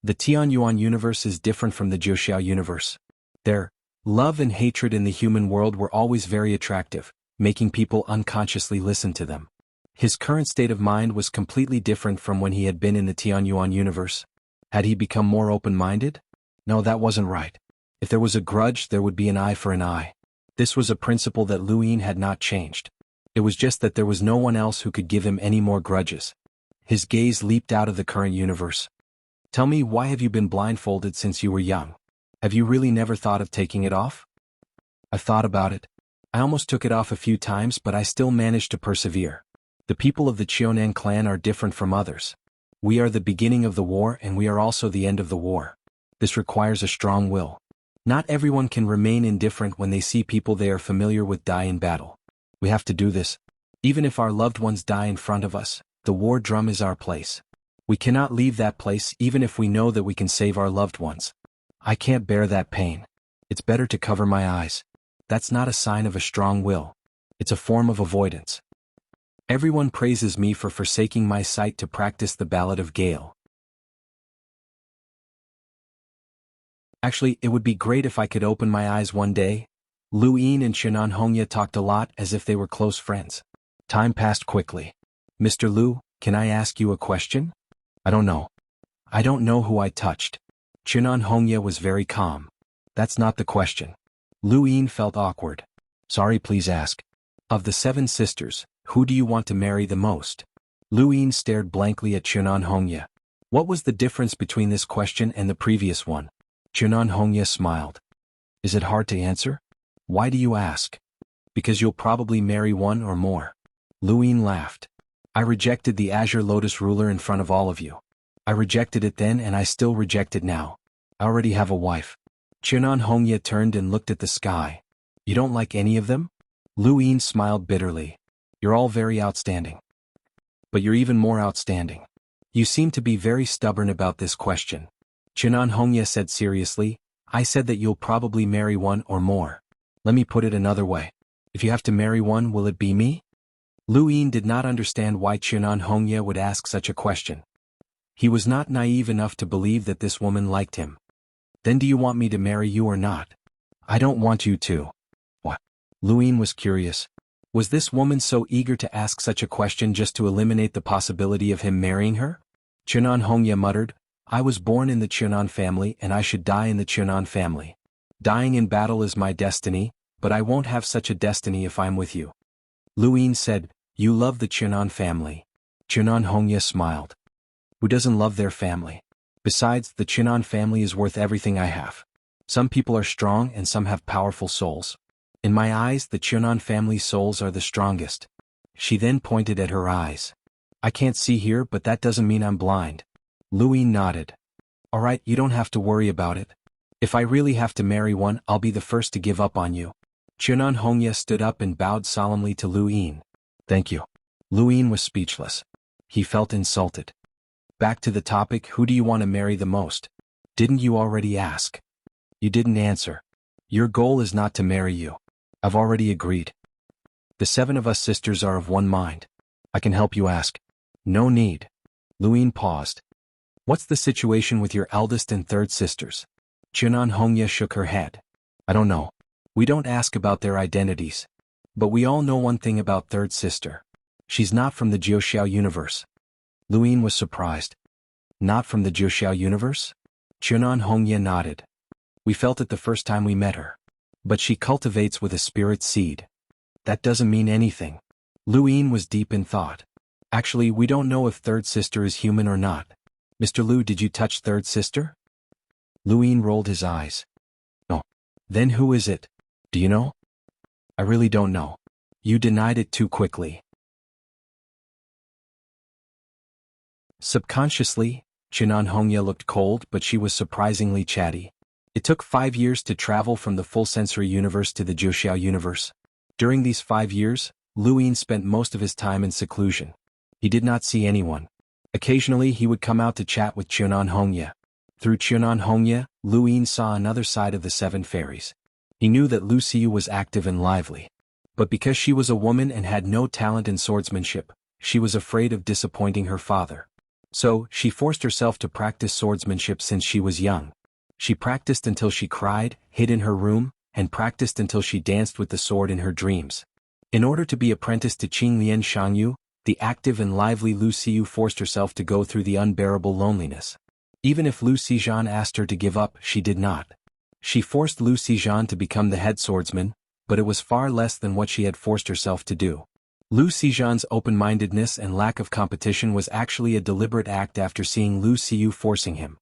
The Tianyuan universe is different from the wuxia universe. Their love and hatred in the human world were always very attractive, making people unconsciously listen to them. His current state of mind was completely different from when he had been in the Tianyuan universe. Had he become more open-minded? No, that wasn't right. If there was a grudge, there would be an eye for an eye. This was a principle that Luin had not changed. It was just that there was no one else who could give him any more grudges. His gaze leaped out of the current universe. Tell me, why have you been blindfolded since you were young? Have you really never thought of taking it off? I've thought about it. I almost took it off a few times, but I still managed to persevere. The people of the Xuanhuan clan are different from others. We are the beginning of the war and we are also the end of the war. This requires a strong will. Not everyone can remain indifferent when they see people they are familiar with die in battle. We have to do this. Even if our loved ones die in front of us, the war drum is our place. We cannot leave that place even if we know that we can save our loved ones. I can't bear that pain. It's better to cover my eyes. That's not a sign of a strong will. It's a form of avoidance. Everyone praises me for forsaking my sight to practice the Ballad of Gale. Actually, it would be great if I could open my eyes one day. Luin and Xuanhuan talked a lot as if they were close friends. Time passed quickly. Mr. Lu, can I ask you a question? I don't know. I don't know who I touched. Xuanhuan was very calm. That's not the question. Luin felt awkward. Sorry, please ask. Of the 7 sisters, who do you want to marry the most? Luin stared blankly at Xuanhuan. What was the difference between this question and the previous one? Xuanhuan smiled. Is it hard to answer? Why do you ask? Because you'll probably marry one or more. Luin laughed. I rejected the Azure Lotus ruler in front of all of you. I rejected it then and I still reject it now. I already have a wife. Xuanhuan turned and looked at the sky. You don't like any of them? Luin smiled bitterly. You're all very outstanding. But you're even more outstanding. You seem to be very stubborn about this question. Xuanhuan said seriously, I said that you'll probably marry one or more. Let me put it another way. If you have to marry one, will it be me? Luin did not understand why Xuanhuan would ask such a question. He was not naive enough to believe that this woman liked him. Then do you want me to marry you or not? I don't want you to. What? Luin was curious. Was this woman so eager to ask such a question just to eliminate the possibility of him marrying her? Xuanhuan muttered, I was born in the Xuanhuan family and I should die in the Xuanhuan family. Dying in battle is my destiny, but I won't have such a destiny if I'm with you. Luin said, You love the Xuanhuan family. Xuanhuan smiled. Who doesn't love their family? Besides, the Xuanhuan family is worth everything I have. Some people are strong and some have powerful souls. In my eyes, the Xuanhuan family souls are the strongest. She then pointed at her eyes. I can't see here, but that doesn't mean I'm blind. Luin nodded. All right, you don't have to worry about it. If I really have to marry one, I'll be the first to give up on you. Xuanhuan stood up and bowed solemnly to Luin. Thank you. Luin was speechless. He felt insulted. Back to the topic, who do you want to marry the most? Didn't you already ask? You didn't answer. Your goal is not to marry you. I've already agreed. The 7 of us sisters are of one mind. I can help you ask. No need. Luin paused. What's the situation with your eldest and 3rd sisters? Xuanhuan shook her head. I don't know. We don't ask about their identities. But we all know one thing about 3rd sister. She's not from the wuxia universe. Luin was surprised. Not from the wuxia universe? Xuanhuan nodded. We felt it the first time we met her. But she cultivates with a spirit seed. That doesn't mean anything. Lu Yin was deep in thought. Actually, we don't know if third sister is human or not. Mr. Lu, did you touch third sister? Lu Yin rolled his eyes. No. Then who is it? Do you know? I really don't know. You denied it too quickly. Subconsciously, Xuanhuan looked cold, but she was surprisingly chatty. It took 5 years to travel from the full sensory universe to the Wuxiao universe. During these 5 years, Lu Yin spent most of his time in seclusion. He did not see anyone. Occasionally he would come out to chat with Xuanhuan. Through Xuanhuan, Lu Yin saw another side of the 7 fairies. He knew that Lu Xiu was active and lively. But because she was a woman and had no talent in swordsmanship, she was afraid of disappointing her father. So, she forced herself to practice swordsmanship since she was young. She practiced until she cried, hid in her room, and practiced until she danced with the sword in her dreams. In order to be apprenticed to Qing Lian Xiangyu, the active and lively Lu Xiu forced herself to go through the unbearable loneliness. Even if Lu Xizhan asked her to give up, she did not. She forced Lu Xizhan to become the head swordsman, but it was far less than what she had forced herself to do. Lu Xizhan's open-mindedness and lack of competition was actually a deliberate act after seeing Lu Xiu forcing him.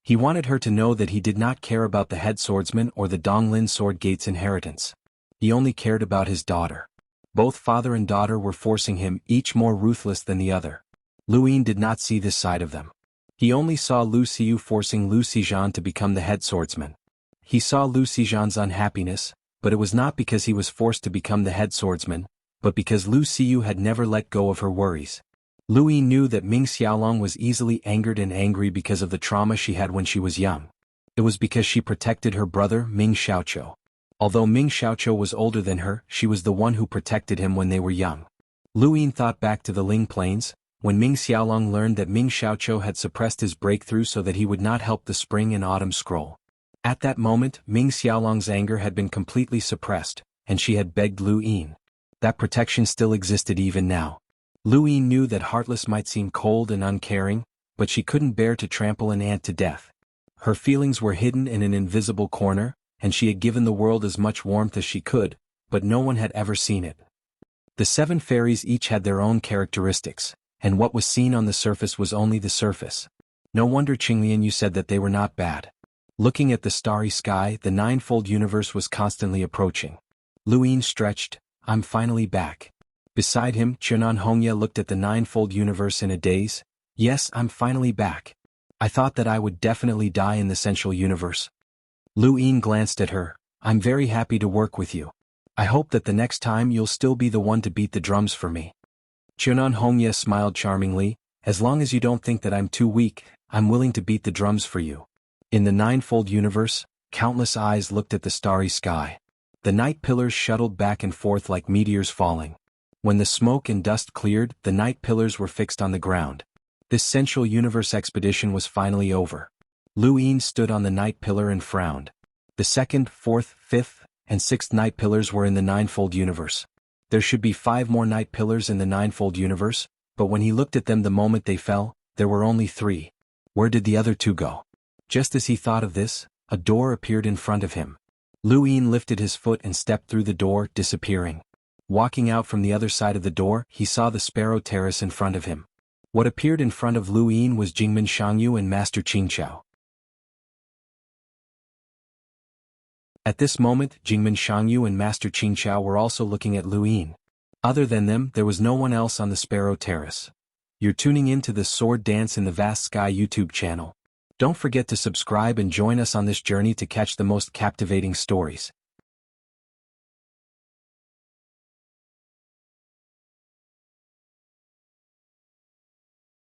He wanted her to know that he did not care about the head swordsman or the Donglin Sword Gate's inheritance. He only cared about his daughter. Both father and daughter were forcing him, each more ruthless than the other. Lu Yin did not see this side of them. He only saw Lu Xiu forcing Lu Xizhan to become the head swordsman. He saw Lu Xizhan's unhappiness, but it was not because he was forced to become the head swordsman, but because Lu Xiu had never let go of her worries. Lu Yin knew that Ming Xiaolong was easily angered and angry because of the trauma she had when she was young. It was because she protected her brother Ming Xiaoqiu. Although Ming Xiaoqiu was older than her, she was the one who protected him when they were young. Lu Yin thought back to the Ling Plains, when Ming Xiaolong learned that Ming Xiaoqiu had suppressed his breakthrough so that he would not help the spring and autumn scroll. At that moment, Ming Xiaolong's anger had been completely suppressed, and she had begged Lu Yin. That protection still existed even now. Lu Yin knew that Heartless might seem cold and uncaring, but she couldn't bear to trample an ant to death. Her feelings were hidden in an invisible corner, and she had given the world as much warmth as she could, but no one had ever seen it. The 7 fairies each had their own characteristics, and what was seen on the surface was only the surface. No wonder Qinglian Yu said that they were not bad. Looking at the starry sky, the ninefold universe was constantly approaching. Lu Yin stretched. I'm finally back. Beside him, Xuanhuan looked at the ninefold universe in a daze. Yes, I'm finally back. I thought that I would definitely die in the central universe. Lu Yin glanced at her. I'm very happy to work with you. I hope that the next time you'll still be the one to beat the drums for me. Xuanhuan smiled charmingly. As long as you don't think that I'm too weak, I'm willing to beat the drums for you. In the ninefold universe, countless eyes looked at the starry sky. The night pillars shuttled back and forth like meteors falling. When the smoke and dust cleared, the night pillars were fixed on the ground. This central universe expedition was finally over. Lu Yin stood on the night pillar and frowned. The 2nd, 4th, 5th, and 6th night pillars were in the ninefold universe. There should be 5 more night pillars in the ninefold universe, but when he looked at them the moment they fell, there were only 3. Where did the other 2 go? Just as he thought of this, a door appeared in front of him. Lu Yin lifted his foot and stepped through the door, disappearing. Walking out from the other side of the door, he saw the Sparrow Terrace in front of him. What appeared in front of Lu Yin was Jingmen Xiangyu and Master Qingqiao. At this moment, Jingmen Xiangyu and Master Qingqiao were also looking at Lu Yin. Other than them, there was no one else on the Sparrow Terrace. You're tuning in to the Sword Dance in the Vast Sky YouTube channel. Don't forget to subscribe and join us on this journey to catch the most captivating stories.